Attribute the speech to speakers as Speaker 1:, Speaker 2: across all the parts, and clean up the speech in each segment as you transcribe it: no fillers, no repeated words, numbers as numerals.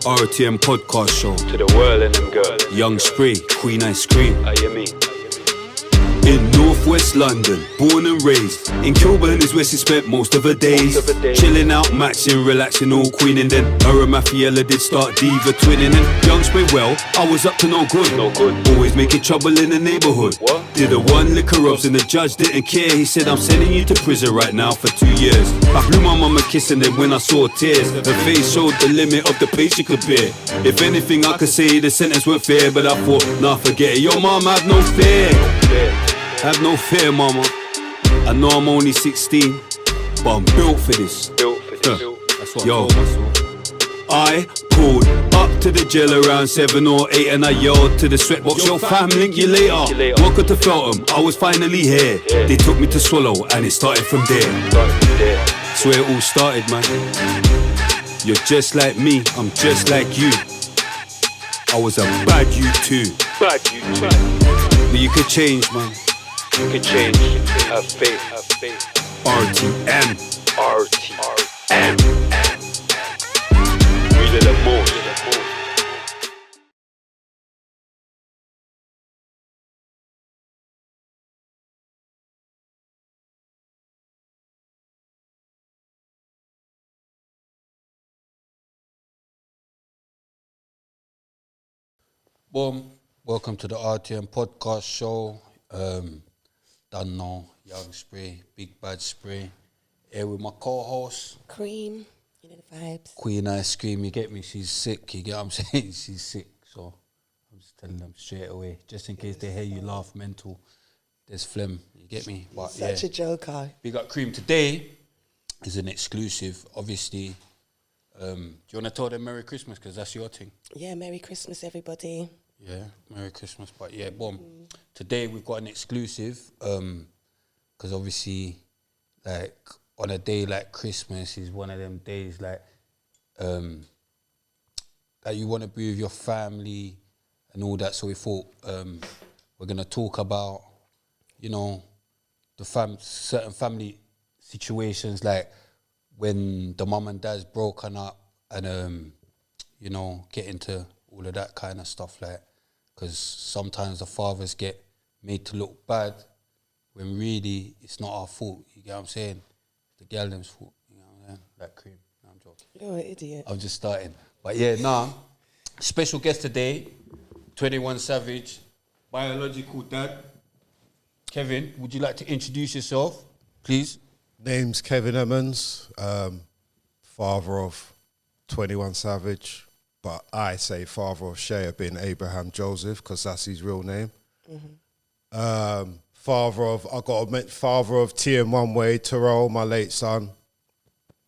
Speaker 1: RTM Podcast Show.
Speaker 2: To the world and them girls.
Speaker 1: Young Spray, Queen Ice Cream.
Speaker 2: How you mean?
Speaker 1: In Northwest London, born and raised. In Kilburn is where she spent most of her days. Chilling out, matching, relaxing, all queening. Then her and Mafiella did start diva twinning. And Young Spray, well, I was up to no good. Always making trouble in the neighbourhood.
Speaker 2: What?
Speaker 1: Did a one liquor ups and the judge didn't care. He said, I'm sending you to prison right now for 2 years. I blew my mama kissing them when I saw tears. Her face showed the limit of the pain she could bear. If anything I could say, the sentence weren't fair. But I thought, nah, forget it. Yo, mom, have no fear. Have no fear, mama. I know I'm only 16, but I'm built for this.
Speaker 2: That's what
Speaker 1: Yo,
Speaker 2: I told myself.
Speaker 1: I pulled up to the jail around 7 or 8 and I yelled to the sweatbox, yo fam, link you later. Welcome to Feltham, I was finally here. They took me to Swallow and it started from there. That's where it all started, man. You're just like me, I'm just like you. I was a bad you too. But you could change, man.
Speaker 2: You can change. Have faith.
Speaker 1: RTM.
Speaker 2: Really the most.
Speaker 3: Boom. Welcome to the RTM Podcast Show. Done now, Young Spray, Big Bad Spray. Here with my co-host.
Speaker 4: Cream, you know the vibes.
Speaker 3: Queen Ice Cream, you get me? She's sick, you get what I'm saying? She's sick, so I'm just telling them straight away. Just in case they hear you laugh mental, there's phlegm, you get me? But
Speaker 4: Such a joker.
Speaker 3: Big Up Cream. Today is an exclusive, obviously. Do you want to tell them Merry Christmas, because that's your thing?
Speaker 4: Yeah, Merry Christmas, everybody.
Speaker 3: Yeah, Merry Christmas. But yeah, boom. Today we've got an exclusive, because obviously, like, on a day like Christmas is one of them days like that you want to be with your family and all that. So we thought we're gonna talk about, you know, the certain family situations, like when the mum and dad's broken up and you know, get into all of that kind of stuff, like, because sometimes the fathers get made to look bad when really it's not our fault. You get what I'm saying? It's the girl them's fault. You know what I'm saying? Like Cream. No, I'm joking.
Speaker 4: You're an idiot.
Speaker 3: I'm just starting. But yeah, nah. Special guest today, 21 Savage, biological dad. Kevin, would you like to introduce yourself, please?
Speaker 5: Name's Kevin Emmons, father of 21 Savage, but I say father of Shea bin Abraham Joseph because that's his real name. Father of TM One Way, Terrell, my late son,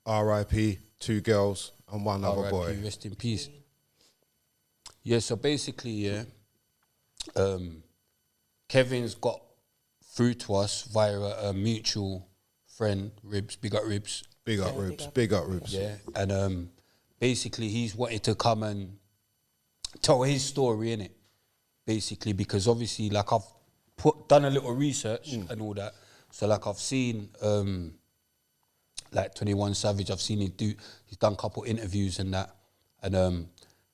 Speaker 5: R.I.P., 2 girls and 1 other
Speaker 3: R.I.P.,
Speaker 5: boy.
Speaker 3: rest in peace. Yeah, so basically, yeah, Kevin's got through to us via a mutual friend, Ribs, Big Up Ribs.
Speaker 5: Big up Ribs.
Speaker 3: Yeah, and basically he's wanted to come and tell his story, innit? Basically, because obviously, like, I've done a little research and all that. So, like, I've seen, like, 21 Savage, I've seen he's done a couple interviews and that, and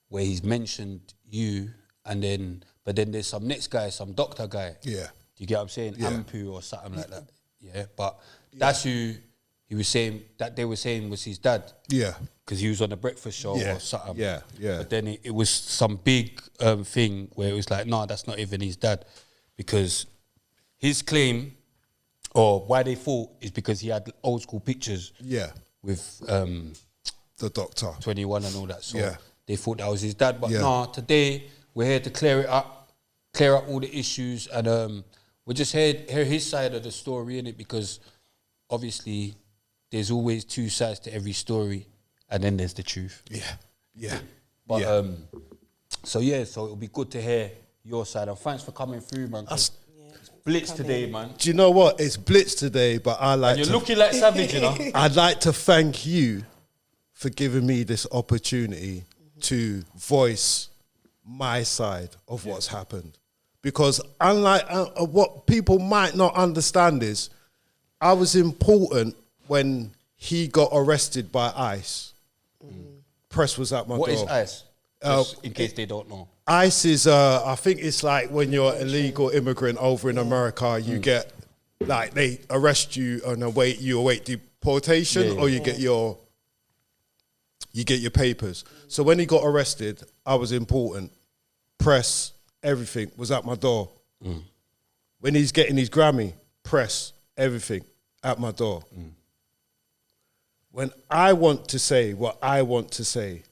Speaker 3: where he's mentioned you, and then, but then there's some next guy, some doctor guy.
Speaker 5: Yeah.
Speaker 3: Do you get what I'm saying?
Speaker 5: Yeah.
Speaker 3: Ampu or something like that. Yeah, but that's who he was saying, that they were saying was his dad.
Speaker 5: Yeah.
Speaker 3: Because he was on the breakfast show
Speaker 5: Yeah.
Speaker 3: or something.
Speaker 5: Yeah.
Speaker 3: But then it was some big thing where it was like, nah, that's not even his dad. Because his claim, or why they thought, is because he had old school pictures
Speaker 5: Yeah.
Speaker 3: with
Speaker 5: The doctor.
Speaker 3: 21 and all that. So
Speaker 5: Yeah.
Speaker 3: they thought that was his dad. But
Speaker 5: Yeah.
Speaker 3: nah, today we're here to clear up all the issues, and we're just hear his side of the story, innit? Because obviously there's always 2 sides to every story, and then there's the truth.
Speaker 5: Yeah.
Speaker 3: But
Speaker 5: yeah.
Speaker 3: so it'll be good to hear your side, and thanks for coming through, man. It's blitz today, man.
Speaker 5: Do you know what? It's blitz today, but I like
Speaker 3: And you're looking like Savage, you know.
Speaker 5: I'd like to thank you for giving me this opportunity to voice my side of what's happened. Because unlike what people might not understand is, I was important when he got arrested by ICE. Press was at my door.
Speaker 3: What is ICE? Just in case they don't know.
Speaker 5: ICE is, I think it's like when you're an illegal immigrant over in America, you get, like, they arrest you and you await deportation, or you get your papers. So when he got arrested, I was important. Press, everything was at my door. When he's getting his Grammy, press, everything at my door. When I want to say what I want to say,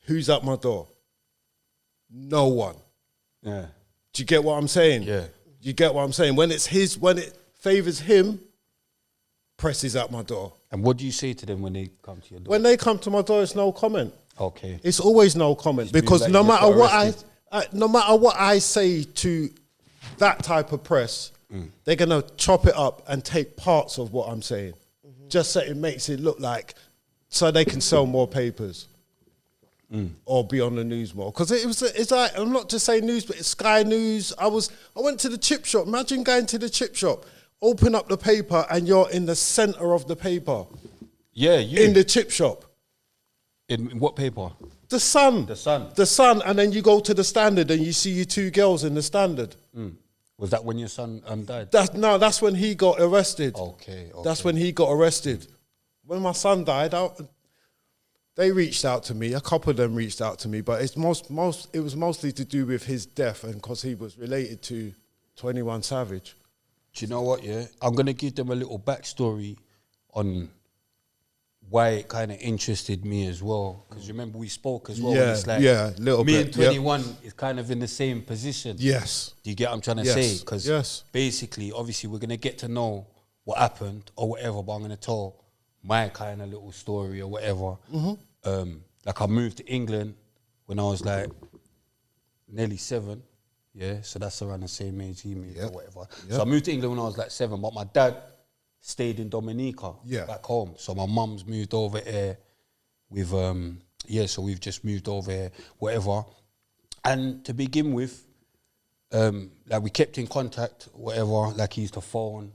Speaker 5: who's at my door? No one.
Speaker 3: Yeah.
Speaker 5: Do you get what I'm saying?
Speaker 3: Yeah.
Speaker 5: You get what I'm saying? When it favors him, press is at my door.
Speaker 3: And what do you say to them when they come to your door?
Speaker 5: When they come to my door, it's no comment.
Speaker 3: Okay.
Speaker 5: It's always no comment, because
Speaker 3: like
Speaker 5: no
Speaker 3: you just
Speaker 5: matter
Speaker 3: got
Speaker 5: what
Speaker 3: arrested.
Speaker 5: no matter what I say to that type of press, they're gonna chop it up and take parts of what I'm saying, just so it makes it look like, so they can sell more papers or be on the news more. Because it's like, I'm not just saying news, but it's Sky News. I went to the chip shop. Imagine going to the chip shop, open up the paper, and you're in the center of the paper.
Speaker 3: Yeah, you.
Speaker 5: In the chip shop.
Speaker 3: In what paper?
Speaker 5: The Sun.
Speaker 3: The Sun.
Speaker 5: The Sun, and then you go to the Standard and you see your two girls in the Standard.
Speaker 3: Was that when your son died?
Speaker 5: That's when he got arrested.
Speaker 3: Okay.
Speaker 5: That's when he got arrested. When my son died, they reached out to me. A couple of them reached out to me, but it was mostly to do with his death, and because he was related to 21 Savage.
Speaker 3: Do you know what, yeah? I'm going to give them a little backstory on why it kind of interested me as well. Because remember, we spoke as well.
Speaker 5: Yeah,
Speaker 3: it's like,
Speaker 5: little
Speaker 3: me
Speaker 5: bit.
Speaker 3: and 21 is kind of in the same position.
Speaker 5: Yes.
Speaker 3: Do you get what I'm trying to
Speaker 5: Yes.
Speaker 3: say? Because
Speaker 5: Basically,
Speaker 3: obviously, we're going to get to know what happened or whatever, but I'm going to tell my kind of little story or whatever. Like, I moved to England when I was like nearly 7. Yeah, so that's around the same age he moved or whatever. So I moved to England when I was like 7, but my dad stayed in Dominica back home. So my mum's moved over here with, so we've just moved over here, whatever. And to begin with, like, we kept in contact, whatever. Like, he used to phone,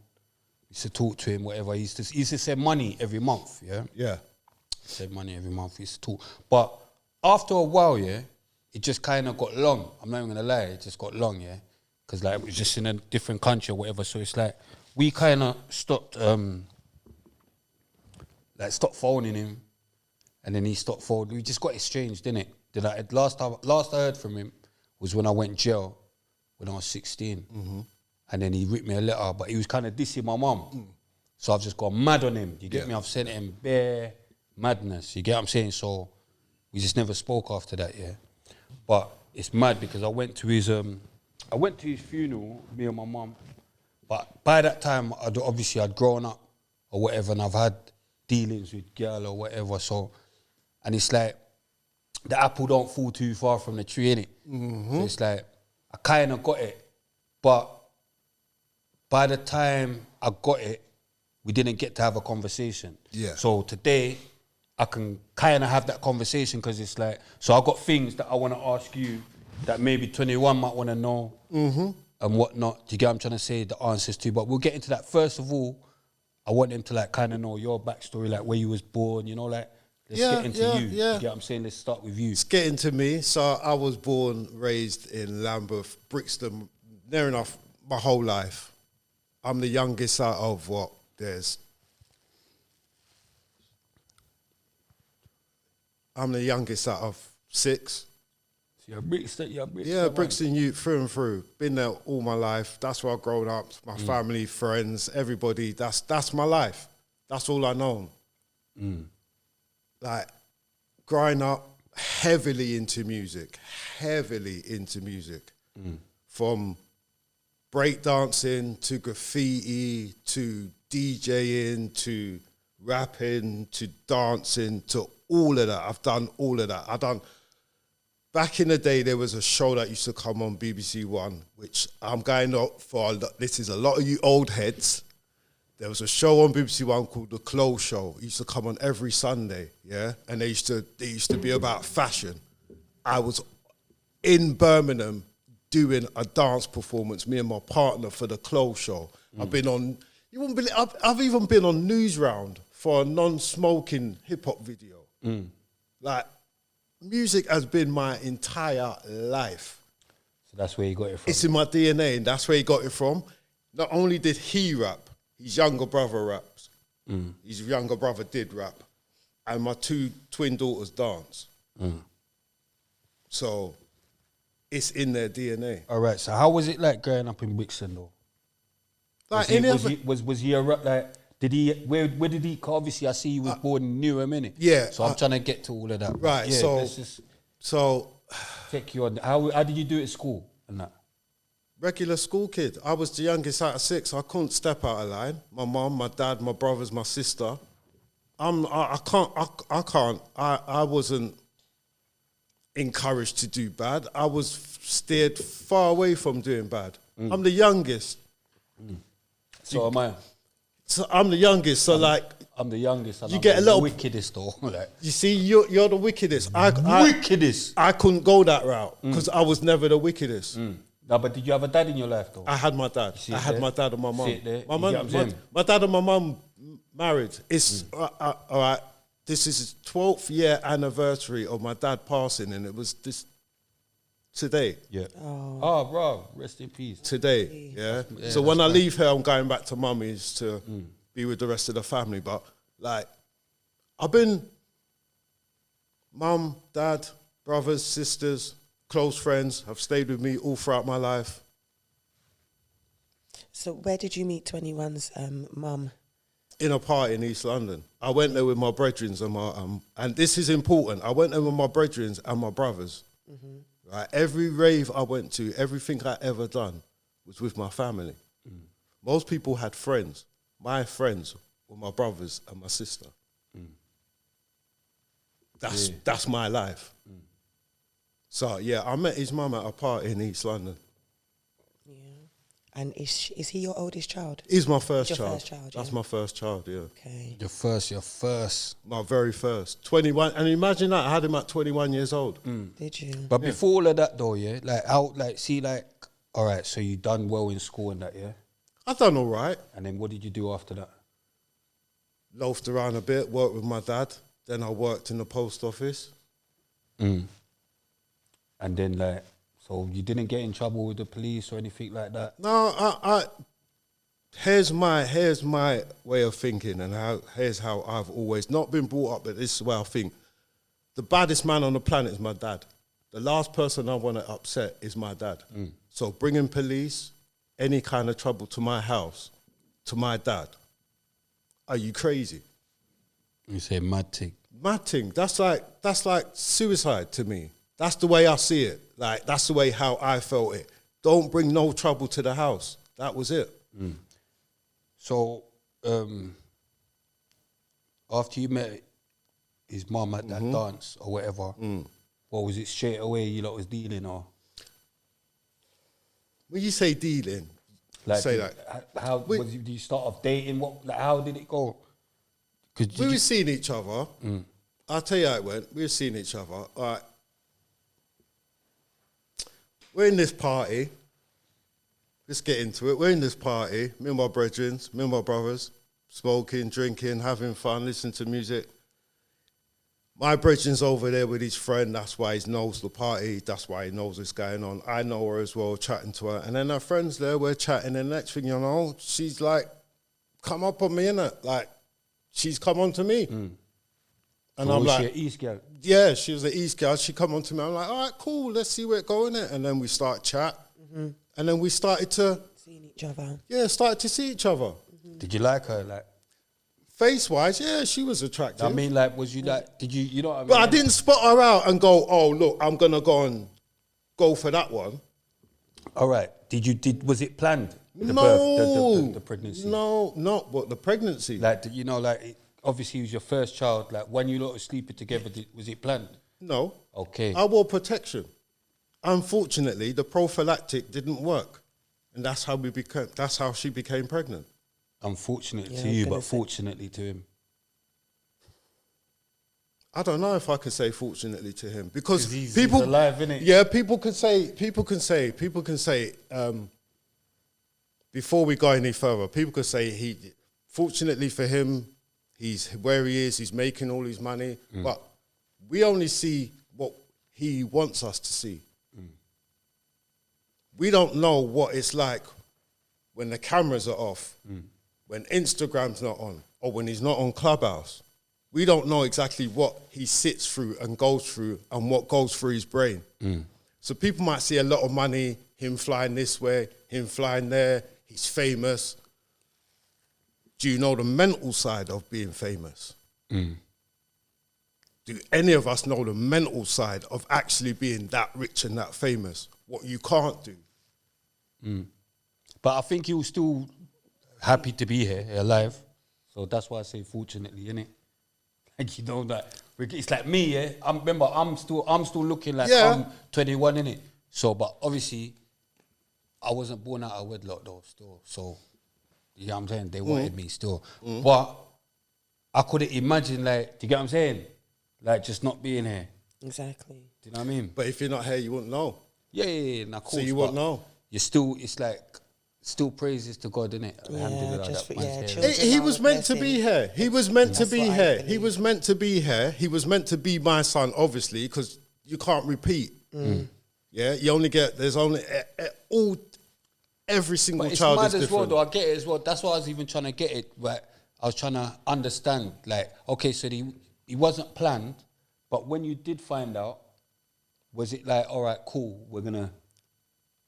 Speaker 3: used to talk to him, whatever. He used to send money every month,
Speaker 5: Yeah.
Speaker 3: Send money every month, he used to talk. But after a while, it just kind of got long. I'm not even gonna lie, it just got long, because like, it was just in a different country or whatever. So it's like, we kind of stopped phoning him, and then he stopped phoning. We just got estranged, didn't it? Last I heard from him was when I went jail when I was 16, and then he wrote me a letter, but he was kind of dissing my mum. So I've just gone mad on him. You get me? I've sent him bare madness. You get what I'm saying? So we just never spoke after that, But it's mad because I went to his funeral, me and my mum. But by that time, I'd grown up or whatever, and I've had dealings with girl or whatever. So, and it's like, the apple don't fall too far from the tree, innit? So it's like, I kind of got it. But by the time I got it, we didn't get to have a conversation.
Speaker 5: Yeah.
Speaker 3: So today, I can kind of have that conversation, because it's like, so I got things that I want to ask you that maybe 21 might want to know and whatnot. Do you get what I'm trying to say? The answers to. But we'll get into that. First of all, I want them to like kind of know your backstory, like where you was born, like, let's get into you. You get what I'm saying? Let's start with you.
Speaker 5: Let's get into me. So I was born, raised in Lambeth, Brixton, near enough my whole life. I'm the youngest out of what? I'm the youngest out of 6.
Speaker 3: So you're Brixton,
Speaker 5: Brixton youth through and through. Been there all my life. That's where I've grown up. My family, friends, everybody. That's my life. That's all I know. Like, growing up, heavily into music. From breakdancing to graffiti to DJing to rapping to dancing to all of that. I've done all of that. Back in the day, there was a show that used to come on BBC One, which I'm going up for. This is a lot of you old heads. There was a show on BBC One called The Clothes Show. It used to come on every Sunday, and they used to be about fashion. I was in Birmingham doing a dance performance, me and my partner, for The Clothes Show. I've been on, you wouldn't believe, I've even been on News Round for a non-smoking hip-hop video. Like, music has been my entire life.
Speaker 3: So that's where you got it from.
Speaker 5: It's in my DNA, and that's where he got it from. Not only did he rap, his younger brother raps. His younger brother did rap. And my two twin daughters dance. So it's in their DNA.
Speaker 3: All right. So how was it like growing up in Brixton though?
Speaker 5: Like
Speaker 3: Was he a rap like? Did he? Where did he? 'Cause obviously, I see he was born in Newham, innit?
Speaker 5: Yeah,
Speaker 3: So I'm trying to get to all of that.
Speaker 5: Right,
Speaker 3: Yeah,
Speaker 5: so-
Speaker 3: let's just
Speaker 5: so
Speaker 3: take you on. How did you do it at school and that?
Speaker 5: regular school kid. I was the youngest out of 6. I couldn't step out of line. My mum, my dad, my brothers, my sister. I can't. I wasn't encouraged to do bad. I was steered far away from doing bad. I'm the youngest.
Speaker 3: So am I.
Speaker 5: So I'm the youngest. So like,
Speaker 3: I'm the youngest. And
Speaker 5: You
Speaker 3: I'm
Speaker 5: get a
Speaker 3: the
Speaker 5: little-
Speaker 3: wickedest though. Like,
Speaker 5: you see, you're the wickedest.
Speaker 3: wickedest.
Speaker 5: I couldn't go that route because I was never the wickedest.
Speaker 3: No, but did you have a dad in your life though?
Speaker 5: I had my dad.
Speaker 3: see
Speaker 5: I
Speaker 3: it
Speaker 5: had
Speaker 3: there?
Speaker 5: my dad and my
Speaker 3: See
Speaker 5: mum.
Speaker 3: it there?
Speaker 5: My,
Speaker 3: You
Speaker 5: mum-
Speaker 3: get what I'm saying?
Speaker 5: my dad and my mum married. It's all right. This is his 12th year anniversary of my dad passing, and it was this today.
Speaker 3: Yeah. Oh, bro, rest in peace.
Speaker 5: Today, yeah.
Speaker 3: Yeah,
Speaker 5: So when I
Speaker 3: that's
Speaker 5: leave here, I'm going back to mummy's to be with the rest of the family. But like, I've been mum, dad, brothers, sisters, close friends have stayed with me all throughout my life.
Speaker 4: So where did you meet 21's mum?
Speaker 5: In a party in East London. I went there with my brethren and my and this is important. I went there with my brethren and my brothers. Right, every rave I went to, everything I ever done was with my family. Most people had friends. My friends were my brothers and my sister. That's my life. So yeah, I met his mum at a party in East London.
Speaker 4: Yeah. And is he your oldest child?
Speaker 5: He's my first
Speaker 4: Your
Speaker 5: child.
Speaker 4: first child,
Speaker 5: That's
Speaker 4: yeah.
Speaker 5: my first child, yeah.
Speaker 4: Okay.
Speaker 3: Your first.
Speaker 5: My very first. 21. And imagine that, I had him at 21 years old.
Speaker 4: Did you?
Speaker 3: But before all of that though, yeah, like how, like, see, like, all right, so you done well in school and that, yeah,
Speaker 5: I've done all right.
Speaker 3: and then what did you do after that?
Speaker 5: Loafed around a bit, worked with my dad. Then I worked in the post office.
Speaker 3: And then like, so you didn't get in trouble with the police or anything like that?
Speaker 5: No, I here's my way of thinking, and here's how I've always not been brought up, but this is the way I think. The baddest man on the planet is my dad. The last person I want to upset is my dad. So bringing police, any kind of trouble to my house, to my dad, are you crazy?
Speaker 3: You say mad thing.
Speaker 5: Mad thing. That's like suicide to me. That's the way I see it. Like, that's the way how I felt it. Don't bring no trouble to the house. That was it.
Speaker 3: So, after you met his mum at that dance or whatever, what was it straight away you lot was dealing or?
Speaker 5: When you say dealing,
Speaker 3: Like,
Speaker 5: say that.
Speaker 3: How did you start off dating? What? Like, how did it go? Cause
Speaker 5: We were seeing each other. I'll tell you how it went. We were seeing each other. All right. We're in this party. Let's get into it. We're in this party. Me and my brethren, me and my brothers, smoking, drinking, having fun, listening to music. My brethren's over there with his friend. That's why he knows the party. That's why he knows what's going on. I know her as well, chatting to her. And then her friend's there. We're chatting. And next thing you know, she's like, come up on me, innit? Like, she's come on to me. And
Speaker 3: So
Speaker 5: I'm
Speaker 3: was
Speaker 5: like,
Speaker 3: she an East girl?
Speaker 5: yeah, she was an East girl. She come on to me. I'm like, all right, cool. Let's see where it going. And then we start chat. And then we started to,
Speaker 4: Seeing each other.
Speaker 5: started to see each other.
Speaker 3: Did you like her? Like,
Speaker 5: Face-wise, yeah, she was attractive.
Speaker 3: I mean, like, was you like? Did you know what I mean?
Speaker 5: but I didn't spot her out and go, oh, look, I'm going to go for that one.
Speaker 3: All right. Was it planned? The
Speaker 5: No.
Speaker 3: the pregnancy.
Speaker 5: No, not what the pregnancy.
Speaker 3: Like, you know, like, obviously it was your first child. Like, when you lot were sleeping together, was it planned?
Speaker 5: No.
Speaker 3: Okay.
Speaker 5: I wore protection. Unfortunately, the prophylactic didn't work. And that's how she became pregnant.
Speaker 3: Unfortunate
Speaker 4: Yeah,
Speaker 3: to
Speaker 4: I was
Speaker 3: you,
Speaker 4: gonna
Speaker 3: but
Speaker 4: say-
Speaker 3: fortunately to him.
Speaker 5: I don't know if I could say fortunately to him because
Speaker 3: 'Cause he's
Speaker 5: people
Speaker 3: alive, innit?
Speaker 5: Yeah, people can say. Before we go any further, people could say fortunately for him, he's where he is. He's making all his money, but we only see what he wants us to see. We don't know what it's like when the cameras are off, when Instagram's not on, or when he's not on Clubhouse. We don't know exactly what he sits through and goes through and what goes through his brain. So people might see a lot of money, him flying this way, him flying there, he's famous. Do you know the mental side of being famous? Do any of us know the mental side of actually being that rich and that famous? What you can't do.
Speaker 3: But I think he was still happy to be here, alive. So that's why I say fortunately, innit? Like, you know, that it's like me, yeah. I'm still looking like I'm 21, innit? So, but obviously, I wasn't born out of wedlock though, still. So, you know what I'm saying? They wanted me still. But I couldn't imagine, like, do you get what I'm saying? Like, just not being here.
Speaker 4: Exactly.
Speaker 3: Do you know what I mean?
Speaker 5: But if you're not here, you wouldn't know.
Speaker 3: Yeah, nah, cool.
Speaker 5: So you won't know.
Speaker 3: You're still, it's like, still praises to God, innit? Alhamdulillah,
Speaker 4: just
Speaker 3: that
Speaker 4: for-
Speaker 3: man's
Speaker 4: yeah,
Speaker 3: here.
Speaker 4: children.
Speaker 5: He was meant to be here. He was meant to
Speaker 4: That's
Speaker 5: be
Speaker 4: what I
Speaker 5: here. He
Speaker 4: believe.
Speaker 5: was meant to be here. He was meant to be my son, obviously, because you can't repeat. Yeah, you only get, there's only, every single
Speaker 3: But it's
Speaker 5: child
Speaker 3: mad
Speaker 5: is
Speaker 3: as well,
Speaker 5: different.
Speaker 3: though. I get it as well. That's why I was even trying to get it. Right, I was trying to understand. Like, okay, so he wasn't planned, but when you did find out, was it like, all right, cool, we're gonna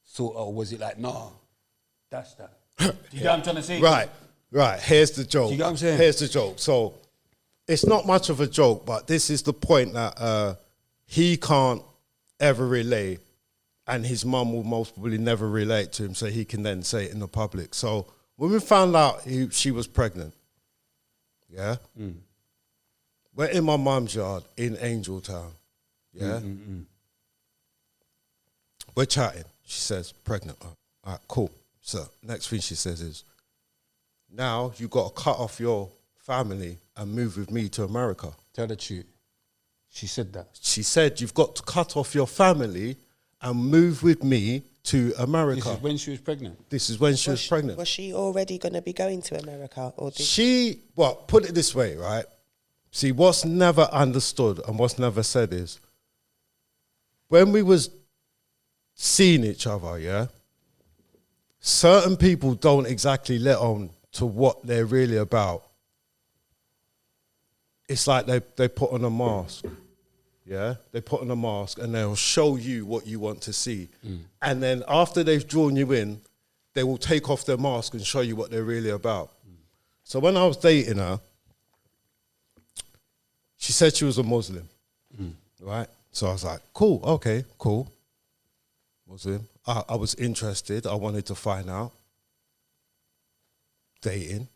Speaker 3: sort, or was it like, nah, that's that? Do you get what I'm trying to say?
Speaker 5: Right. Here's the joke.
Speaker 3: Do you get what I'm saying?
Speaker 5: Here's the joke. So it's not much of a joke, but this is the point that he can't ever relay, and his mum will most probably never relate to him, so he can then say it in the public. So when we found out she was pregnant, yeah, we're in my mum's yard in Angel Town, yeah. We're chatting. She says, pregnant. All right, cool. So next thing she says is, now you got to cut off your family and move with me to America.
Speaker 3: Tell the truth. She said that.
Speaker 5: She said, you've got to cut off your family and move with me to America.
Speaker 3: This is when she was pregnant.
Speaker 5: This is when she was pregnant.
Speaker 4: Was she already going to be going to America? Or did
Speaker 5: Put it this way, right? See, what's never understood and what's never said is, when we was seeing each other, yeah, certain people don't exactly let on to what they're really about. It's like they put on a mask, yeah? They put on a mask and they'll show you what you want to see. And then after they've drawn you in, they will take off their mask and show you what they're really about. So when I was dating her, she said she was a Muslim, right? So I was like, cool, okay, cool. Muslim. I was interested. I wanted to find out. Dating.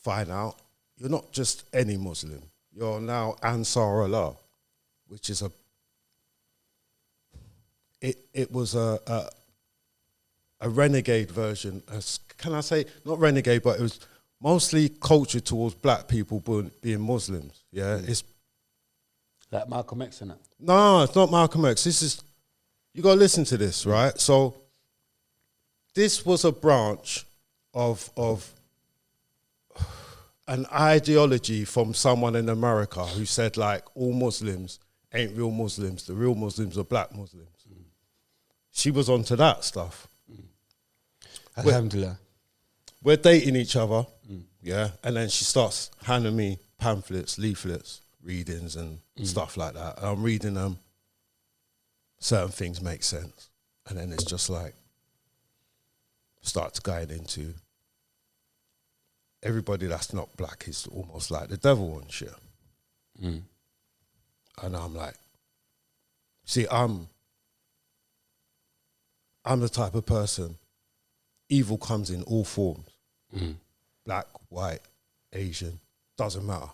Speaker 5: Find out. You're not just any Muslim. You're now Ansar Allah, which is it was a renegade version. Can I say, not renegade, but it was mostly cultured towards black people being Muslims. Yeah, it's
Speaker 3: Like Malcolm X and that.
Speaker 5: no, it's not Malcolm X. This is, you got to listen to this, right? So this was a branch of an ideology from someone in America who said, like, all Muslims ain't real Muslims. The real Muslims are black Muslims. She was onto that stuff.
Speaker 3: Alhamdulillah.
Speaker 5: We're dating each other, yeah, and then she starts handing me pamphlets, leaflets, readings and stuff like that. And I'm reading them. Certain things make sense. And then it's just like, starts going into everybody that's not black is almost like the devil and shit. And I'm like, see, I'm the type of person, evil comes in all forms. Black, white, Asian, doesn't matter.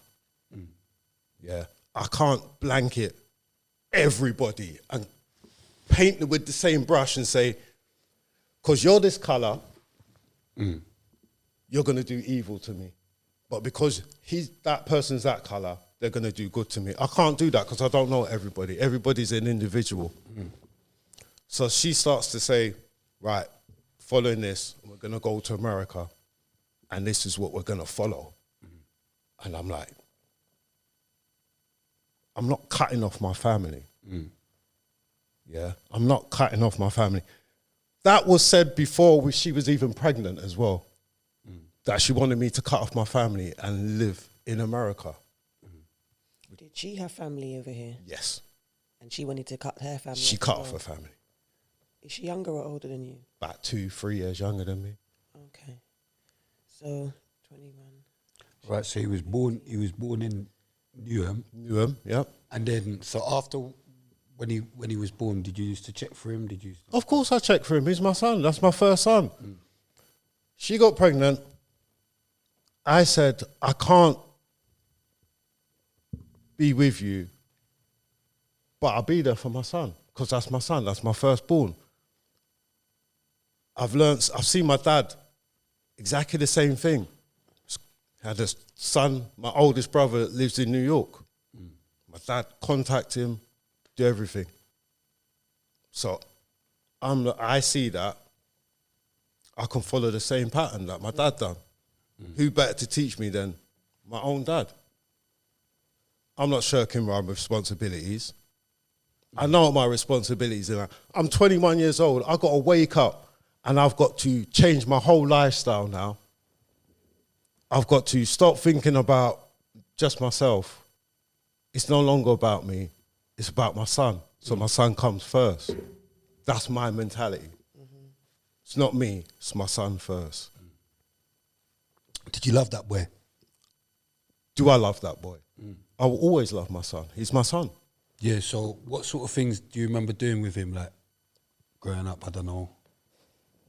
Speaker 5: Yeah. I can't blanket everybody and paint them with the same brush and say, because you're this color, you're going to do evil to me. But because that person's that color, they're going to do good to me. I can't do that because I don't know everybody. Everybody's an individual. So she starts to say, right, following this, we're going to go to America and this is what we're going to follow. And I'm like, I'm not cutting off my family. Yeah, I'm not cutting off my family. That was said before she was even pregnant as well, that she wanted me to cut off my family and live in America.
Speaker 4: Did she have family over here?
Speaker 5: Yes.
Speaker 4: And she wanted to cut her family
Speaker 5: She
Speaker 4: off
Speaker 5: cut
Speaker 4: as
Speaker 5: off
Speaker 4: well?
Speaker 5: her family.
Speaker 4: Is she younger or older than you?
Speaker 5: About 2-3 years younger than me.
Speaker 4: Okay. So, 21.
Speaker 3: Right, so he was born in Newham.
Speaker 5: Newham, yep.
Speaker 3: And then, so after, when he was born, did you used to check for him? Did you?
Speaker 5: Of course I check for him. He's my son. That's my first son. She got pregnant. I said, I can't be with you, but I'll be there for my son because that's my son. That's my firstborn. I've seen my dad exactly the same thing. Had a son, my oldest brother lives in New York. My dad contact him, do everything. So I see that I can follow the same pattern that my dad done. Who better to teach me than my own dad? I'm not shirking my responsibilities. I know what my responsibilities are. I'm 21 years old. I've got to wake up and I've got to change my whole lifestyle now. I've got to stop thinking about just myself. It's no longer about me. It's about my son. So my son comes first. That's my mentality. It's not me. It's my son first.
Speaker 3: Did you love that boy?
Speaker 5: Do I love that boy? I will always love my son. He's my son.
Speaker 3: Yeah, so what sort of things do you remember doing with him, like, growing up? I don't know.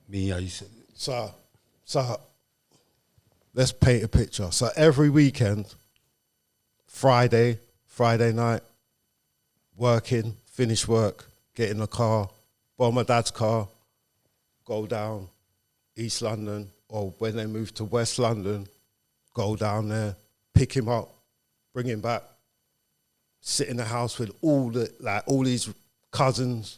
Speaker 3: Me, I used to...
Speaker 5: So let's paint a picture. So every weekend, Friday night, working, finish work, get in the car, borrow my dad's car, go down East London, or when they move to West London, go down there, pick him up, bring him back, sit in the house with all these cousins,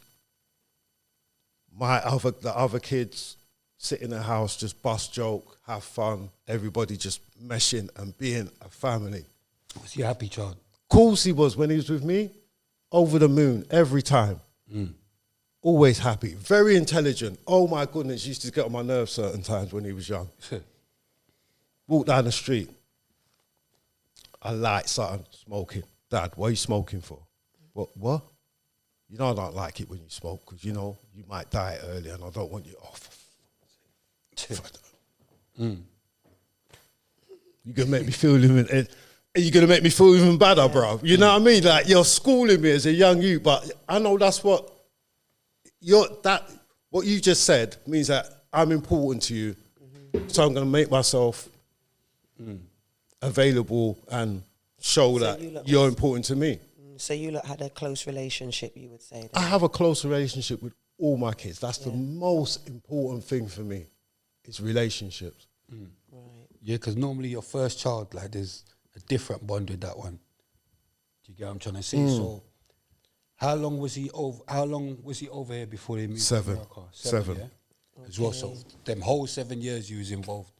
Speaker 5: the other kids, sit in the house, just bust joke, have fun, everybody just meshing and being a family.
Speaker 3: Was he a happy child?
Speaker 5: Of course he was when he was with me. Over the moon, every time. Always happy. Very intelligent. Oh my goodness, used to get on my nerves certain times when he was young. Walk down the street. I light something, smoking. Dad, what are you smoking for? What? You know I don't like it when you smoke because, you know, you might die early and I don't want you off. You're going to make me feel you're going to make me feel even better, bro. You know what I mean? Like, you're schooling me as a young youth, but I know that's what what you just said means that I'm important to you. So I'm going to make myself available and show that you're important to me.
Speaker 4: So you lot had a close relationship, you would say? Then?
Speaker 5: I have a close relationship with all my kids. That's the most important thing for me, is relationships.
Speaker 4: Right.
Speaker 3: Yeah, because normally your first child, like, there's a different bond with that one. Do you get what I'm trying to say? So, how long was he over here before they moved to America?
Speaker 5: 7.
Speaker 3: Yeah? As well. So them whole 7 years you was involved.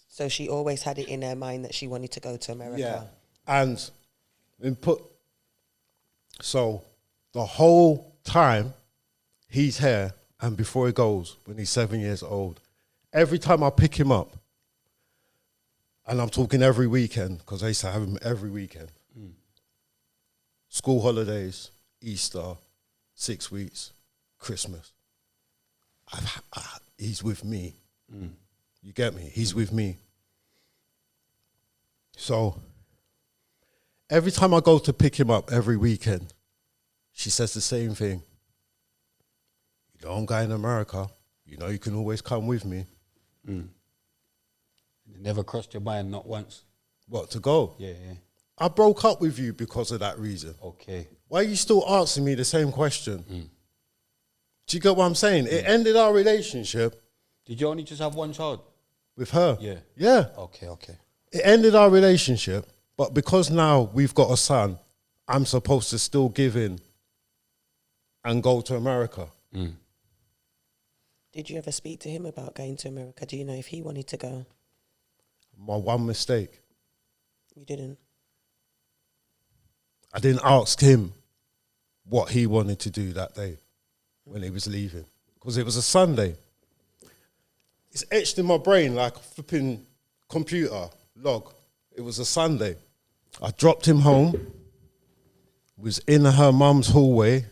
Speaker 4: So she always had it in her mind that she wanted to go to America.
Speaker 5: Yeah, and so the whole time he's here, and before he goes, when he's 7 years old, every time I pick him up, and I'm talking every weekend, because I used to have him every weekend, school holidays, Easter, 6 weeks, Christmas, he's with me. You get me? He's with me. So every time I go to pick him up every weekend, she says the same thing. You know, I'm going to America. You know, you can always come with me.
Speaker 3: It never crossed your mind, not once.
Speaker 5: What, to go?
Speaker 3: Yeah.
Speaker 5: I broke up with you because of that reason.
Speaker 3: Okay.
Speaker 5: Why are you still asking me the same question? Do you get what I'm saying? It ended our relationship.
Speaker 3: Did you only just have one child?
Speaker 5: With her?
Speaker 3: Yeah.
Speaker 5: Yeah.
Speaker 3: Okay.
Speaker 5: It ended our relationship, but because now we've got a son, I'm supposed to still give in and go to America.
Speaker 4: Did you ever speak to him about going to America? Do you know if he wanted to go?
Speaker 5: My one mistake.
Speaker 4: You didn't?
Speaker 5: I didn't ask him what he wanted to do that day when he was leaving, because it was a Sunday. It's etched in my brain like a flipping computer log. It was a Sunday. I dropped him home, was in her mum's hallway,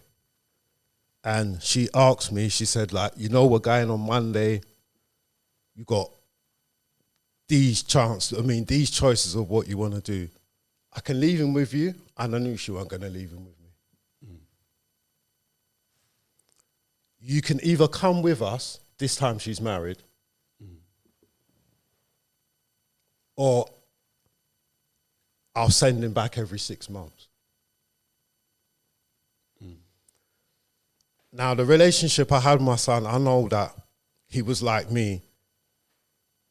Speaker 5: and she asked me, she said, like, you know, we're going on Monday. You got these choices of what you want to do. I can leave him with you, and I knew she wasn't going to leave him with me. You can either come with us, this time she's married, or I'll send him back every 6 months. Now, the relationship I had with my son, I know that he was like me.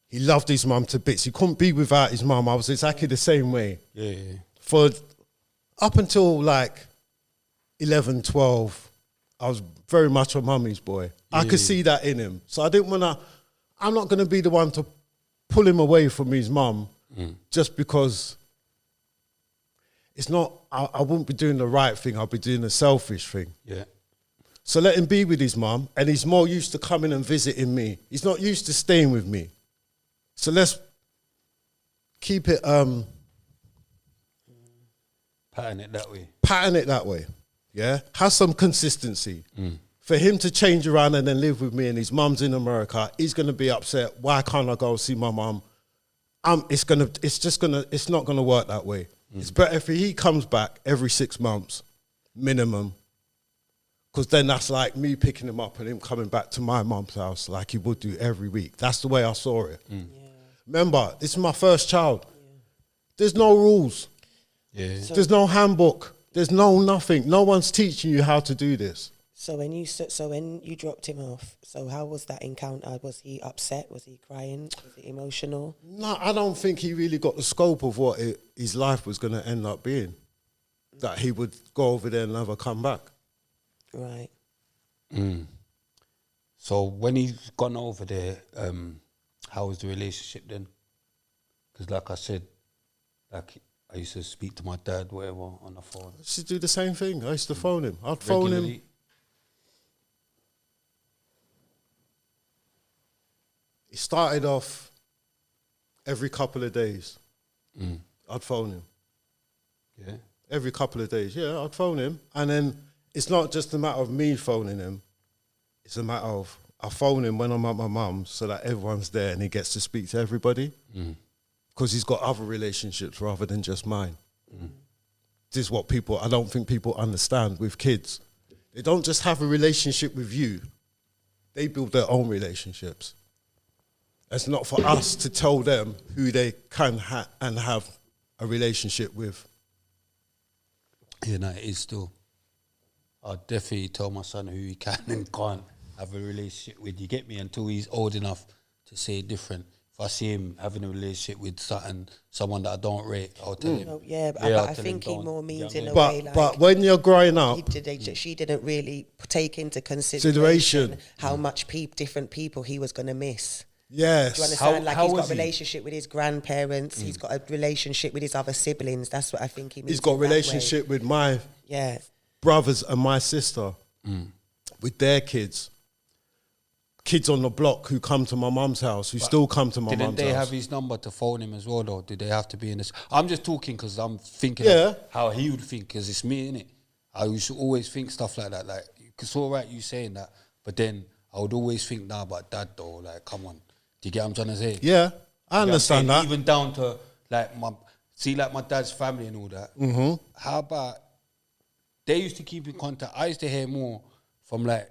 Speaker 5: He loved his mum to bits. He couldn't be without his mum. I was exactly the same way.
Speaker 3: Yeah.
Speaker 5: For up until like 11, 12, I was very much a mummy's boy. I could see that in him. So I didn't want to, I'm not going to be the one to pull him away from his mum just because it's not, I wouldn't be doing the right thing. I'll be doing the selfish thing.
Speaker 3: Yeah.
Speaker 5: So let him be with his mum, and he's more used to coming and visiting me. He's not used to staying with me. So let's keep it,
Speaker 3: Pattern it that way.
Speaker 5: yeah? Have some consistency. For him to change around and then live with me and his mum's in America, he's going to be upset. Why can't I go see my mum? It's not going to work that way. It's better if he comes back every 6 months, minimum, because then that's like me picking him up and him coming back to my mum's house like he would do every week. That's the way I saw it. Remember, this is my first child. There's no rules.
Speaker 3: Yeah.
Speaker 5: There's no handbook. There's no nothing. No one's teaching you how to do this.
Speaker 4: So when you dropped him off, so how was that encounter? Was he upset? Was he crying? Was he emotional?
Speaker 5: No, I don't think he really got the scope of what his life was going to end up being. That he would go over there and never come back.
Speaker 4: Right.
Speaker 3: So when he's gone over there, how was the relationship then? Because like I said, like I used to speak to my dad, whatever, on the phone.
Speaker 5: I used to do the same thing. I used to phone him. I'd phone him. It started off every couple of days. I'd phone him.
Speaker 3: Yeah.
Speaker 5: Every couple of days, yeah, I'd phone him. And then it's not just a matter of me phoning him. It's a matter of I phone him when I'm at my mum's so that everyone's there and he gets to speak to everybody. Because he's got other relationships rather than just mine. This is what I don't think people understand with kids. They don't just have a relationship with you. They build their own relationships. It's not for us to tell them who they can and have a relationship with.
Speaker 3: Yeah, no, it is still. I'll definitely tell my son who he can and can't have a relationship with. You get me? Until he's old enough to say different. If I see him having a relationship with someone that I don't rate, I'll tell him.
Speaker 4: But I think he more means in a
Speaker 5: But,
Speaker 4: way like...
Speaker 5: but when you're growing up...
Speaker 4: She didn't really take into consideration how much different people he was going to miss.
Speaker 5: Yes.
Speaker 4: Do you understand? He's got a relationship with his grandparents. He's got a relationship with his other siblings. That's what I think he means.
Speaker 5: He's got a relationship with my brothers and my sister, with their kids. Kids on the block who come to my mum's house, who still come to my mum's house.
Speaker 3: Didn't they have his number to phone him as well, though? Did they have to be in this? I'm just talking because I'm thinking of how he would think, because it's me, innit? I used to always think stuff like that. Like, it's all right you saying that, but then I would always think, nah, but dad, though, like, come on. Do you get what I'm trying to say?
Speaker 5: Yeah, I understand that.
Speaker 3: Even down to, like, my dad's family and all that. How about, they used to keep in contact. I used to hear more from, like,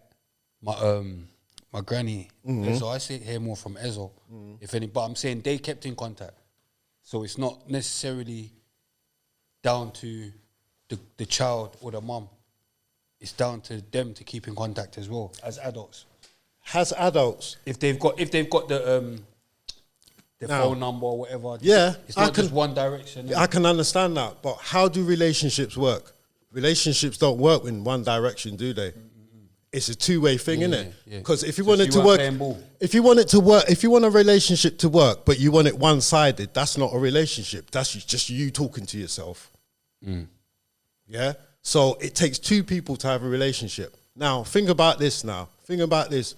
Speaker 3: my granny, Ezo. I see hear more from Ezo, if any. But I'm saying they kept in contact, so it's not necessarily down to the child or the mum. It's down to them to keep in contact as well as adults.
Speaker 5: As adults,
Speaker 3: if they've got the phone number or whatever, it's not just one direction.
Speaker 5: I can understand that, but how do relationships work? Relationships don't work in one direction, do they? It's a two-way thing, isn't it? Because if you want it to work, if you want a relationship to work, but you want it one-sided, that's not a relationship. That's just you talking to yourself. Yeah, Yeah. So it takes two people to have a relationship. Now, think about this now. Think about this.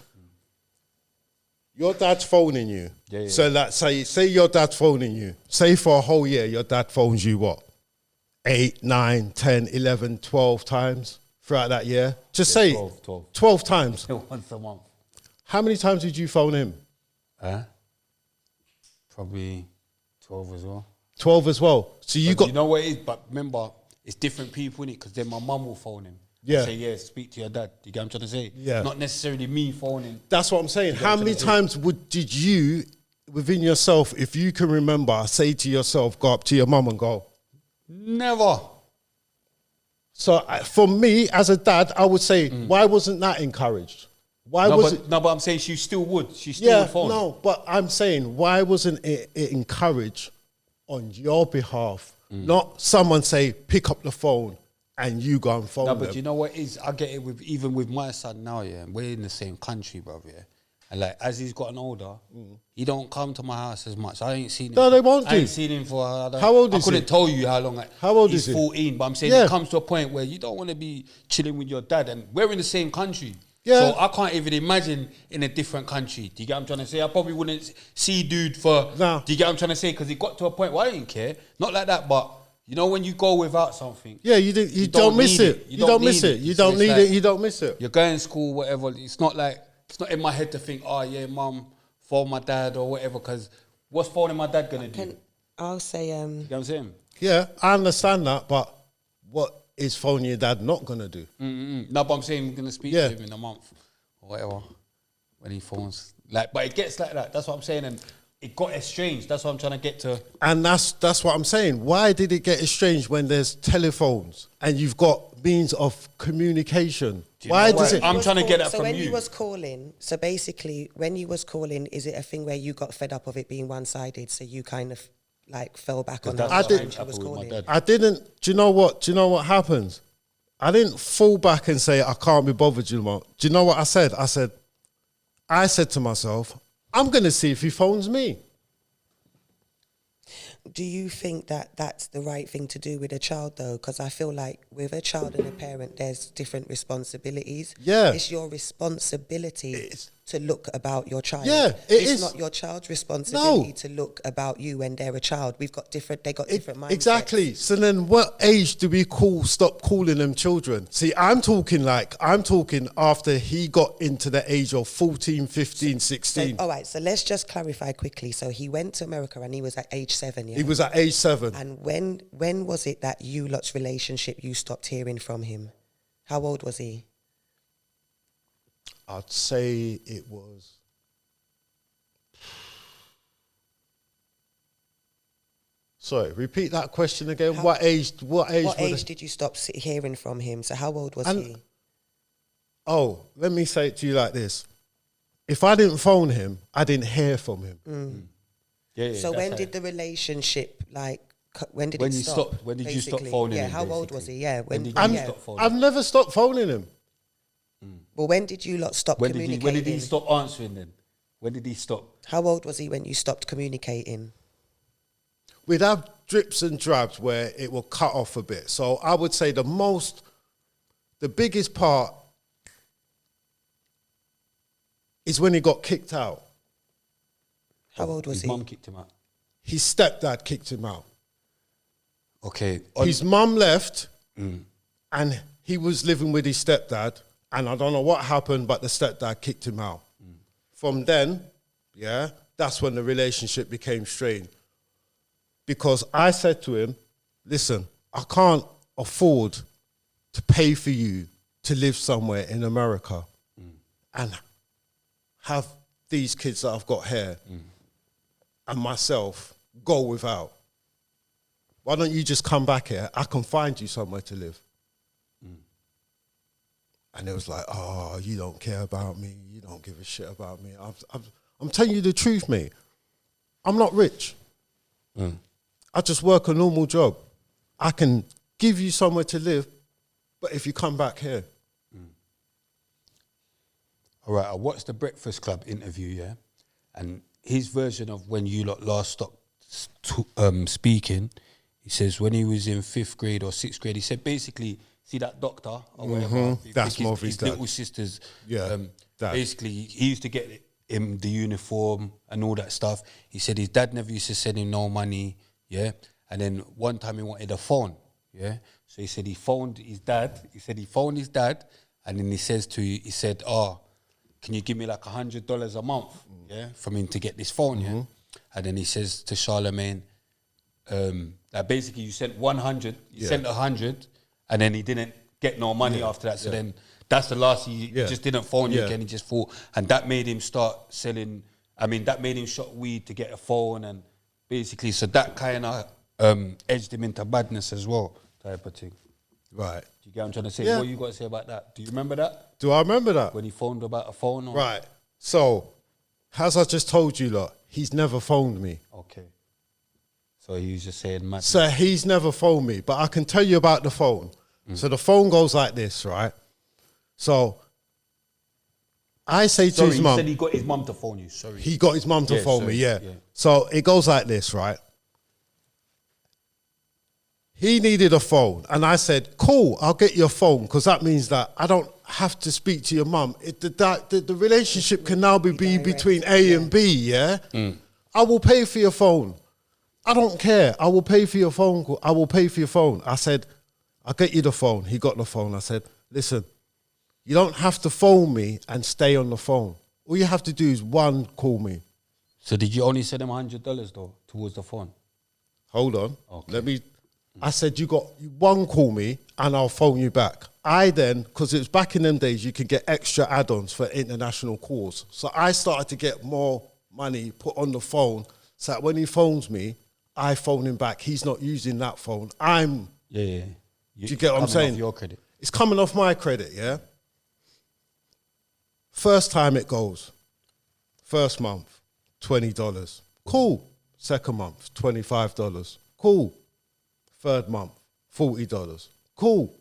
Speaker 5: Your dad's phoning you.
Speaker 3: Yeah.
Speaker 5: So let's say your dad's phoning you. Say for a whole year, your dad phones you what? 8, 9, 10, 11, 12 times throughout that year. Just say 12 times.
Speaker 3: Once a month.
Speaker 5: How many times did you phone him?
Speaker 3: Probably 12 as well.
Speaker 5: 12 as well. So you got...
Speaker 3: You know what it is? But remember, it's different people, innit? Because then my mum will phone him.
Speaker 5: Yeah.
Speaker 3: Say, yeah, speak to your dad. You get what I'm trying to say?
Speaker 5: Yeah.
Speaker 3: Not necessarily me phoning.
Speaker 5: That's what I'm saying. How many times did you, within yourself, if you can remember, say to yourself, go up to your mum and go?
Speaker 3: Never.
Speaker 5: So for me, as a dad, I would say, why wasn't that encouraged? Why was it?
Speaker 3: No, but I'm saying she still would. She still would phone.
Speaker 5: No, but I'm saying, why wasn't it encouraged on your behalf? Not someone say, pick up the phone and you go and phone them.
Speaker 3: No, but you know what it is? I get it even with my son now, yeah. We're in the same country, bro, yeah. And like, as he's gotten older, he don't come to my house as much. I ain't seen him.
Speaker 5: No, they won't
Speaker 3: I
Speaker 5: do.
Speaker 3: ain't seen him for...
Speaker 5: How old is he?
Speaker 3: I couldn't tell you how long.
Speaker 5: How old
Speaker 3: he's
Speaker 5: is he?
Speaker 3: 14, but I'm saying it comes to a point where you don't want to be chilling with your dad, and we're in the same country.
Speaker 5: Yeah.
Speaker 3: So I can't even imagine in a different country. Do you get what I'm trying to say? I probably wouldn't see dude for...
Speaker 5: No.
Speaker 3: Do you get what I'm trying to say? Because it got to a point where I didn't care. Not like that, but... You know when you go without something?
Speaker 5: Yeah, you don't miss
Speaker 3: need
Speaker 5: it. You don't miss it. You don't need it. You don't miss it.
Speaker 3: You're going to school, whatever. It's not in my head to think, oh yeah, mum, phone my dad or whatever. Because what's phoning my dad gonna do?
Speaker 4: I'll say.
Speaker 3: You know what I'm saying?
Speaker 5: Yeah, I understand that, but what is phoning your dad not gonna do?
Speaker 3: No, but I'm saying I'm gonna speak to him in a month or whatever when he phones. Like, but it gets like that. That's what I'm saying, and it got estranged. That's what I'm trying to get to.
Speaker 5: And that's what I'm saying. Why did it get estranged when there's telephones and you've got means of communication? Why does it?
Speaker 3: I'm trying to get that
Speaker 4: so
Speaker 3: from
Speaker 4: when
Speaker 3: you.
Speaker 4: you was calling, so basically when you was calling, is it a thing where you got fed up of it being one-sided, so you kind of like fell back on
Speaker 3: that's
Speaker 4: how
Speaker 3: what
Speaker 4: much
Speaker 3: happened
Speaker 4: you was
Speaker 3: with my
Speaker 4: calling?
Speaker 3: dad.
Speaker 5: I didn't. Do you know what? Do you know what happens? I didn't fall back and say I can't be bothered anymore. Do you know what I said? I said to myself, I'm gonna see if he phones me.
Speaker 4: Do you think that that's the right thing to do with a child, though? Because I feel like with a child and a parent, there's different responsibilities.
Speaker 5: Yeah.
Speaker 4: It's your responsibility to look about your child.
Speaker 5: Yeah,
Speaker 4: it's not your child's responsibility to look about you when they're a child. They got different mindsets.
Speaker 5: Exactly. So then what age do we stop calling them children? See, I'm talking after he got into the age of 14, 15, 16.
Speaker 4: So, all right, so let's just clarify quickly. So he went to America and he was at age 7, yeah?
Speaker 5: He was at age 7.
Speaker 4: And when was it that you lot's relationship, you stopped hearing from him? How old was he?
Speaker 5: I'd say it was... Sorry, repeat that question again. What age
Speaker 4: Did you stop hearing from him? So how old was he?
Speaker 5: Oh, let me say it to you like this. If I didn't phone him, I didn't hear from him.
Speaker 3: Yeah,
Speaker 4: so when did the relationship, when did it stop?
Speaker 3: When did you stop phoning him?
Speaker 4: Yeah, how old was he? Yeah, when did
Speaker 3: you stop phoning him?
Speaker 5: I've never stopped phoning him.
Speaker 4: Well, when did you lot stop communicating?
Speaker 3: When did he stop answering then? When did he stop?
Speaker 4: How old was he when you stopped communicating?
Speaker 5: We'd have drips and drabs where it will cut off a bit. So I would say the biggest part is when he got kicked out.
Speaker 4: How old was
Speaker 3: his
Speaker 4: he?
Speaker 3: His mum kicked him out.
Speaker 5: His stepdad kicked him out.
Speaker 3: Okay.
Speaker 5: His mum left and he was living with his stepdad, and I don't know what happened, but the stepdad kicked him out. From then, that's when the relationship became strained. Because I said to him, listen, I can't afford to pay for you to live somewhere in America and have these kids that I've got here and myself go without. Why don't you just come back here? I can find you somewhere to live. And it was like, oh, you don't care about me. You don't give a shit about me. I'm telling you the truth, mate. I'm not rich. I just work a normal job. I can give you somewhere to live, but if you come back here.
Speaker 3: All right, I watched the Breakfast Club interview, yeah? And his version of when you lot last stopped speaking, He says when he was in 5th grade or 6th grade, he said basically, see that doctor or whatever.
Speaker 5: That's
Speaker 3: his,
Speaker 5: Morphe's
Speaker 3: his
Speaker 5: dad.
Speaker 3: little sister's.
Speaker 5: Yeah, dad.
Speaker 3: Basically, he used to get him the uniform and all that stuff. He said his dad never used to send him no money. Yeah, and then one time he wanted a phone. Yeah, so he said he phoned his dad. He said he phoned his dad, and then he said, "Oh, can you give me like $100 a month? Yeah, for me to get this phone." Yeah, and then he says to Charlemagne, that basically you sent 100, you sent 100, and then he didn't get no money after that. So then that's the last. He just didn't phone you again. He just thought, and that made him start selling. I mean, that made him shop weed to get a phone, and basically, so that kind of edged him into badness as well, type of thing.
Speaker 5: Right.
Speaker 3: Do you get what I'm trying to say?
Speaker 5: Yeah.
Speaker 3: What you got to say about that? Do you remember that?
Speaker 5: Do I remember that?
Speaker 3: When he phoned about a phone? Or?
Speaker 5: Right. So, as I just told you, lot, he's never phoned me.
Speaker 3: Okay. So he was just saying madness.
Speaker 5: So he's never phoned me, but I can tell you about the phone. So the phone goes like this, right? So I say to his
Speaker 3: he
Speaker 5: mum.
Speaker 3: said he got his mum to phone you. Sorry.
Speaker 5: He got his mum to phone
Speaker 3: sorry,
Speaker 5: me, yeah.
Speaker 3: yeah.
Speaker 5: So it goes like this, right? He needed a phone, and I said, cool, I'll get your phone, because that means that I don't have to speak to your mum. The relationship can now be between A and B, yeah? I will pay for your phone. I don't care. I will pay for your phone call. I will pay for your phone. I said, I'll get you the phone. He got the phone. I said, listen, you don't have to phone me and stay on the phone. All you have to do is call me.
Speaker 3: So did you only send him $100 though towards the phone?
Speaker 5: Hold on.
Speaker 3: Okay.
Speaker 5: I said, you call me and I'll phone you back. I then, because it was back in them days, you could get extra add-ons for international calls. So I started to get more money put on the phone so that when he phones me, I phone him back. He's not using that phone.
Speaker 3: Yeah.
Speaker 5: Do you get what I'm saying?
Speaker 3: Off your credit.
Speaker 5: It's coming off my credit, yeah? First time it goes. First month, $20. Cool. Second month, $25. Cool. Third month, $40. Cool.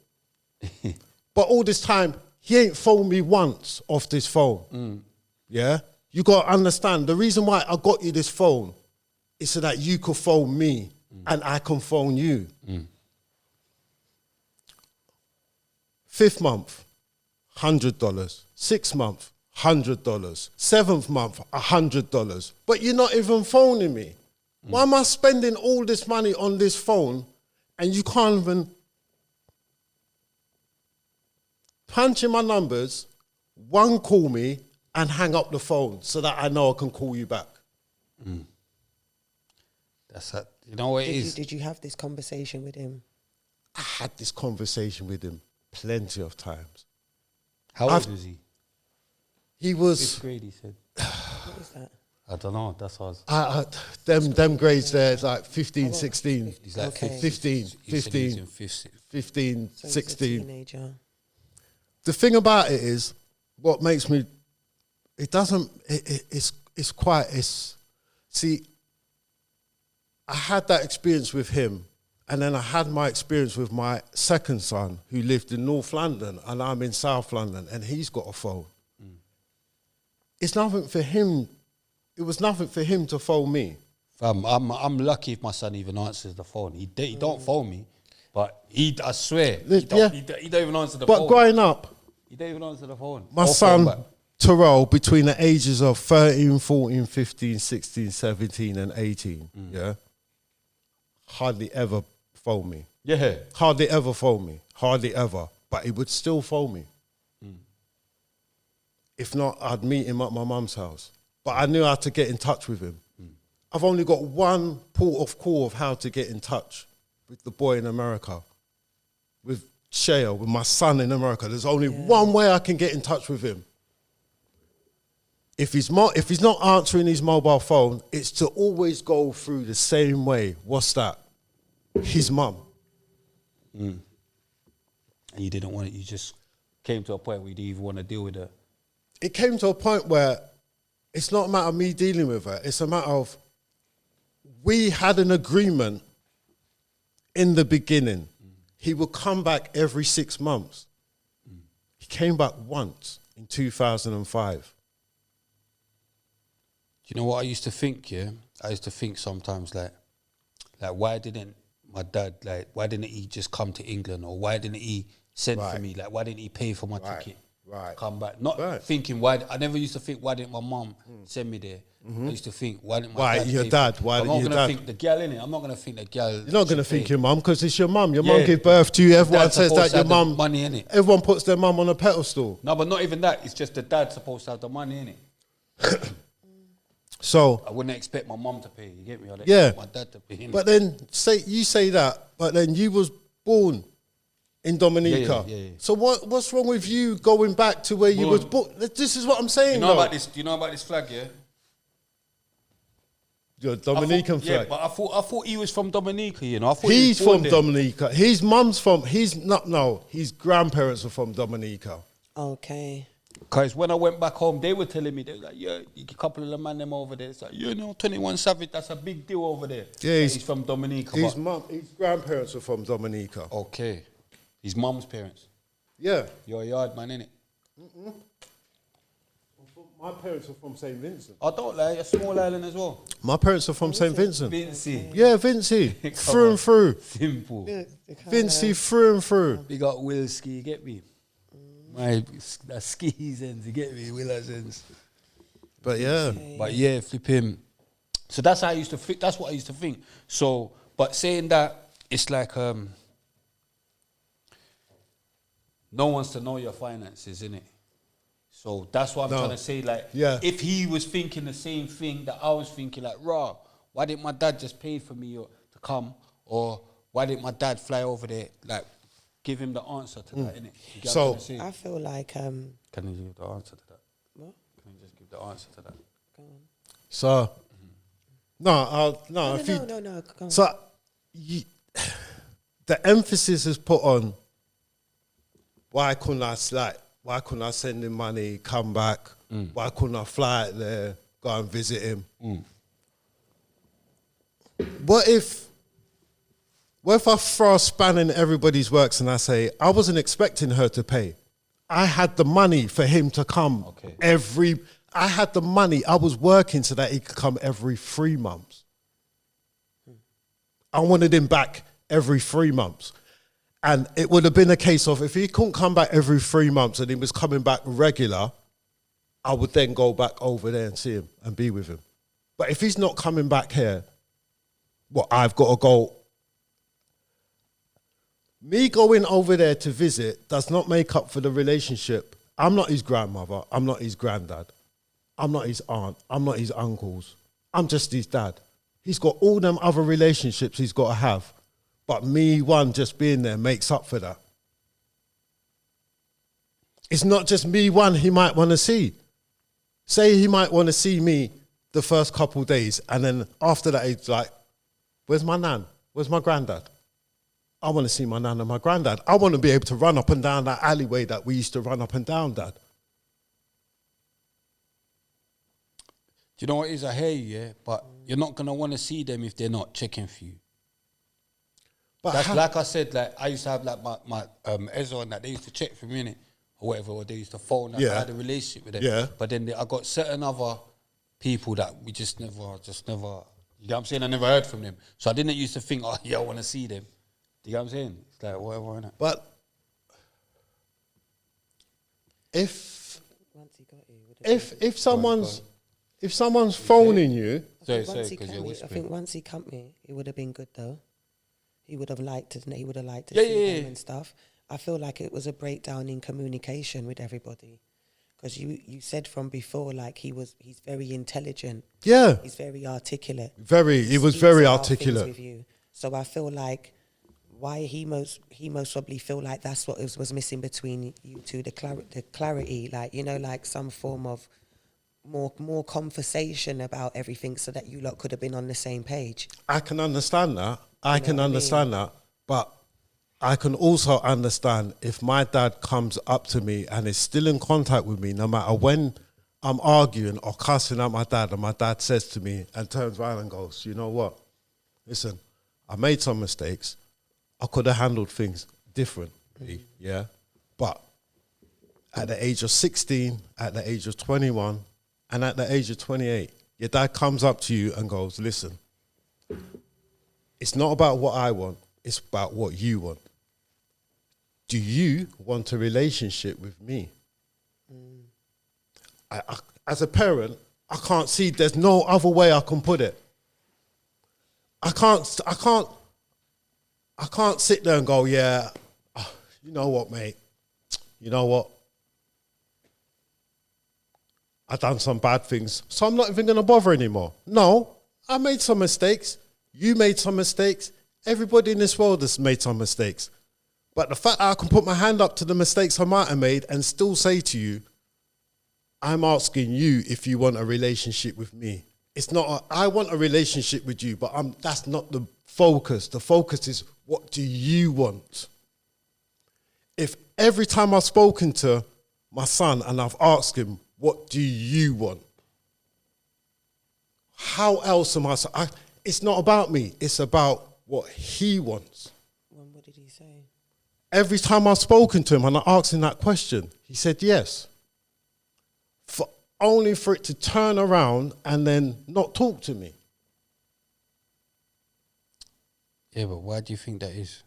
Speaker 5: But all this time, he ain't phoned me once off this phone. Yeah? You got to understand, the reason why I got you this phone is so that you could phone me and I can phone you. 5th month, $100. 6th month, $100. 7th month, $100. But you're not even phoning me. Why am I spending all this money on this phone and you can't even punch in my numbers, call me and hang up the phone so that I know I can call you back?
Speaker 3: That's that. You know what it is?
Speaker 4: Did you have this conversation with him?
Speaker 5: I had this conversation with him plenty of times.
Speaker 3: How old was he?
Speaker 5: He was
Speaker 3: 5th grade, he said.
Speaker 4: What is that?
Speaker 3: I don't know. That's ours.
Speaker 5: them grades there, it's like 15, 16.
Speaker 3: He's like
Speaker 4: Okay.
Speaker 5: 15,
Speaker 3: he said he was
Speaker 5: 15,
Speaker 3: in 5th.
Speaker 5: 15,
Speaker 4: So he's a
Speaker 5: 16.
Speaker 4: teenager.
Speaker 5: The thing about it is, what makes me, see, I had that experience with him, and then I had my experience with my second son, who lived in North London, and I'm in South London, and he's got a phone. It's nothing for him. It was nothing for him to phone me.
Speaker 3: I'm lucky if my son even answers the phone. He don't phone me, but I swear,
Speaker 5: Yeah.
Speaker 3: he don't even answer the
Speaker 5: But
Speaker 3: phone.
Speaker 5: growing up,
Speaker 3: He don't even answer the phone.
Speaker 5: my
Speaker 3: Or phone
Speaker 5: son,
Speaker 3: back.
Speaker 5: Terrell, between the ages of 13, 14, 15, 16, 17, and 18, yeah, hardly ever phone me.
Speaker 3: Yeah.
Speaker 5: Hardly ever phone me. Hardly ever. But he would still phone me. If not, I'd meet him at my mum's house. But I knew how to get in touch with him. I've only got one port of call of how to get in touch with the boy in America, with Shea, with my son in America. There's only one way I can get in touch with him. If he's not answering his mobile phone, it's to always go through the same way. What's that? His mum.
Speaker 3: And you didn't want it. You just came to a point where you didn't even want to deal with it.
Speaker 5: It came to a point where it's not a matter of me dealing with her. It's a matter of, we had an agreement in the beginning. He would come back every 6 months. He came back once in 2005.
Speaker 3: Do you know what I used to think, yeah? I used to think sometimes, like why didn't my dad, like, why didn't he just come to England, or why didn't he send for
Speaker 5: Right.
Speaker 3: me? Like, why didn't he pay for my
Speaker 5: Right.
Speaker 3: ticket?
Speaker 5: Right.
Speaker 3: Come back. Not
Speaker 5: Right.
Speaker 3: thinking why. I never used to think why didn't my mum send me there. I used to think why didn't my
Speaker 5: Why,
Speaker 3: dad
Speaker 5: your
Speaker 3: pay
Speaker 5: dad?
Speaker 3: For
Speaker 5: Why
Speaker 3: I'm
Speaker 5: didn't
Speaker 3: not
Speaker 5: your
Speaker 3: gonna
Speaker 5: dad?
Speaker 3: think the girl in it. I'm not gonna think the girl.
Speaker 5: You're not going to
Speaker 3: should
Speaker 5: think
Speaker 3: pay.
Speaker 5: your mum because it's your mum. Your
Speaker 3: Yeah.
Speaker 5: mum gave birth to you. Everyone
Speaker 3: Dad's
Speaker 5: says
Speaker 3: supposed
Speaker 5: that
Speaker 3: to
Speaker 5: your
Speaker 3: have the
Speaker 5: mum.
Speaker 3: money in it.
Speaker 5: Everyone puts their mum on a pedestal.
Speaker 3: No, but not even that. It's just the dad's supposed to have the money in it.
Speaker 5: So,
Speaker 3: I wouldn't expect my mum to pay. You get me? I'd
Speaker 5: Yeah.
Speaker 3: expect my dad to pay. innit?
Speaker 5: but then you say that, but then you was born in Dominica.
Speaker 3: Yeah.
Speaker 5: So what's wrong with you going back to where you was born? This is what I'm saying.
Speaker 3: you know
Speaker 5: though.
Speaker 3: about this? Do you know about this flag? Yeah.
Speaker 5: Your Dominican
Speaker 3: Yeah,
Speaker 5: flag.
Speaker 3: but I thought he was from Dominica. You know, I thought
Speaker 5: He's
Speaker 3: he was born
Speaker 5: from
Speaker 3: there.
Speaker 5: Dominica. His mum's from. His grandparents are from Dominica.
Speaker 4: Okay.
Speaker 3: Because when I went back home, they were telling me, they were like, yeah, a couple of the man them over there. It's like, you know, 21 Savage, that's a big deal over there.
Speaker 5: Yeah,
Speaker 3: He's from Dominica.
Speaker 5: His
Speaker 3: but-
Speaker 5: his grandparents are from Dominica.
Speaker 3: Okay. His mum's parents.
Speaker 5: Yeah.
Speaker 3: You're a yard man, innit?
Speaker 5: My parents are from St. Vincent.
Speaker 3: I don't lie, a small island as well.
Speaker 5: My parents are from St. Vincent.
Speaker 3: Vincy.
Speaker 5: Yeah, Vincey. Through and through.
Speaker 3: Simple.
Speaker 5: Vincey through and through.
Speaker 3: Big up Will Ski, you get me? My skis ends, you get me? Will ends.
Speaker 5: But yeah.
Speaker 3: But yeah, flip him. So that's how I used to think. That's what I used to think. So, but saying that, it's like no one's to know your finances, innit? So that's what I'm
Speaker 5: No.
Speaker 3: trying to say. Like,
Speaker 5: Yeah.
Speaker 3: if he was thinking the same thing that I was thinking, like, raw, why didn't my dad just pay for me to come? Or why didn't my dad fly over there? Like, give him the answer to that, innit? You get
Speaker 5: So-
Speaker 3: what I'm saying?
Speaker 4: I feel like
Speaker 3: Can you give the answer to that?
Speaker 4: what?
Speaker 3: Can you just give the answer to that?
Speaker 5: So, no.
Speaker 4: No,
Speaker 5: If you,
Speaker 4: no, go on.
Speaker 5: So, the emphasis is put on why couldn't I send him money, come back? Why couldn't I fly out there, go and visit him? What if I throw a span in everybody's works and I say, I wasn't expecting her to pay. I had the money for him to come
Speaker 3: Okay.
Speaker 5: I had the money. I was working so that he could come every 3 months. I wanted him back every 3 months. And it would have been a case of if he couldn't come back every 3 months and he was coming back regular, I would then go back over there and see him and be with him. But if he's not coming back here, I've got to go. Me going over there to visit does not make up for the relationship. I'm not his grandmother. I'm not his granddad. I'm not his aunt. I'm not his uncles. I'm just his dad. He's got all them other relationships he's got to have. But me, just being there makes up for that. It's not just me, he might want to see. Say he might want to see me the first couple of days, and then after that, he's like, where's my nan? Where's my granddad? I want to see my nan and my granddad. I want to be able to run up and down that alleyway that we used to run up and down, Dad.
Speaker 3: Do you know what it is? I hear you, yeah, but you're not gonna want to see them if they're not checking for you.
Speaker 5: But
Speaker 3: That's
Speaker 5: how-
Speaker 3: like I said. Like I used to have like my Ezra and that they used to check for me innit? Or whatever, or they used to phone. Like,
Speaker 5: Yeah.
Speaker 3: I had a relationship with them.
Speaker 5: Yeah.
Speaker 3: But then I got certain other people that we just never. You know what I'm saying? I never heard from them, so I didn't used to think, oh yeah, I want to see them. Do you know what I'm saying? It's like whatever, innit?
Speaker 5: But if
Speaker 4: Once he got here, would have
Speaker 5: if someone's phoning you,
Speaker 3: Sorry,
Speaker 4: once he
Speaker 3: because
Speaker 4: come
Speaker 3: you're
Speaker 4: here, I
Speaker 3: whispering.
Speaker 4: think once he come here, it would have been good though. He would have liked to. He would have liked to
Speaker 3: Yeah,
Speaker 4: see
Speaker 3: yeah,
Speaker 4: them
Speaker 3: yeah.
Speaker 4: and stuff. I feel like it was a breakdown in communication with everybody, because you said from before like he's very intelligent.
Speaker 5: yeah,
Speaker 4: He's very articulate.
Speaker 5: he was
Speaker 4: Speaks
Speaker 5: very
Speaker 4: about things
Speaker 5: articulate.
Speaker 4: with you. So I feel like why he most probably feel like that's what was missing between you two, the clarity, like, you know, like some form of more conversation about everything, so that you lot could have been on the same page.
Speaker 5: I can understand that. I can
Speaker 4: what I
Speaker 5: understand that. But I can also understand if my dad comes up to me and is still in contact with me, no matter when I'm arguing or cussing at my dad, and my dad says to me and turns around and goes, you know what? Listen, I made some mistakes. I could have handled things differently, yeah? But at the age of 16, at the age of 21, and at the age of 28, your dad comes up to you and goes, listen, it's not about what I want. It's about what you want. Do you want a relationship with me? I, as a parent, I can't see, there's no other way I can put it. I can't sit there and go, yeah, you know what, mate? You know what? I've done some bad things, so I'm not even going to bother anymore. No, I made some mistakes. You made some mistakes. Everybody in this world has made some mistakes. But the fact that I can put my hand up to the mistakes I might have made and still say to you, I'm asking you if you want a relationship with me. It's not, I want a relationship with you, but that's not the focus. The focus is, what do you want? If every time I've spoken to my son and I've asked him, what do you want? How else am I? It's not about me. It's about what he wants.
Speaker 4: What did he say?
Speaker 5: Every time I've spoken to him and I asked him that question, he said yes. Only for it to turn around and then not talk to me.
Speaker 3: Yeah, but why do you think that is?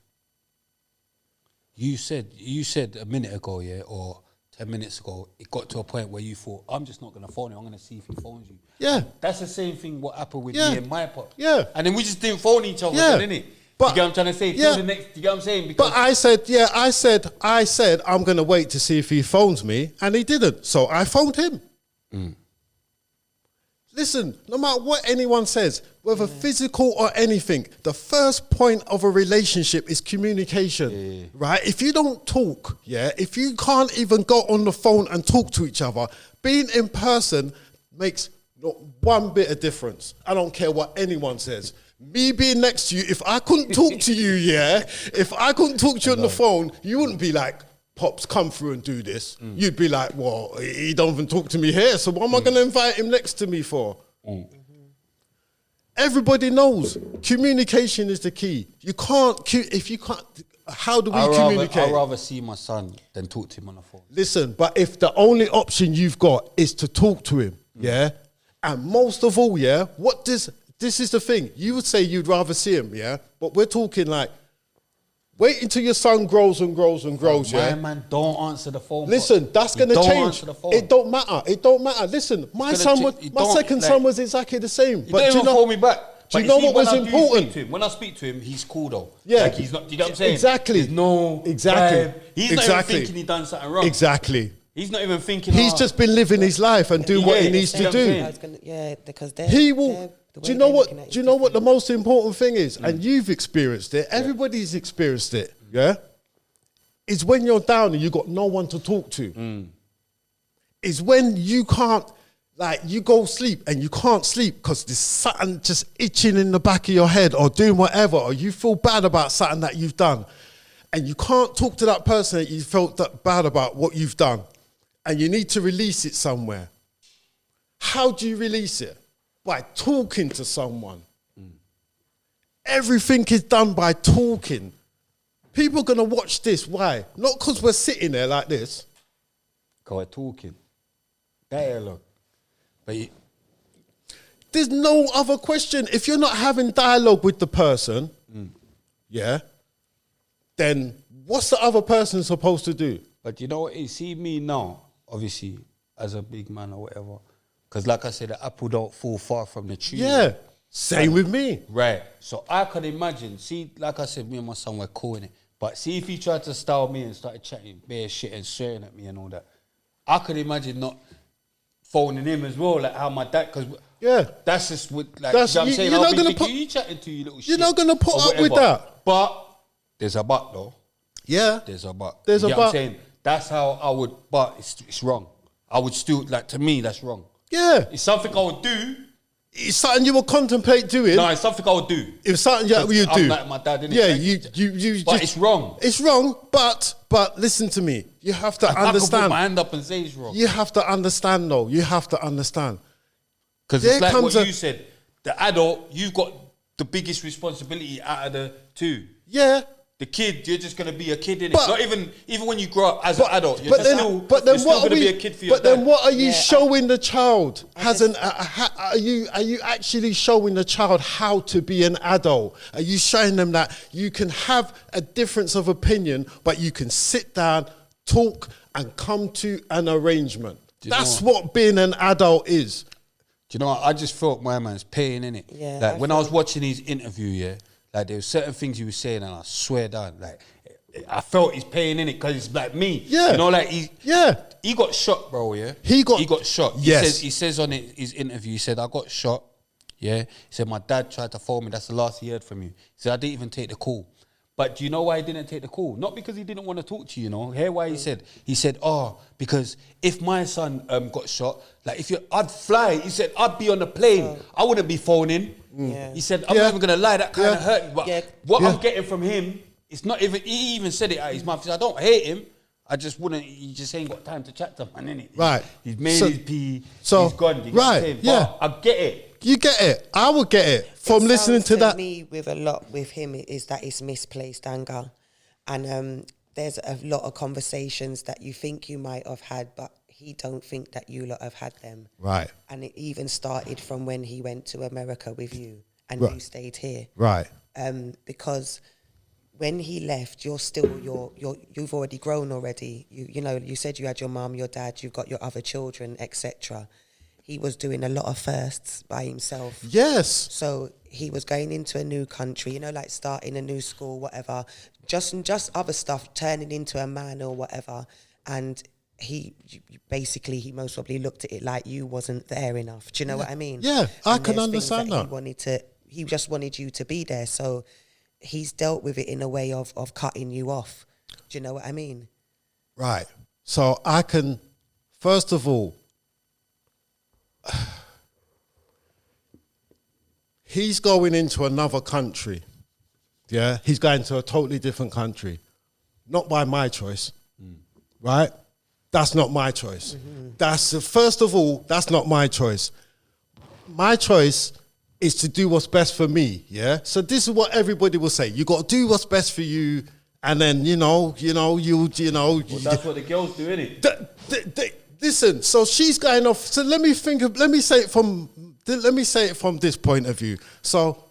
Speaker 3: You said a minute ago, yeah, or 10 minutes ago, it got to a point where you thought, I'm just not going to phone him, I'm going to see if he phones you.
Speaker 5: Yeah.
Speaker 3: That's the same thing what happened with
Speaker 5: Yeah.
Speaker 3: me and my pop.
Speaker 5: Yeah.
Speaker 3: And then we just didn't phone each other,
Speaker 5: Yeah.
Speaker 3: then, innit?
Speaker 5: But-
Speaker 3: you get what I'm trying to say?
Speaker 5: Yeah.
Speaker 3: Till the next, you get what I'm saying? Because
Speaker 5: But I said, I'm going to wait to see if he phones me, and he didn't. So I phoned him. Listen, no matter what anyone says, whether physical or anything, the first point of a relationship is communication, right? If you don't talk, if you can't even go on the phone and talk to each other, being in person makes not one bit of difference. I don't care what anyone says. Me being next to you, if I couldn't talk to you, if I couldn't talk to you on the phone, you wouldn't be like, Pops, come through and do this. You'd be like, well, he don't even talk to me here, so what am I going to invite him next to me for? Everybody knows communication is the key. You can't, if you can't, how do we communicate?
Speaker 3: I'd rather see my son than talk to him on the phone.
Speaker 5: Listen, but if the only option you've got is to talk to him, and most of all, this is the thing. You would say you'd rather see him, but we're talking like, wait until your son grows and grows and grows,
Speaker 3: My man, don't answer the phone.
Speaker 5: Listen, that's going to
Speaker 3: Don't
Speaker 5: change.
Speaker 3: answer the phone.
Speaker 5: It don't matter. It don't matter. Listen, my second son was exactly the same.
Speaker 3: He don't even phone me back.
Speaker 5: Do you
Speaker 3: But
Speaker 5: know
Speaker 3: see,
Speaker 5: what
Speaker 3: when
Speaker 5: was
Speaker 3: I do
Speaker 5: important?
Speaker 3: speak to him, when I speak to him, he's cool though.
Speaker 5: Yeah.
Speaker 3: Like he's not, do you get what I'm saying?
Speaker 5: Exactly.
Speaker 3: There's no
Speaker 5: Exactly.
Speaker 3: vibe. He's not even thinking he done something wrong.
Speaker 5: Exactly.
Speaker 3: He's not even thinking.
Speaker 5: He's just been living his life and doing what he needs to do.
Speaker 4: Because
Speaker 5: He will. Do you know what? Do you know what the most important thing is? And you've experienced it. Everybody's experienced it. Yeah. Is when you're down and you got no one to talk to. Is when you can't, like, you go sleep and you can't sleep because there's something just itching in the back of your head or doing whatever, or you feel bad about something that you've done, and you can't talk to that person that you felt that bad about what you've done, and you need to release it somewhere. How do you release it? By talking to someone. Everything is done by talking. People are going to watch this. Why? Not because we're sitting there like this.
Speaker 3: Because we're talking. Dialogue. But
Speaker 5: There's no other question. If you're not having dialogue with the person, then what's the other person supposed to do?
Speaker 3: But you know what? You see me now, obviously, as a big man or whatever. Because like I said, the apple don't fall far from the tree.
Speaker 5: Yeah. Same with me.
Speaker 3: Right. So I could imagine, see, like I said, me and my son were cool in it. But see if he tried to style me and started chatting bare shit and swearing at me and all that, I could imagine not phoning him as well, like how my dad, because that's just what, like,
Speaker 5: That's,
Speaker 3: you know what I'm saying?
Speaker 5: you're
Speaker 3: I'll
Speaker 5: not
Speaker 3: be
Speaker 5: gonna
Speaker 3: thinking,
Speaker 5: put,
Speaker 3: you chatting to you little shit.
Speaker 5: you're not going to put
Speaker 3: or
Speaker 5: up with
Speaker 3: whatever.
Speaker 5: that.
Speaker 3: But there's a but though.
Speaker 5: Yeah.
Speaker 3: There's a but.
Speaker 5: There's
Speaker 3: you
Speaker 5: a
Speaker 3: get what I'm
Speaker 5: but.
Speaker 3: saying? That's how I would, but it's wrong. I would still, like, to me, that's wrong.
Speaker 5: Yeah.
Speaker 3: It's something I would do.
Speaker 5: It's something you will contemplate doing.
Speaker 3: No, it's something I would do.
Speaker 5: It's something you do.
Speaker 3: I'm like my dad, innit?
Speaker 5: Yeah,
Speaker 3: Like,
Speaker 5: you
Speaker 3: but
Speaker 5: just,
Speaker 3: it's wrong.
Speaker 5: It's wrong, but listen to me. You have to
Speaker 3: I can put
Speaker 5: understand.
Speaker 3: my hand up and say it's wrong.
Speaker 5: You have to understand, though. You have to understand.
Speaker 3: Because
Speaker 5: There
Speaker 3: it's like
Speaker 5: comes
Speaker 3: what
Speaker 5: a-
Speaker 3: you said. The adult, you've got the biggest responsibility out of the two.
Speaker 5: Yeah.
Speaker 3: The kid, you're just going to be a kid, innit?
Speaker 5: But-
Speaker 3: Not even when you grow up as an adult, you're
Speaker 5: But then,
Speaker 3: still,
Speaker 5: but then
Speaker 3: you're
Speaker 5: what
Speaker 3: still
Speaker 5: are
Speaker 3: going to
Speaker 5: we?
Speaker 3: be a kid for your
Speaker 5: But then
Speaker 3: dad.
Speaker 5: what are you showing the child? Has
Speaker 4: just-
Speaker 5: you actually showing the child how to be an adult? Are you showing them that you can have a difference of opinion, but you can sit down, talk, and come to an arrangement? That's what being an adult is.
Speaker 3: Do you know what? I just felt my man's paying, innit?
Speaker 4: Yeah,
Speaker 3: Like, when I was watching his interview, yeah, like, there were certain things he was saying, and I swear down, like, I felt he's paying in it because it's like me.
Speaker 5: Yeah.
Speaker 3: You know, like, he got shot, bro, yeah? He got shot.
Speaker 5: Yes.
Speaker 3: He says on his interview, he said, I got shot, yeah? He said, my dad tried to phone me. That's the last he heard from you. He said, I didn't even take the call. But do you know why he didn't take the call? Not because he didn't want to talk to you, you know? Hear why he said? He said, because if my son got shot, like, I'd fly. He said, I'd be on the plane. I wouldn't be phoning.
Speaker 4: Yeah.
Speaker 3: He said, I'm not even going to lie, that kind of hurt me. But what
Speaker 5: Yeah.
Speaker 3: I'm getting from him, it's not even, he even said it out his mouth. He said, I don't hate him. I just wouldn't, he just ain't got time to chat to man, innit?
Speaker 5: Right.
Speaker 3: He's made
Speaker 5: So-
Speaker 3: his pee,
Speaker 5: so-
Speaker 3: he's gone. You
Speaker 5: right,
Speaker 3: get
Speaker 5: yeah.
Speaker 3: But I get it.
Speaker 5: You get it. I would get it from
Speaker 4: It
Speaker 5: listening
Speaker 4: sounds
Speaker 5: to that.
Speaker 4: Me, with a lot with him, is that it's misplaced anger, and there's a lot of conversations that you think you might have had, but he don't think that you lot have had them.
Speaker 5: Right.
Speaker 4: And it even started from when he went to America with you, and
Speaker 5: Right.
Speaker 4: you stayed here.
Speaker 5: Right.
Speaker 4: Because when he left, you've already grown already. You know, you said you had your mum, your dad, you've got your other children, etc. He was doing a lot of firsts by himself.
Speaker 5: Yes.
Speaker 4: So he was going into a new country, you know, like starting a new school, whatever, just other stuff, turning into a man or whatever. And he most probably looked at it like you wasn't there enough. Do you know what I mean?
Speaker 5: Yeah, I
Speaker 4: And
Speaker 5: can
Speaker 4: there's things
Speaker 5: understand that.
Speaker 4: He just wanted you to be there. So he's dealt with it in a way of cutting you off. Do you know what I mean?
Speaker 5: Right. So I can, first of all, he's going into another country. Yeah, he's going to a totally different country. Not by my choice. Right? That's not my choice. First of all, that's not my choice. My choice is to do what's best for me. Yeah. So this is what everybody will say. You got to do what's best for you, and then
Speaker 3: Well, that's what the girls do, innit?
Speaker 5: Listen, so she's going off. So let me say it from this point of view. So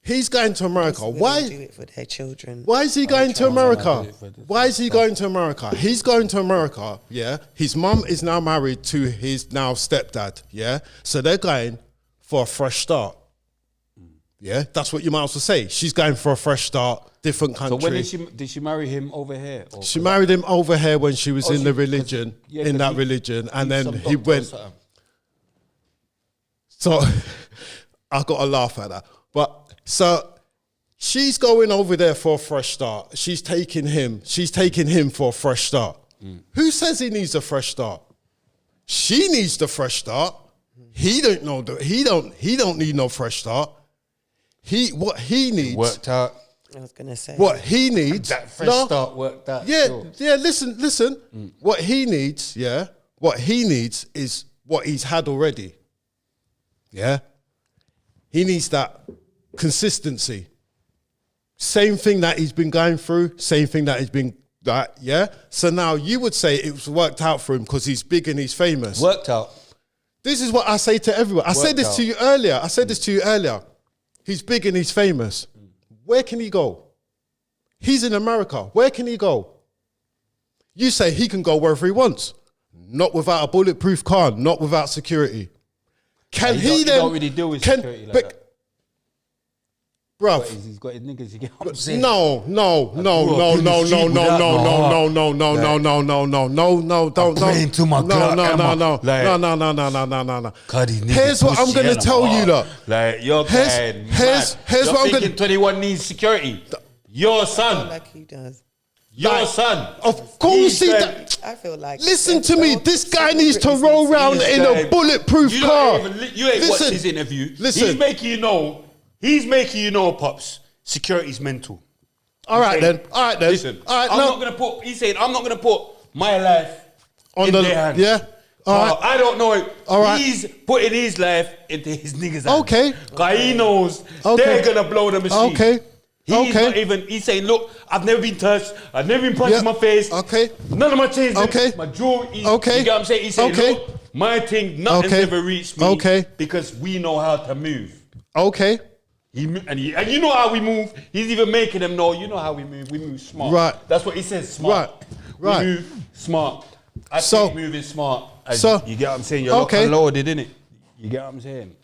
Speaker 5: he's going to America.
Speaker 4: Women
Speaker 5: Why
Speaker 4: do it for their children?
Speaker 5: Why is he going to America?
Speaker 3: do it for this.
Speaker 5: Why is he going to America? He's going to America, yeah. His mum is now married to his now stepdad, yeah. So they're going for a fresh start. Yeah, that's what you might also say. She's going for a fresh start, different country.
Speaker 3: So when did she marry him over here? Or
Speaker 5: She married him over here when she was in the
Speaker 3: 'cause-
Speaker 5: religion,
Speaker 3: yeah,
Speaker 5: in
Speaker 3: 'cause
Speaker 5: that
Speaker 3: he-
Speaker 5: religion, and
Speaker 3: he's
Speaker 5: then
Speaker 3: some
Speaker 5: he
Speaker 3: doctor or
Speaker 5: went.
Speaker 3: something.
Speaker 5: So I got to laugh at that. But so she's going over there for a fresh start. She's taking him for a fresh start. Who says he needs a fresh start? She needs the fresh start. He don't need no fresh start. What he needs
Speaker 3: Worked out.
Speaker 4: I was gonna say.
Speaker 5: what he needs.
Speaker 3: That fresh start worked out.
Speaker 5: Yeah,
Speaker 3: sure.
Speaker 5: yeah. Listen. What he needs, is what he's had already. Yeah, he needs that consistency. Same thing that he's been going through. Same thing that he's been that. Yeah. So now you would say it was worked out for him because he's big and he's famous.
Speaker 3: Worked out.
Speaker 5: This is what I say to everyone. I said this to you earlier. He's big and he's famous. Where can he go? He's in America. Where can he go? You say he can go wherever he wants. Not without a bulletproof car, not without security. Can he
Speaker 3: He
Speaker 5: then...
Speaker 3: don't really deal with security like that.
Speaker 5: Bruv.
Speaker 3: He's got his niggas, you get what I'm saying?
Speaker 5: No, don't.
Speaker 3: praying to my God, Emma.
Speaker 5: No.
Speaker 3: God, these niggas
Speaker 5: Here's what I'm
Speaker 3: pussy,
Speaker 5: gonna
Speaker 3: Emma.
Speaker 5: tell you, look.
Speaker 3: Like, you're
Speaker 5: Here's-
Speaker 3: going
Speaker 5: here's-
Speaker 3: mad.
Speaker 5: here's
Speaker 3: You're
Speaker 5: what I'm
Speaker 3: thinking
Speaker 5: gonna-
Speaker 3: 21 needs security. Your
Speaker 4: I
Speaker 3: son.
Speaker 4: feel like he does.
Speaker 3: Your son.
Speaker 5: Of course he
Speaker 3: He's
Speaker 5: does.
Speaker 4: I feel like.
Speaker 5: Listen to me. This guy needs to roll around in a bulletproof
Speaker 3: You
Speaker 5: car.
Speaker 3: you ain't watched his interview.
Speaker 5: Listen.
Speaker 3: He's making you know, Pops, security's mental.
Speaker 5: All right then.
Speaker 3: Listen,
Speaker 5: All right.
Speaker 3: I'm
Speaker 5: No.
Speaker 3: not gonna put. He's saying I'm not gonna put my life
Speaker 5: On
Speaker 3: in
Speaker 5: the
Speaker 3: their hands.
Speaker 5: yeah. All right.
Speaker 3: I don't know it.
Speaker 5: All right.
Speaker 3: He's putting his life into his niggas' hands.
Speaker 5: Okay.
Speaker 3: Cause he knows
Speaker 5: Okay.
Speaker 3: they're gonna blow the machine.
Speaker 5: Okay.
Speaker 3: He's
Speaker 5: Okay.
Speaker 3: not even. He's saying, look, I've never been touched. I've never been punched
Speaker 5: Yeah.
Speaker 3: in my face.
Speaker 5: Okay.
Speaker 3: None of my chains.
Speaker 5: Okay.
Speaker 3: My jewelry.
Speaker 5: Okay.
Speaker 3: You get what I'm saying? He's saying,
Speaker 5: Okay.
Speaker 3: look, My thing, nothing's
Speaker 5: Okay.
Speaker 3: ever reached me.
Speaker 5: Okay.
Speaker 3: Because we know how to move.
Speaker 5: Okay.
Speaker 3: And you know how we move. He's even making them know. You know how we move. We move smart.
Speaker 5: Right.
Speaker 3: That's what he says. Smart.
Speaker 5: Right.
Speaker 3: We move smart. I
Speaker 5: So-
Speaker 3: think moving smart.
Speaker 5: so-
Speaker 3: You get what I'm saying? You're
Speaker 5: Okay.
Speaker 3: okay. Loaded, innit? You get what I'm saying?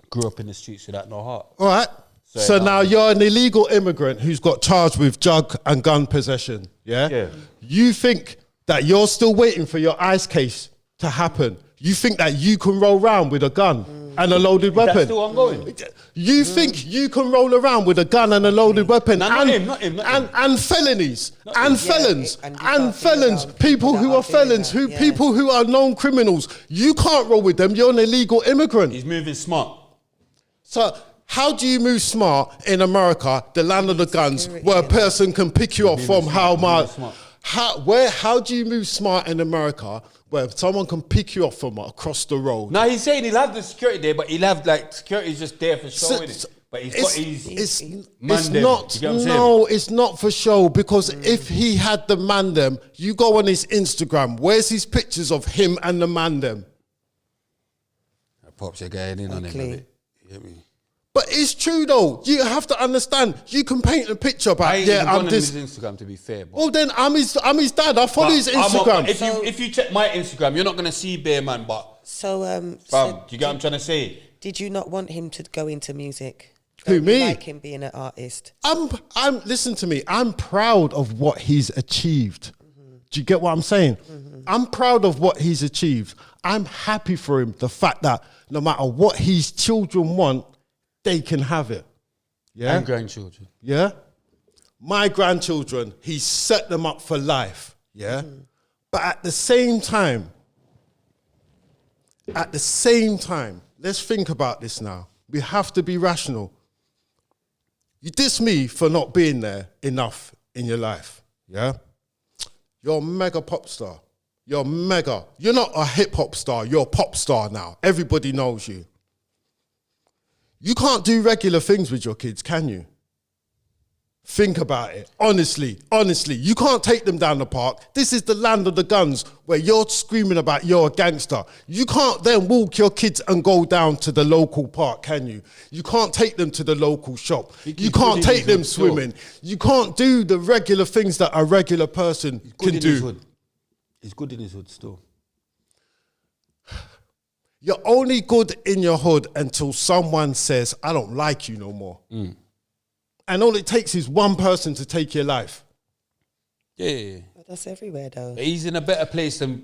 Speaker 3: Grew up in the streets without no heart.
Speaker 5: All right. So
Speaker 3: now-
Speaker 5: now you're an illegal immigrant who's got charged with drug and gun possession. Yeah.
Speaker 3: Yeah.
Speaker 5: You think that you're still waiting for your ICE case to happen? You think that you can roll around with a gun and a loaded weapon?
Speaker 3: That's still ongoing.
Speaker 5: You think you can roll around with a gun and a loaded weapon
Speaker 3: No, not him.
Speaker 5: and felonies and felons
Speaker 4: and you
Speaker 5: and
Speaker 4: can't feel
Speaker 5: felons,
Speaker 4: around
Speaker 5: people
Speaker 4: people
Speaker 5: who
Speaker 4: that
Speaker 5: are
Speaker 4: are doing
Speaker 5: felons,
Speaker 4: that, yeah.
Speaker 5: people who are known criminals. You can't roll with them. You're an illegal immigrant.
Speaker 3: He's moving smart.
Speaker 5: So how do you move smart in America, the land of the guns,
Speaker 4: Security,
Speaker 5: where a
Speaker 4: yeah.
Speaker 5: person can pick you up from how much?
Speaker 3: smart.
Speaker 5: How do you move smart in America where someone can pick you up from across the road?
Speaker 3: Now he's saying he'll have the security there, but he'll have like security's just there for show, innit? But he's got his
Speaker 5: it's
Speaker 3: man them.
Speaker 5: not.
Speaker 3: You get what I'm saying?
Speaker 5: No, it's not for show because if he had the man them, you go on his Instagram. Where's his pictures of him and the man them?
Speaker 3: Pops, you're getting in on him a
Speaker 4: Exactly.
Speaker 3: bit. You get me?
Speaker 5: But it's true though. You have to understand. You can paint a picture
Speaker 3: I
Speaker 5: about
Speaker 3: ain't even
Speaker 5: I'm
Speaker 3: gone on
Speaker 5: this.
Speaker 3: his Instagram to be fair. But
Speaker 5: Well then, I'm his dad. I follow his Instagram.
Speaker 3: If you check my Instagram, you're not gonna see Bear Man. But
Speaker 4: So,
Speaker 3: fam, do you get what I'm trying to say?
Speaker 4: did you not want him to go into music?
Speaker 5: Who,
Speaker 4: Don't you
Speaker 5: me?
Speaker 4: like him being an artist.
Speaker 5: Listen to me. I'm proud of what he's achieved. Do you get what I'm saying? I'm proud of what he's achieved. I'm happy for him. The fact that no matter what his children want, they can have it. Yeah.
Speaker 3: And grandchildren.
Speaker 5: Yeah. My grandchildren, he's set them up for life. Yeah. But at the same time, let's think about this now. We have to be rational. You diss me for not being there enough in your life. Yeah. You're a mega pop star. You're mega. You're not a hip hop star. You're a pop star now. Everybody knows you. You can't do regular things with your kids, can you? Think about it. Honestly, you can't take them down the park. This is the land of the guns where you're screaming about you're a gangster. You can't then walk your kids and go down to the local park, can you? You can't take them to the local shop. You can't take them swimming. You can't do the regular things that a regular person can do.
Speaker 3: He's good in his hood still.
Speaker 5: You're only good in your hood until someone says, I don't like you no more. And all it takes is one person to take your life.
Speaker 3: Yeah.
Speaker 4: But that's everywhere though.
Speaker 3: He's in a better place than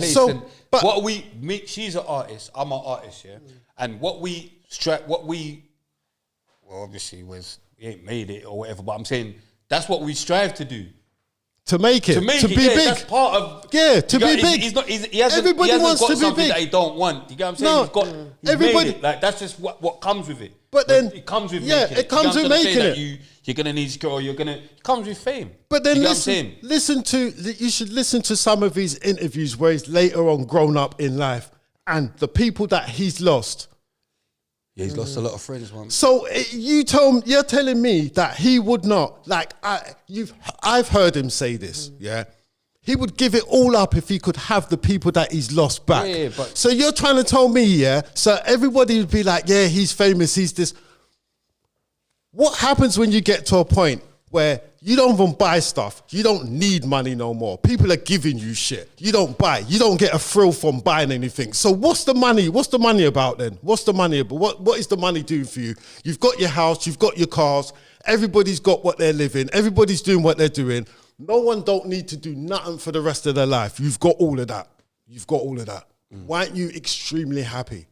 Speaker 5: So,
Speaker 3: than
Speaker 5: but-
Speaker 3: what she's an artist, I'm an artist, yeah. And well, obviously we ain't made it or whatever, but I'm saying that's what we strive to do.
Speaker 5: To make it, to be
Speaker 3: yeah,
Speaker 5: big.
Speaker 3: That's part of
Speaker 5: To be big.
Speaker 3: He hasn't
Speaker 5: Wants
Speaker 3: got
Speaker 5: to be
Speaker 3: something
Speaker 5: big.
Speaker 3: that he don't want. You get what I'm saying?
Speaker 5: No,
Speaker 3: He's
Speaker 5: everybody-
Speaker 3: made it. Like that's just what comes with it.
Speaker 5: But then-
Speaker 3: it comes with
Speaker 5: yeah,
Speaker 3: making
Speaker 5: it comes
Speaker 3: You
Speaker 5: with
Speaker 3: get what I'm trying to say?
Speaker 5: making
Speaker 3: That you're gonna need skill. It comes with fame.
Speaker 5: But then
Speaker 3: You get what I'm
Speaker 5: listen
Speaker 3: saying?
Speaker 5: you should listen to some of his interviews where he's later on grown up in life and the people that he's lost.
Speaker 3: Yeah, he's lost a lot of friends once.
Speaker 5: So you're telling me that he would not, I've heard him say this, yeah? He would give it all up if he could have the people that he's lost back.
Speaker 3: Yeah, but-
Speaker 5: So you're trying to tell me, yeah? So everybody would be like, yeah, he's famous, he's this. What happens when you get to a point where you don't even buy stuff? You don't need money no more. People are giving you shit. You don't buy. You don't get a thrill from buying anything. So what's the money? What's the money about then? What's the money about? What is the money doing for you? You've got your house. You've got your cars. Everybody's got what they're living. Everybody's doing what they're doing. No one don't need to do nothing for the rest of their life. You've got all of that. Why aren't you extremely happy?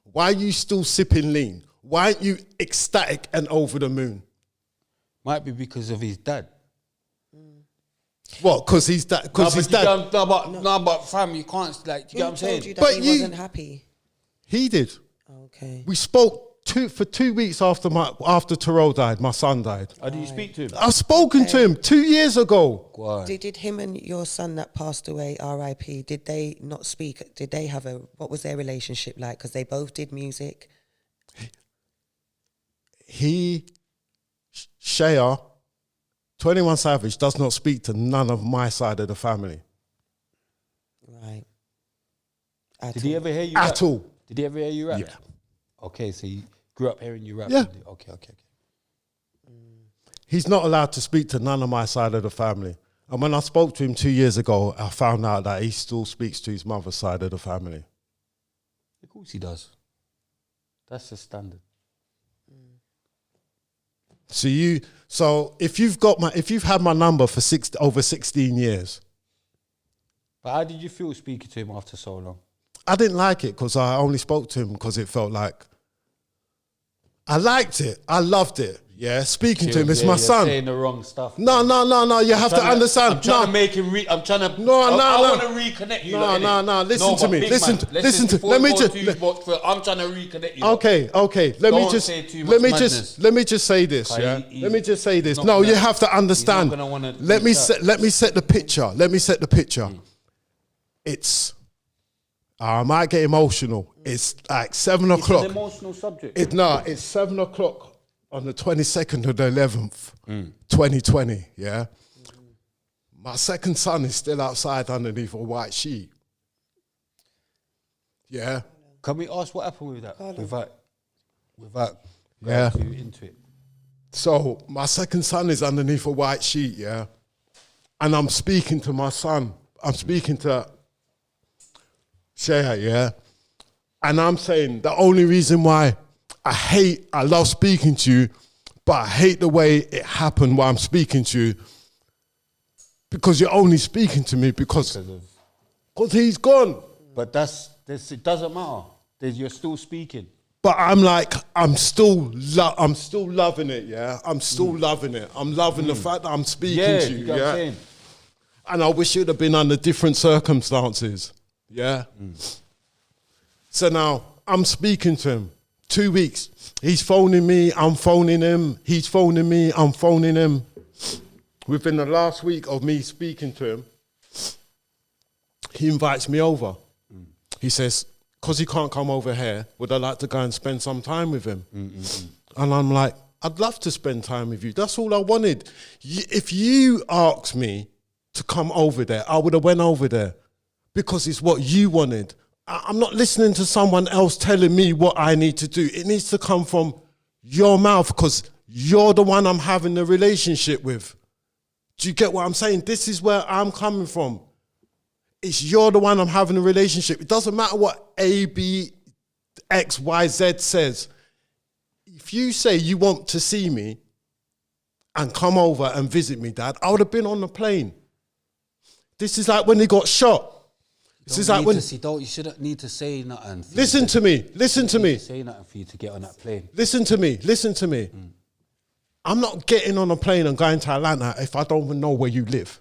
Speaker 5: Why are you still sipping lean? Why aren't you ecstatic and over the moon?
Speaker 3: Might be because of his dad.
Speaker 5: What? Because he's that? Because his dad?
Speaker 3: But fam, you can't like. You get what I'm
Speaker 4: Who told
Speaker 3: saying?
Speaker 4: you that
Speaker 5: But
Speaker 4: he
Speaker 5: you-
Speaker 4: wasn't happy?
Speaker 5: He did.
Speaker 4: Okay.
Speaker 5: We spoke for 2 weeks after Terrell died. My son died.
Speaker 3: How do you speak to him?
Speaker 5: I've spoken to him 2 years ago.
Speaker 3: Why?
Speaker 4: Did him and your son that passed away, R.I.P., did they not speak? Did they have what was their relationship like? Because they both did music.
Speaker 5: Shea, 21 Savage, does not speak to none of my side of the family.
Speaker 4: Right.
Speaker 3: Did he ever hear you
Speaker 5: At
Speaker 3: rap?
Speaker 5: all.
Speaker 3: Did he ever hear you rap?
Speaker 5: Yeah.
Speaker 3: Okay, so you grew up hearing you rap.
Speaker 5: Yeah.
Speaker 3: Okay.
Speaker 5: He's not allowed to speak to none of my side of the family. And when I spoke to him 2 years ago, I found out that he still speaks to his mother's side of the family.
Speaker 3: Of course he does. That's the standard.
Speaker 5: So if you've had my number for over 16 years,
Speaker 3: But how did you feel speaking to him after so long?
Speaker 5: I didn't like it because I only spoke to him because it felt like I liked it. I loved it. Yeah, speaking to him, it's my
Speaker 3: you're
Speaker 5: son.
Speaker 3: saying the wrong stuff.
Speaker 5: No. You have to understand.
Speaker 3: I'm trying to make him. I'm trying to.
Speaker 5: No.
Speaker 3: I want to reconnect you.
Speaker 5: No. Listen to me. Listen to.
Speaker 3: Let me just. I'm trying to reconnect you.
Speaker 5: Okay. Let me just.
Speaker 3: say too much madness.
Speaker 5: Let me just say this.
Speaker 3: Okay,
Speaker 5: Yeah.
Speaker 3: he's
Speaker 5: let me just say this.
Speaker 3: not
Speaker 5: No,
Speaker 3: gonna-
Speaker 5: you have to understand.
Speaker 3: gonna wanna
Speaker 5: Let me
Speaker 3: reach out.
Speaker 5: set the picture. Let me set the picture. It's. I might get emotional. It's like 7
Speaker 3: It's
Speaker 5: o'clock.
Speaker 3: an emotional subject.
Speaker 5: It's 7 o'clock on the 22nd of the 11th, 2020, yeah? My second son is still outside underneath a white sheet. Yeah?
Speaker 3: Can we ask what happened with that? Without
Speaker 5: Yeah.
Speaker 3: going too into it.
Speaker 5: So my second son is underneath a white sheet, yeah? And I'm speaking to my son. I'm speaking to Shea, yeah? And I'm saying the only reason why I love speaking to you, but I hate the way it happened while I'm speaking to you, because you're only speaking to me because he's gone.
Speaker 3: But it doesn't matter. You're still speaking.
Speaker 5: But I'm like, I'm still loving it, yeah? I'm still loving it. I'm loving the fact that I'm speaking to you,
Speaker 3: you know what I'm saying?
Speaker 5: And I wish it would have been under different circumstances, yeah? So now, I'm speaking to him. 2 weeks. He's phoning me, I'm phoning him. He's phoning me, I'm phoning him. Within the last week of me speaking to him, he invites me over. He says, because he can't come over here, would I like to go and spend some time with him? And I'm like, I'd love to spend time with you. That's all I wanted. If you asked me to come over there, I would have went over there because it's what you wanted. I'm not listening to someone else telling me what I need to do. It needs to come from your mouth because you're the one I'm having the relationship with. Do you get what I'm saying? This is where I'm coming from. You're the one I'm having a relationship. It doesn't matter what A, B, X, Y, Z says. If you say you want to see me and come over and visit me, Dad, I would have been on the plane. This is like when he got shot. This is like when
Speaker 3: You shouldn't need to say nothing.
Speaker 5: Listen to me.
Speaker 3: Say nothing for you to get on that plane.
Speaker 5: Listen to me. I'm not getting on a plane and going to Atlanta if I don't even know where you live.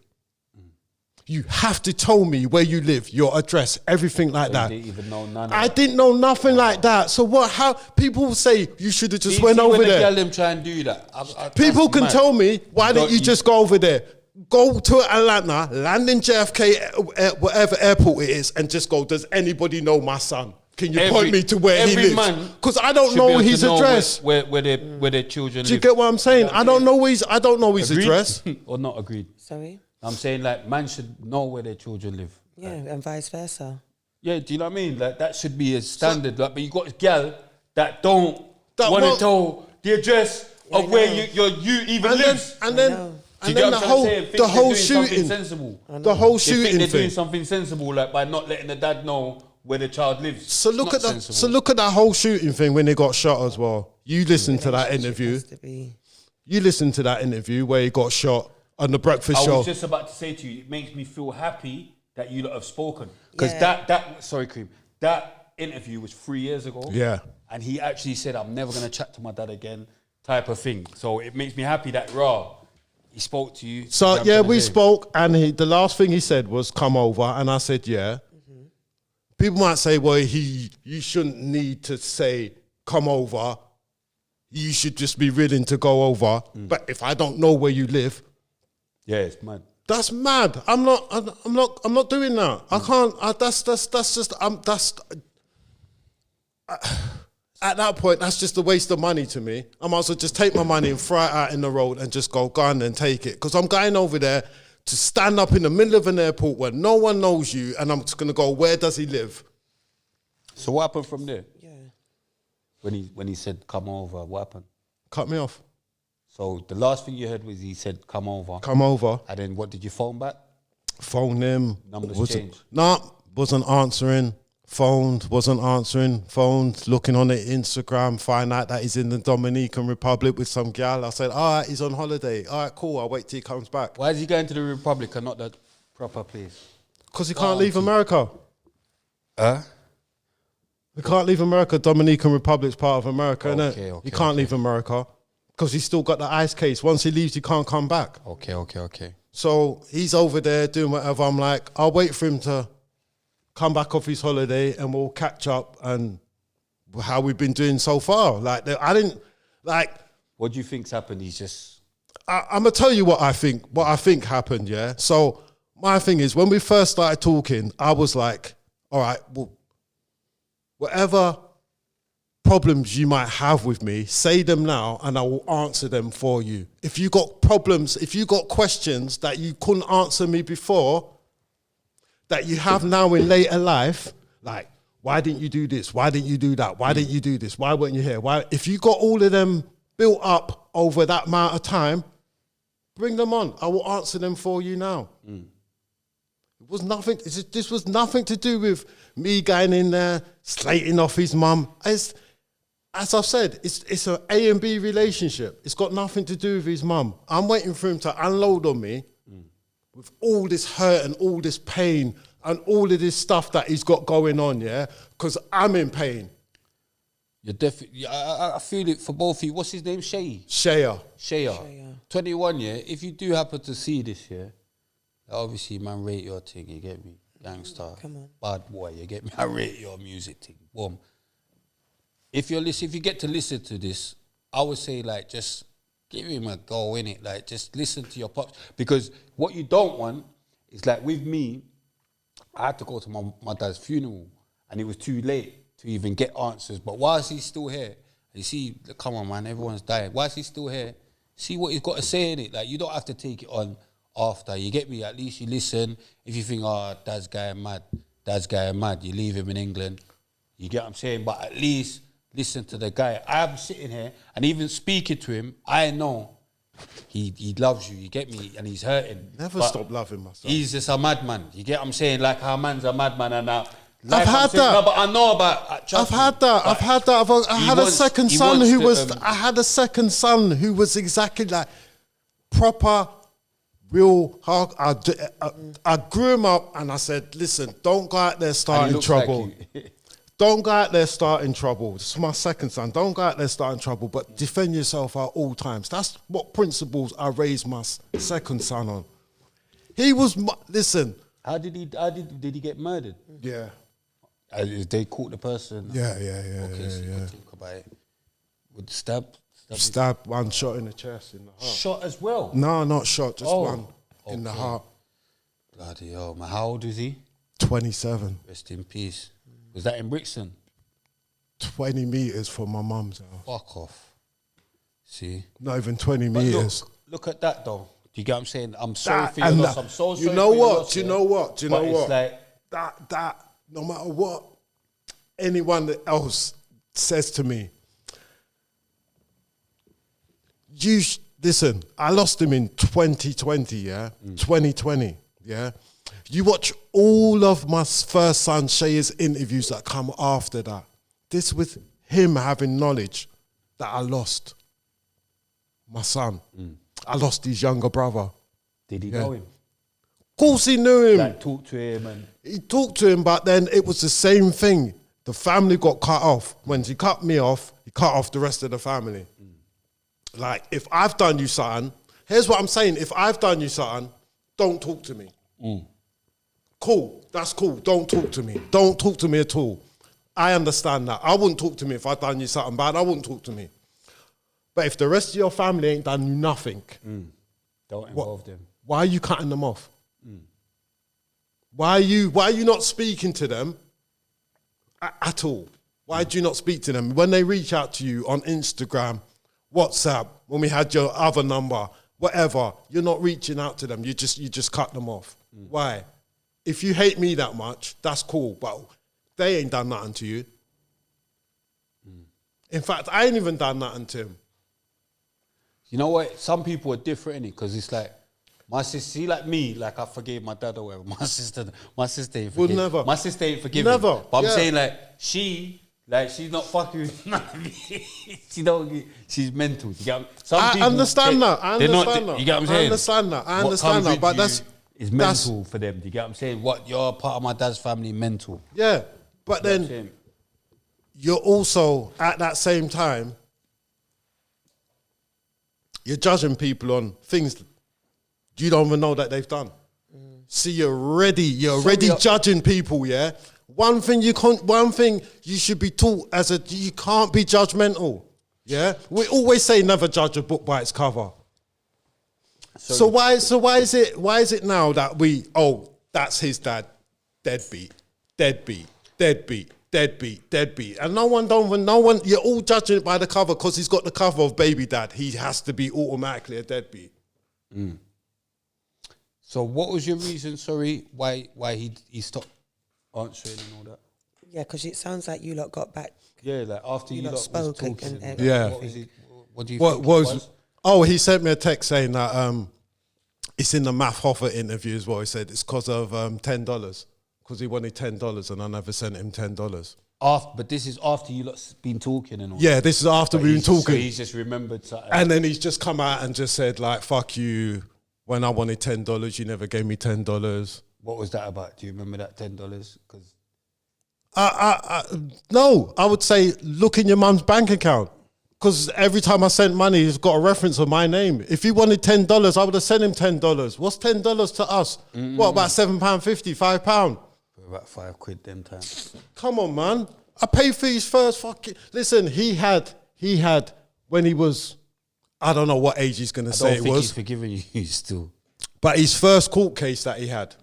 Speaker 5: You have to tell me where you live, your address, everything like that.
Speaker 3: You didn't even know none of
Speaker 5: I
Speaker 3: that.
Speaker 5: didn't know nothing like that. So what? How people say you should have just went
Speaker 3: See
Speaker 5: over
Speaker 3: when the
Speaker 5: there.
Speaker 3: girl them try and do that.
Speaker 5: People
Speaker 3: that's
Speaker 5: can
Speaker 3: mad.
Speaker 5: tell me, why don't you just go over there? Go to Atlanta, land in JFK, whatever airport it is, and just go, does anybody know my son? Can you point me to where he
Speaker 3: every
Speaker 5: lives?
Speaker 3: man
Speaker 5: Because I don't
Speaker 3: should
Speaker 5: know
Speaker 3: be able to
Speaker 5: his
Speaker 3: know
Speaker 5: address.
Speaker 3: Where their children
Speaker 5: Do you
Speaker 3: live.
Speaker 5: get what I'm saying? I don't know his
Speaker 3: Agreed?
Speaker 5: address.
Speaker 3: Or not agreed?
Speaker 4: Sorry?
Speaker 3: I'm saying like man should know where their children live.
Speaker 4: Yeah, and vice versa.
Speaker 3: Yeah, do you know what I mean? Like that should be a standard. Like, but you got a gal that don't
Speaker 5: That
Speaker 3: want to
Speaker 5: won't-
Speaker 3: tell the address of
Speaker 4: I
Speaker 3: where
Speaker 4: know.
Speaker 3: you even
Speaker 5: And then,
Speaker 3: lives.
Speaker 5: and then,
Speaker 4: know.
Speaker 3: Do you
Speaker 5: and
Speaker 3: get
Speaker 5: then
Speaker 3: what I'm trying to say? Think
Speaker 5: the
Speaker 3: they're
Speaker 5: whole
Speaker 3: doing something
Speaker 5: shooting,
Speaker 3: sensible.
Speaker 5: the whole
Speaker 3: They think
Speaker 5: shooting
Speaker 3: they're doing
Speaker 5: thing.
Speaker 3: something sensible, like by not letting the dad know where the child lives.
Speaker 5: So
Speaker 3: It's
Speaker 5: look
Speaker 3: not
Speaker 5: at that.
Speaker 3: sensible.
Speaker 5: So look at that whole shooting thing when they got shot as well. You listened to that
Speaker 4: Relationship
Speaker 5: interview.
Speaker 4: has to be-
Speaker 5: You listened to that interview where he got shot on the breakfast
Speaker 3: I
Speaker 5: show.
Speaker 3: was just about to say to you, it makes me feel happy that you lot have spoken. Because
Speaker 4: Yeah.
Speaker 3: sorry, Cream, that interview was 3 years ago.
Speaker 5: Yeah.
Speaker 3: And he actually said, I'm never going to chat to my dad again, type of thing. So it makes me happy that, he spoke to you.
Speaker 5: So
Speaker 3: You know what I'm
Speaker 5: yeah,
Speaker 3: trying to
Speaker 5: we
Speaker 3: say?
Speaker 5: spoke, and the last thing he said was "come over," and I said, "Yeah." People might say, "Well, you shouldn't need to say come over. You should just be willing to go over." But if I don't know where you live,
Speaker 3: Yeah, it's mad.
Speaker 5: that's mad. I'm not doing that. I can't. That's just. At that point, that's just a waste of money to me. I might as well just take my money and throw it out in the road and just go on and take it. Because I'm going over there to stand up in the middle of an airport where no one knows you, and I'm just going to go, where does he live?
Speaker 3: So what happened from there?
Speaker 4: Yeah.
Speaker 3: When he said come over, what happened?
Speaker 5: Cut me off.
Speaker 3: So the last thing you heard was he said come over.
Speaker 5: Come over.
Speaker 3: And then what did you phone back?
Speaker 5: Phone him.
Speaker 3: Numbers changed.
Speaker 5: Wasn't answering. Phoned, wasn't answering. Phoned, looking on the Instagram, find out that he's in the Dominican Republic with some gal. I said, all right, he's on holiday. All right, cool. I'll wait till he comes back.
Speaker 3: Why is he going to the Republic and not the proper place?
Speaker 5: Because he can't leave America.
Speaker 3: Huh?
Speaker 5: He can't leave America. Dominican Republic's part of America, innit?
Speaker 3: Okay,
Speaker 5: He can't leave America because he's still got the ice case. Once he leaves, he can't come back.
Speaker 3: Okay.
Speaker 5: So he's over there doing whatever. I'm like, I'll wait for him to come back off his holiday and we'll catch up and how we've been doing so far. Like, I didn't, like...
Speaker 3: What do you think's happened? He's just...
Speaker 5: I'm going to tell you what I think happened, yeah? So my thing is, when we first started talking, I was like, all right, well, whatever problems you might have with me, say them now and I will answer them for you. If you got problems, if you got questions that you couldn't answer me before, that you have now in later life, like, why didn't you do this? Why didn't you do that? Why didn't you do this? Why weren't you here? Why? If you got all of them built up over that amount of time, bring them on. I will answer them for you now. It was nothing. This was nothing to do with me going in there, slating off his mum. As I've said, it's an A and B relationship. It's got nothing to do with his mum. I'm waiting for him to unload on me with all this hurt and all this pain and all of this stuff that he's got going on, yeah? Because I'm in pain.
Speaker 3: You're definitely... I feel it for both of you. What's his name?
Speaker 5: Shaya.
Speaker 3: 21, yeah? If you do happen to see this, yeah? Obviously, man, rate your thing, you get me? Gangster.
Speaker 4: Come on.
Speaker 3: Bad boy, you get me? I rate your music thing. Boom. If you get to listen to this, I would say, like, just give him a go, innit? Like, just listen to your pops. Because what you don't want is, like, with me, I had to go to my dad's funeral and it was too late to even get answers. But whilst he's still here, you see, come on, man, everyone's dying. Whilst he's still here, see what he's got to say in it. Like, you don't have to take it on after. You get me? At least you listen. If you think, oh, dad's guy mad, you leave him in England. You get what I'm saying? But at least listen to the guy. I'm sitting here and even speaking to him, I know he loves you, you get me? And he's hurting.
Speaker 5: Never stop loving myself.
Speaker 3: He's just a madman. You get what I'm saying? Like how man's a madman and now.
Speaker 5: I've had that.
Speaker 3: No, but I know about.
Speaker 5: I've had that. I had a second son who was. I had a second son who was exactly like proper, real hard. I grew him up, and I said, "Listen, don't go out there starting trouble. Don't go out there starting trouble." This is my second son. Don't go out there starting trouble, but defend yourself at all times. That's what principles I raised my second son on. He was. Listen.
Speaker 3: How did he get murdered?
Speaker 5: Yeah.
Speaker 3: They caught the person.
Speaker 5: Yeah.
Speaker 3: Okay, so you talk about it. With stab,
Speaker 5: one shot in the chest, in the heart.
Speaker 3: Shot as well?
Speaker 5: No, not shot, just one in the heart.
Speaker 3: Bloody hell, man. How old is he?
Speaker 5: 27.
Speaker 3: Rest in peace. Was that in Brixton?
Speaker 5: 20 metres from my mum's house.
Speaker 3: Fuck off. See?
Speaker 5: Not even 20 metres.
Speaker 3: Look at that though. Do you get what I'm saying? I'm sorry for your loss. I'm so sorry.
Speaker 5: You know
Speaker 3: for your
Speaker 5: what?
Speaker 3: loss,
Speaker 5: Do you know what? Do you know what?
Speaker 3: It's like
Speaker 5: that no matter what anyone else says to me, listen, I lost him in 2020, yeah? 2020, yeah? You watch all of my first son Shaya's interviews that come after that. This with him having knowledge that I lost my son. I lost his younger brother.
Speaker 3: Did he know him?
Speaker 5: Of course he knew him.
Speaker 3: Like talk to him and
Speaker 5: He talked to him, but then it was the same thing. The family got cut off. When he cut me off, he cut off the rest of the family. Like, if I've done you something, here's what I'm saying. If I've done you something, don't talk to me. Cool, that's cool. Don't talk to me. Don't talk to me at all. I understand that. I wouldn't talk to me if I'd done you something bad. I wouldn't talk to me. But if the rest of your family ain't done you nothing,
Speaker 3: don't involve them.
Speaker 5: why are you cutting them off? Why are you not speaking to them at all? Why do you not speak to them? When they reach out to you on Instagram, WhatsApp, when we had your other number, whatever, you're not reaching out to them. You just cut them off. Why? If you hate me that much, that's cool. But They ain't done nothing to you. In fact, I ain't even done nothing to him.
Speaker 3: You know what? Some people are different, innit? Because it's like, my sister, see, like me, like I forgave my dad or whatever. My sister ain't
Speaker 5: Would
Speaker 3: forgiven.
Speaker 5: never.
Speaker 3: My sister ain't forgiven.
Speaker 5: Never,
Speaker 3: But I'm
Speaker 5: yeah.
Speaker 3: saying she's not fucking with me. She's mental. You get some
Speaker 5: I
Speaker 3: people,
Speaker 5: understand that. I
Speaker 3: they're not-
Speaker 5: understand that.
Speaker 3: You get what I'm
Speaker 5: I
Speaker 3: saying?
Speaker 5: understand that. I
Speaker 3: What
Speaker 5: understand
Speaker 3: comes
Speaker 5: that.
Speaker 3: with
Speaker 5: But
Speaker 3: you
Speaker 5: that's
Speaker 3: is mental for them. Do you get what I'm saying? What, you're part of my dad's family, mental.
Speaker 5: Yeah. But
Speaker 3: You know what I'm
Speaker 5: then
Speaker 3: saying?
Speaker 5: you're also, at that same time, you're judging people on things you don't even know that they've done. See, you're already judging people, yeah? One thing you should be taught you can't be judgmental, yeah? We always say never judge a book by its cover. So why is it now that that's his dad, deadbeat, and no one, you're all judging it by the cover because he's got the cover of baby dad. He has to be automatically a deadbeat.
Speaker 3: So what was your reason, why he stopped answering and all that?
Speaker 4: Yeah, because it sounds like you lot got back.
Speaker 3: Yeah, like after you lot was
Speaker 4: spoke
Speaker 3: talking.
Speaker 4: and
Speaker 5: Yeah.
Speaker 3: What do you
Speaker 5: What
Speaker 3: think
Speaker 5: was?
Speaker 3: it was?
Speaker 5: Oh, he sent me a text saying that it's in the Math Hoffer interview as well. He said it's because of $10 because he wanted $10 and I never sent him $10.
Speaker 3: But this is after you lot's been talking and all.
Speaker 5: Yeah, this is after
Speaker 3: But
Speaker 5: we've been
Speaker 3: So
Speaker 5: talking,
Speaker 3: he's just remembered something.
Speaker 5: and then he's just come out and just said like, "Fuck you." When I wanted $10, you never gave me $10.
Speaker 3: What was that about? Do you remember that $10? Because
Speaker 5: No, I would say look in your mum's bank account. Because every time I sent money, it's got a reference of my name. If he wanted $10, I would have sent him $10. What's $10 to us? What, about £7.50, £5?
Speaker 3: about £5 them times.
Speaker 5: Come on, man. I paid for his first fucking... Listen, he had, when he was... I don't know what age he's going to
Speaker 3: I
Speaker 5: say
Speaker 3: don't
Speaker 5: it
Speaker 3: think
Speaker 5: was.
Speaker 3: he's forgiving you still.
Speaker 5: But his first court case that he had,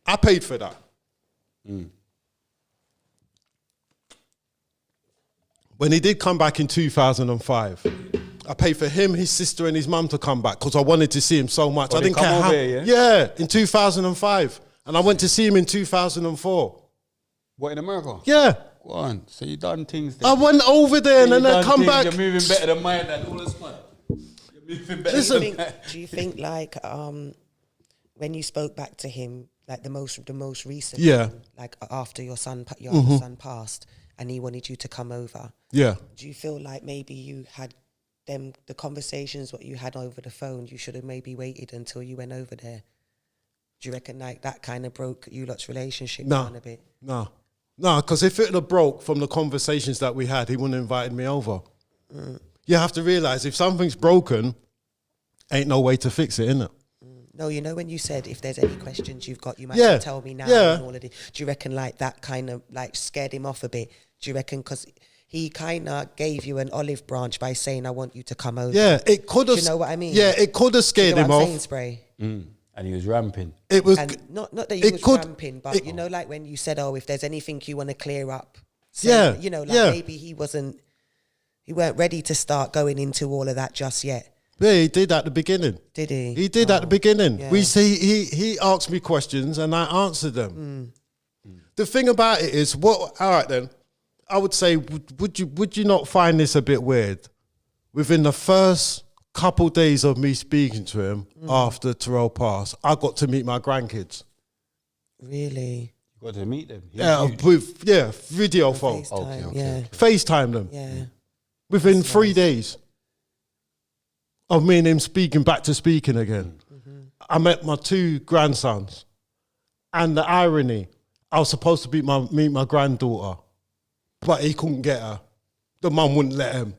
Speaker 5: I paid for that. When he did come back in 2005, I paid for him, his sister and his mum to come back because I wanted to see him so much. I
Speaker 3: they
Speaker 5: didn't
Speaker 3: come
Speaker 5: care
Speaker 3: over
Speaker 5: how...
Speaker 3: here,
Speaker 5: Yeah, in 2005. And I went to see him in 2004.
Speaker 3: What, in America?
Speaker 5: Yeah.
Speaker 3: Go on. So you done things.
Speaker 5: I went over there and then I come back.
Speaker 3: You're moving better than mine and all this man. You're moving better
Speaker 5: Listen.
Speaker 3: than mine.
Speaker 4: Do you think like when you spoke back to him, like the most recent,
Speaker 5: Yeah.
Speaker 4: one, like after your son son passed, and he wanted you to come over?
Speaker 5: Yeah.
Speaker 4: Do you feel like maybe you had the conversations what you had over the phone? You should have maybe waited until you went over there. Do you reckon like that kind of broke you lot's relationship down a bit?
Speaker 5: No, because if it had broke from the conversations that we had, he wouldn't have invited me over. You have to realise if something's broken, ain't no way to fix it, innit?
Speaker 4: No, you know when you said if there's any questions you've got, you might
Speaker 5: Yeah.
Speaker 4: have to tell me now
Speaker 5: Yeah.
Speaker 4: and all of this. Do you reckon like that kind of like scared him off a bit? Do you reckon because he kind of gave you an olive branch by saying, I want you to come over?
Speaker 5: Yeah, it could have...
Speaker 4: Do you know what I mean?
Speaker 5: Yeah, it could have
Speaker 4: Do you
Speaker 5: scared
Speaker 4: know
Speaker 5: him
Speaker 4: what I'm
Speaker 5: off.
Speaker 4: saying, Spray?
Speaker 3: And he was ramping.
Speaker 5: It was...
Speaker 4: And not that he
Speaker 5: it
Speaker 4: was
Speaker 5: could-
Speaker 4: ramping, but
Speaker 5: it-
Speaker 4: you know, like when you said, "Oh, if there's anything you want to clear up," say,
Speaker 5: Yeah,
Speaker 4: you know, like
Speaker 5: yeah.
Speaker 4: maybe he weren't ready to start going into all of that just yet,
Speaker 5: Yeah, he did at the beginning.
Speaker 4: did he?
Speaker 5: He did at the beginning.
Speaker 4: yeah.
Speaker 5: We see he asked me questions and I answered them. The thing about it is, all right then, I would say, would you not find this a bit weird? Within the first couple days of me speaking to him after Terrell passed, I got to meet my grandkids.
Speaker 4: Really?
Speaker 3: You got to meet them.
Speaker 5: Yeah, video phone.
Speaker 4: FaceTime,
Speaker 3: okay,
Speaker 4: yeah,
Speaker 5: FaceTime them.
Speaker 4: yeah.
Speaker 5: Within 3 days of me and him speaking back to speaking again. I met my 2 grandsons. And the irony, I was supposed to meet my granddaughter, but he couldn't get her. The mum wouldn't let him.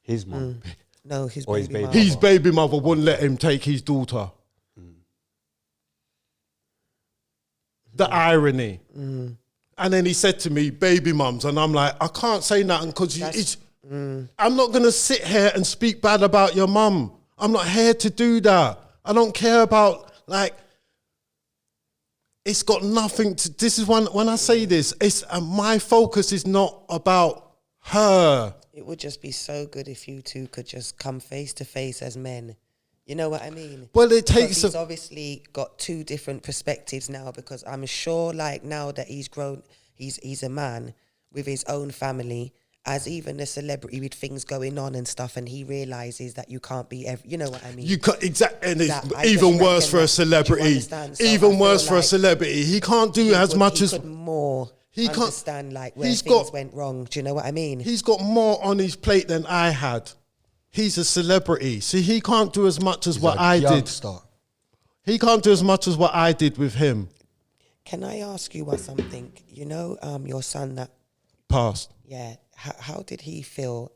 Speaker 3: His mum.
Speaker 4: No, his
Speaker 3: Or his
Speaker 4: baby.
Speaker 3: baby.
Speaker 4: mum.
Speaker 5: His baby mother wouldn't let him take his daughter. The irony. And then he said to me, baby mums, and I'm like, I can't say nothing because I'm not going to sit here and speak bad about your mum. I'm not here to do that. I don't care about, like, it's got nothing to, this is when I say this, it's my focus is not about her.
Speaker 4: It would just be so good if you two could just come face to face as men. You know what I mean?
Speaker 5: Well, it
Speaker 4: Because
Speaker 5: takes
Speaker 4: he's obviously got two different perspectives now, because I'm sure, like, now that he's grown, he's a man with his own family, as even a celebrity with things going on and stuff, and he realizes that you can't be you know what I mean?
Speaker 5: You can't, exactly, and
Speaker 4: That
Speaker 5: it's
Speaker 4: I
Speaker 5: even
Speaker 4: just
Speaker 5: worse
Speaker 4: reckon
Speaker 5: for a
Speaker 4: that- do you
Speaker 5: celebrity.
Speaker 4: understand? So I
Speaker 5: Even
Speaker 4: feel
Speaker 5: worse for a
Speaker 4: like
Speaker 5: celebrity. He can't do as much
Speaker 4: he
Speaker 5: as
Speaker 4: could more
Speaker 5: he can't-
Speaker 4: understand, like, where
Speaker 5: he's
Speaker 4: things
Speaker 5: got-
Speaker 4: went wrong. Do you know what I mean?
Speaker 5: he's got more on his plate than I had. He's a celebrity. See, he can't do as much as what I did.
Speaker 3: Start.
Speaker 5: He can't do as much as what I did with him.
Speaker 4: Can I ask you something? You know, your son that,
Speaker 5: Past.
Speaker 4: yeah, how did he feel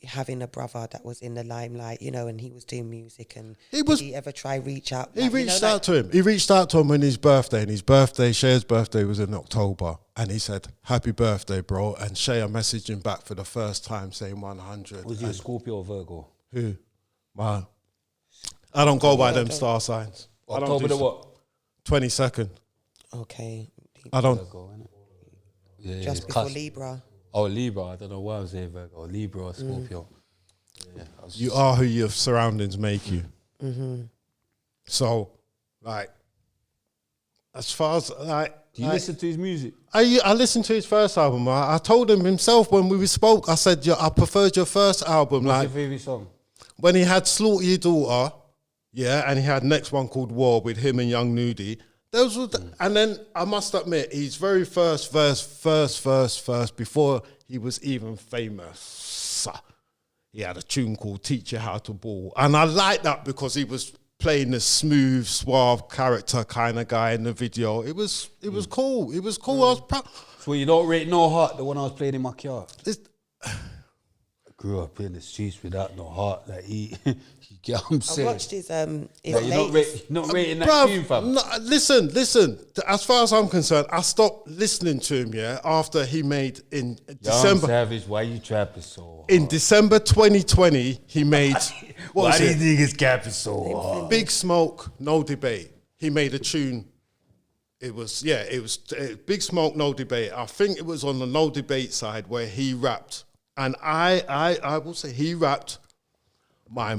Speaker 4: having a brother that was in the limelight, you know, and he was doing music, and did he ever try reach out?
Speaker 5: He
Speaker 4: Like, you know,
Speaker 5: reached
Speaker 4: like-
Speaker 5: out to him. He reached out to him on his birthday, and Shay's birthday was in October. And he said, "Happy birthday, bro." And Shay messaged him back for the first time saying 100.
Speaker 3: Was he a Scorpio or Virgo?
Speaker 5: Who? Wow. I don't go by them star signs. I don't
Speaker 3: October
Speaker 5: do
Speaker 3: the what?
Speaker 5: 22nd.
Speaker 4: Okay.
Speaker 5: I don't.
Speaker 3: Virgo, innit? Yeah,
Speaker 4: Just
Speaker 3: yeah,
Speaker 4: before
Speaker 3: cusp.
Speaker 4: Libra.
Speaker 3: Oh, Libra. I don't know why I was saying Virgo. Libra or Scorpio. Yeah, I was
Speaker 5: You are who your surroundings make you.
Speaker 4: Mm-hmm.
Speaker 5: So, like, as far as, like...
Speaker 3: Do you listen to his music?
Speaker 5: I listened to his first album. I told him himself when we spoke, I said, I preferred your first album.
Speaker 3: What's
Speaker 5: Like,
Speaker 3: your favourite song?
Speaker 5: when he had Slaughter Your Daughter, yeah, and he had next one called War with him and Young Nudie. Those were and then I must admit, his very first verse, before he was even famous, he had a tune called Teach You How to Ball. And I like that because he was playing the smooth, suave character kind of guy in the video. It was cool. It was cool. I was proud.
Speaker 3: So you don't rate No Heart, the one I was playing in my car?
Speaker 5: It's-
Speaker 3: I grew up in the streets without no heart. Like, you get what I'm
Speaker 4: I
Speaker 3: saying?
Speaker 4: watched his
Speaker 3: Like, you're not rating that
Speaker 5: Bruv,
Speaker 3: tune, fam.
Speaker 5: no, listen. As far as I'm concerned, I stopped listening to him, yeah, after he made in
Speaker 3: Young
Speaker 5: December.
Speaker 3: Savage, why you trapping so hard?
Speaker 5: In December 2020, he made what
Speaker 3: Why
Speaker 5: was
Speaker 3: these
Speaker 5: it?
Speaker 3: niggas capping so hard?
Speaker 5: Big Smoke, No Debate. He made a tune. It was Big Smoke, No Debate. I think it was on the No Debate side where he rapped, and I will say he rapped. My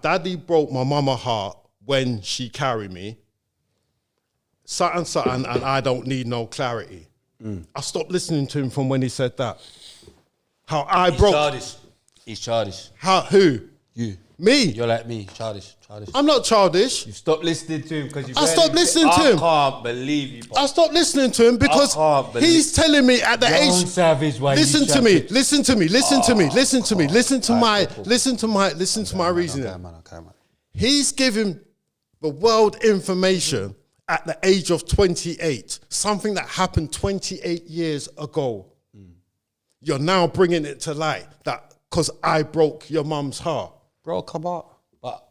Speaker 5: daddy broke my mama heart when she carried me. Something, and I don't need no clarity. I stopped listening to him from when he said that. How I
Speaker 3: He's
Speaker 5: broke.
Speaker 3: childish. He's childish.
Speaker 5: How who?
Speaker 3: You.
Speaker 5: Me?
Speaker 3: You're like me, childish.
Speaker 5: I'm not childish.
Speaker 3: You stopped listening to him because you.
Speaker 5: I stopped listening to him.
Speaker 3: I can't believe you.
Speaker 5: I stopped listening to him because
Speaker 3: can't believe-
Speaker 5: he's telling me at the
Speaker 3: Young
Speaker 5: age.
Speaker 3: Savage, why
Speaker 5: Listen
Speaker 3: you
Speaker 5: to me.
Speaker 3: trapping?
Speaker 5: Listen to me. Listen to me. Listen to me. Listen to my.
Speaker 3: cool.
Speaker 5: Listen to my reasoning.
Speaker 3: Okay, man.
Speaker 5: He's giving the world information at the age of 28, something that happened 28 years ago. You're now bringing it to light that because I broke your mum's heart.
Speaker 3: Bro, come on. But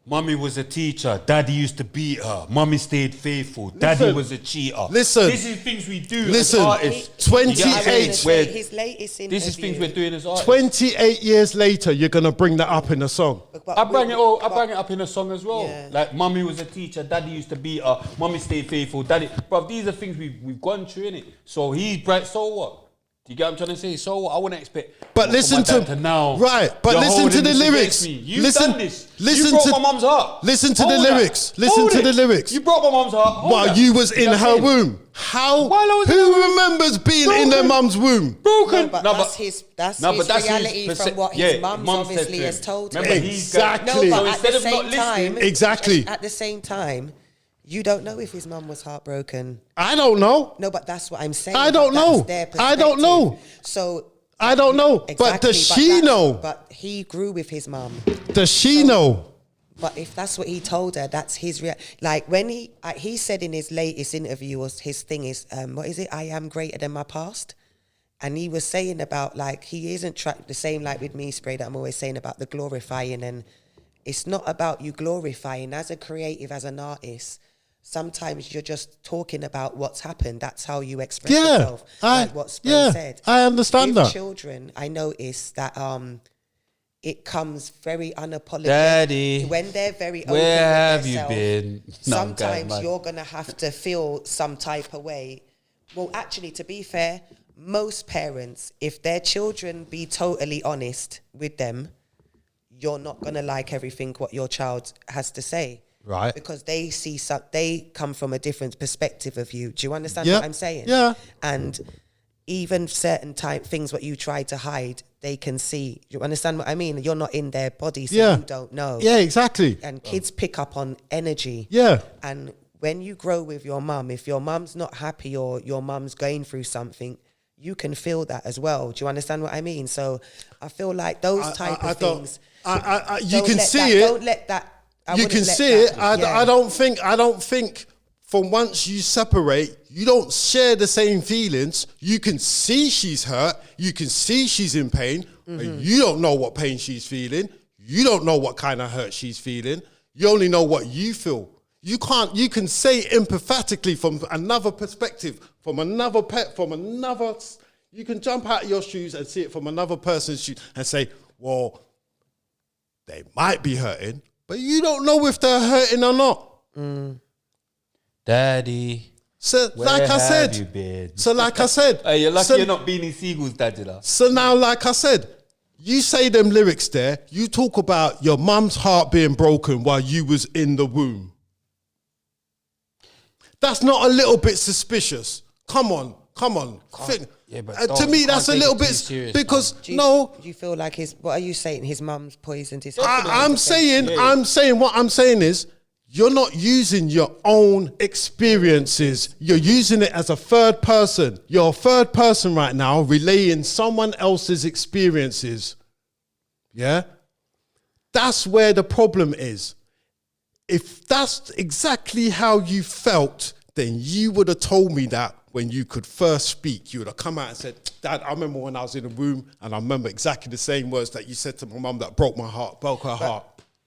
Speaker 3: Mummy was a teacher. Daddy used to beat her. Mummy stayed faithful. Daddy
Speaker 5: Listen.
Speaker 3: was a cheater.
Speaker 5: Listen.
Speaker 3: This is things we do
Speaker 5: Listen.
Speaker 3: as artists.
Speaker 5: 28.
Speaker 3: You get what I mean? Where
Speaker 4: his latest interview.
Speaker 3: this is things we're doing as artists.
Speaker 5: 28 years later, you're going to bring that up in a song.
Speaker 4: But
Speaker 3: I bring
Speaker 4: but-
Speaker 3: it up in a song as well.
Speaker 4: Yeah.
Speaker 3: Like, Mummy was a teacher, Daddy used to beat her, Mummy stayed faithful, Daddy. Bro, these are things we've gone through, innit? So he's bright, so what? Do you get what I'm trying to say? So what? I wouldn't expect.
Speaker 5: But
Speaker 3: for
Speaker 5: listen
Speaker 3: my
Speaker 5: to-
Speaker 3: dad now.
Speaker 5: right, but
Speaker 3: you're
Speaker 5: listen to
Speaker 3: holding
Speaker 5: the
Speaker 3: this
Speaker 5: lyrics.
Speaker 3: against me. You've
Speaker 5: Listen-
Speaker 3: done this.
Speaker 5: listen
Speaker 3: you broke
Speaker 5: to-
Speaker 3: my mum's heart.
Speaker 5: listen to the
Speaker 3: Hold that.
Speaker 5: lyrics. Listen
Speaker 3: Hold
Speaker 5: to
Speaker 3: it.
Speaker 5: the lyrics.
Speaker 3: You broke my mum's heart. Hold
Speaker 5: While
Speaker 3: that.
Speaker 5: you was in
Speaker 3: know what
Speaker 5: her
Speaker 3: I'm saying?
Speaker 5: womb. How?
Speaker 3: While I was in
Speaker 5: Who
Speaker 3: her womb.
Speaker 5: remembers being in their mum's womb?
Speaker 3: Broken.
Speaker 4: No, but
Speaker 3: No,
Speaker 4: that's his reality
Speaker 3: his
Speaker 4: from what his mum's obviously has told him.
Speaker 3: Remember,
Speaker 5: Exactly.
Speaker 4: No,
Speaker 3: So
Speaker 4: but at
Speaker 3: instead
Speaker 4: the
Speaker 3: of not
Speaker 4: same
Speaker 3: listening,
Speaker 4: time,
Speaker 5: Exactly.
Speaker 4: At the same time, you don't know if his mum was heartbroken.
Speaker 5: I don't know.
Speaker 4: No, but that's what I'm saying.
Speaker 5: I don't
Speaker 4: That's
Speaker 5: know.
Speaker 4: their
Speaker 5: I don't know.
Speaker 4: perspective. So
Speaker 5: I don't know. But
Speaker 4: exactly,
Speaker 5: does she know?
Speaker 4: But he grew with his mum.
Speaker 5: Does she know?
Speaker 4: But if that's what he told her, that's his like when he said in his latest interview, was his thing is what is it? I am greater than my past. And he was saying about like he isn't the same like with me, Spray, that I'm always saying about the glorifying, and it's not about you glorifying as a creative, as an artist. Sometimes you're just talking about what's happened. That's how you express yourself. Like what Spray said.
Speaker 5: I understand
Speaker 4: With
Speaker 5: that.
Speaker 4: children, I notice that it comes very unapologetic.
Speaker 3: Daddy,
Speaker 4: when they're very open
Speaker 3: where
Speaker 4: with
Speaker 3: have you
Speaker 4: themselves,
Speaker 3: been? No, I'm going
Speaker 4: sometimes
Speaker 3: mad.
Speaker 4: you're gonna have to feel some type of way. Well, actually, to be fair, most parents, if their children be totally honest with them, you're not going to like everything what your child has to say.
Speaker 5: Right.
Speaker 4: Because they see they come from a different perspective of you. Do you understand
Speaker 5: Yeah.
Speaker 4: what I'm saying?
Speaker 5: Yeah.
Speaker 4: And even certain type things what you try to hide, they can see. You understand what I mean? You're not in their body, so
Speaker 5: Yeah.
Speaker 4: you don't know.
Speaker 5: Yeah, exactly.
Speaker 4: And kids pick up on energy.
Speaker 5: Yeah.
Speaker 4: And when you grow with your mum, if your mum's not happy or your mum's going through something, you can feel that as well. Do you understand what I mean? So I feel like those type of things.
Speaker 5: You can see it.
Speaker 4: Don't let that.
Speaker 5: You can see it. I don't think from once you separate, you don't share the same feelings. You can see she's hurt. You can see she's in pain. But you don't know what pain she's feeling. You don't know what kind of hurt she's feeling. You only know what you feel. You can say empathetically from another perspective, from another you can jump out of your shoes and see it from another person's shoes and say, well, they might be hurting, but you don't know if they're hurting or not.
Speaker 3: Daddy,
Speaker 5: So
Speaker 3: where
Speaker 5: like I
Speaker 3: have
Speaker 5: said,
Speaker 3: you been?
Speaker 5: hey,
Speaker 3: You're lucky you're not Beanie Siegel's dad, you know.
Speaker 5: So now, like I said, you say them lyrics there, you talk about your mum's heart being broken while you was in the womb. That's not a little bit suspicious. Come on.
Speaker 3: Yeah, but
Speaker 5: To me, that's a
Speaker 3: can't
Speaker 5: little
Speaker 3: take it
Speaker 5: bit
Speaker 3: too serious,
Speaker 5: because
Speaker 4: Do you feel like what are you saying? His mum's poisoned his.
Speaker 5: I'm saying what I'm saying is you're not using your own experiences. You're using it as a third person. You're a third person right now, relaying someone else's experiences. Yeah? That's where the problem is. If that's exactly how you felt, then you would have told me that when you could first speak. You would have come out and said, Dad, I remember when I was in the room and I remember exactly the same words that you said to my mum that broke her heart.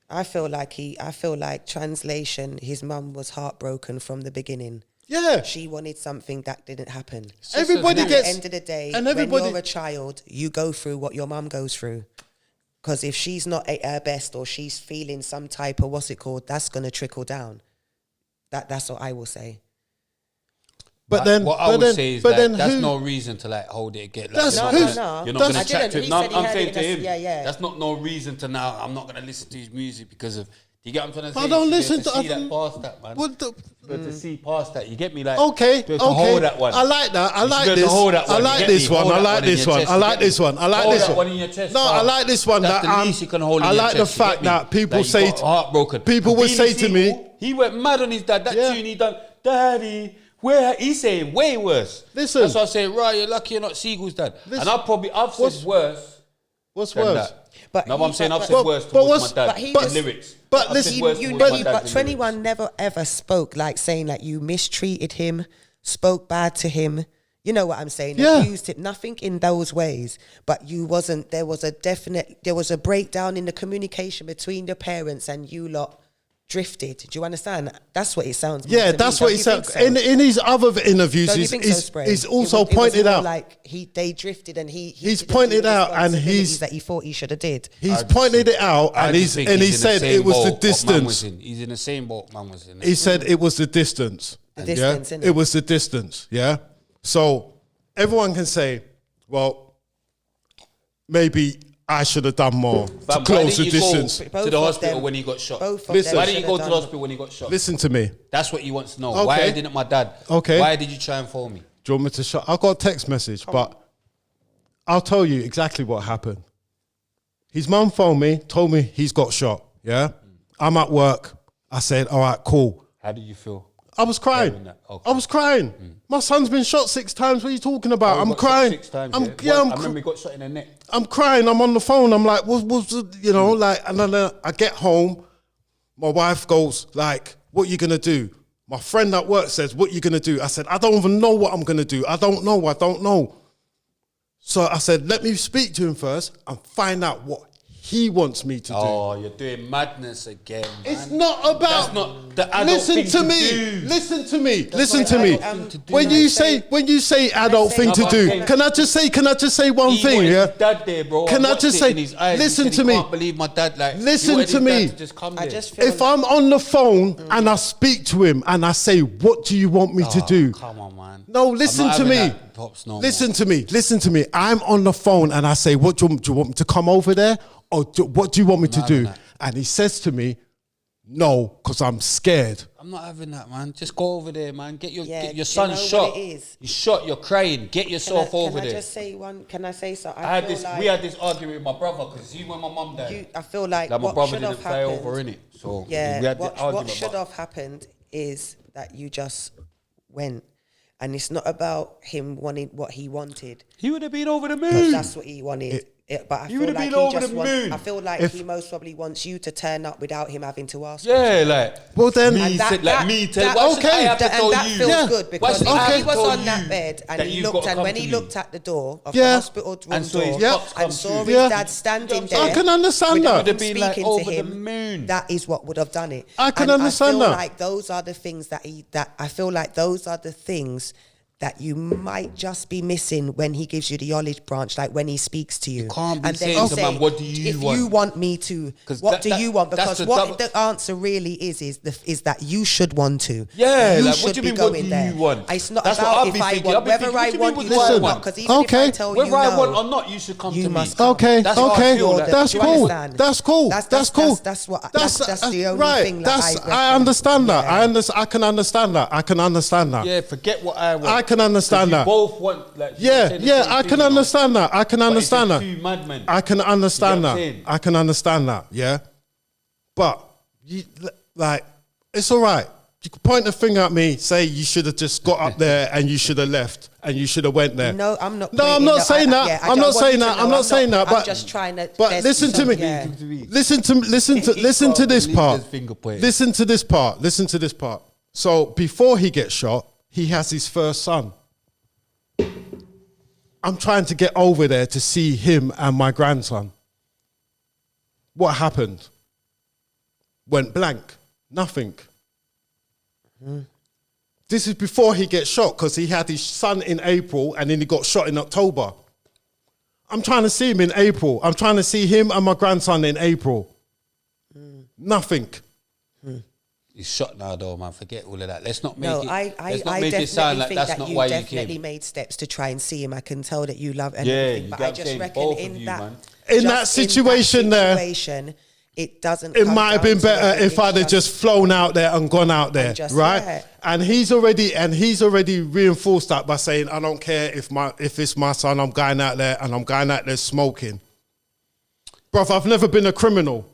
Speaker 4: I feel like translation, his mum was heartbroken from the beginning.
Speaker 5: Yeah.
Speaker 4: She wanted something that didn't happen.
Speaker 5: Everybody
Speaker 4: At
Speaker 5: gets...
Speaker 4: the end of the day,
Speaker 5: and
Speaker 4: when
Speaker 5: everybody,
Speaker 4: you're a child, you go through what your mum goes through. Because if she's not at her best or she's feeling some type of, that's going to trickle down. That's what I will say.
Speaker 5: But then...
Speaker 3: What I would say is that's no reason to like hold it again. Like,
Speaker 5: That's
Speaker 3: you're
Speaker 5: who's-
Speaker 3: not gonna
Speaker 4: I
Speaker 3: chat to
Speaker 4: didn't.
Speaker 3: him. No,
Speaker 4: He said he
Speaker 3: I'm
Speaker 4: heard
Speaker 3: saying
Speaker 4: it,
Speaker 3: to him,
Speaker 4: yeah.
Speaker 3: that's not no reason to now, I'm not going to listen to his music because of... You get what I'm trying to say?
Speaker 5: I don't listen
Speaker 3: to
Speaker 5: to...
Speaker 3: see that past that, man.
Speaker 5: What the...
Speaker 3: To see past that, you get me? Like,
Speaker 5: Okay.
Speaker 3: to hold that one.
Speaker 5: I like that. I
Speaker 3: You
Speaker 5: like
Speaker 3: should be able
Speaker 5: this.
Speaker 3: to hold that
Speaker 5: I
Speaker 3: one,
Speaker 5: like
Speaker 3: you get
Speaker 5: this
Speaker 3: me?
Speaker 5: one.
Speaker 3: Hold
Speaker 5: I
Speaker 3: that
Speaker 5: like
Speaker 3: one in
Speaker 5: this
Speaker 3: your
Speaker 5: one.
Speaker 3: chest,
Speaker 5: I
Speaker 3: you
Speaker 5: like
Speaker 3: get me?
Speaker 5: this one. I like
Speaker 3: Hold
Speaker 5: this
Speaker 3: that
Speaker 5: one.
Speaker 3: one in your chest,
Speaker 5: No, I
Speaker 3: pal.
Speaker 5: like this one.
Speaker 3: That's
Speaker 5: That
Speaker 3: the least you can hold in
Speaker 5: I
Speaker 3: your
Speaker 5: like the
Speaker 3: chest, you
Speaker 5: fact
Speaker 3: get me?
Speaker 5: that people
Speaker 3: That you
Speaker 5: say
Speaker 3: got heartbroken.
Speaker 5: people will
Speaker 3: Beanie
Speaker 5: say to me,
Speaker 3: Siegel, he went mad on his dad. That
Speaker 5: Yeah.
Speaker 3: tune he done, Daddy, where he's saying way worse.
Speaker 5: Listen.
Speaker 3: That's why I say, right, you're lucky you're not Siegel's dad.
Speaker 5: Listen.
Speaker 3: And I've said worse.
Speaker 5: what's
Speaker 3: than
Speaker 5: worse?
Speaker 3: that.
Speaker 4: But
Speaker 3: No,
Speaker 4: he-
Speaker 3: I'm saying I've
Speaker 4: but-
Speaker 3: said worse
Speaker 5: but
Speaker 3: towards
Speaker 5: what's-
Speaker 3: my dad
Speaker 4: but he
Speaker 3: in
Speaker 4: was-
Speaker 3: lyrics.
Speaker 5: but
Speaker 3: I've
Speaker 5: listen,
Speaker 3: said worse towards my dad
Speaker 4: but
Speaker 3: in
Speaker 4: 21
Speaker 3: lyrics.
Speaker 4: never ever spoke like saying like you mistreated him, spoke bad to him. You know what I'm saying?
Speaker 5: Yeah.
Speaker 4: Abused him. Nothing in those ways. But there was a breakdown in the communication between the parents and you lot drifted. Do you understand? That's what it sounds like.
Speaker 5: Yeah,
Speaker 4: to
Speaker 5: that's
Speaker 4: me.
Speaker 5: what
Speaker 4: Don't
Speaker 5: he
Speaker 4: you
Speaker 5: said.
Speaker 4: think so?
Speaker 5: In his other interviews,
Speaker 4: Don't you think so, Spray?
Speaker 5: he's
Speaker 4: It
Speaker 5: also
Speaker 4: was
Speaker 5: pointed
Speaker 4: more
Speaker 5: out.
Speaker 4: like they drifted and he
Speaker 5: He's
Speaker 4: didn't do
Speaker 5: pointed
Speaker 4: the
Speaker 5: out and
Speaker 4: responsibilities that he thought he should have did.
Speaker 5: He's pointed it out
Speaker 3: I
Speaker 5: and
Speaker 3: just think
Speaker 5: he
Speaker 3: he's in the
Speaker 5: said
Speaker 3: same
Speaker 5: it was
Speaker 3: boat
Speaker 5: the
Speaker 3: what man was
Speaker 5: distance.
Speaker 3: in. He's in the same boat man was in.
Speaker 5: He said it was the distance.
Speaker 4: The distance,
Speaker 5: yeah?
Speaker 4: innit?
Speaker 5: It was the distance, yeah? So everyone can say, well, maybe I should have done more to
Speaker 3: Fam, why
Speaker 5: close the
Speaker 3: didn't you go
Speaker 5: distance.
Speaker 3: to
Speaker 4: Both
Speaker 3: the
Speaker 4: of
Speaker 3: hospital
Speaker 4: them-
Speaker 3: when he got shot?
Speaker 4: both of
Speaker 5: Listen.
Speaker 4: them
Speaker 3: Why didn't you
Speaker 4: should
Speaker 3: go
Speaker 4: have
Speaker 3: to the
Speaker 4: done-
Speaker 3: hospital when he got shot?
Speaker 5: Listen to me.
Speaker 3: That's what he wants to know.
Speaker 5: Okay.
Speaker 3: Why didn't my dad?
Speaker 5: Okay.
Speaker 3: Why did you try and phone me?
Speaker 5: Do you want me to shut? I got a text message, but I'll tell you exactly what happened. His mum phoned me, told me he's got shot, yeah? I'm at work. I said, all right, cool.
Speaker 3: How did you feel?
Speaker 5: I was crying.
Speaker 3: Hearing that. Okay.
Speaker 5: I was crying. My son's been shot 6 times. What are you talking about?
Speaker 3: Oh, he
Speaker 5: I'm
Speaker 3: got shot
Speaker 5: crying.
Speaker 3: 6 times,
Speaker 5: I'm
Speaker 3: yeah?
Speaker 5: I'm
Speaker 3: I remember he got shot in the neck.
Speaker 5: I'm crying. I'm on the phone. I'm like, you know, like, and then I get home. My wife goes, like, what you gonna do? My friend at work says, what you gonna do? I said, I don't even know what I'm gonna do. I don't know. So I said, let me speak to him first and find out what he wants me to do.
Speaker 3: Oh, you're doing madness again, man.
Speaker 5: It's not about.
Speaker 3: That's not the adult
Speaker 5: Listen
Speaker 3: thing
Speaker 5: to
Speaker 3: to
Speaker 5: me.
Speaker 3: do.
Speaker 5: Listen to me.
Speaker 3: not
Speaker 5: Listen
Speaker 3: an
Speaker 5: to me.
Speaker 3: adult thing to do.
Speaker 5: When you say adult thing to
Speaker 3: No, but
Speaker 5: do,
Speaker 3: I'm saying-
Speaker 5: can I just say one
Speaker 3: He
Speaker 5: thing?
Speaker 3: wanted
Speaker 5: Yeah.
Speaker 3: his dad there, bro.
Speaker 5: Can I
Speaker 3: watched
Speaker 5: just
Speaker 3: it
Speaker 5: say-
Speaker 3: in his eyes.
Speaker 5: listen
Speaker 3: He said
Speaker 5: to
Speaker 3: he
Speaker 5: me.
Speaker 3: Can't believe my dad. Like,
Speaker 5: Listen
Speaker 3: he wanted
Speaker 5: to
Speaker 3: his
Speaker 5: me.
Speaker 3: dad to just come
Speaker 4: I
Speaker 3: there.
Speaker 4: just feel
Speaker 5: If I'm on the phone and I speak to him and I say, "What do you want me to do?"
Speaker 3: Come on, man.
Speaker 5: No,
Speaker 3: I'm
Speaker 5: listen
Speaker 3: not
Speaker 5: to
Speaker 3: having
Speaker 5: me.
Speaker 3: that, Pops, no
Speaker 5: Listen
Speaker 3: more.
Speaker 5: to me. Listen to me. I'm on the phone and I say, "What do you want me to come over there, or what do you want me to
Speaker 3: not
Speaker 5: do?
Speaker 3: having that.
Speaker 5: And he says to me, no, because I'm scared.
Speaker 3: I'm not having that, man. Just go over there, man. Get
Speaker 4: Yeah,
Speaker 3: your son
Speaker 4: you know
Speaker 3: shot.
Speaker 4: what it is?
Speaker 3: He's shot. You're crying. Get yourself over
Speaker 4: Can I
Speaker 3: there.
Speaker 4: just say one? Can I say something?
Speaker 3: I had
Speaker 4: feel
Speaker 3: this.
Speaker 4: like
Speaker 3: We had this argument with my brother because he when my mum died.
Speaker 4: I feel like
Speaker 3: my
Speaker 4: what
Speaker 3: brother
Speaker 4: should
Speaker 3: didn't
Speaker 4: have
Speaker 3: fly
Speaker 4: happened.
Speaker 3: over in it. So
Speaker 4: Yeah,
Speaker 3: we had this
Speaker 4: what
Speaker 3: argument.
Speaker 4: should
Speaker 3: about-
Speaker 4: have happened is that you just went, and it's not about him wanting what he wanted,
Speaker 3: He would have been over the
Speaker 4: because
Speaker 3: moon.
Speaker 4: that's what he wanted. But I
Speaker 3: He
Speaker 4: feel
Speaker 3: would've
Speaker 4: like
Speaker 3: been
Speaker 4: he
Speaker 3: over
Speaker 4: just
Speaker 3: the
Speaker 4: wants.
Speaker 3: moon.
Speaker 4: I feel like
Speaker 5: If-
Speaker 4: he most probably wants you to turn up without him having to ask.
Speaker 3: Yeah, like
Speaker 5: Well, then-
Speaker 3: me
Speaker 4: And that-
Speaker 3: said, like
Speaker 4: that-
Speaker 3: me tell.
Speaker 4: that-
Speaker 3: Why should I
Speaker 5: okay,
Speaker 3: have to
Speaker 4: and
Speaker 3: tell
Speaker 4: that
Speaker 3: you?
Speaker 4: feels
Speaker 5: Yeah.
Speaker 4: good,
Speaker 3: Why
Speaker 4: because
Speaker 3: should
Speaker 4: if
Speaker 3: I
Speaker 4: he was
Speaker 3: tell
Speaker 4: on
Speaker 3: you
Speaker 4: that bed and
Speaker 3: that
Speaker 4: he
Speaker 3: you've
Speaker 4: looked,
Speaker 3: gotta
Speaker 4: and
Speaker 3: come
Speaker 4: when
Speaker 3: to
Speaker 4: he
Speaker 3: me?
Speaker 4: looked at the door of
Speaker 5: Yeah.
Speaker 4: the hospital room
Speaker 3: And so his
Speaker 4: door
Speaker 3: pops come
Speaker 4: and saw
Speaker 3: to
Speaker 4: his
Speaker 5: you.
Speaker 4: dad standing
Speaker 3: I
Speaker 4: there,
Speaker 5: can understand
Speaker 4: without
Speaker 5: that.
Speaker 4: him
Speaker 3: Would've been like
Speaker 4: speaking
Speaker 3: over
Speaker 4: to
Speaker 3: the
Speaker 4: him,
Speaker 3: moon.
Speaker 4: that is what would have done it.
Speaker 5: I can
Speaker 4: And
Speaker 5: understand
Speaker 4: I
Speaker 5: that.
Speaker 4: feel like those are the things that I feel like those are the things that you might just be missing when he gives you the olive branch, like when he speaks to you.
Speaker 3: You can't be
Speaker 4: and then
Speaker 3: saying
Speaker 4: you
Speaker 3: to
Speaker 4: say,
Speaker 3: man, what do you
Speaker 4: if
Speaker 3: want?
Speaker 4: you want me to,
Speaker 3: 'Cause
Speaker 4: what
Speaker 3: that-
Speaker 4: do
Speaker 3: that-
Speaker 4: you want?
Speaker 3: that's
Speaker 4: Because
Speaker 3: the
Speaker 4: what
Speaker 3: double-
Speaker 4: the answer really is that you should want to.
Speaker 3: Yeah,
Speaker 4: you
Speaker 3: like,
Speaker 4: should
Speaker 3: what do you
Speaker 4: be
Speaker 3: mean, what
Speaker 4: going
Speaker 3: do
Speaker 4: there.
Speaker 3: you want?
Speaker 4: It's not
Speaker 3: That's what
Speaker 4: about
Speaker 3: I'll
Speaker 4: if
Speaker 3: be
Speaker 4: I
Speaker 3: thinking. I'll
Speaker 4: want,
Speaker 3: be
Speaker 4: whether
Speaker 3: thinking,
Speaker 4: I
Speaker 3: what do you
Speaker 4: want
Speaker 3: mean,
Speaker 4: you
Speaker 3: what do
Speaker 4: or
Speaker 3: I
Speaker 4: not.
Speaker 3: want?
Speaker 4: Because even if I
Speaker 5: Okay.
Speaker 4: tell you
Speaker 3: Whether I
Speaker 4: no,
Speaker 3: want or not, you should come
Speaker 4: you
Speaker 3: to me.
Speaker 4: must come.
Speaker 5: Okay,
Speaker 3: That's what I
Speaker 5: okay,
Speaker 3: feel like.
Speaker 5: that's
Speaker 4: You
Speaker 5: cool.
Speaker 4: understand?
Speaker 5: That's cool. That's cool.
Speaker 4: That's the only
Speaker 5: right.
Speaker 4: thing that
Speaker 5: That's,
Speaker 4: I
Speaker 5: I understand that.
Speaker 4: Yeah.
Speaker 5: I can understand that. I can understand that.
Speaker 3: Yeah, forget what I want.
Speaker 5: I can understand
Speaker 3: 'Cause
Speaker 5: that.
Speaker 3: you both want, like,
Speaker 5: Yeah,
Speaker 3: say the
Speaker 5: yeah,
Speaker 3: same
Speaker 5: I
Speaker 3: thing,
Speaker 5: can
Speaker 3: you know?
Speaker 5: understand that. I can
Speaker 3: But it's
Speaker 5: understand
Speaker 3: just
Speaker 5: that.
Speaker 3: two madmen.
Speaker 5: I can understand
Speaker 3: You know what I'm
Speaker 5: that.
Speaker 3: saying?
Speaker 5: I can understand that. Yeah, but you, like, it's all right. You can point the finger at me, say you should have just got up there and you should have left and you should have went there.
Speaker 4: No, I'm not.
Speaker 5: No, I'm
Speaker 4: pointing,
Speaker 5: not
Speaker 4: no,
Speaker 5: saying that.
Speaker 4: yeah, I
Speaker 5: I'm
Speaker 4: don't
Speaker 5: not
Speaker 4: want
Speaker 5: saying
Speaker 4: you to
Speaker 5: that.
Speaker 4: know,
Speaker 5: I'm not saying that.
Speaker 4: I'm
Speaker 5: But
Speaker 4: just trying to.
Speaker 5: But
Speaker 4: there's
Speaker 5: listen to
Speaker 4: some-
Speaker 5: me.
Speaker 4: yeah.
Speaker 5: Listen to this part.
Speaker 3: Leave this finger pointing.
Speaker 5: Listen to this part. Listen to this part. So before he gets shot, he has his first son. I'm trying to get over there to see him and my grandson. What happened? Went blank. Nothing. This is before he gets shot, because he had his son in April and then he got shot in October. I'm trying to see him in April. I'm trying to see him and my grandson in April. Nothing.
Speaker 3: He's shot now, though, man. Forget all of that. Let's not make
Speaker 4: No,
Speaker 3: it.
Speaker 4: I
Speaker 3: let's not make
Speaker 4: definitely
Speaker 3: it sound like
Speaker 4: think
Speaker 3: that's
Speaker 4: that
Speaker 3: not
Speaker 4: you
Speaker 3: why you
Speaker 4: definitely
Speaker 3: came.
Speaker 4: made steps to try and see him. I can tell that you love and
Speaker 3: Yeah,
Speaker 4: everything,
Speaker 3: you
Speaker 4: but
Speaker 3: get
Speaker 4: I
Speaker 3: what I'm
Speaker 4: just
Speaker 3: saying?
Speaker 4: reckon
Speaker 3: Both
Speaker 4: in
Speaker 3: of you,
Speaker 4: that
Speaker 3: man.
Speaker 5: In
Speaker 4: just
Speaker 5: that situation there,
Speaker 4: situation, it doesn't.
Speaker 5: It
Speaker 4: come
Speaker 5: might have
Speaker 4: down
Speaker 5: been
Speaker 4: to whether
Speaker 5: better if
Speaker 4: it's
Speaker 5: I'd have just flown out there and gone out there,
Speaker 4: just-
Speaker 5: right?
Speaker 4: yeah.
Speaker 5: And he's already reinforced that by saying, I don't care if it's my son, I'm going out there and I'm going out there smoking. Bruv, I've never been a criminal.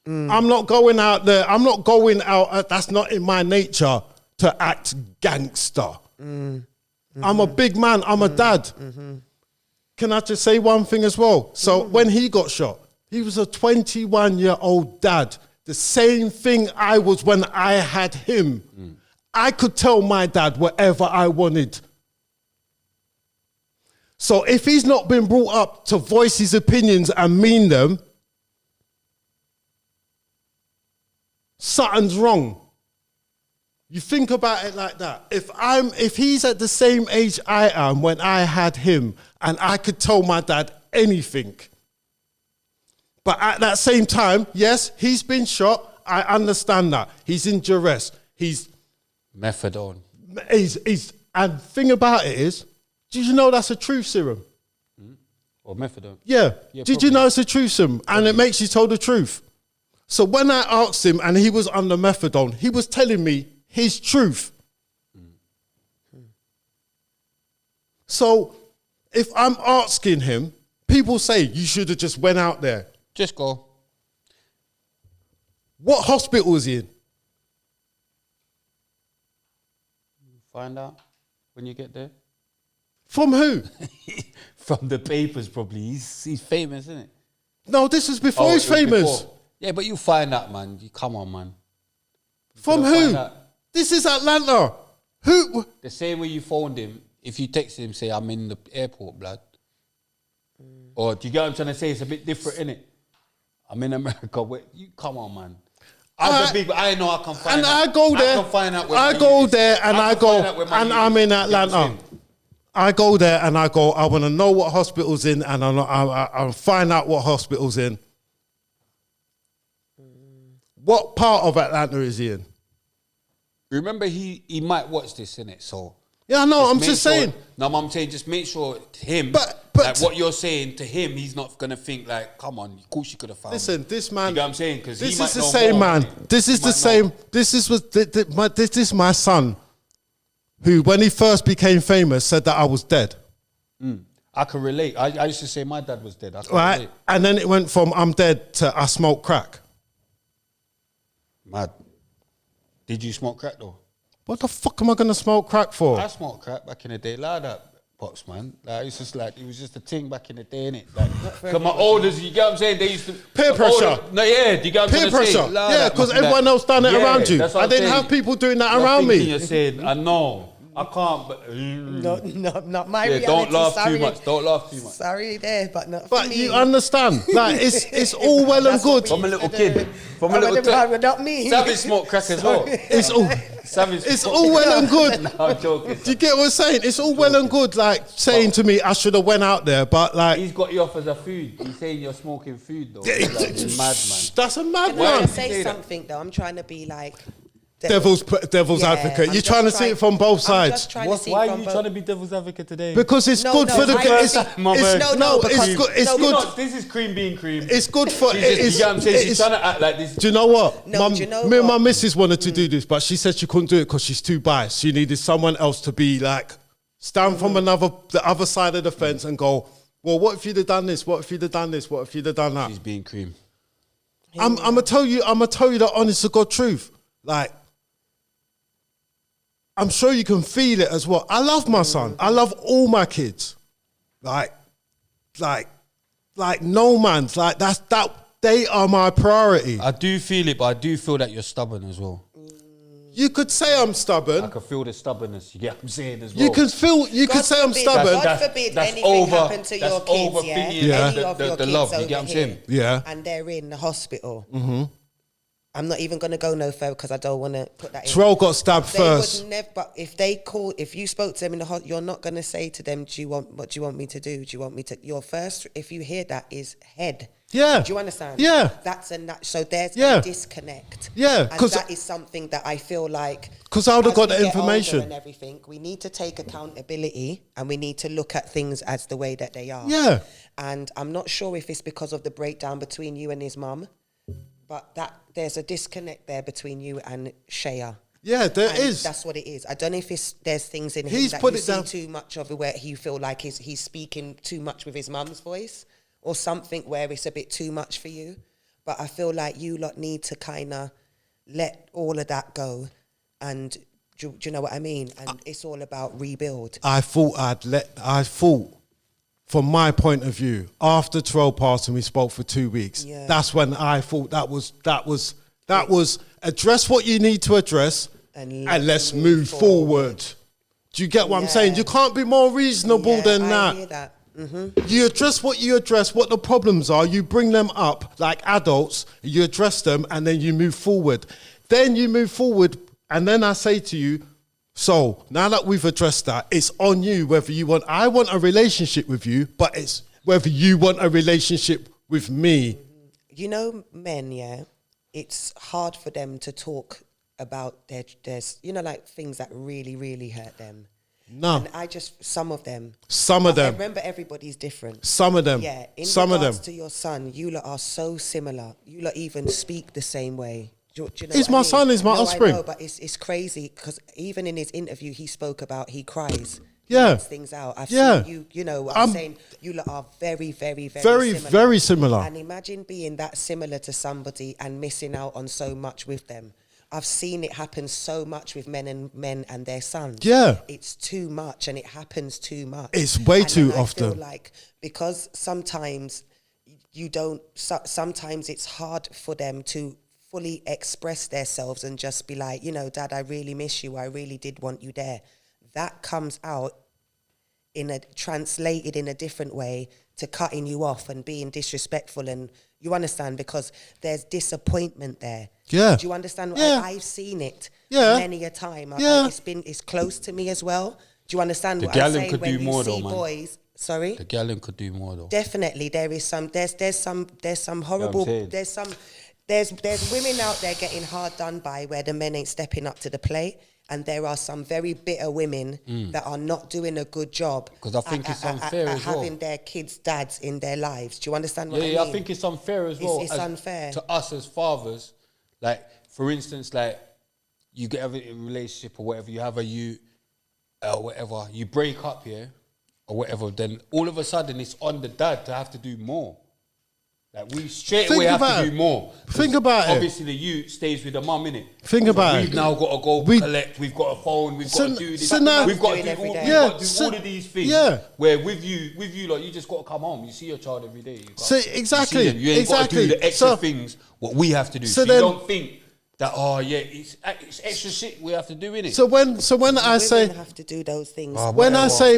Speaker 5: I'm not going out there. I'm not going out. That's not in my nature to act gangster. I'm a big man. I'm a dad. Can I just say one thing as well? So when he got shot, he was a 21-year-old dad. The same thing I was when I had him. I could tell my dad whatever I wanted. So if he's not been brought up to voice his opinions and mean them, something's wrong. You think about it like that. If he's at the same age I am when I had him, and I could tell my dad anything, but at that same time, yes, he's been shot. I understand that. He's in duress. He's
Speaker 3: Methadone.
Speaker 5: and thing about it is, did you know that's a truth serum?
Speaker 3: Or methadone.
Speaker 5: Yeah.
Speaker 3: Yeah,
Speaker 5: Did you
Speaker 3: probably.
Speaker 5: know it's a truth serum? And it makes you tell the truth. So when I asked him and he was under methadone, he was telling me his truth. So if I'm asking him, people say you should have just went out there.
Speaker 3: Just go.
Speaker 5: What hospital is he in?
Speaker 3: Find out when you get there.
Speaker 5: From who?
Speaker 3: From the papers, probably. He's famous, isn't it?
Speaker 5: No, this was before
Speaker 3: Oh,
Speaker 5: he's
Speaker 3: it was
Speaker 5: famous.
Speaker 3: before. Yeah, but you find out, man. Come on, man.
Speaker 5: From
Speaker 3: You'll
Speaker 5: who?
Speaker 3: find out.
Speaker 5: This is Atlanta. Who?
Speaker 3: The same way you phoned him, if you texted him, say, I'm in the airport, blood. Or do you get what I'm trying to say? It's a bit different, innit? I'm in America. Come on, man. I know I can find
Speaker 5: And
Speaker 3: out.
Speaker 5: I go there.
Speaker 3: I can find out where
Speaker 5: I
Speaker 3: my
Speaker 5: go
Speaker 3: unit is.
Speaker 5: there and I
Speaker 3: can
Speaker 5: go,
Speaker 3: find out where my
Speaker 5: and
Speaker 3: unit
Speaker 5: I'm
Speaker 3: is.
Speaker 5: in
Speaker 3: You know what I'm
Speaker 5: Atlanta.
Speaker 3: saying?
Speaker 5: I go there and I go, I want to know what hospital's in and I'll find out what hospital's in. What part of Atlanta is he in?
Speaker 3: Remember, he might watch this, innit? So
Speaker 5: Yeah, I know, I'm
Speaker 3: make
Speaker 5: just
Speaker 3: sure-
Speaker 5: saying.
Speaker 3: No, I'm saying just make sure him.
Speaker 5: But
Speaker 3: like what you're saying to him, he's not gonna think like, come on, of course you could have found.
Speaker 5: Listen,
Speaker 3: me.
Speaker 5: this man.
Speaker 3: You know what I'm saying? Because
Speaker 5: This is the same man. This is the same. This is my son, who when he first became famous said that I was dead.
Speaker 3: I can relate. I used to say my dad was dead. I can
Speaker 5: Right,
Speaker 3: relate.
Speaker 5: and then it went from I'm dead to I smoke crack.
Speaker 3: Mad. Did you smoke crack though?
Speaker 5: What the fuck am I gonna smoke crack for?
Speaker 3: I smoked crack back in the day. Like that, Pops, man. Like it's just like it was just a thing back in the day, innit? Like, cause my olders, you get what I'm saying? They used to
Speaker 5: Peer pressure.
Speaker 3: No, yeah, do you get what I'm
Speaker 5: Peer
Speaker 3: trying to say?
Speaker 5: pressure.
Speaker 3: Like
Speaker 5: Yeah,
Speaker 3: that,
Speaker 5: because
Speaker 3: man.
Speaker 5: everyone else done it
Speaker 3: Yeah,
Speaker 5: around you.
Speaker 3: that's what
Speaker 5: I
Speaker 3: I'm
Speaker 5: didn't
Speaker 3: saying.
Speaker 5: have people doing that
Speaker 3: You're
Speaker 5: around
Speaker 3: thinking
Speaker 5: me.
Speaker 3: You're saying, I know, I can't, but
Speaker 4: Not my
Speaker 3: yeah,
Speaker 4: reality.
Speaker 3: don't laugh
Speaker 4: sorry.
Speaker 3: too much. Don't laugh too much.
Speaker 4: Sorry there, but not for
Speaker 5: But
Speaker 4: me.
Speaker 5: you understand, like it's all well and
Speaker 4: That's what
Speaker 5: good.
Speaker 3: From a little kid, from a little kid.
Speaker 4: Not me.
Speaker 3: Savage smoked crack as well.
Speaker 5: It's all.
Speaker 3: Savage.
Speaker 5: It's all well and good.
Speaker 3: No, I'm joking.
Speaker 5: Do you get what I'm saying? It's all well and good, like saying to me I should have went out there, but like
Speaker 3: He's got you off as a food. He's saying you're smoking food though. Like, you're mad, man.
Speaker 5: that's a mad
Speaker 4: Can I
Speaker 5: one.
Speaker 4: say
Speaker 3: Say that.
Speaker 4: something though? I'm trying to be like
Speaker 5: Devil's
Speaker 4: Yeah,
Speaker 5: advocate.
Speaker 4: I'm
Speaker 5: You're
Speaker 4: just
Speaker 5: trying to see it from both
Speaker 4: I'm just
Speaker 5: sides
Speaker 4: trying to see
Speaker 3: Why
Speaker 4: it
Speaker 3: are
Speaker 4: from
Speaker 3: you
Speaker 4: both.
Speaker 3: trying to be devil's advocate today?
Speaker 5: because it's
Speaker 4: No,
Speaker 5: good
Speaker 4: no,
Speaker 5: for the.
Speaker 4: I
Speaker 5: It's,
Speaker 4: think-
Speaker 3: My
Speaker 5: it's,
Speaker 3: bad.
Speaker 4: No,
Speaker 5: no,
Speaker 4: because-
Speaker 5: it's good. It's
Speaker 4: no,
Speaker 5: good.
Speaker 3: No, this is cream being cream.
Speaker 5: It's good for.
Speaker 3: She's just, you get what I'm saying? She's
Speaker 5: it's-
Speaker 3: trying to act like this.
Speaker 5: Do you know what?
Speaker 4: No, do you know
Speaker 5: me and my
Speaker 4: what?
Speaker 5: missus wanted to do this, but she said she couldn't do it because she's too biased. She needed someone else to be like, stand from the other side of the fence and go, well, what if you'd have done this? What if you'd have done this? What if you'd have done that?
Speaker 3: She's being cream.
Speaker 5: I'm gonna tell you the honest to God truth. Like, I'm sure you can feel it as well. I love my son. I love all my kids. Like no man's like that. They are my priority.
Speaker 3: I do feel it, but I do feel that you're stubborn as well.
Speaker 5: You could say I'm
Speaker 3: I
Speaker 5: stubborn.
Speaker 3: can feel the stubbornness. You get what I'm saying as well.
Speaker 5: You can feel. You could say I'm
Speaker 4: forbid-
Speaker 5: stubborn.
Speaker 4: God forbid
Speaker 3: That's
Speaker 4: anything
Speaker 3: over-
Speaker 4: happen to your
Speaker 3: that's
Speaker 4: kids,
Speaker 3: over
Speaker 4: yeah?
Speaker 3: thinking
Speaker 5: Yeah.
Speaker 4: Any of
Speaker 3: the
Speaker 4: your kids
Speaker 3: love, you
Speaker 4: over
Speaker 3: get what I'm
Speaker 4: here,
Speaker 3: saying?
Speaker 5: Yeah.
Speaker 4: and they're in the hospital. I'm not even going to go no further because I don't want to put that in.
Speaker 5: Terrell got stabbed
Speaker 4: They
Speaker 5: first.
Speaker 4: would never. But if you spoke to them in the hospital, you're not going to say to them, what do you want me to do? Do you want me to? Your first, if you hear that, is head.
Speaker 5: Yeah.
Speaker 4: Do you understand?
Speaker 5: Yeah.
Speaker 4: So there's
Speaker 5: Yeah.
Speaker 4: a disconnect.
Speaker 5: Yeah,
Speaker 4: and
Speaker 5: 'cause-
Speaker 4: that is something that I feel like
Speaker 5: 'Cause I would've
Speaker 4: as
Speaker 5: got
Speaker 4: we
Speaker 5: the
Speaker 4: get older
Speaker 5: information.
Speaker 4: and everything. We need to take accountability and we need to look at things as the way that they are.
Speaker 5: Yeah.
Speaker 4: And I'm not sure if it's because of the breakdown between you and his mum, but that there's a disconnect there between you and Shea.
Speaker 5: Yeah, there
Speaker 4: And
Speaker 5: is.
Speaker 4: That's what it is. I don't know if there's things in him
Speaker 5: He's
Speaker 4: that
Speaker 5: put
Speaker 4: you
Speaker 5: it
Speaker 4: see
Speaker 5: down.
Speaker 4: too much of, where he feel like he's speaking too much with his mum's voice, or something where it's a bit too much for you. But I feel like you lot need to kind of let all of that go, and do you know what I mean? And it's all about rebuild.
Speaker 5: I thought, from my point of view, after Terrell passed and we spoke for 2 weeks,
Speaker 4: Yeah.
Speaker 5: that's when I thought that was address what you need to address and let's move forward. Do you get what I'm
Speaker 4: Yeah.
Speaker 5: saying? You can't be more reasonable
Speaker 4: Yeah,
Speaker 5: than
Speaker 4: I
Speaker 5: that.
Speaker 4: hear that.
Speaker 5: You address what you address, what the problems are, you bring them up like adults, you address them, and then you move forward. Then you move forward, and then I say to you, so now that we've addressed that, it's on you whether I want a relationship with you, but it's whether you want a relationship with me.
Speaker 4: You know, men, yeah, it's hard for them to talk about their like things that really, really hurt them.
Speaker 5: No,
Speaker 4: And some of them. Remember, everybody's different.
Speaker 5: some of them,
Speaker 4: Yeah, in
Speaker 5: some of them.
Speaker 4: regards to your son, you lot are so similar. You lot even speak the same way. Do you know
Speaker 5: He's
Speaker 4: what I
Speaker 5: my
Speaker 4: mean?
Speaker 5: son, he's my
Speaker 4: No,
Speaker 5: offspring.
Speaker 4: I know, but it's crazy because even in his interview, he spoke about he cries. He
Speaker 5: Yeah.
Speaker 4: lets things out. I've
Speaker 5: Yeah.
Speaker 4: seen you. You know, what
Speaker 5: I'm-
Speaker 4: I'm saying you lot are very, very, very,
Speaker 5: Very,
Speaker 4: similar.
Speaker 5: very similar.
Speaker 4: And imagine being that similar to somebody and missing out on so much with them. I've seen it happen so much with men and their sons.
Speaker 5: Yeah.
Speaker 4: It's too much and it happens too much.
Speaker 5: It's way
Speaker 4: And
Speaker 5: too
Speaker 4: then I
Speaker 5: often.
Speaker 4: feel like because sometimes sometimes it's hard for them to fully express themselves and just be like, Dad, I really miss you. I really did want you there. That comes out translated in a different way to cutting you off and being disrespectful, and you understand, because there's disappointment there.
Speaker 5: Yeah.
Speaker 4: Do you understand?
Speaker 5: Yeah.
Speaker 4: I've seen it
Speaker 5: Yeah.
Speaker 4: many a time.
Speaker 5: Yeah.
Speaker 4: It's close to me as well. Do you understand
Speaker 3: The
Speaker 4: what I'm
Speaker 3: gallon
Speaker 4: saying?
Speaker 3: could
Speaker 4: When
Speaker 3: do
Speaker 4: you
Speaker 3: more
Speaker 4: see
Speaker 3: though, man.
Speaker 4: boys, sorry.
Speaker 3: The gallon could do more though.
Speaker 4: Definitely, there's some horrible,
Speaker 3: saying.
Speaker 4: there's some there's women out there getting hard done by where the men ain't stepping up to the plate. And there are some very bitter women that are not doing a good job.
Speaker 3: Because I think it's unfair
Speaker 4: at
Speaker 3: as well.
Speaker 4: having their kids' dads in their lives. Do you understand what I mean?
Speaker 3: Yeah, I think it's unfair as well.
Speaker 4: It's unfair.
Speaker 3: To us as fathers. Like, for instance, like, you get a relationship or whatever, you have a whatever, you break up, or whatever, then all of a sudden it's on the dad to have to do more. Like, we straight away have to do more.
Speaker 5: Think about it.
Speaker 3: Obviously, the youth stays with the mum, innit?
Speaker 5: Think about it.
Speaker 3: We've now got to go collect, we've got a phone, we've got to do this.
Speaker 5: so now-
Speaker 3: we've got to do
Speaker 4: every
Speaker 3: all,
Speaker 4: day.
Speaker 3: we've
Speaker 5: Yeah,
Speaker 3: got to do
Speaker 5: so-
Speaker 3: all of these things.
Speaker 5: yeah.
Speaker 3: Where with you, like, you just got to come home. You see your child every day. You
Speaker 5: So,
Speaker 3: can't-
Speaker 5: exactly,
Speaker 3: You see them. You ain't got to
Speaker 5: exactly.
Speaker 3: do the extra
Speaker 5: So-
Speaker 3: things what we have to do.
Speaker 5: so
Speaker 3: So,
Speaker 5: then-
Speaker 3: you don't think that, it's extra shit we have to do, innit?
Speaker 5: So when I say
Speaker 4: Women have to do those things.
Speaker 5: when I say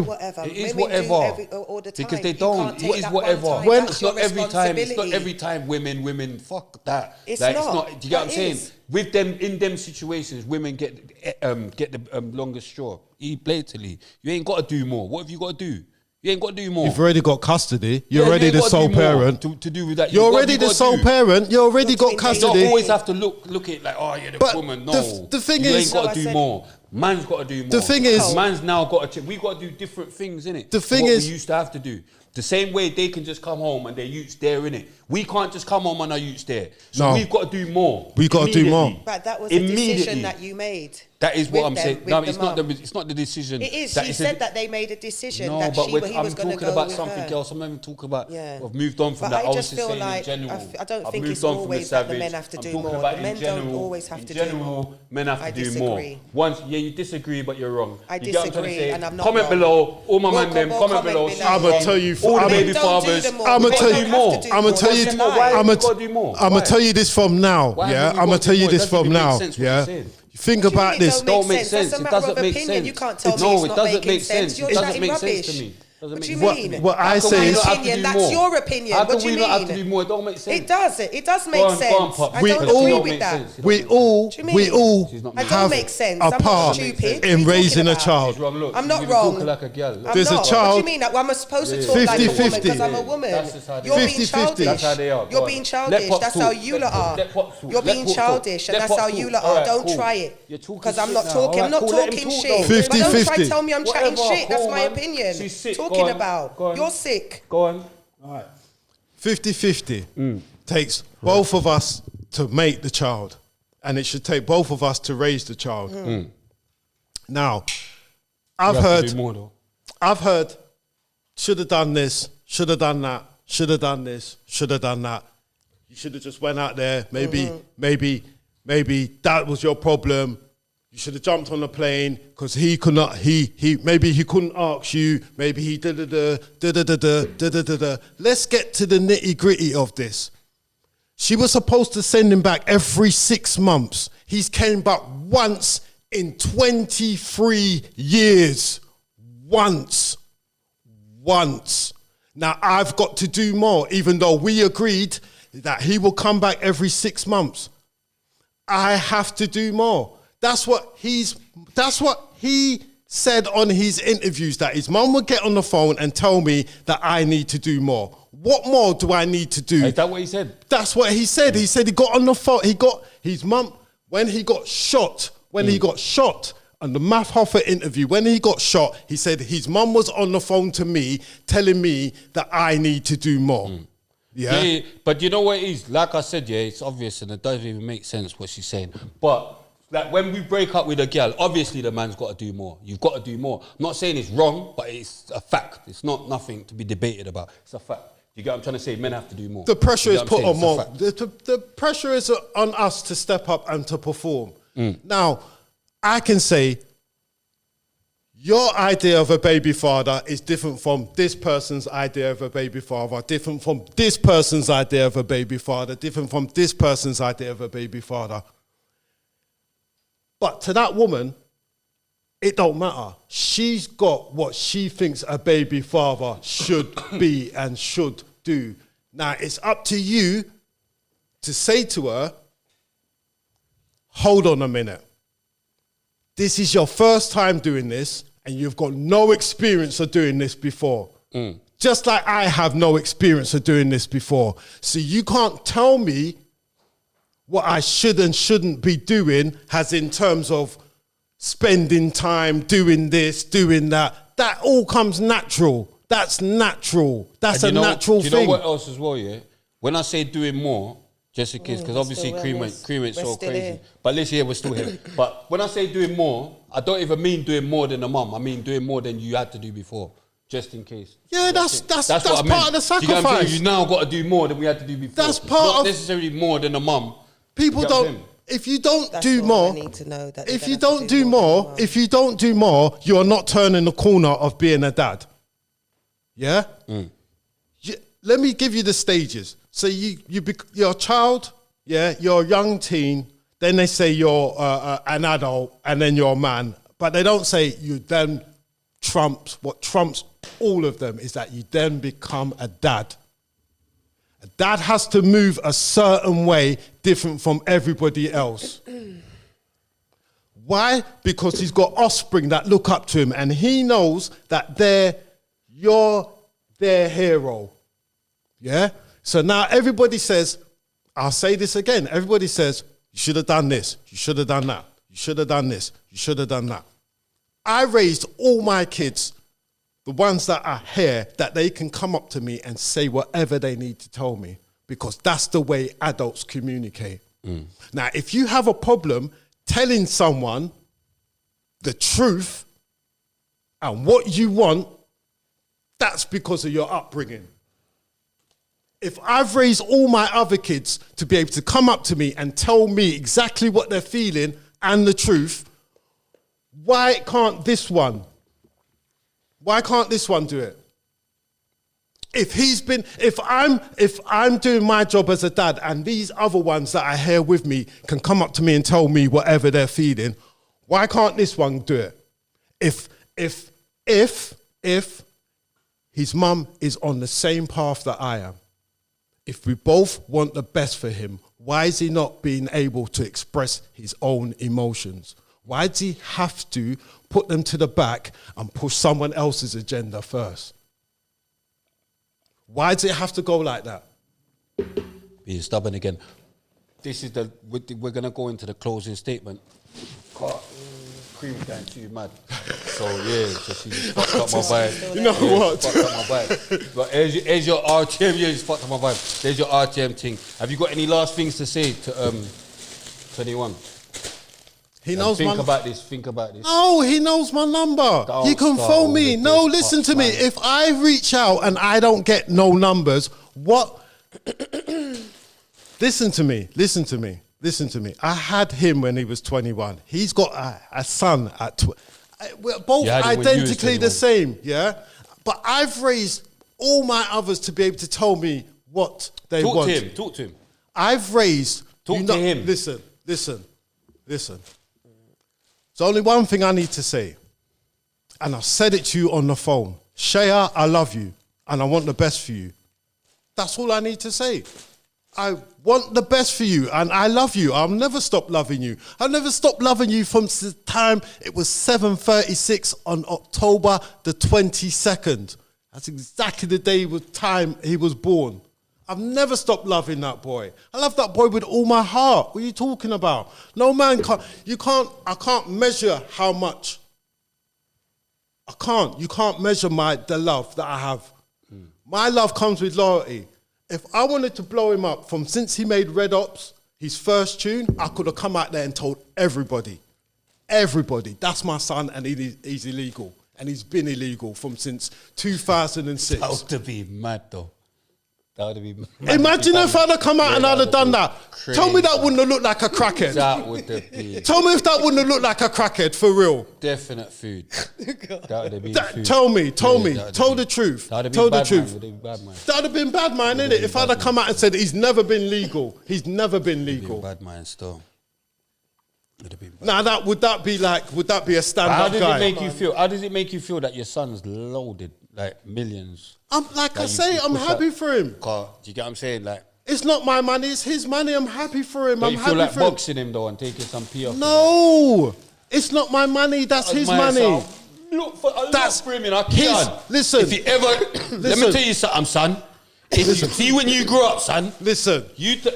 Speaker 4: Whatever.
Speaker 3: It is
Speaker 4: Women do
Speaker 3: whatever.
Speaker 4: all the time.
Speaker 3: Because they
Speaker 4: You
Speaker 3: don't.
Speaker 4: can't take
Speaker 3: It is
Speaker 4: that one
Speaker 3: whatever.
Speaker 4: time.
Speaker 5: When-
Speaker 4: That's
Speaker 3: It's not
Speaker 4: your
Speaker 3: every time. It's not
Speaker 4: responsibility.
Speaker 3: every time. Women. Fuck that.
Speaker 4: It's
Speaker 3: like,
Speaker 4: not.
Speaker 3: Do you get what I'm
Speaker 4: That
Speaker 3: saying?
Speaker 4: is.
Speaker 3: With them in them situations, women get the longest straw. Blatantly, you ain't got to do more. What have you got to do? You ain't got to do more.
Speaker 5: you've already got custody, you're
Speaker 3: Yeah,
Speaker 5: already
Speaker 3: you ain't
Speaker 5: the
Speaker 3: gotta
Speaker 5: sole
Speaker 3: do more
Speaker 5: parent.
Speaker 3: to do with that.
Speaker 5: You're
Speaker 3: What have
Speaker 5: already
Speaker 3: you
Speaker 5: the
Speaker 3: gotta
Speaker 5: sole
Speaker 3: do?
Speaker 5: parent. You already got
Speaker 4: Between
Speaker 3: You
Speaker 5: custody.
Speaker 3: don't always have to look at it like, you're the
Speaker 5: But
Speaker 3: woman.
Speaker 5: the-
Speaker 3: No,
Speaker 5: the thing
Speaker 3: you
Speaker 5: is-
Speaker 3: ain't got
Speaker 4: No, I
Speaker 3: to do
Speaker 4: said-
Speaker 3: more. Man's got to do more.
Speaker 5: The thing is-
Speaker 3: man's now got to. We got to do different things, innit?
Speaker 5: The thing
Speaker 3: what
Speaker 5: is-
Speaker 3: we used to have to do. The same way they can just come home and their youths there, innit? We can't just come home and our youths there. So
Speaker 5: No.
Speaker 3: we've got to do more.
Speaker 5: We gotta do more.
Speaker 3: Immediately.
Speaker 4: But that was a decision
Speaker 3: Immediately.
Speaker 4: that you made.
Speaker 3: That is what
Speaker 4: with
Speaker 3: I'm
Speaker 4: them,
Speaker 3: saying.
Speaker 4: with
Speaker 3: No,
Speaker 4: the
Speaker 3: it's not
Speaker 4: mum.
Speaker 3: it's not the decision.
Speaker 4: It is.
Speaker 3: That
Speaker 4: She
Speaker 3: is
Speaker 4: said that they made a decision
Speaker 3: No,
Speaker 4: that
Speaker 3: but
Speaker 4: he
Speaker 3: I'm
Speaker 4: was going to
Speaker 3: talking
Speaker 4: go
Speaker 3: about
Speaker 4: with
Speaker 3: something
Speaker 4: her.
Speaker 3: else. I'm not even talking about.
Speaker 4: Yeah.
Speaker 3: I've moved on from
Speaker 4: But
Speaker 3: that.
Speaker 4: I
Speaker 3: was
Speaker 4: just feel
Speaker 3: saying
Speaker 4: like
Speaker 3: in general.
Speaker 4: I don't
Speaker 3: I've
Speaker 4: think
Speaker 3: moved
Speaker 4: it's
Speaker 3: on from the
Speaker 4: always that the
Speaker 3: savage.
Speaker 4: men have to
Speaker 3: I'm
Speaker 4: do
Speaker 3: talking
Speaker 4: more.
Speaker 3: about
Speaker 4: The
Speaker 3: in
Speaker 4: men
Speaker 3: general,
Speaker 4: don't always have to
Speaker 3: in
Speaker 4: do
Speaker 3: general,
Speaker 4: more.
Speaker 3: men have to
Speaker 4: I
Speaker 3: do
Speaker 4: disagree.
Speaker 3: more. You disagree, but you're wrong.
Speaker 4: I
Speaker 3: You get what I'm trying to
Speaker 4: disagree,
Speaker 3: say?
Speaker 4: and I'm not
Speaker 3: Comment
Speaker 4: wrong.
Speaker 3: below. All my
Speaker 4: Well,
Speaker 3: man them.
Speaker 4: well,
Speaker 3: Comment
Speaker 4: comment
Speaker 3: below.
Speaker 4: below.
Speaker 3: She's
Speaker 5: I'ma
Speaker 3: wrong.
Speaker 5: tell you-
Speaker 3: All the
Speaker 5: I'ma-
Speaker 3: baby
Speaker 4: Men don't do
Speaker 3: fathers.
Speaker 4: the more.
Speaker 5: I'ma
Speaker 4: Men
Speaker 5: tell
Speaker 4: don't
Speaker 5: you
Speaker 4: have
Speaker 5: more.
Speaker 4: to do
Speaker 5: I'ma
Speaker 4: more.
Speaker 5: tell you-
Speaker 4: That's a
Speaker 3: Why
Speaker 4: lie.
Speaker 3: have we got to do more?
Speaker 5: I'm
Speaker 3: Why?
Speaker 5: gonna tell you this from now.
Speaker 3: Why
Speaker 5: Yeah,
Speaker 3: have we
Speaker 5: I'm gonna
Speaker 3: got to
Speaker 5: tell
Speaker 3: do
Speaker 5: you
Speaker 3: more?
Speaker 5: this
Speaker 3: It doesn't
Speaker 5: from
Speaker 3: even make
Speaker 5: now.
Speaker 3: sense what you're
Speaker 5: Yeah,
Speaker 3: saying.
Speaker 5: think
Speaker 4: What do you
Speaker 5: about
Speaker 4: mean it
Speaker 5: this.
Speaker 3: Don't make
Speaker 4: That's
Speaker 3: sense.
Speaker 4: a
Speaker 3: It
Speaker 4: matter
Speaker 3: doesn't
Speaker 4: of
Speaker 3: make
Speaker 4: opinion.
Speaker 3: sense.
Speaker 4: You can't tell me
Speaker 3: No,
Speaker 4: it's
Speaker 3: it
Speaker 4: not
Speaker 3: doesn't
Speaker 4: making
Speaker 3: make
Speaker 4: sense.
Speaker 3: sense.
Speaker 4: You're
Speaker 3: It doesn't
Speaker 4: chatting
Speaker 3: make
Speaker 4: rubbish.
Speaker 3: sense to me. Doesn't
Speaker 4: What
Speaker 3: make
Speaker 4: do you
Speaker 3: sense.
Speaker 4: mean?
Speaker 5: What I
Speaker 3: How come
Speaker 5: say
Speaker 3: we
Speaker 5: is-
Speaker 3: not have to
Speaker 4: opinion,
Speaker 3: do
Speaker 4: that's
Speaker 3: more?
Speaker 4: your opinion.
Speaker 3: How
Speaker 4: What
Speaker 3: come
Speaker 4: do
Speaker 3: we
Speaker 4: you
Speaker 3: not have to
Speaker 4: mean?
Speaker 3: do more? It don't make sense.
Speaker 4: It does. It does make
Speaker 3: Go on,
Speaker 4: sense.
Speaker 3: Pops.
Speaker 4: I
Speaker 5: We
Speaker 4: don't
Speaker 5: all-
Speaker 4: agree
Speaker 3: Don't
Speaker 4: with
Speaker 3: make
Speaker 4: that.
Speaker 3: sense. It
Speaker 5: We
Speaker 3: don't make
Speaker 5: all,
Speaker 4: What do you
Speaker 5: we
Speaker 4: mean?
Speaker 5: all
Speaker 3: She's not
Speaker 4: I
Speaker 3: making
Speaker 4: don't
Speaker 5: have
Speaker 4: make sense.
Speaker 5: a
Speaker 4: I'm not
Speaker 5: part
Speaker 4: stupid. What are
Speaker 5: in
Speaker 4: you
Speaker 5: raising
Speaker 4: talking
Speaker 5: a
Speaker 4: about?
Speaker 5: child.
Speaker 3: She's wrong. Look,
Speaker 4: I'm
Speaker 3: she's
Speaker 4: not
Speaker 3: even
Speaker 4: wrong.
Speaker 3: talking like a girl. Look.
Speaker 4: I'm
Speaker 5: There's a
Speaker 4: not. What do
Speaker 5: child-
Speaker 4: you mean? Like, am I supposed to
Speaker 3: Yeah,
Speaker 4: talk like a woman
Speaker 5: 50-50.
Speaker 4: because I'm a woman?
Speaker 3: That's just how they
Speaker 4: You're
Speaker 3: are.
Speaker 4: being
Speaker 5: 50-50.
Speaker 4: childish.
Speaker 3: That's how they are. Go
Speaker 4: You're
Speaker 3: on.
Speaker 4: being
Speaker 3: Let
Speaker 4: childish.
Speaker 3: Pops
Speaker 4: That's
Speaker 3: talk.
Speaker 4: how you lot are.
Speaker 3: Let Pops talk.
Speaker 4: You're
Speaker 3: Let
Speaker 4: being
Speaker 3: Pops talk.
Speaker 4: childish, and
Speaker 3: Let
Speaker 4: that's how
Speaker 3: Pops
Speaker 4: you
Speaker 3: talk.
Speaker 4: lot are.
Speaker 3: Alright,
Speaker 4: Don't
Speaker 3: cool.
Speaker 4: try it.
Speaker 3: You're talking
Speaker 4: Because I'm
Speaker 3: shit
Speaker 4: not
Speaker 3: now.
Speaker 4: talking. I'm not
Speaker 3: Alright, cool. Let him
Speaker 4: talking
Speaker 3: talk
Speaker 4: shit.
Speaker 3: though.
Speaker 4: But don't try
Speaker 5: 50-50.
Speaker 4: to tell me I'm chatting
Speaker 3: Whatever,
Speaker 4: shit. That's
Speaker 3: cool,
Speaker 4: my
Speaker 3: man.
Speaker 4: opinion.
Speaker 3: She's sick. Go
Speaker 4: Talking
Speaker 3: on.
Speaker 4: about.
Speaker 3: Go on.
Speaker 4: You're sick.
Speaker 3: Go on.
Speaker 5: 50-50 takes both of us to make the child, and it should take both of us to raise the child. Now, I've
Speaker 3: You have to
Speaker 5: heard,
Speaker 3: do more, though.
Speaker 5: should have done this, should have done that, should have done this, should have done that. You should have just went out there. Maybe that was your problem. You should have jumped on the plane because he could not. Maybe he couldn't ask you. Maybe he da. Let's get to the nitty gritty of this. She was supposed to send him back every 6 months. He's came back once in 23 years. Once. Now I've got to do more, even though we agreed that he will come back every 6 months. I have to do more. That's what he said on his interviews, that his mum would get on the phone and tell me that I need to do more. What more do I need to do?
Speaker 3: Is that what he said?
Speaker 5: That's what he said. He said he got on the phone. He got his mum when he got shot. On the Math Hoffer interview, when he got shot, he said his mum was on the phone to me telling me that I need to do more.
Speaker 3: Yeah, but you know what it is? Like I said, it's obvious and it doesn't even make sense what she's saying. But like when we break up with a girl, obviously the man's got to do more. You've got to do more. I'm not saying it's wrong, but it's a fact. It's not nothing to be debated about. It's a fact. You get what I'm trying to say? Men have to do more.
Speaker 5: The pressure
Speaker 3: You
Speaker 5: is
Speaker 3: get what
Speaker 5: put
Speaker 3: I'm
Speaker 5: on
Speaker 3: saying?
Speaker 5: more.
Speaker 3: It's a fact.
Speaker 5: The pressure is on us to step up and to perform. Now, I can say your idea of a baby father is different from this person's idea of a baby father, different from this person's idea of a baby father, different from this person's idea of a baby father. But to that woman, it don't matter. She's got what she thinks a baby father should be and should do. Now, it's up to you to say to her, hold on a minute. This is your first time doing this, and you've got no experience of doing this before. Just like I have no experience of doing this before. So you can't tell me what I should and shouldn't be doing, as in terms of spending time doing this, doing that. That all comes natural. That's natural. That's a natural thing.
Speaker 3: Do you know what else as well, yeah? When I say doing more, just in case, because obviously Cream went so crazy.
Speaker 4: Here.
Speaker 3: But listen, yeah, we're still here. But when I say doing more, I don't even mean doing more than a mum. I mean doing more than you had to do before, just in case.
Speaker 5: Yeah, that's
Speaker 3: what
Speaker 5: part
Speaker 3: I meant.
Speaker 5: of the
Speaker 3: Do you get what I'm saying?
Speaker 5: sacrifice.
Speaker 3: You now got to do more than we had to do before.
Speaker 5: That's
Speaker 3: It's
Speaker 5: part
Speaker 3: not
Speaker 5: of-
Speaker 3: necessarily more than a mum.
Speaker 5: People
Speaker 3: You get what I'm
Speaker 5: don't.
Speaker 3: saying?
Speaker 5: If you don't
Speaker 4: That's
Speaker 5: do
Speaker 4: all
Speaker 5: more,
Speaker 4: I need to know, that they're
Speaker 5: if
Speaker 4: gonna
Speaker 5: you
Speaker 4: have to
Speaker 5: don't do
Speaker 4: than
Speaker 5: more,
Speaker 4: mum.
Speaker 5: if you don't do more, you're not turning the corner of being a dad. Yeah. Let me give you the stages. So you're a child, yeah. You're a young teen. Then they say you're an adult, and then you're a man. But they don't say you then trumps. What trumps all of them is that you then become a dad. A dad has to move a certain way, different from everybody else. Why? Because he's got offspring that look up to him, and he knows that you're their hero. Yeah? So now everybody says, I'll say this again, everybody says, you should have done this, you should have done that, you should have done this, you should have done that. I raised all my kids, the ones that are here, that they can come up to me and say whatever they need to tell me, because that's the way adults communicate. Now, if you have a problem telling someone the truth and what you want, that's because of your upbringing. If I've raised all my other kids to be able to come up to me and tell me exactly what they're feeling and the truth, why can't this one? Why can't this one do it? If I'm doing my job as a dad and these other ones that are here with me can come up to me and tell me whatever they're feeling, why can't this one do it? If his mum is on the same path that I am, if we both want the best for him, why is he not being able to express his own emotions? Why does he have to put them to the back and push someone else's agenda first? Why does it have to go like that?
Speaker 3: Being stubborn again. This is we're gonna go into the closing statement. Cream going too mad. So yeah, so she just fucked up my vibe.
Speaker 5: You know what?
Speaker 3: Fucked up my vibe. But here's your RTM. Yeah, just fucked up my vibe. There's your RTM thing. Have you got any last things to say to 21?
Speaker 5: He knows
Speaker 3: Think about this.
Speaker 5: No, he knows my number.
Speaker 3: Don't
Speaker 5: He can
Speaker 3: start
Speaker 5: phone
Speaker 3: all
Speaker 5: me.
Speaker 3: this
Speaker 5: No,
Speaker 3: good
Speaker 5: listen to
Speaker 3: fuck,
Speaker 5: me.
Speaker 3: man.
Speaker 5: If I reach out and I don't get no numbers, what? Listen to me. I had him when he was 21. He's got a son at we're both
Speaker 3: You had him when you was
Speaker 5: identically
Speaker 3: 21.
Speaker 5: the same, yeah? But I've raised all my others to be able to tell me what they
Speaker 3: Talk
Speaker 5: want.
Speaker 3: to him.
Speaker 5: I've raised...
Speaker 3: Talk to him.
Speaker 5: Listen. There's only one thing I need to say. And I've said it to you on the phone. Shaya, I love you. And I want the best for you. That's all I need to say. I want the best for you. And I love you. I'll never stop loving you. I'll never stop loving you from the time it was 7:36 on October the 22nd. That's exactly the day with time he was born. I've never stopped loving that boy. I love that boy with all my heart. What are you talking about? No man can't, I can't measure how much. You can't measure the love that I have. My love comes with loyalty. If I wanted to blow him up from since he made Red Ops, his first tune, I could have come out there and told everybody, that's my son and he's illegal. And he's been illegal from since 2006.
Speaker 3: That would have been mad though. That would have been mad.
Speaker 5: Imagine if I'd have come out and I'd have done that.
Speaker 3: crazy.
Speaker 5: Tell me that wouldn't have looked like a crackhead.
Speaker 3: That would have been
Speaker 5: Tell me if that wouldn't have looked like a crackhead, for real.
Speaker 3: definite food. That would have been food.
Speaker 5: Tell me.
Speaker 3: Yeah, that would have
Speaker 5: Tell
Speaker 3: been-
Speaker 5: the truth.
Speaker 3: That would have
Speaker 5: Tell
Speaker 3: been
Speaker 5: the
Speaker 3: bad,
Speaker 5: truth.
Speaker 3: man. Would have been bad, man.
Speaker 5: That would have been bad, man,
Speaker 3: Would've
Speaker 5: innit?
Speaker 3: been
Speaker 5: If I'd
Speaker 3: bad,
Speaker 5: have come out and said he's never been legal. He's never been
Speaker 3: Been
Speaker 5: legal.
Speaker 3: bad, man. Still, would have been bad.
Speaker 5: Now would that be a
Speaker 3: How
Speaker 5: stand-up
Speaker 3: does
Speaker 5: guy?
Speaker 3: it make you feel? How does it make you feel that your son's loaded like millions?
Speaker 5: I'm like I
Speaker 3: you
Speaker 5: say, I'm
Speaker 3: push
Speaker 5: happy
Speaker 3: up-
Speaker 5: for him.
Speaker 3: Do you get what I'm saying? Like,
Speaker 5: It's not my money, it's his money. I'm happy for him.
Speaker 3: don't
Speaker 5: I'm
Speaker 3: you
Speaker 5: happy
Speaker 3: feel like
Speaker 5: for him.
Speaker 3: boxing him though and taking some PR?
Speaker 5: No, it's not my money. That's his money.
Speaker 3: look for him in
Speaker 5: his. Listen,
Speaker 3: if you ever, let me tell you something, son. If you see when you grow up, son.
Speaker 5: Listen.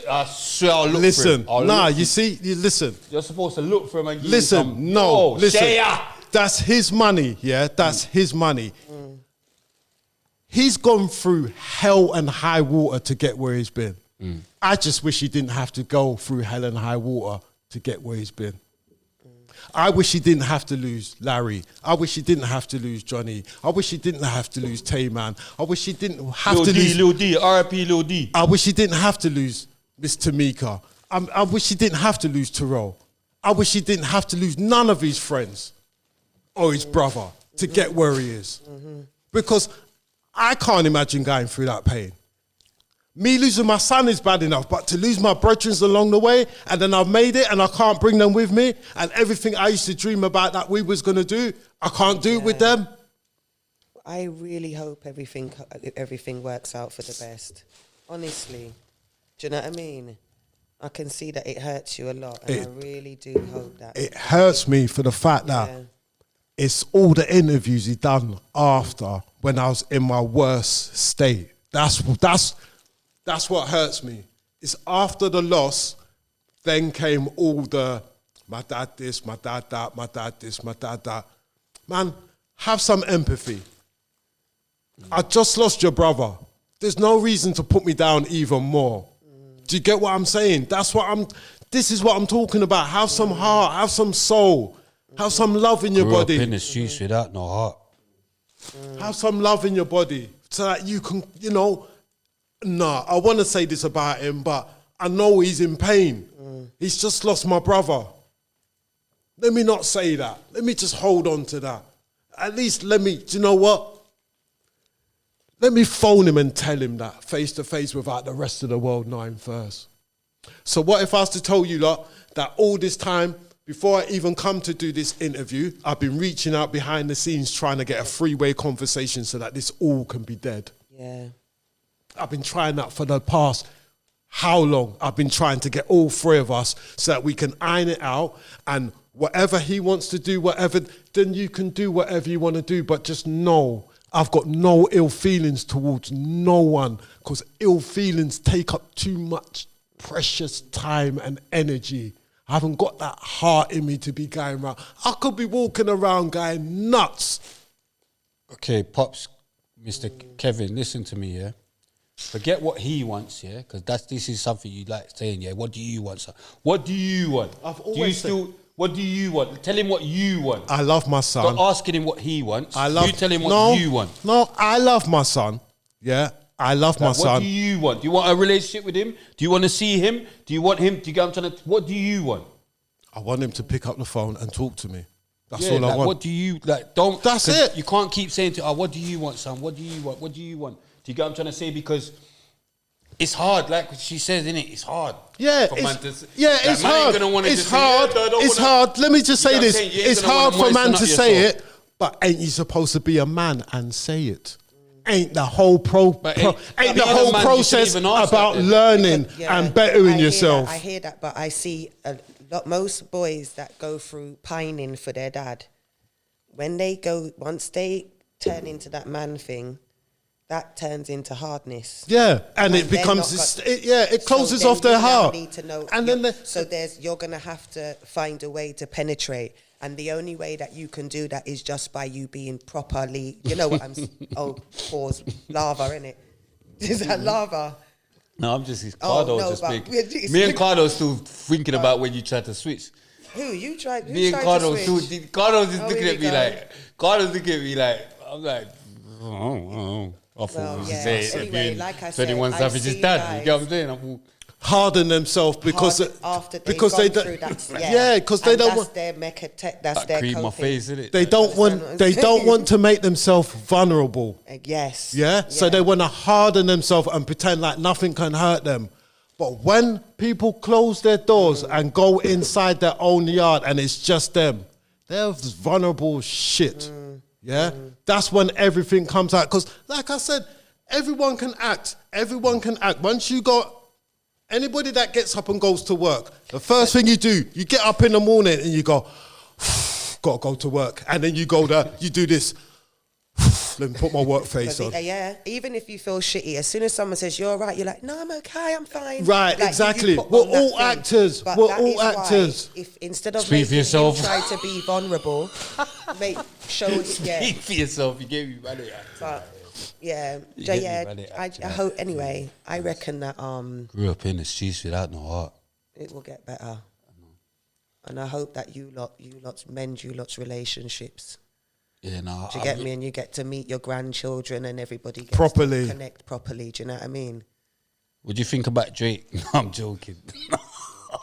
Speaker 3: I swear I'll look for him.
Speaker 5: Listen.
Speaker 3: You're supposed to look for him and give
Speaker 5: listen,
Speaker 3: him some.
Speaker 5: no, listen.
Speaker 3: Share.
Speaker 5: That's his money, yeah? That's his money. He's gone through hell and high water to get where he's been. I just wish he didn't have to go through hell and high water to get where he's been. I wish he didn't have to lose Larry. I wish he didn't have to lose Johnny. I wish he didn't have to lose Tay-Man. I wish he didn't have to lose...
Speaker 3: Lil D, R.I.P. Lil D.
Speaker 5: I wish he didn't have to lose Miss Tamika. I wish he didn't have to lose Terrell. I wish he didn't have to lose none of his friends or his brother to get where he is. Because I can't imagine going through that pain. Me losing my son is bad enough, but to lose my brethren along the way, and then I've made it and I can't bring them with me, and everything I used to dream about that we was going to do, I can't do it with them.
Speaker 4: I really hope everything works out for the best. Honestly. Do you know what I mean? I can see that it hurts you a lot, and I really do hope that.
Speaker 5: It hurts me for the fact that it's all the interviews he done after when I was in my worst state. That's what hurts me. It's after the loss, then came all the, my dad this, my dad that, my dad this, my dad that. Man, have some empathy. I just lost your brother. There's no reason to put me down even more. Do you get what I'm saying? This is what I'm talking about. Have some heart, have some soul, have some love in your body.
Speaker 3: Grew up in the streets without no heart.
Speaker 5: Have some love in your body so that you can, I want to say this about him, but I know he's in pain. He's just lost my brother. Let me not say that. Let me just hold on to that. At least do you know what? Let me phone him and tell him that face to face without the rest of the world knowing first. So what if I was to tell you lot that all this time, before I even come to do this interview, I've been reaching out behind the scenes trying to get a three-way conversation so that this all can be dead.
Speaker 4: Yeah.
Speaker 5: I've been trying that for the past how long? I've been trying to get all three of us so that we can iron it out, and whatever he wants to do, then you can do whatever you want to do, but just know I've got no ill feelings towards no one, because ill feelings take up too much precious time and energy. I haven't got that heart in me to be going around. I could be walking around going nuts.
Speaker 3: Okay, Pops, Mr. Kevin, listen to me, yeah? Forget what he wants, yeah? Because this is something you like saying, yeah? What do you want, son? What do you want?
Speaker 5: I've always
Speaker 3: what do you want? Tell him what you want.
Speaker 5: I love my son.
Speaker 3: Stop asking him what he wants. You tell him what you want.
Speaker 5: No, I love my son. Yeah, I love my son.
Speaker 3: What do you want? Do you want a relationship with him? Do you want to see him? Do you want him? What do you want?
Speaker 5: I want him to pick up the phone and talk to me. That's all I want.
Speaker 3: What do you don't?
Speaker 5: That's it.
Speaker 3: You can't keep saying to what do you want, son? What do you want? What do you want? Do you get what I'm trying to say? Because it's hard, like she says, innit? It's hard.
Speaker 5: Yeah, it's hard. It's hard. Let me just say this. It's hard for man to say it, but ain't you supposed to be a man and say it? Ain't the whole process about learning and bettering yourself?
Speaker 4: I hear that, but I see most boys that go through pining for their dad, once they turn into that man thing, that turns into hardness.
Speaker 5: Yeah, and it becomes, it closes off their heart.
Speaker 4: Need to know,
Speaker 5: and then
Speaker 4: you're going to have to find a way to penetrate. And the only way that you can do that is just by you being properly, you know what I'm, pause, lava, innit? Is that lava?
Speaker 3: No, I'm just, me and Cardo still thinking about when you tried to switch.
Speaker 4: Who, you tried?
Speaker 3: Me and Cardo Cardo's just looking at me like, I'm like, I thought we should say it.
Speaker 4: Anyway, like I said,
Speaker 3: 21 Savage's dad. You get what I'm saying?
Speaker 5: Harden themselves because
Speaker 4: after
Speaker 5: because they don't.
Speaker 4: Because
Speaker 5: they don't want
Speaker 4: their that's their
Speaker 3: cream my face, isn't it?
Speaker 5: They don't want to make themselves vulnerable.
Speaker 4: Yes.
Speaker 5: Yeah. So they want to harden themselves and pretend like nothing can hurt them. But when people close their doors and go inside their own yard and it's just them, they're vulnerable shit. Yeah? That's when everything comes out. Because, like I said, everyone can act. Everyone can act. Once you got anybody that gets up and goes to work, the first thing you do, you get up in the morning and you go, got to go to work. And then you go there, you do this. Let me put my work face on.
Speaker 4: Yeah, even if you feel shitty, as soon as someone says you're all right, you're like, no, I'm okay, I'm fine.
Speaker 5: Right,
Speaker 4: like,
Speaker 5: exactly.
Speaker 4: you put
Speaker 5: We're
Speaker 4: on that
Speaker 5: all
Speaker 4: thing.
Speaker 5: actors.
Speaker 4: But
Speaker 5: We're
Speaker 4: that
Speaker 5: all
Speaker 4: is why
Speaker 5: actors.
Speaker 4: If instead of
Speaker 3: Speak for
Speaker 4: making
Speaker 3: yourself.
Speaker 4: him try to be vulnerable, show it.
Speaker 3: Speak for yourself. You gave me money.
Speaker 4: But yeah,
Speaker 3: You
Speaker 4: Jay,
Speaker 3: get me,
Speaker 4: yeah.
Speaker 3: buddy,
Speaker 4: I hope anyway. I reckon that
Speaker 3: Grew up in the streets without no heart.
Speaker 4: it will get better, and I hope that you lots mend you lot's relationships.
Speaker 3: Yeah, no.
Speaker 4: Do you get me? And you get to meet your grandchildren, and everybody gets
Speaker 5: Properly.
Speaker 4: to connect properly. Do you know what I mean?
Speaker 3: What do you think about Drake? No, I'm joking.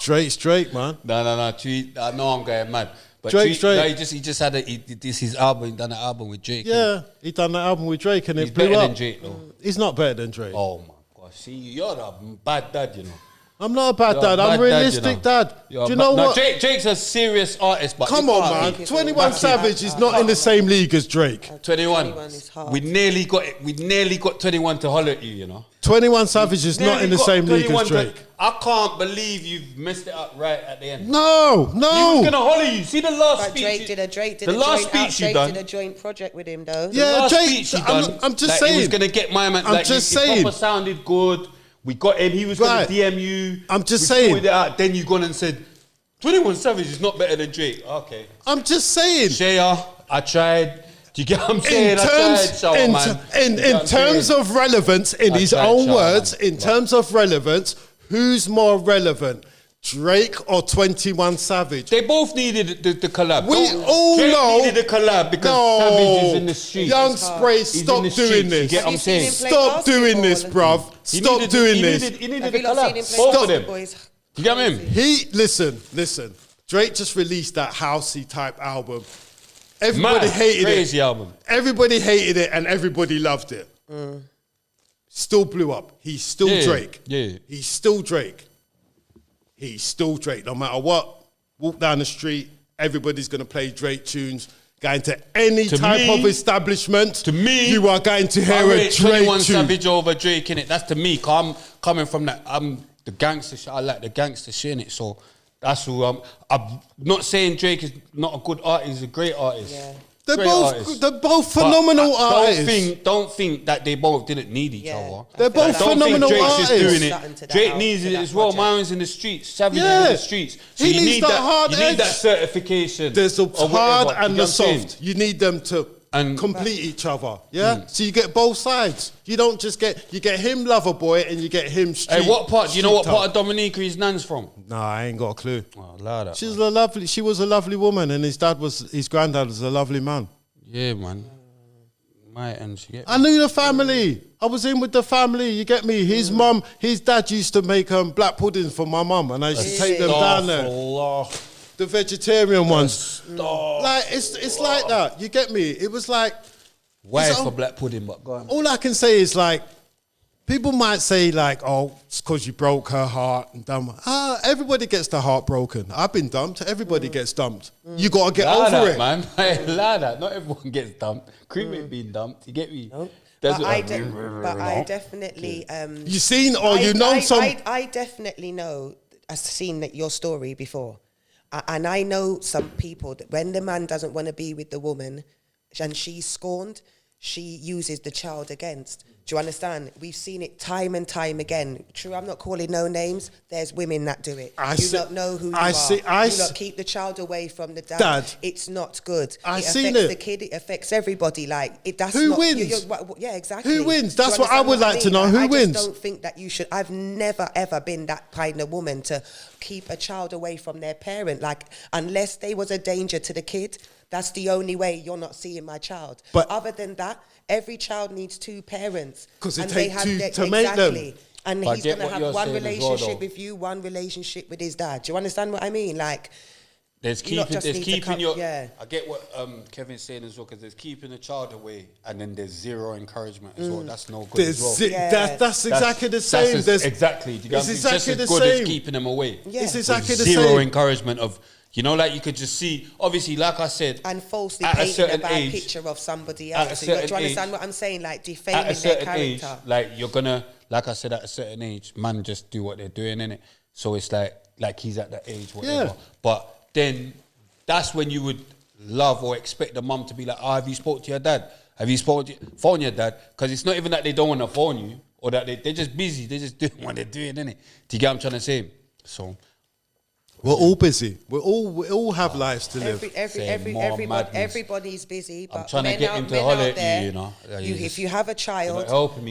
Speaker 5: Drake's Drake, man.
Speaker 3: No. Tweet. I know I'm going mad. But
Speaker 5: Drake's Drake.
Speaker 3: No, he just had this his album. He done an album with Drake.
Speaker 5: Yeah, he done that album with Drake and
Speaker 3: He's
Speaker 5: it blew
Speaker 3: better
Speaker 5: up.
Speaker 3: than Drake, though.
Speaker 5: He's not better than Drake.
Speaker 3: Oh my gosh, see, you're a bad dad, you know.
Speaker 5: I'm not a bad
Speaker 3: You're
Speaker 5: dad.
Speaker 3: a
Speaker 5: I'm
Speaker 3: bad
Speaker 5: realistic dad.
Speaker 3: You're
Speaker 5: Do
Speaker 3: a
Speaker 5: you know
Speaker 3: no,
Speaker 5: what?
Speaker 3: Drake's a serious artist, but
Speaker 5: Come
Speaker 3: you
Speaker 5: on,
Speaker 3: can't-
Speaker 5: man. 21 Savage is not in the same league as Drake.
Speaker 3: 21.
Speaker 4: 21 is hard.
Speaker 3: We nearly got 21 to holler at you, you know.
Speaker 5: 21 Savage is not
Speaker 3: Nearly
Speaker 5: in the
Speaker 3: got
Speaker 5: same league
Speaker 3: 21
Speaker 5: as Drake.
Speaker 3: I can't believe you've messed it up right at the end.
Speaker 5: No.
Speaker 3: He was gonna holler you. See the last
Speaker 4: But
Speaker 3: speech.
Speaker 4: Drake did
Speaker 3: the
Speaker 4: a
Speaker 3: last
Speaker 4: joint
Speaker 3: speech you done.
Speaker 4: did a joint project with him though.
Speaker 5: Yeah,
Speaker 3: last
Speaker 5: Drake,
Speaker 3: speech he
Speaker 5: I'm-
Speaker 3: done,
Speaker 5: I'm just
Speaker 3: like, he was
Speaker 5: saying.
Speaker 3: gonna get my man.
Speaker 5: I'm
Speaker 3: like,
Speaker 5: just
Speaker 3: he
Speaker 5: saying.
Speaker 3: proper sounded good. We got him. He was
Speaker 5: Right.
Speaker 3: gonna DM you.
Speaker 5: I'm just
Speaker 3: we
Speaker 5: saying.
Speaker 3: sorted it out. Then you gone and said, 21 Savage is not better than Drake. Okay.
Speaker 5: I'm just saying.
Speaker 3: Shaya, I tried. Do you get what I'm saying?
Speaker 5: In
Speaker 3: I tried,
Speaker 5: terms,
Speaker 3: Shower,
Speaker 5: in,
Speaker 3: man.
Speaker 5: in,
Speaker 3: Do you
Speaker 5: in
Speaker 3: get what I'm
Speaker 5: terms
Speaker 3: saying?
Speaker 5: of relevance, in
Speaker 3: I
Speaker 5: his
Speaker 3: tried,
Speaker 5: own
Speaker 3: Shower,
Speaker 5: words,
Speaker 3: man.
Speaker 5: in terms of relevance, who's more relevant, Drake or 21 Savage?
Speaker 3: They both needed the collab.
Speaker 5: We all
Speaker 3: Drake
Speaker 5: know-
Speaker 3: needed a collab because Savage is in the street.
Speaker 5: Young Spray,
Speaker 3: He's in
Speaker 5: stop
Speaker 3: the
Speaker 5: doing
Speaker 3: streets, you
Speaker 5: this.
Speaker 3: get what I'm
Speaker 4: Have you seen
Speaker 3: saying?
Speaker 4: him play
Speaker 5: Stop doing this,
Speaker 4: basketball?
Speaker 5: bruv. Stop doing this.
Speaker 3: He needed
Speaker 4: Have
Speaker 3: a
Speaker 4: you not seen
Speaker 3: collab.
Speaker 4: him play
Speaker 3: Both of them.
Speaker 4: basketball? He's
Speaker 3: You get him?
Speaker 5: He listen. Drake just released that housey type album. Everybody hated
Speaker 3: Crazy
Speaker 5: it.
Speaker 3: album.
Speaker 5: Everybody hated it and everybody loved it. Still blew up. He's still
Speaker 3: Yeah,
Speaker 5: Drake.
Speaker 3: yeah.
Speaker 5: He's still Drake. He's still Drake. No matter what, walk down the street, everybody's gonna play Drake tunes. Going to any
Speaker 3: To
Speaker 5: type
Speaker 3: me-
Speaker 5: of establishment,
Speaker 3: to me,
Speaker 5: you are going to hear
Speaker 3: I
Speaker 5: a
Speaker 3: rate
Speaker 5: Drake
Speaker 3: 21
Speaker 5: tune.
Speaker 3: Savage over Drake in it. That's to me. 'Cause I'm coming from that. I'm the gangster shit. I like the gangster shit in it. So that's who I'm not saying Drake is not a good artist. He's a great artist.
Speaker 4: Yeah.
Speaker 5: They're
Speaker 3: Great
Speaker 5: both
Speaker 3: artist.
Speaker 5: they're both
Speaker 3: But
Speaker 5: phenomenal
Speaker 3: I
Speaker 5: artists.
Speaker 3: Don't think that they both didn't need each
Speaker 4: Yeah.
Speaker 3: other.
Speaker 5: They're both
Speaker 3: Like, don't
Speaker 5: phenomenal
Speaker 3: think Drake's
Speaker 5: artists.
Speaker 3: just doing
Speaker 4: Something
Speaker 3: it.
Speaker 4: to that
Speaker 3: Drake
Speaker 4: out-
Speaker 3: needs
Speaker 4: to
Speaker 3: it
Speaker 4: that
Speaker 3: as well.
Speaker 4: project.
Speaker 3: Mine's in the streets. Savage is
Speaker 5: Yeah.
Speaker 3: in the streets. So
Speaker 5: He
Speaker 3: you
Speaker 5: needs
Speaker 3: need
Speaker 5: that hard
Speaker 3: You need
Speaker 5: edge.
Speaker 3: that certification.
Speaker 5: There's the
Speaker 3: or whatever.
Speaker 5: hard
Speaker 3: You
Speaker 5: and
Speaker 3: get
Speaker 5: the
Speaker 3: what I'm saying?
Speaker 5: soft. You need them to
Speaker 3: And-
Speaker 5: complete each other. Yeah. So you get both sides. You don't just get him lover boy and you get him street.
Speaker 3: Hey, what part? Do you know what
Speaker 5: street
Speaker 3: part
Speaker 5: tough.
Speaker 3: of Dominica his nan's from?
Speaker 5: Nah, I ain't got a clue.
Speaker 3: Oh, loud that.
Speaker 5: She was a lovely woman, and his granddad was a lovely man.
Speaker 3: Yeah, man. My and she get.
Speaker 5: I knew the family. I was in with the family. You get me? His mum, his dad used to make black puddings for my mum, and I used to take them down there. The vegetarian ones. Like it's like that. You get me? It was like
Speaker 3: Why
Speaker 5: it's
Speaker 3: for
Speaker 5: all-
Speaker 3: black pudding? But go on.
Speaker 5: all I can say is like, people might say like, oh, it's because you broke her heart and dumb. Everybody gets their heart broken. I've been dumped. Everybody gets dumped. You gotta get
Speaker 3: Lie
Speaker 5: over
Speaker 3: that,
Speaker 5: it.
Speaker 3: man. Lie that. Not everyone gets dumped. Cream ain't being dumped. You get me? That's
Speaker 4: But
Speaker 3: what
Speaker 4: I definitely.
Speaker 5: You seen or you know some.
Speaker 4: I definitely know. I've seen that your story before, and I know some people that when the man doesn't want to be with the woman, and she's scorned, she uses the child against. Do you understand? We've seen it time and time again. True, I'm not calling no names. There's women that do it. You not know who you are. You not keep the child away from the dad. It's not good.
Speaker 5: I
Speaker 4: it
Speaker 5: seen
Speaker 4: affects
Speaker 5: it.
Speaker 4: the kid. It affects everybody. Like that's
Speaker 5: Who
Speaker 4: not,
Speaker 5: wins?
Speaker 4: Yeah, exactly.
Speaker 5: Who wins?
Speaker 4: Do you
Speaker 5: That's what I
Speaker 4: understand
Speaker 5: would like to know. Who
Speaker 4: I
Speaker 5: wins?
Speaker 4: just don't think that you should. I've never ever been that kind of woman to keep a child away from their parent. Like unless they was a danger to the kid, that's the only way you're not seeing my child.
Speaker 5: But
Speaker 4: other than that, every child needs two parents.
Speaker 5: 'Cause it
Speaker 4: and they
Speaker 5: take
Speaker 4: have
Speaker 5: two
Speaker 4: their-
Speaker 5: to make them.
Speaker 4: exactly. And
Speaker 3: But I
Speaker 4: he's
Speaker 3: get
Speaker 4: gonna
Speaker 3: what
Speaker 4: have
Speaker 3: you're
Speaker 4: one
Speaker 3: saying as well,
Speaker 4: relationship
Speaker 3: though.
Speaker 4: with you, one relationship with his dad. Do you understand what I mean? Like.
Speaker 3: There's
Speaker 4: You lot
Speaker 3: keeping,
Speaker 4: just
Speaker 3: there's
Speaker 4: need to
Speaker 3: keeping
Speaker 4: come-
Speaker 3: your.
Speaker 4: yeah.
Speaker 3: I get what Kevin's saying as well, because there's keeping the child away, and then there's zero encouragement as well. That's no good as well.
Speaker 4: Yeah.
Speaker 5: That's exactly the same.
Speaker 3: Exactly. Do you
Speaker 5: It's
Speaker 3: get
Speaker 5: exactly
Speaker 3: just as
Speaker 5: the
Speaker 3: good
Speaker 5: same.
Speaker 3: as keeping them away.
Speaker 4: Yeah.
Speaker 5: It's
Speaker 3: With
Speaker 5: exactly the
Speaker 3: zero
Speaker 5: same.
Speaker 3: encouragement of, like you could just see. Obviously, like I said,
Speaker 4: And falsely
Speaker 3: at a
Speaker 4: painting a
Speaker 3: certain
Speaker 4: bad
Speaker 3: age,
Speaker 4: picture of somebody
Speaker 3: at a
Speaker 4: else. Do you
Speaker 3: certain
Speaker 4: understand
Speaker 3: age-
Speaker 4: what I'm saying? Like
Speaker 3: at
Speaker 4: defaming
Speaker 3: a
Speaker 4: their
Speaker 3: certain age,
Speaker 4: character.
Speaker 3: like you're gonna, like I said, at a certain age, man just do what they're doing, innit? So it's like he's at that age, whatever.
Speaker 5: Yeah.
Speaker 3: But then that's when you would love or expect the mum to be like, have you spoke to your dad? Have you phone your dad? Because it's not even that they don't want to phone you or that they're just busy. They're just doing what they're doing, innit? Do you get what I'm trying to say? So
Speaker 5: we're all busy. We all have lives to live.
Speaker 4: Everybody's busy. But
Speaker 3: I'm trying to get into holiday, you know.
Speaker 4: If you have a child,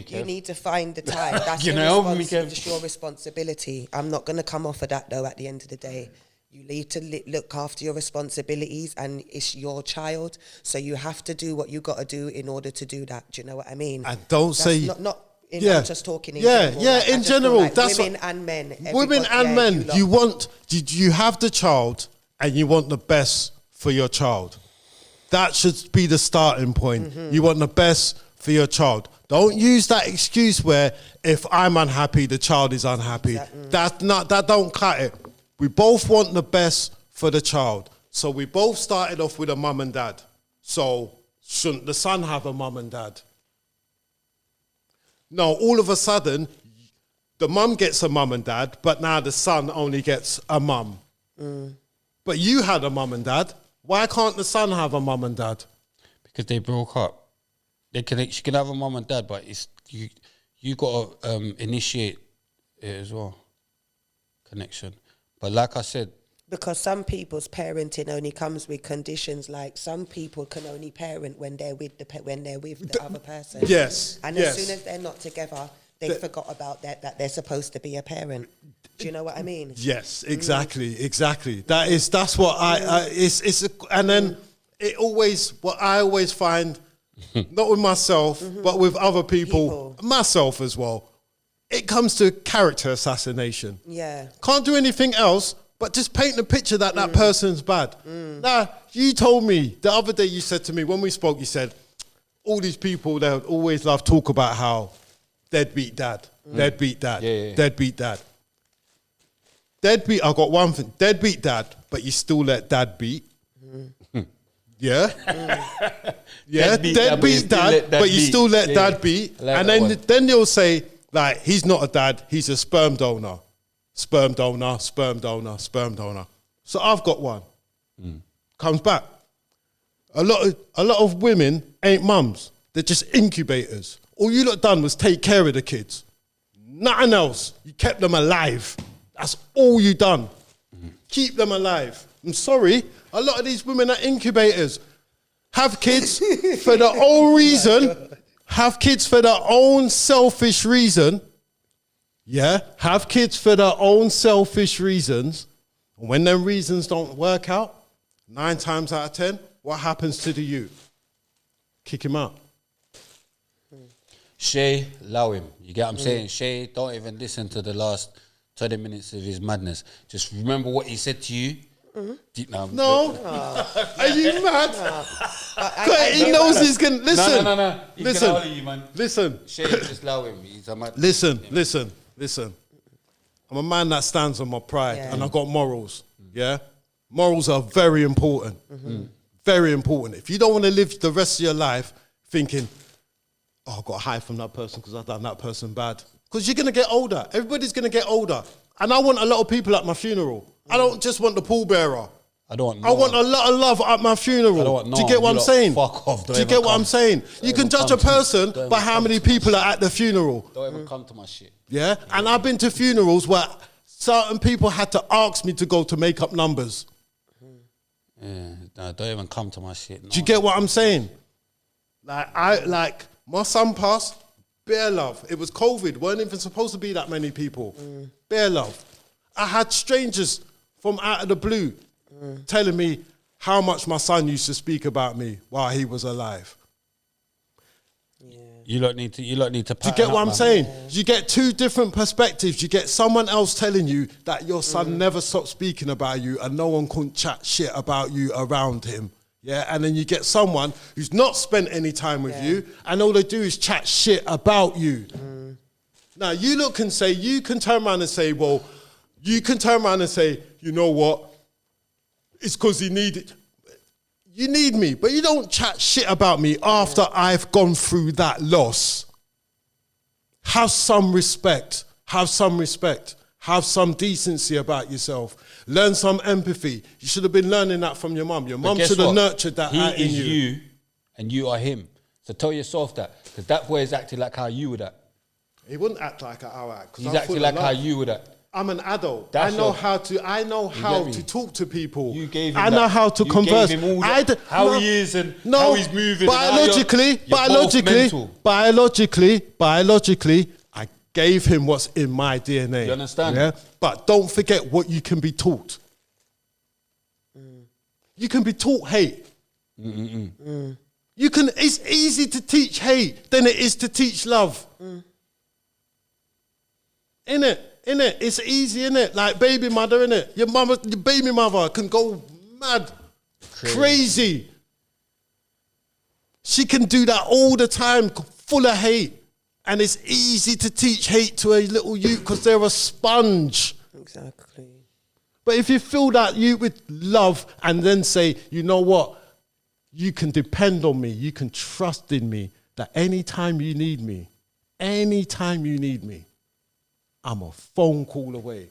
Speaker 4: you need to find the time. That's just your responsibility. I'm not going to come off of that though. At the end of the day, you need to look after your responsibilities, and it's your child, so you have to do what you got to do in order to do that. Do you know what I mean?
Speaker 5: And don't say
Speaker 4: I'm just talking in general.
Speaker 5: In general.
Speaker 4: Like
Speaker 5: that's
Speaker 4: women and men.
Speaker 5: Women and men. You have the child and you want the best for your child. That should be the starting point.
Speaker 4: Mm-hmm.
Speaker 5: You want the best for your child. Don't use that excuse where if I'm unhappy, the child is unhappy. That don't cut it. We both want the best for the child. So we both started off with a mum and dad. So shouldn't the son have a mum and dad? No, all of a sudden, the mum gets a mum and dad, but now the son only gets a mum. But you had a mum and dad. Why can't the son have a mum and dad?
Speaker 3: Because they broke up. She can have a mum and dad, but it's you got to initiate it as well. Connection. But like I said,
Speaker 4: because some people's parenting only comes with conditions. Like some people can only parent when they're with the other person.
Speaker 5: Yes.
Speaker 4: And as soon as they're not together, they forgot about that they're supposed to be a parent. Do you know what I mean?
Speaker 5: Yes, exactly. That's what and then what I always find, not with myself, but with other people, myself as well. It comes to character assassination.
Speaker 4: Yeah.
Speaker 5: Can't do anything else. But just paint the picture that that person's bad. Now, you told me, the other day you said to me, when we spoke, you said, all these people, they would always love talk about how deadbeat dad, deadbeat dad, deadbeat dad. Deadbeat, I got one thing, deadbeat dad, but you still let dad beat. Yeah? Yeah, deadbeat dad, but you still let dad beat. And then they'll say, like, he's not a dad, he's a sperm donor. Sperm donor. So I've got one. Comes back. A lot of women ain't mums. They're just incubators. All you lot done was take care of the kids. Nothing else. You kept them alive. That's all you done. Keep them alive. I'm sorry. A lot of these women are incubators. Have kids for their own reason. Have kids for their own selfish reason. Yeah, have kids for their own selfish reasons. And when them reasons don't work out, 9 times out of 10, what happens to the youth? Kick him out.
Speaker 3: Shay, allow him. You get what I'm saying? Shay, don't even listen to the last 20 minutes of his madness. Just remember what he said to you.
Speaker 5: No. Are you mad? He knows he's going to... Listen.
Speaker 3: No. He's going to hold you, man.
Speaker 5: Listen.
Speaker 3: Shay, just allow him. He's a mad...
Speaker 5: Listen. I'm a man that stands on my pride and I've got morals. Yeah? Morals are very important. Very important. If you don't want to live the rest of your life thinking, oh, I've got to hide from that person because I've done that person bad. Because you're going to get older. Everybody's going to get older. And I want a lot of people at my funeral. I don't just want the pallbearer. I want a lot of love at my funeral. Do you get what I'm saying?
Speaker 3: Fuck off.
Speaker 5: Do you get what I'm saying? You can judge a person by how many people are at the funeral.
Speaker 3: Don't ever come to my shit.
Speaker 5: Yeah? And I've been to funerals where certain people had to ask me to go to make up numbers.
Speaker 3: Yeah, no, don't even come to my shit. No.
Speaker 5: Do you get what I'm saying? Like my son passed, bare love. It was COVID, weren't even supposed to be that many people. Bare love. I had strangers from out of the blue telling me how much my son used to speak about me while he was alive.
Speaker 3: You lot need to.
Speaker 5: Do you get what I'm saying? You get 2 different perspectives. You get someone else telling you that your son never stopped speaking about you, and no one couldn't chat shit about you around him. Yeah, and then you get someone who's not spent any time with you, and all they do is chat shit about you. Now you look and say, you can turn around and say, well, you know what? It's because he needed. You need me, but you don't chat shit about me after I've gone through that loss. Have some respect. Have some decency about yourself. Learn some empathy. You should have been learning that from your mum. Your mum
Speaker 3: guess
Speaker 5: should have
Speaker 3: what?
Speaker 5: nurtured that out
Speaker 3: He
Speaker 5: in
Speaker 3: is
Speaker 5: you.
Speaker 3: you, and you are him. So tell yourself that, because that boy is acting like how you would act.
Speaker 5: He wouldn't act like how I act. 'cause
Speaker 3: He's
Speaker 5: I'm
Speaker 3: acting
Speaker 5: full
Speaker 3: like
Speaker 5: of
Speaker 3: how
Speaker 5: love.
Speaker 3: you would act.
Speaker 5: I'm an adult.
Speaker 3: That's
Speaker 5: I know
Speaker 3: your-
Speaker 5: how
Speaker 3: get me?
Speaker 5: to talk to people.
Speaker 3: You gave him
Speaker 5: I know
Speaker 3: that.
Speaker 5: how to
Speaker 3: You
Speaker 5: converse.
Speaker 3: gave him all
Speaker 5: I
Speaker 3: that- how he is and how he's moving and how
Speaker 5: Biologically, biologically, I gave him what's in my DNA.
Speaker 3: You understand?
Speaker 5: Yeah. But don't forget what you can be taught. You can be taught hate. You can. It's easy to teach hate than it is to teach love. Innit? It's easy, innit? Like baby mother, innit? Your baby mother can go mad, crazy. She can do that all the time, full of hate. And it's easy to teach hate to a little youth because they're a sponge.
Speaker 4: Exactly.
Speaker 5: But if you fill that youth with love and then say, you know what? You can depend on me. You can trust in me that anytime you need me, I'm a phone call away.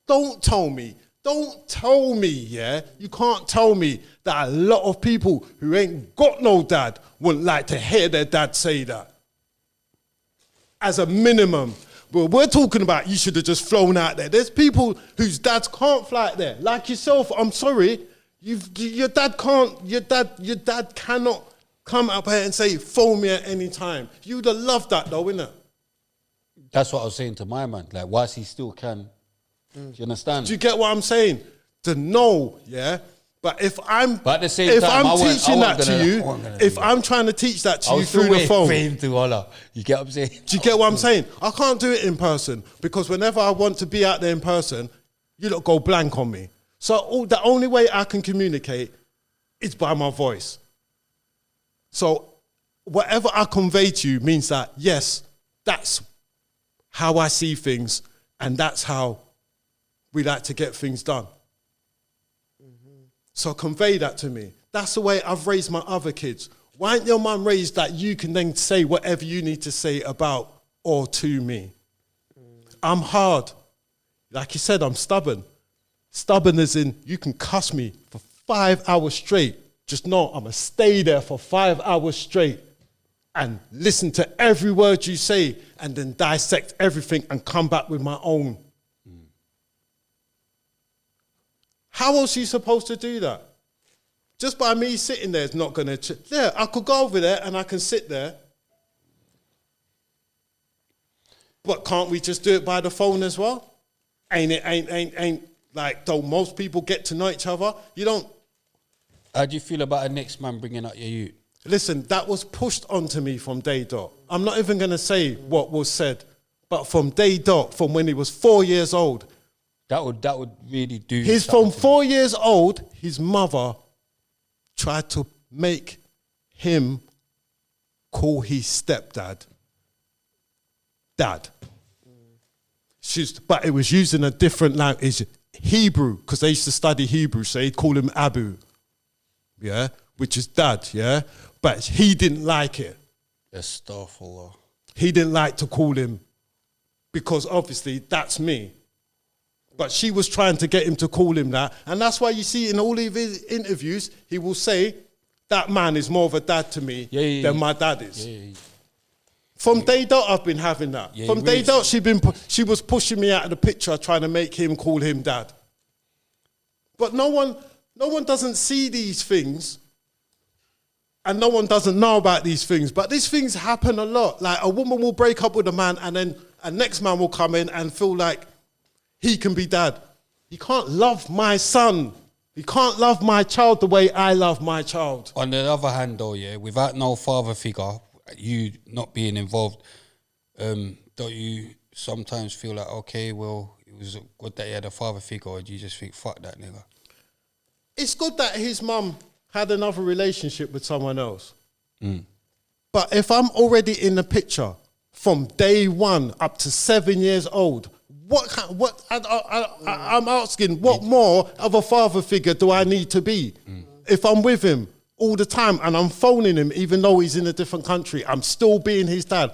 Speaker 5: Don't tell me, yeah? You can't tell me that a lot of people who ain't got no dad wouldn't like to hear their dad say that. As a minimum. But we're talking about you should have just flown out there. There's people whose dads can't fly out there. Like yourself, I'm sorry. Your dad cannot come up here and say, phone me at any time. You'd have loved that though, innit?
Speaker 3: That's what I was saying to my man. Like, whilst he still can, do you understand?
Speaker 5: Do you get what I'm saying? To know, yeah? But if I'm,
Speaker 3: But at the same time,
Speaker 5: teaching that to you, if I'm trying to teach that to you through the phone,
Speaker 3: for him to holler. You get what I'm saying?
Speaker 5: do you get what I'm saying? I can't do it in person because whenever I want to be out there in person, you lot go blank on me. So the only way I can communicate is by my voice. So whatever I convey to you means that, yes, that's how I see things and that's how we like to get things done. So convey that to me. That's the way I've raised my other kids. Why ain't your mum raised that you can then say whatever you need to say about or to me? I'm hard. Like you said, I'm stubborn. Stubborn as in you can cuss me for 5 hours straight. Just know I'm going to stay there for 5 hours straight and listen to every word you say and then dissect everything and come back with my own. How else are you supposed to do that? Just by me sitting there is not going to... Yeah, I could go over there and I can sit there. But can't we just do it by the phone as well? Ain't like, don't most people get to know each other? You don't...
Speaker 3: How do you feel about a next man bringing up your youth?
Speaker 5: Listen, that was pushed onto me from day dot. I'm not even going to say what was said, but from day dot, from when he was 4 years old...
Speaker 3: That would really do.
Speaker 5: He's from 4 years old. His mother tried to make him call his stepdad dad. But it was using a different language, Hebrew, because they used to study Hebrew, so he'd call him Abu, yeah, which is dad, yeah. But he didn't like it.
Speaker 3: Astaghfirullah.
Speaker 5: He didn't like to call him because obviously that's me. But she was trying to get him to call him that. And that's why you see in all of his interviews, he will say, that man is more of a dad to me than my dad is. From day dot, I've been having that. From day dot, she was pushing me out of the picture, trying to make him call him dad. But no one doesn't see these things. And no one doesn't know about these things. But these things happen a lot. Like a woman will break up with a man and then a next man will come in and feel like he can be dad. He can't love my son. He can't love my child the way I love my child.
Speaker 3: On the other hand, though, yeah, without no father figure, you not being involved, don't you sometimes feel like, okay, well, it was good that he had a father figure, or do you just think, fuck that nigga?
Speaker 5: It's good that his mum had another relationship with someone else. But if I'm already in the picture from day one up to 7 years old, I'm asking, what more of a father figure do I need to be? If I'm with him all the time and I'm phoning him, even though he's in a different country, I'm still being his dad.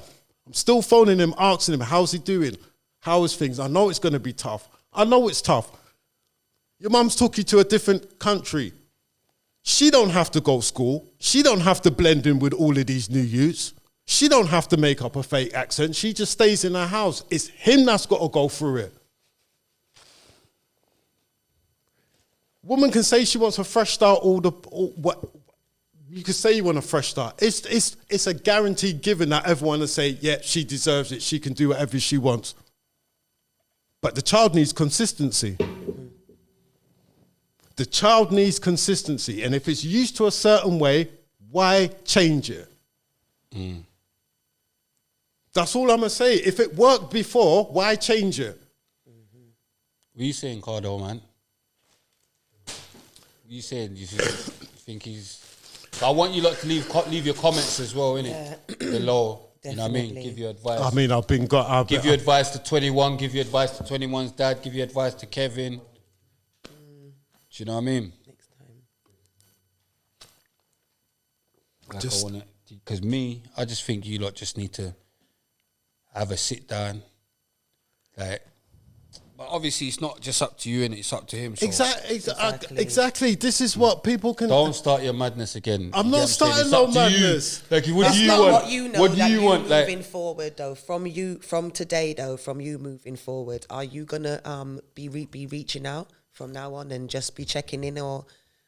Speaker 5: I'm still phoning him, asking him, how's he doing? How is things? I know it's going to be tough. I know it's tough. Your mum's took you to a different country. She don't have to go to school. She don't have to blend in with all of these new youths. She don't have to make up a fake accent. She just stays in her house. It's him that's got to go through it. Woman can say she wants a fresh start. What you can say you want a fresh start. It's a guaranteed given that everyone will say, yeah, she deserves it. She can do whatever she wants. But the child needs consistency. The child needs consistency. And if it's used to a certain way, why change it? That's all I'm going to say. If it worked before, why change it?
Speaker 3: What are you saying, Cardo, man? What are you saying? You think he's... I want you lot to leave your comments as well, innit? Below. You know what I mean? Give you advice.
Speaker 5: I mean,
Speaker 3: give you advice to 21, give you advice to 21's dad, give you advice to Kevin. Do you know what I mean?
Speaker 4: Next time.
Speaker 3: Like because I just think you lot just need to have a sit down. Like, but obviously it's not just up to you and it's up to him. So
Speaker 5: Exactly. This is what people can...
Speaker 3: Don't start your madness again.
Speaker 5: I'm not starting no madness.
Speaker 3: Like, what
Speaker 4: That's
Speaker 3: do you
Speaker 4: not
Speaker 3: want?
Speaker 4: what you know.
Speaker 3: What do you want?
Speaker 4: Moving forward, though, from today, though, from you moving forward, are you gonna be reaching out from now on and just be checking in, or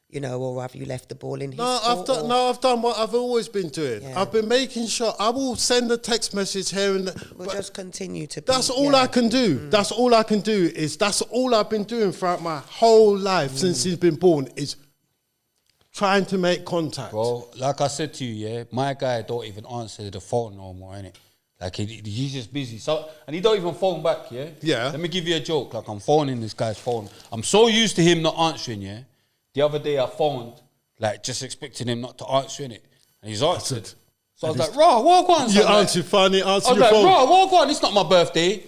Speaker 4: you know, or have you left the ball in his court?
Speaker 5: I've done what I've always been doing.
Speaker 4: Yeah.
Speaker 5: I've been making sure I will send a text message here and there.
Speaker 4: We'll just continue to.
Speaker 5: That's all I can do. That's all I can do. That's all I've been doing throughout my whole life since he's been born, is trying to make contact.
Speaker 3: Bro, like I said to you, yeah, my guy don't even answer the phone no more, innit? Like, he's just busy. So, and he don't even phone back, yeah?
Speaker 5: Yeah.
Speaker 3: Let me give you a joke. Like, I'm phoning this guy's phone. I'm so used to him not answering, yeah? The other day I phoned, like, just expecting him not to answer, innit? And he's answered. So I was like, "Raw, walk on."
Speaker 5: You answered funny, answer your phone.
Speaker 3: I was like, "Raw, walk on, it's not my birthday."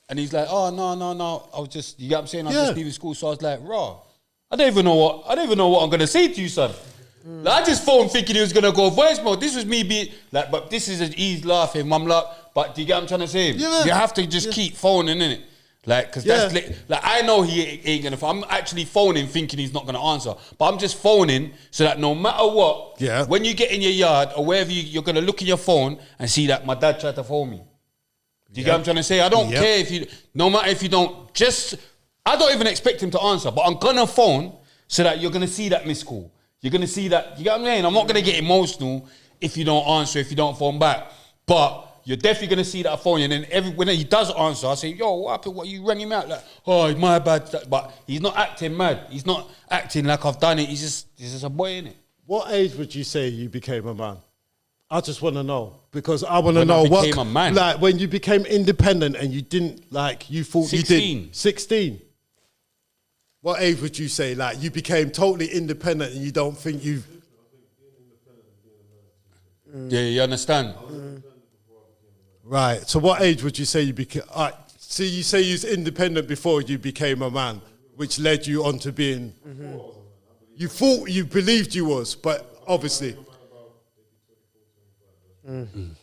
Speaker 3: And he's like, "Oh, no. I was just, you get what I'm saying? I'm just leaving school." So I was like, "Raw, I don't even know what I'm gonna say to you, son." Like, I just phoned thinking he was gonna go voicemail. This was me being like, but this is he's laughing, mum like, but do you get what I'm trying to say?
Speaker 5: Yeah.
Speaker 3: You have to just keep phoning, innit? Like, because that's like I know he ain't gonna. I'm actually phoning thinking he's not gonna answer, but I'm just phoning so that no matter what, when you get in your yard or wherever you're gonna look in your phone and see that my dad tried to phone me. Do you get what I'm trying to say? I don't care if you, no matter if you don't, I don't even expect him to answer, but I'm gonna phone so that you're gonna see that missed call. You're gonna see that. You get what I'm saying? I'm not gonna get emotional if you don't answer, if you don't phone back, but you're definitely going to see that phone, and then when he does answer, I say, "Yo, what happened? What, you rang him out?" Like, "Oh, it's my bad." But he's not acting mad. He's not acting like I've done it. He's just a boy, innit?
Speaker 5: What age would you say you became a man? I just want to know, because I want to
Speaker 3: When
Speaker 5: know
Speaker 3: I became a man?
Speaker 5: Like, when you became independent and you didn't, like, you thought
Speaker 3: 16.
Speaker 5: you did. 16. What age would you say, like, you became totally independent and you don't think you've...
Speaker 3: Yeah, you understand?
Speaker 5: Right. So what age would you say you became... so you say you was independent before you became a man, which led you on to being... You thought, you believed you was, but obviously...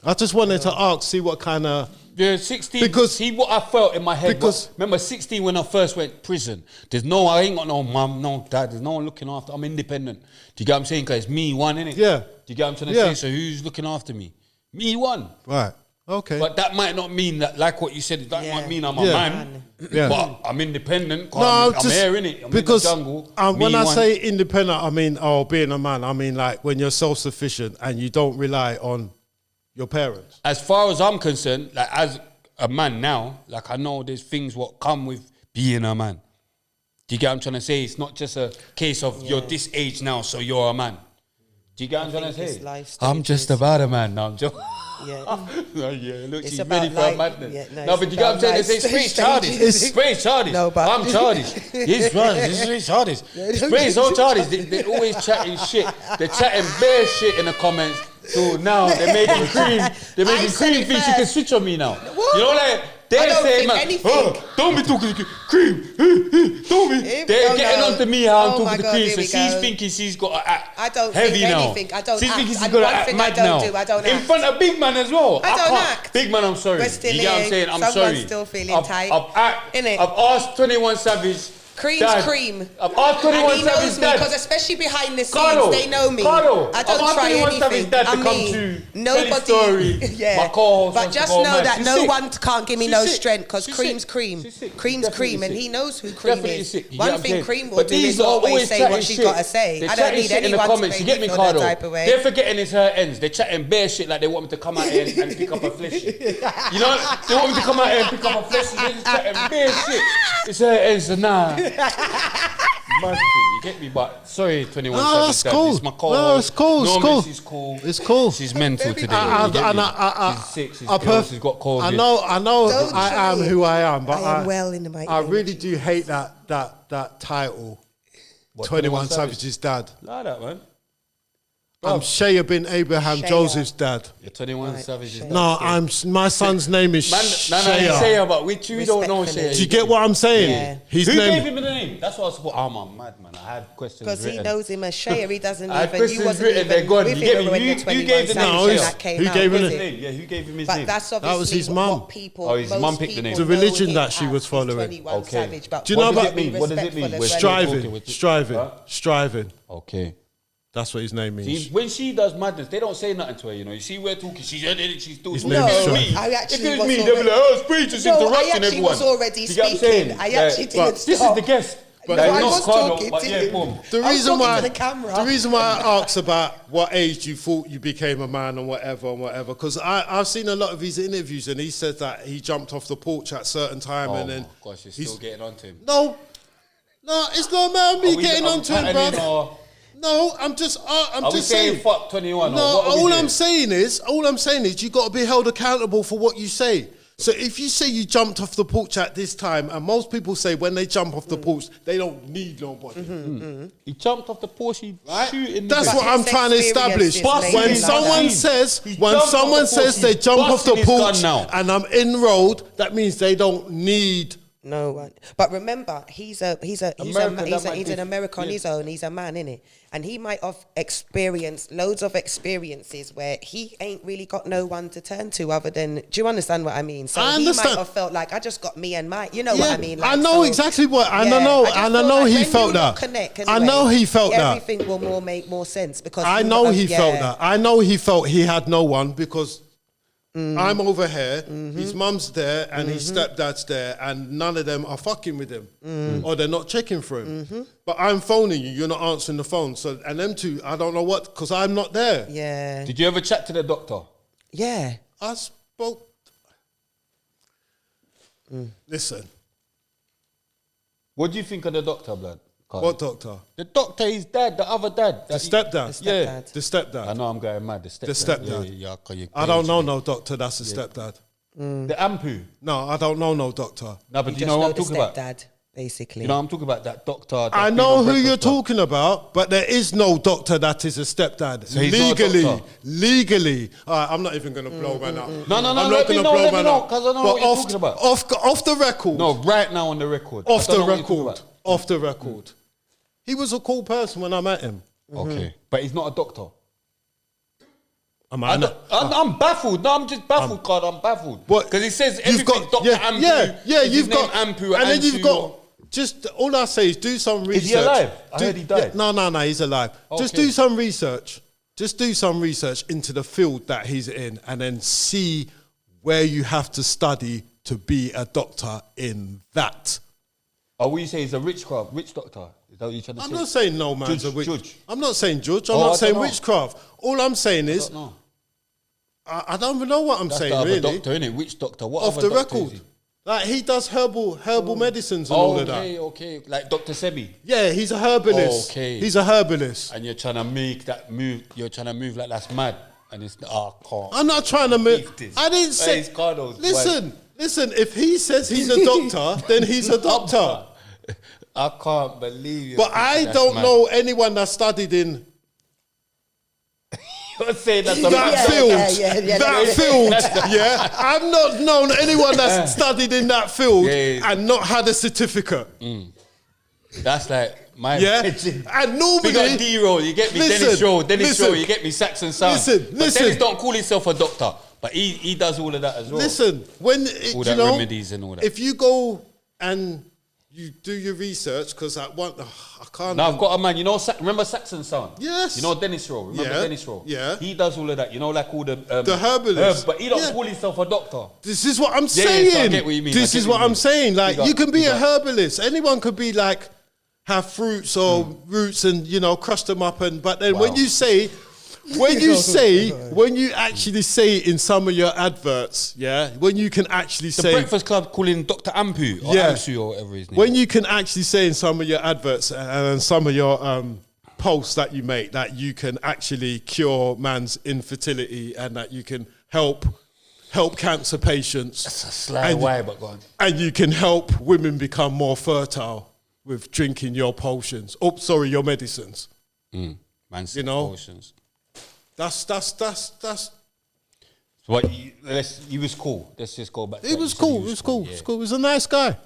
Speaker 5: I just wanted to ask, see what kind of...
Speaker 3: Yeah, 16.
Speaker 5: Because...
Speaker 3: See what I felt in my head.
Speaker 5: Because...
Speaker 3: Remember, 16 when I first went to prison. I ain't got no mum, no dad. There's no one looking after. I'm independent. Do you get what I'm saying? Because it's me one, innit?
Speaker 5: Yeah.
Speaker 3: Do you get what I'm trying to say? So who's looking after me? Me one.
Speaker 5: Right. Okay.
Speaker 3: But that might not mean that, like what you said, that might mean I'm a man.
Speaker 5: Yeah.
Speaker 3: But I'm independent.
Speaker 5: No,
Speaker 3: I'm here, innit? I'm
Speaker 5: because
Speaker 3: in the jungle.
Speaker 5: When I say independent, I mean, being a man, I mean, like, when you're self-sufficient and you don't rely on your parents.
Speaker 3: As far as I'm concerned, like, as a man now, like, I know there's things what come with being a man. Do you get what I'm trying to say? It's not just a case of you're this age now, so you're a man. Do you get what I'm trying to say? I'm just about a man now. I'm joking.
Speaker 4: Yeah.
Speaker 3: Look,
Speaker 4: It's
Speaker 3: she's
Speaker 4: about
Speaker 3: ready for
Speaker 4: life.
Speaker 3: a madness.
Speaker 4: Yeah,
Speaker 3: No, but you got what I'm saying? They say Spray's childish. Spray's childish.
Speaker 4: No, but-
Speaker 3: I'm childish. He's right. He's childish. Spray's so childish. They're always chatting shit. They're chatting bare shit in the comments. So now they're making cream. They're making cream things. You can switch on me now.
Speaker 4: What?
Speaker 3: You know, like,
Speaker 4: I
Speaker 3: they're
Speaker 4: don't
Speaker 3: saying,
Speaker 4: think
Speaker 3: man,
Speaker 4: anything.
Speaker 3: don't be talking to cream. Don't be. They're getting onto me how I'm talking to cream. So she's thinking she's got to act
Speaker 4: I don't
Speaker 3: heavy
Speaker 4: think
Speaker 3: now.
Speaker 4: anything. I don't
Speaker 3: She's
Speaker 4: act.
Speaker 3: thinking she's
Speaker 4: And
Speaker 3: got to
Speaker 4: one
Speaker 3: act
Speaker 4: thing I
Speaker 3: mad
Speaker 4: don't
Speaker 3: now.
Speaker 4: do, I don't
Speaker 3: In
Speaker 4: act.
Speaker 3: front of big man as well.
Speaker 4: I don't
Speaker 3: can't.
Speaker 4: act.
Speaker 3: Big man, I'm sorry.
Speaker 4: We're still
Speaker 3: You get what I'm
Speaker 4: here.
Speaker 3: saying? I'm
Speaker 4: Someone's
Speaker 3: sorry.
Speaker 4: still feeling tight.
Speaker 3: I've
Speaker 4: Innit?
Speaker 3: asked 21 Savage
Speaker 4: Cream's
Speaker 6: Dad.
Speaker 4: cream.
Speaker 6: I've asked 21
Speaker 4: And he
Speaker 6: Savage
Speaker 4: knows me
Speaker 6: dad.
Speaker 4: because especially behind the scenes,
Speaker 6: Carlo,
Speaker 4: they know me.
Speaker 6: Carlo,
Speaker 4: I don't
Speaker 6: I've asked
Speaker 4: try
Speaker 6: 21 Savage
Speaker 4: anything.
Speaker 6: dad to
Speaker 4: I'm
Speaker 6: come
Speaker 4: me.
Speaker 6: to
Speaker 4: Nobody.
Speaker 6: tell his story.
Speaker 4: Yeah.
Speaker 6: My co-host
Speaker 4: But
Speaker 6: wants to
Speaker 4: just
Speaker 6: go
Speaker 4: know
Speaker 6: mad.
Speaker 4: that
Speaker 6: She's
Speaker 4: no
Speaker 6: sick.
Speaker 4: one can't give me
Speaker 6: She's
Speaker 4: no
Speaker 6: sick.
Speaker 4: strength because
Speaker 6: She's
Speaker 4: cream's
Speaker 6: sick.
Speaker 4: cream.
Speaker 6: She's sick.
Speaker 4: Cream's
Speaker 6: Definitely
Speaker 4: cream, and
Speaker 6: sick.
Speaker 4: he knows who cream
Speaker 6: Definitely
Speaker 4: is.
Speaker 6: sick. You
Speaker 4: One
Speaker 6: get what I'm
Speaker 4: thing
Speaker 6: saying?
Speaker 4: cream will
Speaker 6: But
Speaker 4: do
Speaker 6: these
Speaker 4: is
Speaker 6: are
Speaker 4: always
Speaker 6: always
Speaker 4: say what
Speaker 6: chatting
Speaker 4: she's
Speaker 6: shit.
Speaker 4: got to say.
Speaker 6: They're
Speaker 4: I don't
Speaker 6: chatting
Speaker 4: need
Speaker 6: shit in the
Speaker 4: anyone
Speaker 6: comments.
Speaker 4: to
Speaker 6: You
Speaker 4: make
Speaker 6: get me,
Speaker 4: me feel
Speaker 6: Carlo?
Speaker 4: that type of way.
Speaker 6: They're forgetting it's her ends. They're chatting bare shit like they want me to come out here and pick up a fleshy. You know, they want me to come out here and pick up a fleshy. They're just chatting bare shit. It's her ends, so nah. Man, you get me, but sorry, 21
Speaker 5: No,
Speaker 6: Savage
Speaker 5: that's
Speaker 6: dad.
Speaker 5: cool.
Speaker 6: This is my co-host.
Speaker 5: No, it's cool, it's
Speaker 6: Normally
Speaker 5: cool.
Speaker 6: she's cool.
Speaker 5: It's cool.
Speaker 6: She's mental today.
Speaker 5: I-
Speaker 6: you get
Speaker 5: I-
Speaker 6: me?
Speaker 5: I-
Speaker 6: She's sick. She's
Speaker 5: I
Speaker 6: ill. She's got COVID.
Speaker 5: I know
Speaker 4: Don't
Speaker 5: I am
Speaker 4: try it.
Speaker 5: who I am, but
Speaker 4: I am well in the mighty
Speaker 5: I
Speaker 4: name of
Speaker 5: really do hate that title.
Speaker 6: What,
Speaker 5: 21
Speaker 6: Savage?
Speaker 5: Savage's dad.
Speaker 6: Like that, man.
Speaker 5: I'm Shea bin Abraham
Speaker 4: Shea.
Speaker 5: Joseph's dad.
Speaker 6: You're 21
Speaker 4: Right,
Speaker 6: Savage.
Speaker 4: Shea.
Speaker 5: No, my son's name is
Speaker 6: Man,
Speaker 5: Shea.
Speaker 6: Shea, but we don't know
Speaker 4: Respectfully.
Speaker 6: Shea.
Speaker 5: Do you get what I'm saying?
Speaker 4: Yeah.
Speaker 5: His
Speaker 6: Who
Speaker 5: name.
Speaker 6: gave him the name? That's what I was supposed. I'm a madman. I had questions
Speaker 4: Because he
Speaker 6: written.
Speaker 4: knows him as Shea. He doesn't
Speaker 6: I had
Speaker 4: even.
Speaker 6: questions
Speaker 4: You wasn't
Speaker 6: written,
Speaker 4: even
Speaker 6: they're gone.
Speaker 4: with
Speaker 6: You get
Speaker 4: him
Speaker 6: me?
Speaker 4: when
Speaker 6: You
Speaker 4: the 21
Speaker 6: gave the name.
Speaker 4: Savage
Speaker 5: No,
Speaker 6: Shea.
Speaker 4: that came
Speaker 5: who
Speaker 4: out,
Speaker 5: gave him
Speaker 4: was
Speaker 5: the
Speaker 6: His
Speaker 4: it?
Speaker 6: name? Yeah, who gave him his
Speaker 4: But
Speaker 6: name?
Speaker 4: that's
Speaker 5: That was
Speaker 4: obviously
Speaker 5: his mum.
Speaker 4: what people.
Speaker 6: Oh, his
Speaker 4: most
Speaker 6: mum picked the
Speaker 4: people
Speaker 6: name.
Speaker 5: The religion
Speaker 4: know
Speaker 5: that
Speaker 4: him
Speaker 5: she
Speaker 4: as
Speaker 5: was
Speaker 4: is
Speaker 5: following.
Speaker 4: 21
Speaker 6: Okay.
Speaker 4: Savage, but
Speaker 5: Do you know
Speaker 6: What does
Speaker 5: about-
Speaker 6: it mean? What does it mean?
Speaker 4: respectful
Speaker 6: When
Speaker 4: as
Speaker 6: you're
Speaker 4: well.
Speaker 6: talking
Speaker 5: Striving,
Speaker 6: with-
Speaker 5: striving,
Speaker 6: Huh?
Speaker 5: striving.
Speaker 6: Okay.
Speaker 5: That's what his name means.
Speaker 6: See, when she does madness, they don't say nothing to her. You know, you see, we're talking. She's doing.
Speaker 5: His
Speaker 6: If
Speaker 5: name
Speaker 6: it
Speaker 5: is
Speaker 6: was
Speaker 5: Sean.
Speaker 6: me,
Speaker 4: I actually
Speaker 6: if it was
Speaker 4: was
Speaker 6: me, they'd be
Speaker 4: already-
Speaker 6: like, "Oh, speech just
Speaker 4: No, I
Speaker 6: interrupting
Speaker 4: actually
Speaker 6: everyone."
Speaker 4: was already
Speaker 6: You get what I'm
Speaker 4: speaking.
Speaker 6: saying?
Speaker 4: I actually didn't
Speaker 6: This is
Speaker 4: stop.
Speaker 6: the guest.
Speaker 4: No,
Speaker 6: Like,
Speaker 4: I
Speaker 6: not
Speaker 4: was
Speaker 6: Carlo,
Speaker 4: talking
Speaker 6: but
Speaker 4: to
Speaker 6: yeah,
Speaker 4: him.
Speaker 6: boom.
Speaker 5: The
Speaker 4: I was
Speaker 5: reason
Speaker 4: talking
Speaker 5: why
Speaker 4: to the camera.
Speaker 5: the reason why I asked about what age you thought you became a man and whatever, because I've seen a lot of his interviews and he said that he jumped off the porch at a certain time
Speaker 6: Oh
Speaker 5: and then
Speaker 6: gosh, you're
Speaker 5: he's-
Speaker 6: still getting onto him.
Speaker 5: no, it's not about me
Speaker 6: Are we-
Speaker 5: getting
Speaker 6: are we
Speaker 5: onto him,
Speaker 6: patterning
Speaker 5: bro.
Speaker 6: or-
Speaker 5: No, I'm just
Speaker 6: Are we
Speaker 5: just
Speaker 6: saying
Speaker 5: saying.
Speaker 6: fuck 21?
Speaker 5: No,
Speaker 6: or what are we
Speaker 5: all
Speaker 6: doing?
Speaker 5: I'm saying is you got to be held accountable for what you say. So if you say you jumped off the porch at this time, and most people say when they jump off the porch, they don't need nobody.
Speaker 6: He jumped off the porch. He
Speaker 5: Right?
Speaker 6: shooting.
Speaker 5: That's
Speaker 6: the
Speaker 5: what I'm trying to establish.
Speaker 4: Experiences
Speaker 5: When
Speaker 4: maybe
Speaker 5: someone
Speaker 4: like that.
Speaker 5: says,
Speaker 6: He
Speaker 5: when
Speaker 6: jumped
Speaker 5: someone
Speaker 6: off the porch,
Speaker 5: says they
Speaker 6: he's
Speaker 5: jump off the
Speaker 6: busting his gun
Speaker 5: porch
Speaker 6: now.
Speaker 5: and I'm enrolled, that means they don't need.
Speaker 4: No one. But remember, he's an American on his own. He's a man, innit? And he might have experienced loads of experiences where he ain't really got no one to turn to other than. Do you understand what I mean? So
Speaker 5: I
Speaker 4: he
Speaker 5: understand.
Speaker 4: might have felt like I just got me and my. You know what I mean?
Speaker 5: I
Speaker 4: Like,
Speaker 5: know
Speaker 4: so-
Speaker 5: exactly what, and
Speaker 4: Yeah,
Speaker 5: I know,
Speaker 4: just
Speaker 5: and I
Speaker 4: feel
Speaker 5: know
Speaker 4: like
Speaker 5: he
Speaker 4: when
Speaker 5: felt
Speaker 4: you
Speaker 5: that.
Speaker 4: lot connect
Speaker 5: I
Speaker 4: anyway,
Speaker 5: know he felt that.
Speaker 4: Everything will make more sense because
Speaker 5: I
Speaker 4: you
Speaker 5: know
Speaker 4: lot
Speaker 5: he
Speaker 4: have-
Speaker 5: felt
Speaker 4: yeah.
Speaker 5: that. I know he felt he had no one because I'm over here, his mum's there, and his stepdad's there, and none of them are fucking with him, or they're not checking for him. But I'm phoning you, you're not answering the phone. So, and them two, I don't know what, because I'm not there.
Speaker 4: Yeah.
Speaker 6: Did you ever chat to the doctor?
Speaker 4: Yeah.
Speaker 5: I spoke. Listen,
Speaker 6: What do you think of the doctor, blood? Cardi?
Speaker 5: what doctor?
Speaker 6: The doctor, his dad, the other dad.
Speaker 5: The stepdad.
Speaker 4: The
Speaker 6: Yeah.
Speaker 4: stepdad.
Speaker 5: The stepdad.
Speaker 6: I know I'm going mad. The stepdad.
Speaker 5: The stepdad.
Speaker 6: Yeah, yeah,
Speaker 5: I don't know no doctor. That's the stepdad.
Speaker 6: The ampu.
Speaker 5: No, I don't know no doctor.
Speaker 6: No, but
Speaker 4: You
Speaker 6: you
Speaker 4: just
Speaker 6: know what I'm
Speaker 4: the
Speaker 6: talking about?
Speaker 4: stepdad, basically.
Speaker 6: You know what I'm talking about? That doctor. that's
Speaker 5: I
Speaker 6: been
Speaker 5: know
Speaker 6: on
Speaker 5: who
Speaker 6: Breakfast
Speaker 5: you're
Speaker 6: Club.
Speaker 5: talking about, but there is no doctor that is a stepdad.
Speaker 6: So he's not a
Speaker 5: legally,
Speaker 6: doctor?
Speaker 5: legally. I'm not even going to blow man up.
Speaker 6: No,
Speaker 5: I'm
Speaker 6: let
Speaker 5: not
Speaker 6: me
Speaker 5: gonna
Speaker 6: know,
Speaker 5: blow
Speaker 6: let me
Speaker 5: man
Speaker 6: know,
Speaker 5: up.
Speaker 6: 'cause I know
Speaker 5: But
Speaker 6: what you're talking about.
Speaker 5: Off the record.
Speaker 6: No, right now on the record.
Speaker 5: Off
Speaker 6: I don't
Speaker 5: the
Speaker 6: know what you're talking
Speaker 5: record. Off the record. He was a cool person when I met him.
Speaker 6: about. Okay, but he's not a doctor.
Speaker 5: I'm
Speaker 6: I'm baffled. No, I'm just baffled, Card. I'm baffled.
Speaker 5: What?
Speaker 6: Because he says
Speaker 5: You've
Speaker 6: everything. Dr. Ampu.
Speaker 5: yeah,
Speaker 6: is his
Speaker 5: you've
Speaker 6: name
Speaker 5: got
Speaker 6: Ampu,
Speaker 5: and then you've
Speaker 6: Ansu,
Speaker 5: got just all I say is do some research.
Speaker 6: Is he alive? I heard he died.
Speaker 5: No, he's alive. Just
Speaker 6: Okay.
Speaker 5: do some research. Just do some research into the field that he's in, and then see where you have to study to be a doctor in that.
Speaker 6: Oh, what you say? He's a rich doctor. Is that what you're trying to say?
Speaker 5: I'm not saying no man's
Speaker 6: Judge,
Speaker 5: a witch.
Speaker 6: judge.
Speaker 5: I'm not saying judge. I'm
Speaker 6: Oh, I
Speaker 5: not saying
Speaker 6: don't know.
Speaker 5: witchcraft. All I'm saying is
Speaker 6: No,
Speaker 5: I don't even know what I'm
Speaker 6: that's
Speaker 5: saying
Speaker 6: the other
Speaker 5: really.
Speaker 6: doctor, innit? Which doctor? What
Speaker 5: Off
Speaker 6: other
Speaker 5: the
Speaker 6: doctor is
Speaker 5: record.
Speaker 6: he?
Speaker 5: Like he does herbal medicines and all of that.
Speaker 6: Okay. Like Dr. Sebi.
Speaker 5: Yeah, he's a herbalist.
Speaker 6: Okay.
Speaker 5: He's a herbalist.
Speaker 6: And you're trying to make that move. You're trying to move like that's mad. And it's I can't.
Speaker 5: I'm not trying to
Speaker 6: believe
Speaker 5: move.
Speaker 6: this.
Speaker 5: I didn't say.
Speaker 6: It's Cardo's
Speaker 5: Listen. If he says he's a doctor, then he's a doctor.
Speaker 6: I can't believe you.
Speaker 5: But I don't know anyone that studied in
Speaker 6: You're saying that's a
Speaker 5: that
Speaker 6: mad
Speaker 5: field.
Speaker 4: yeah,
Speaker 5: That field. Yeah, I've not known anyone that's studied in that field
Speaker 6: Yeah.
Speaker 5: and not had a certificate.
Speaker 6: That's like my
Speaker 5: Yeah,
Speaker 6: pigeon.
Speaker 5: and
Speaker 6: We
Speaker 5: normally
Speaker 6: got D-Roll, you get me?
Speaker 5: Listen,
Speaker 6: Dennis Roll,
Speaker 5: listen.
Speaker 6: you get me? Saxon Sound.
Speaker 5: Listen,
Speaker 6: But
Speaker 5: listen.
Speaker 6: Dennis don't call himself a doctor, but he does all of that as well.
Speaker 5: Listen, when
Speaker 6: All
Speaker 5: you
Speaker 6: that
Speaker 5: know,
Speaker 6: remedies and all that.
Speaker 5: if you go and you do your research because I can't.
Speaker 6: Now I've got a man, you know, remember Saxon Sound?
Speaker 5: Yes.
Speaker 6: You know Dennis Rowe? Remember
Speaker 5: Yeah.
Speaker 6: Dennis Rowe?
Speaker 5: Yeah.
Speaker 6: He does all of that, you know, like all the
Speaker 5: herbalist.
Speaker 6: herbs, but he don't
Speaker 5: Yeah.
Speaker 6: call himself a doctor.
Speaker 5: This is what I'm
Speaker 6: Yeah,
Speaker 5: saying.
Speaker 6: so I get what you mean.
Speaker 5: This
Speaker 6: I get
Speaker 5: is
Speaker 6: what
Speaker 5: what
Speaker 6: you
Speaker 5: I'm
Speaker 6: mean.
Speaker 5: saying. Like,
Speaker 6: Big up,
Speaker 5: you can be
Speaker 6: big
Speaker 5: a
Speaker 6: up.
Speaker 5: herbalist. Anyone could be like, have fruits or roots and, you know, crush them up. But then when
Speaker 6: Wow.
Speaker 5: you say, when you actually say it in some of your adverts, yeah, when you can actually
Speaker 6: The
Speaker 5: say,
Speaker 6: Breakfast Club calling Dr. Ampu or
Speaker 5: Yeah.
Speaker 6: Amsu or whatever his name
Speaker 5: when you can actually say in some of your adverts and some of your posts that you make that you can actually cure man's infertility and that you can help cancer patients.
Speaker 6: That's a sly way, but go on.
Speaker 5: And you can help women become more fertile with drinking your potions. Oh, sorry, your medicines.
Speaker 6: Man,
Speaker 5: You know?
Speaker 6: potions.
Speaker 5: That's.
Speaker 6: What, he was cool. Let's just go back to
Speaker 5: It
Speaker 6: that.
Speaker 5: was
Speaker 6: You said
Speaker 5: cool.
Speaker 6: he
Speaker 5: It was cool.
Speaker 6: yeah.
Speaker 5: It was cool. He was a nice guy.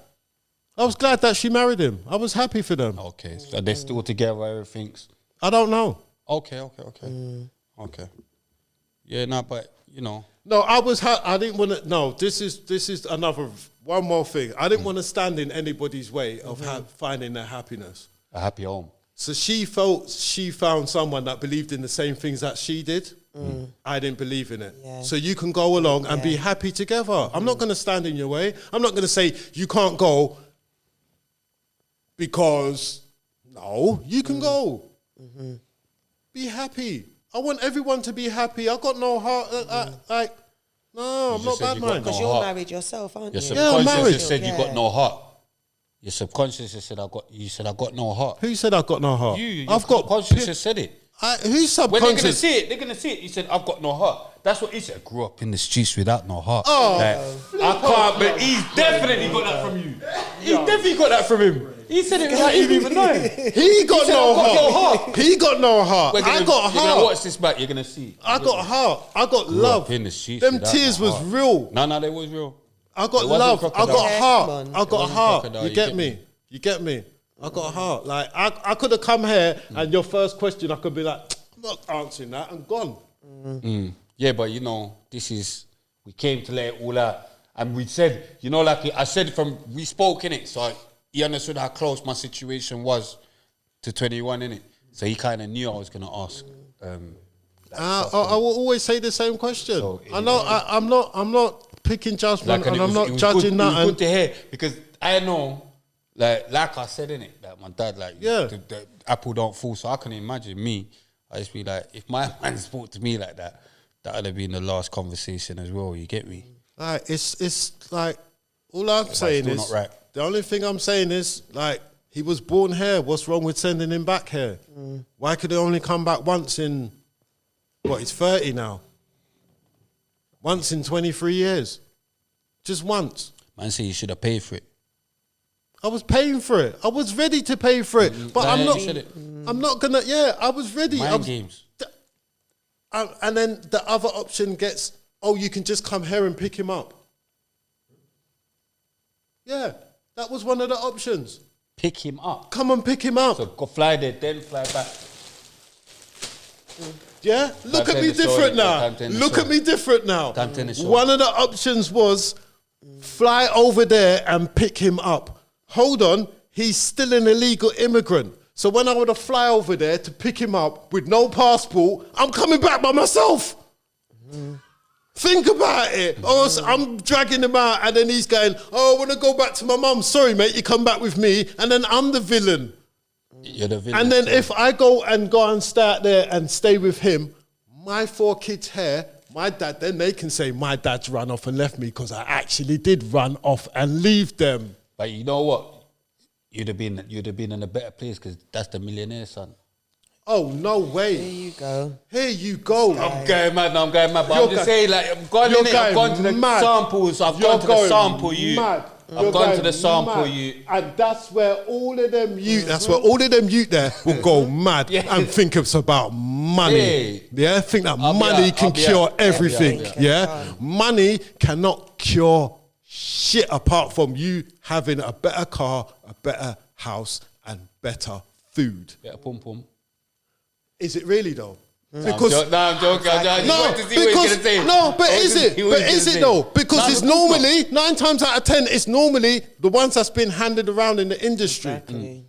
Speaker 5: I was glad that she married him. I was happy for them.
Speaker 6: Okay, so they're still together, everything's...
Speaker 5: I don't know.
Speaker 6: Okay. Okay. Yeah, no, but, you know...
Speaker 5: No, I didn't want to. No, this is another one more thing. I didn't want to stand in anybody's way of finding their happiness.
Speaker 6: A happy home.
Speaker 5: So she felt she found someone that believed in the same things that she did. I didn't believe in it.
Speaker 4: Yeah.
Speaker 5: So you can go along and be happy together. I'm not going to stand in your way. I'm not going to say you can't go because no, you can go. Be happy. I want everyone to be happy. I got no heart. No, I'm not
Speaker 6: just said
Speaker 5: bad
Speaker 6: you got
Speaker 5: man.
Speaker 6: no
Speaker 4: Because you're
Speaker 6: heart.
Speaker 4: married yourself, aren't
Speaker 6: Your
Speaker 4: you?
Speaker 6: subconscious
Speaker 5: married.
Speaker 6: just said you got
Speaker 4: Yeah.
Speaker 6: no heart. Your subconscious just said I got no heart.
Speaker 5: Who said I've got no heart?
Speaker 6: Your
Speaker 5: I've got.
Speaker 6: subconscious just said it.
Speaker 5: Who's
Speaker 6: When they're gonna
Speaker 5: subconscious?
Speaker 6: see it, they're gonna see it. He said, I've got no heart. That's what he said. I grew up in the streets without no heart.
Speaker 5: Oh.
Speaker 6: I can't, but he's definitely got that from you. He definitely got that from him. He said it without you even knowing.
Speaker 5: He got
Speaker 6: said,
Speaker 5: no
Speaker 6: "I've got no
Speaker 5: heart.
Speaker 6: heart."
Speaker 5: He got no heart.
Speaker 6: We're
Speaker 5: I
Speaker 6: gonna-
Speaker 5: got a
Speaker 6: You're gonna
Speaker 5: heart.
Speaker 6: watch this back, you're gonna see.
Speaker 5: I got a heart. I got
Speaker 6: Grew
Speaker 5: love.
Speaker 6: up in the streets
Speaker 5: Them
Speaker 6: without
Speaker 5: tears
Speaker 6: no
Speaker 5: was
Speaker 6: heart.
Speaker 5: real.
Speaker 6: No, they was real.
Speaker 5: I got
Speaker 6: It wasn't
Speaker 5: love. I
Speaker 6: crocodile.
Speaker 5: got a
Speaker 4: Yeah,
Speaker 5: heart.
Speaker 4: come on.
Speaker 5: I got a
Speaker 6: wasn't
Speaker 5: heart.
Speaker 6: crocodile,
Speaker 5: You
Speaker 6: you
Speaker 5: get
Speaker 6: get
Speaker 5: me?
Speaker 6: me?
Speaker 5: You get me? I got a heart. Like I could have come here and your first question, I could be like, I'm not answering that. I'm gone.
Speaker 6: Yeah, but you know, we came to lay it all out. And we said, you know, like I said we spoke in it, so he understood how close my situation was to 21 in it. So he kind of knew I was going to ask.
Speaker 5: I will always say the same question.
Speaker 6: So,
Speaker 5: I know I'm not picking judgment
Speaker 6: and
Speaker 5: and
Speaker 6: it
Speaker 5: I'm
Speaker 6: was-
Speaker 5: not
Speaker 6: it was
Speaker 5: judging
Speaker 6: good, It was
Speaker 5: nothing.
Speaker 6: good to hear because I know, like I said in it, that my dad, like,
Speaker 5: Yeah.
Speaker 6: the apple don't fall. So I can imagine me. I just be like, if my man spoke to me like that, that would have been the last conversation as well. You get me?
Speaker 5: Like it's like all I'm saying
Speaker 6: still
Speaker 5: is
Speaker 6: not right.
Speaker 5: the only thing I'm saying is like he was born here. What's wrong with sending him back here? Why could he only come back once in what? He's 30 now. Once in 23 years, just once.
Speaker 6: Man, say you should have paid for it.
Speaker 5: I was paying for it. I was ready to pay for it, but
Speaker 6: Nah,
Speaker 5: I'm
Speaker 6: you
Speaker 5: not.
Speaker 6: said it.
Speaker 5: I'm not gonna. Yeah, I was ready.
Speaker 6: Mind games.
Speaker 5: And then the other option gets, oh, you can just come here and pick him up. Yeah, that was one of the options.
Speaker 6: Pick him up.
Speaker 5: Come and pick him up.
Speaker 6: So go fly there, then fly back.
Speaker 5: Yeah, look
Speaker 6: Time
Speaker 5: at me
Speaker 6: to the
Speaker 5: different
Speaker 6: soul,
Speaker 5: now.
Speaker 6: time to the
Speaker 5: Look
Speaker 6: soul.
Speaker 5: at me different now.
Speaker 6: Time to the soul.
Speaker 5: One of the options was fly over there and pick him up. Hold on, he's still an illegal immigrant. So when I would have fly over there to pick him up with no passport, I'm coming back by myself. Think about it. Or else I'm dragging him out and then he's going, oh, I want to go back to my mum. Sorry, mate, you come back with me. And then I'm the villain.
Speaker 6: You're the villain.
Speaker 5: And then if I go and start there and stay with him, my 4 kids here, my dad, then they can say my dad's run off and left me because I actually did run off and leave them.
Speaker 6: But you know what? You'd have been in a better place because that's the millionaire son.
Speaker 5: Oh, no
Speaker 4: There
Speaker 5: way.
Speaker 4: you go.
Speaker 5: Here you go.
Speaker 6: I'm going mad. But
Speaker 5: You're
Speaker 6: I'm just saying, like, I've gone in it. I've gone to the
Speaker 5: mad.
Speaker 6: samples. I've
Speaker 5: You're
Speaker 6: gone to the
Speaker 5: going
Speaker 6: sample you.
Speaker 5: mad.
Speaker 6: I've
Speaker 5: You're
Speaker 6: gone to
Speaker 5: going
Speaker 6: the sample
Speaker 5: mad.
Speaker 6: you.
Speaker 5: And that's where all of them youth, there will go mad
Speaker 6: Yeah.
Speaker 5: and think it's about money. Yeah, think that
Speaker 6: I'll be
Speaker 5: money
Speaker 6: out,
Speaker 5: can
Speaker 6: I'll be
Speaker 5: cure
Speaker 6: out.
Speaker 5: everything.
Speaker 6: Yeah,
Speaker 5: Yeah, money cannot cure shit apart from you having a better car, a better house, and better food.
Speaker 6: Better pum pum.
Speaker 5: Is it really though? Because
Speaker 6: I'm joking. I just
Speaker 5: no,
Speaker 6: wanted to see what he's
Speaker 5: because
Speaker 6: gonna say.
Speaker 5: no, but
Speaker 6: I wanted
Speaker 5: is
Speaker 6: to
Speaker 5: it?
Speaker 6: see what
Speaker 5: But
Speaker 6: he's
Speaker 5: is
Speaker 6: gonna
Speaker 5: it
Speaker 6: say.
Speaker 5: though? Because
Speaker 6: No,
Speaker 5: it's
Speaker 6: of course not.
Speaker 5: normally 9 times out of 10, it's normally the ones that's been handed around in the industry.
Speaker 4: Exactly.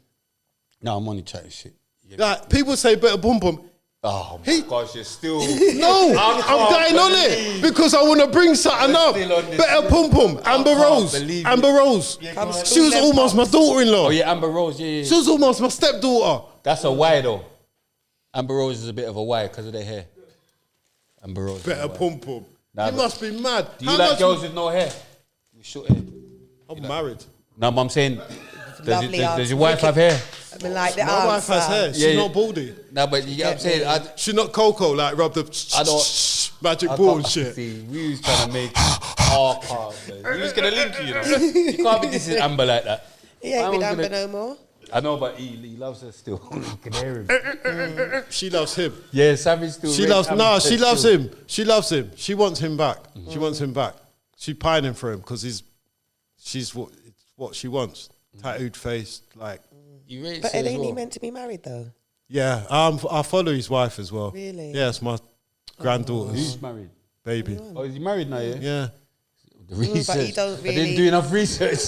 Speaker 3: No, I'm only chatting shit.
Speaker 5: Like people say, better boom boom.
Speaker 6: Oh my
Speaker 5: He-
Speaker 6: gosh, you're still.
Speaker 5: No, I'm going on it because I want to bring something up.
Speaker 6: still on this.
Speaker 5: Better pum pum. Amber
Speaker 6: can't
Speaker 5: Rose.
Speaker 6: believe
Speaker 5: Amber Rose. She was almost my daughter-in-law.
Speaker 6: Oh yeah, Amber Rose. Yeah.
Speaker 5: She was almost my stepdaughter.
Speaker 3: That's a why though. Amber Rose is a bit of a why because of their hair. Amber Rose.
Speaker 5: Better
Speaker 3: is a why.
Speaker 5: pum pum.
Speaker 3: Nah,
Speaker 5: You
Speaker 3: but-
Speaker 5: must be mad.
Speaker 3: Do you like girls with no hair? With short hair.
Speaker 5: I'm married.
Speaker 3: No, but I'm saying,
Speaker 4: Lovely
Speaker 3: does your
Speaker 4: answer.
Speaker 3: wife have hair?
Speaker 4: I mean, like the
Speaker 5: My wife has
Speaker 4: answer.
Speaker 5: hair. She's
Speaker 3: Yeah,
Speaker 5: not baldy.
Speaker 3: No, but you get what I'm saying.
Speaker 5: She's not Coco, like rub the
Speaker 3: I don't-
Speaker 5: magic
Speaker 3: I
Speaker 5: ball
Speaker 3: can't-
Speaker 5: and shit.
Speaker 3: See, we was trying to make our part. He was gonna link you know. You can't be dissing Amber like that.
Speaker 4: He ain't
Speaker 3: I
Speaker 4: with
Speaker 3: was
Speaker 4: Amber
Speaker 3: gonna-
Speaker 4: no more.
Speaker 3: I know, but he loves her still. You can hear him.
Speaker 5: She loves him.
Speaker 3: Yeah, Savage still.
Speaker 5: She
Speaker 3: rates
Speaker 5: loves
Speaker 3: Amber
Speaker 5: no. She
Speaker 3: still.
Speaker 5: loves him. She loves him. She wants him back. She wants him back. She's pining for him because she's what she wants. Tattooed face, like
Speaker 3: He rates
Speaker 4: But
Speaker 3: her as
Speaker 4: ain't he
Speaker 3: well.
Speaker 4: meant to be married though?
Speaker 5: yeah. I follow his wife as well.
Speaker 4: Really?
Speaker 5: Yeah, it's my granddaughter's
Speaker 3: He's married.
Speaker 5: baby.
Speaker 3: Oh, is he married now? Yeah.
Speaker 5: Yeah.
Speaker 3: The research.
Speaker 4: he don't
Speaker 3: I
Speaker 4: really-
Speaker 3: didn't do enough research.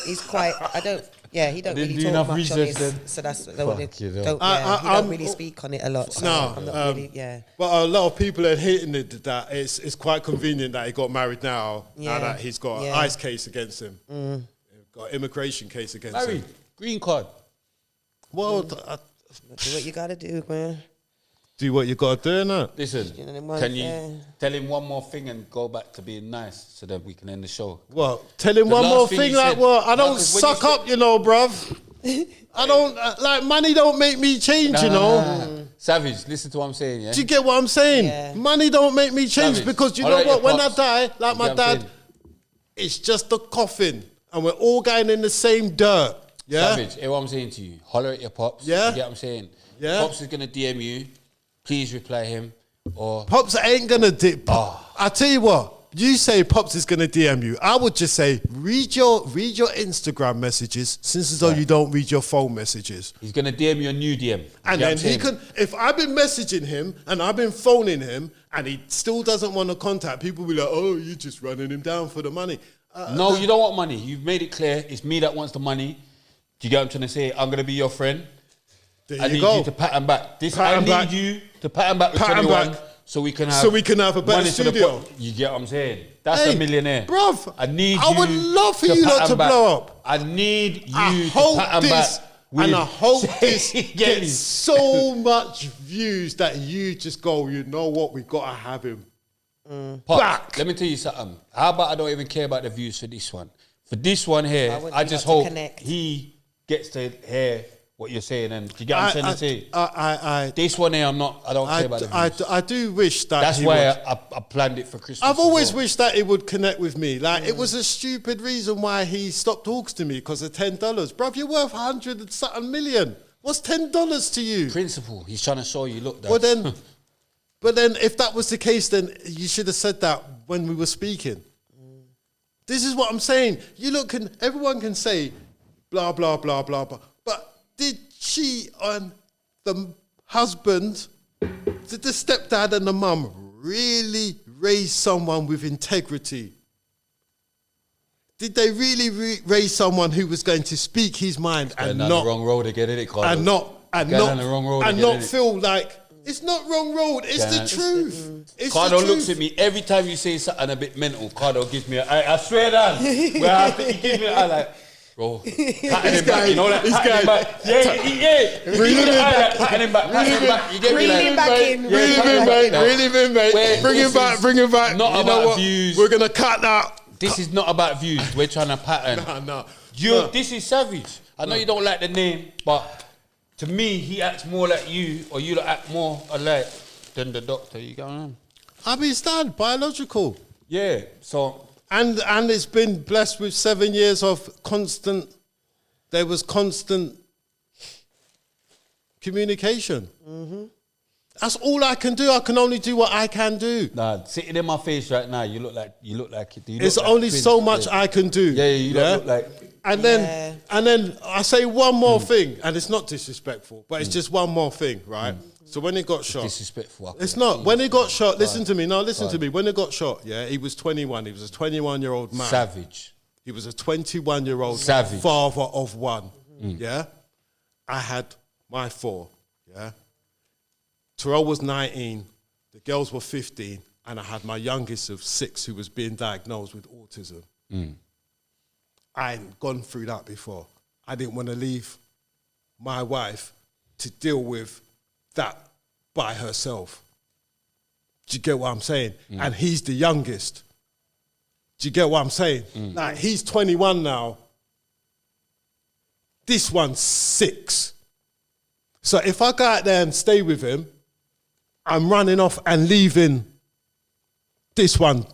Speaker 4: He's quite. I don't. Yeah, he don't
Speaker 3: didn't
Speaker 4: really
Speaker 3: do
Speaker 4: talk
Speaker 3: enough
Speaker 4: much on
Speaker 3: research
Speaker 4: his.
Speaker 3: then.
Speaker 4: So that's
Speaker 3: Fuck you, though.
Speaker 4: don't.
Speaker 5: I-
Speaker 4: Yeah, he
Speaker 5: I'm-
Speaker 4: don't really speak on it a lot. So
Speaker 5: No,
Speaker 4: I'm not really. Yeah.
Speaker 5: But a lot of people are hitting it that it's quite convenient that he got married now. Now
Speaker 4: Yeah.
Speaker 5: that he's got an
Speaker 4: Yeah.
Speaker 5: ICE case against him, got an immigration case against
Speaker 3: Married.
Speaker 5: him.
Speaker 3: Green card.
Speaker 5: Well,
Speaker 4: Do what you gotta do, man.
Speaker 5: do what you got to do, innit?
Speaker 3: Listen,
Speaker 4: You know, them ones,
Speaker 3: can you
Speaker 4: yeah.
Speaker 3: tell him one more thing and go back to being nice so that we can end the show?
Speaker 5: Well, tell him
Speaker 3: The
Speaker 5: one
Speaker 3: last
Speaker 5: more
Speaker 3: thing
Speaker 5: thing
Speaker 3: you
Speaker 5: like
Speaker 3: said-
Speaker 5: what? I
Speaker 3: No,
Speaker 5: don't
Speaker 3: 'cause when you
Speaker 5: suck up, you know, bruv. I don't, like, money don't make me change, you know?
Speaker 3: Savage, listen to what I'm saying, yeah?
Speaker 5: Do you get what I'm saying?
Speaker 4: Yeah.
Speaker 5: Money don't make me change
Speaker 3: Savage.
Speaker 5: because you
Speaker 3: I'll
Speaker 5: know
Speaker 3: let
Speaker 5: what?
Speaker 3: your
Speaker 5: When I
Speaker 3: pops-
Speaker 5: die, like
Speaker 3: You
Speaker 5: my
Speaker 3: get what I'm
Speaker 5: dad,
Speaker 3: saying?
Speaker 5: it's just a coffin and we're all going in the same dirt. Yeah?
Speaker 3: Savage, hear what I'm saying to you. Holler at your pops.
Speaker 5: Yeah.
Speaker 3: You get what I'm saying?
Speaker 5: Yeah.
Speaker 3: Pops is going to DM you. Please reply him. Or
Speaker 5: Pops ain't gonna dip.
Speaker 3: Ah.
Speaker 5: I tell you what. You say Pops is gonna DM you. I would just say read your Instagram messages, since as though you don't read your phone messages.
Speaker 3: he's going to DM you a new DM. You
Speaker 5: And
Speaker 3: get
Speaker 5: then
Speaker 3: what
Speaker 5: he
Speaker 3: I'm saying?
Speaker 5: can. If I've been messaging him and I've been phoning him and he still doesn't want to contact, people will be like, "Oh, you're just running him down for the money."
Speaker 3: No, you don't want money. You've made it clear. It's me that wants the money. Do you get what I'm trying to say? I'm going to be your friend.
Speaker 5: There
Speaker 3: I
Speaker 5: you
Speaker 3: need
Speaker 5: go.
Speaker 3: you to pat him back.
Speaker 5: Pat
Speaker 3: I
Speaker 5: him
Speaker 3: need
Speaker 5: back.
Speaker 3: you to pat him back with
Speaker 5: Pat him
Speaker 3: 21
Speaker 5: back.
Speaker 3: so we can have
Speaker 5: So we can have a better
Speaker 3: money for the
Speaker 5: studio.
Speaker 3: you get what I'm saying? That's
Speaker 5: Hey,
Speaker 3: a millionaire.
Speaker 5: bruv,
Speaker 3: I need
Speaker 5: I
Speaker 3: you
Speaker 5: would love for
Speaker 3: to
Speaker 5: you
Speaker 3: pat
Speaker 5: lot
Speaker 3: him
Speaker 5: to
Speaker 3: back.
Speaker 5: blow up.
Speaker 3: I need you
Speaker 5: I
Speaker 3: to
Speaker 5: hope
Speaker 3: pat him
Speaker 5: this,
Speaker 3: back.
Speaker 5: and I hope
Speaker 3: with-
Speaker 5: this
Speaker 3: Get me?
Speaker 5: gets so much views that you just go, you know what, we gotta have him.
Speaker 3: Pops,
Speaker 5: back.
Speaker 3: let me tell you something. How about I don't even care about the views for this one? For this one here,
Speaker 4: I want
Speaker 3: I
Speaker 4: you
Speaker 3: just
Speaker 4: lot to
Speaker 3: hope
Speaker 4: connect.
Speaker 3: he gets to hear what you're saying. And do you get what I'm trying to say?
Speaker 5: I
Speaker 3: This one here, I don't care about the views.
Speaker 5: I do wish that
Speaker 3: That's
Speaker 5: he
Speaker 3: why
Speaker 5: would.
Speaker 3: I planned it for Christmas.
Speaker 5: I've
Speaker 3: as
Speaker 5: always
Speaker 3: well.
Speaker 5: wished that he would connect with me. Like, it was a stupid reason why he stopped talking to me because of $10. Bruv, you're worth 100 and something million. What's $10 to you?
Speaker 3: Principle. He's trying to show you, look, Dad.
Speaker 5: Well, then, but then if that was the case, then you should have said that when we were speaking. This is what I'm saying. Everyone can say blah, blah, blah, blah, blah. But did she on the husband, did the stepdad and the mum really raise someone with integrity? Did they really raise someone who was going to speak his mind
Speaker 3: Going
Speaker 5: and
Speaker 3: down
Speaker 5: not
Speaker 3: the wrong road again, innit, Carlo?
Speaker 5: and not
Speaker 3: Going down the wrong road
Speaker 5: and
Speaker 3: again,
Speaker 5: not
Speaker 3: innit?
Speaker 5: feel like it's not wrong road. It's the truth. It's
Speaker 3: Cardo
Speaker 5: the
Speaker 3: looks
Speaker 5: truth.
Speaker 3: at me every time you say something a bit mental. Cardo gives me I swear down. He gives me I like, bro, patting him back, you know that?
Speaker 5: This
Speaker 3: Patting him
Speaker 5: guy-
Speaker 3: back. Yeah.
Speaker 5: Reel him in back.
Speaker 3: Patting him back, patting him back. You get me
Speaker 4: Reel
Speaker 3: like,
Speaker 4: him back in.
Speaker 3: Yeah,
Speaker 5: Reel him
Speaker 3: patting
Speaker 5: in, mate.
Speaker 3: back.
Speaker 5: Reel him in, mate.
Speaker 3: Wait,
Speaker 5: Bring him
Speaker 3: this
Speaker 5: back.
Speaker 3: is
Speaker 5: Bring him back.
Speaker 3: not
Speaker 5: You know
Speaker 3: about
Speaker 5: what?
Speaker 3: views.
Speaker 5: We're gonna cut that.
Speaker 3: This is not about views. We're trying to pattern.
Speaker 5: No.
Speaker 3: This is savage. I know you don't like the name, but to me, he acts more like you, or you act more alike than the doctor. You going on?
Speaker 5: I mean, it's done. Biological.
Speaker 3: Yeah. So
Speaker 5: And it's been blessed with 7 years of constant. There was constant communication. That's all I can do. I can only do what I can do.
Speaker 3: Nah, sitting in my face right now, you look like it.
Speaker 5: It's only so much I can do.
Speaker 3: Yeah, you don't look like.
Speaker 5: And then I say one more thing, and it's not disrespectful, but it's just one more thing, right? So when he got shot,
Speaker 3: disrespectful.
Speaker 5: it's not. When he got shot, listen to me. No, listen to me. When he got shot, yeah, he was 21. He was a 21-year-old man.
Speaker 3: Savage.
Speaker 5: He was a 21-year-old
Speaker 3: Savage.
Speaker 5: father of one. Yeah, I had my 4. Yeah, Terrell was 19. The girls were 15, and I had my youngest of 6 who was being diagnosed with autism. I hadn't gone through that before. I didn't want to leave my wife to deal with that by herself. Do you get what I'm saying? And he's the youngest. Do you get what I'm saying? Like, he's 21 now. This one's 6. So if I go out there and stay with him, I'm running off and leaving this one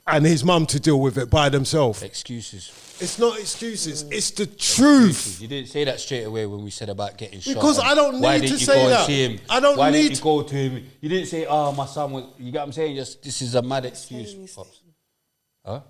Speaker 5: and his mum to deal with it by themselves.
Speaker 3: Excuses.
Speaker 5: It's not excuses. It's the truth.
Speaker 3: You didn't say that straight away when we said about getting shot.
Speaker 5: Because I don't
Speaker 3: Why
Speaker 5: need
Speaker 3: didn't
Speaker 5: to
Speaker 3: you
Speaker 5: say
Speaker 3: go
Speaker 5: that.
Speaker 3: And see him?
Speaker 5: I don't
Speaker 3: Why
Speaker 5: need
Speaker 3: didn't you go to him? You didn't say, "Oh, my son was." You get what I'm saying? Just this is a mad excuse. Pops. Huh?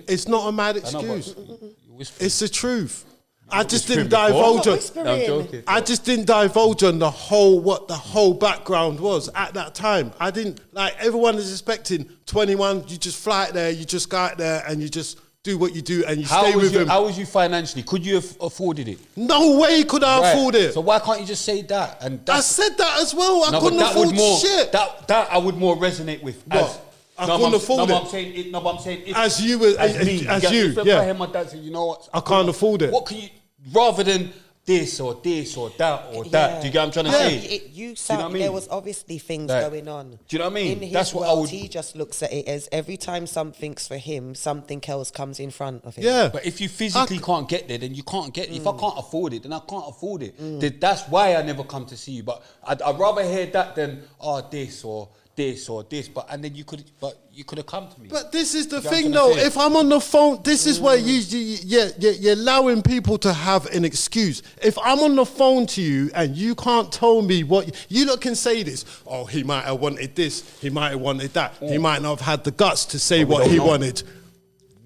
Speaker 5: It's not a mad
Speaker 3: I know,
Speaker 5: excuse.
Speaker 3: but you're whispering.
Speaker 5: It's the truth. I just
Speaker 3: whispering
Speaker 5: didn't
Speaker 3: before.
Speaker 5: divulge on.
Speaker 4: Whispering.
Speaker 3: I'm joking.
Speaker 5: I just didn't divulge on what the whole background was at that time. I didn't, like, everyone is expecting 21, you just fly out there, you just go out there and you just do what you do and you stay with him.
Speaker 3: How was you financially? Could you have afforded it?
Speaker 5: No way could I
Speaker 3: Right.
Speaker 5: afford it.
Speaker 3: So why can't you just say that? And
Speaker 5: I
Speaker 3: that's,
Speaker 5: said that as well. I
Speaker 3: no,
Speaker 5: couldn't
Speaker 3: but that
Speaker 5: afford
Speaker 3: would more,
Speaker 5: shit.
Speaker 3: That I would more resonate with.
Speaker 5: What? I couldn't afford it.
Speaker 3: I'm saying, but I'm saying, if,
Speaker 5: As you were-
Speaker 3: as me,
Speaker 5: as
Speaker 3: get-
Speaker 5: you,
Speaker 3: if
Speaker 5: yeah.
Speaker 3: I hear my dad say, you know what?
Speaker 5: I can't afford it.
Speaker 3: What can you, rather than this or that or that? Do you get what I'm trying to say?
Speaker 4: You
Speaker 3: Do you know what I mean?
Speaker 4: There was obviously things
Speaker 3: Like,
Speaker 4: going on.
Speaker 3: do you know what I mean?
Speaker 4: In his
Speaker 3: That's what I
Speaker 4: world,
Speaker 3: would-
Speaker 4: he just looks at it as every time something's for him, something else comes in front of him.
Speaker 5: Yeah.
Speaker 3: But if you physically can't get there, then you can't get. If I can't afford it, then I can't afford it. That's why I never come to see you. But I'd rather hear that than this or this or this. But and then you could have come to me.
Speaker 5: But this is the
Speaker 3: You know
Speaker 5: thing,
Speaker 3: what I'm
Speaker 5: though.
Speaker 3: trying to
Speaker 5: If I'm on the phone, this is where you're allowing people to have an excuse. If I'm on the phone to you and you can't tell me what you lot can say this. Oh, he might have wanted this. He might have wanted that. He might not have had the guts to say what
Speaker 3: don't
Speaker 5: he
Speaker 3: know.
Speaker 5: wanted.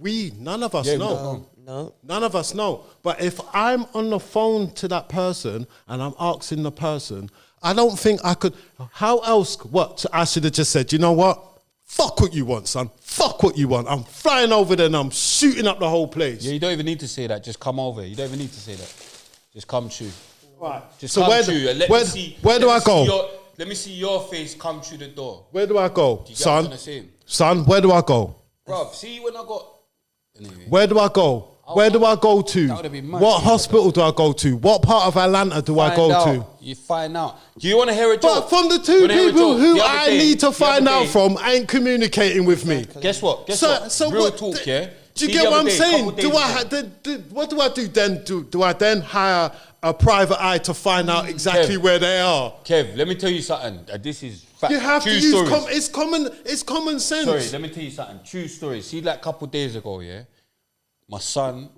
Speaker 5: None of us
Speaker 3: Yeah, we
Speaker 5: know.
Speaker 3: don't know.
Speaker 4: No.
Speaker 5: None of us know. But if I'm on the phone to that person and I'm asking the person, I don't think I could. How else? What? I should have just said, you know what? Fuck what you want, son. Fuck what you want. I'm flying over there and I'm shooting up the whole place.
Speaker 3: Yeah, you don't even need to say that. Just come over. You don't even need to say that. Just come true.
Speaker 5: Right.
Speaker 3: Just
Speaker 5: So
Speaker 3: come
Speaker 5: where,
Speaker 3: true. And
Speaker 5: where do I go?
Speaker 3: Let me see your face come through the door.
Speaker 5: Where do I go,
Speaker 3: You get what I'm
Speaker 5: son?
Speaker 3: trying to say?
Speaker 5: Son, where do I go?
Speaker 3: Bruv, see when I got... Anyway.
Speaker 5: Where do I go? Where do I go to?
Speaker 3: That would've been mad.
Speaker 5: What hospital do I go to? What part of Atlanta do I go to?
Speaker 3: You find out. Do you want to hear a joke?
Speaker 5: But from the
Speaker 3: You
Speaker 5: two
Speaker 3: wanna hear a
Speaker 5: people
Speaker 3: joke?
Speaker 5: who
Speaker 3: The other
Speaker 5: I
Speaker 3: day-
Speaker 5: need to
Speaker 3: the other
Speaker 5: find out
Speaker 3: day-
Speaker 5: from ain't communicating with me.
Speaker 3: Guess what? Guess
Speaker 5: So,
Speaker 3: what?
Speaker 5: so
Speaker 3: Real
Speaker 5: what?
Speaker 3: talk, yeah?
Speaker 5: Do you
Speaker 3: See,
Speaker 5: get
Speaker 3: the
Speaker 5: what
Speaker 3: other
Speaker 5: I'm
Speaker 3: day,
Speaker 5: saying?
Speaker 3: couple days ago-
Speaker 5: What do I do then? Do I then hire a private eye to find out exactly
Speaker 3: Kev.
Speaker 5: where they are?
Speaker 3: Kev, let me tell you something. This is fact.
Speaker 5: You have
Speaker 3: True
Speaker 5: to use
Speaker 3: stories.
Speaker 5: it's common sense.
Speaker 3: Sorry, let me tell you something. True story. See, like a couple days ago, yeah, my son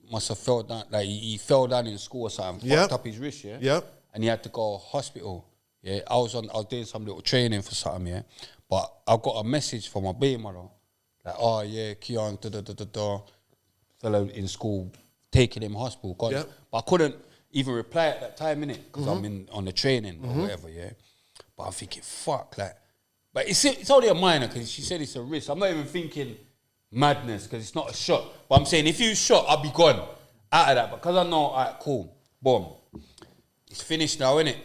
Speaker 3: must have fell down. Like he fell down in school or something.
Speaker 5: Yep.
Speaker 3: Fucked up his wrist, yeah.
Speaker 5: Yep.
Speaker 3: And he had to go to hospital. Yeah, I was doing some little training for something, yeah. But I got a message from my baby mother, like, oh yeah, Keon, fellow in school, taking him hospital.
Speaker 5: Yep.
Speaker 3: But I couldn't even reply at that time, innit? Because I'm on the training or whatever, yeah. But I'm thinking, fuck, like, but it's only a minor because she said it's a risk. I'm not even thinking madness because it's not a shot. But I'm saying if you shot, I'll be gone out of that. But because I know, all right, cool, boom, it's finished now, innit?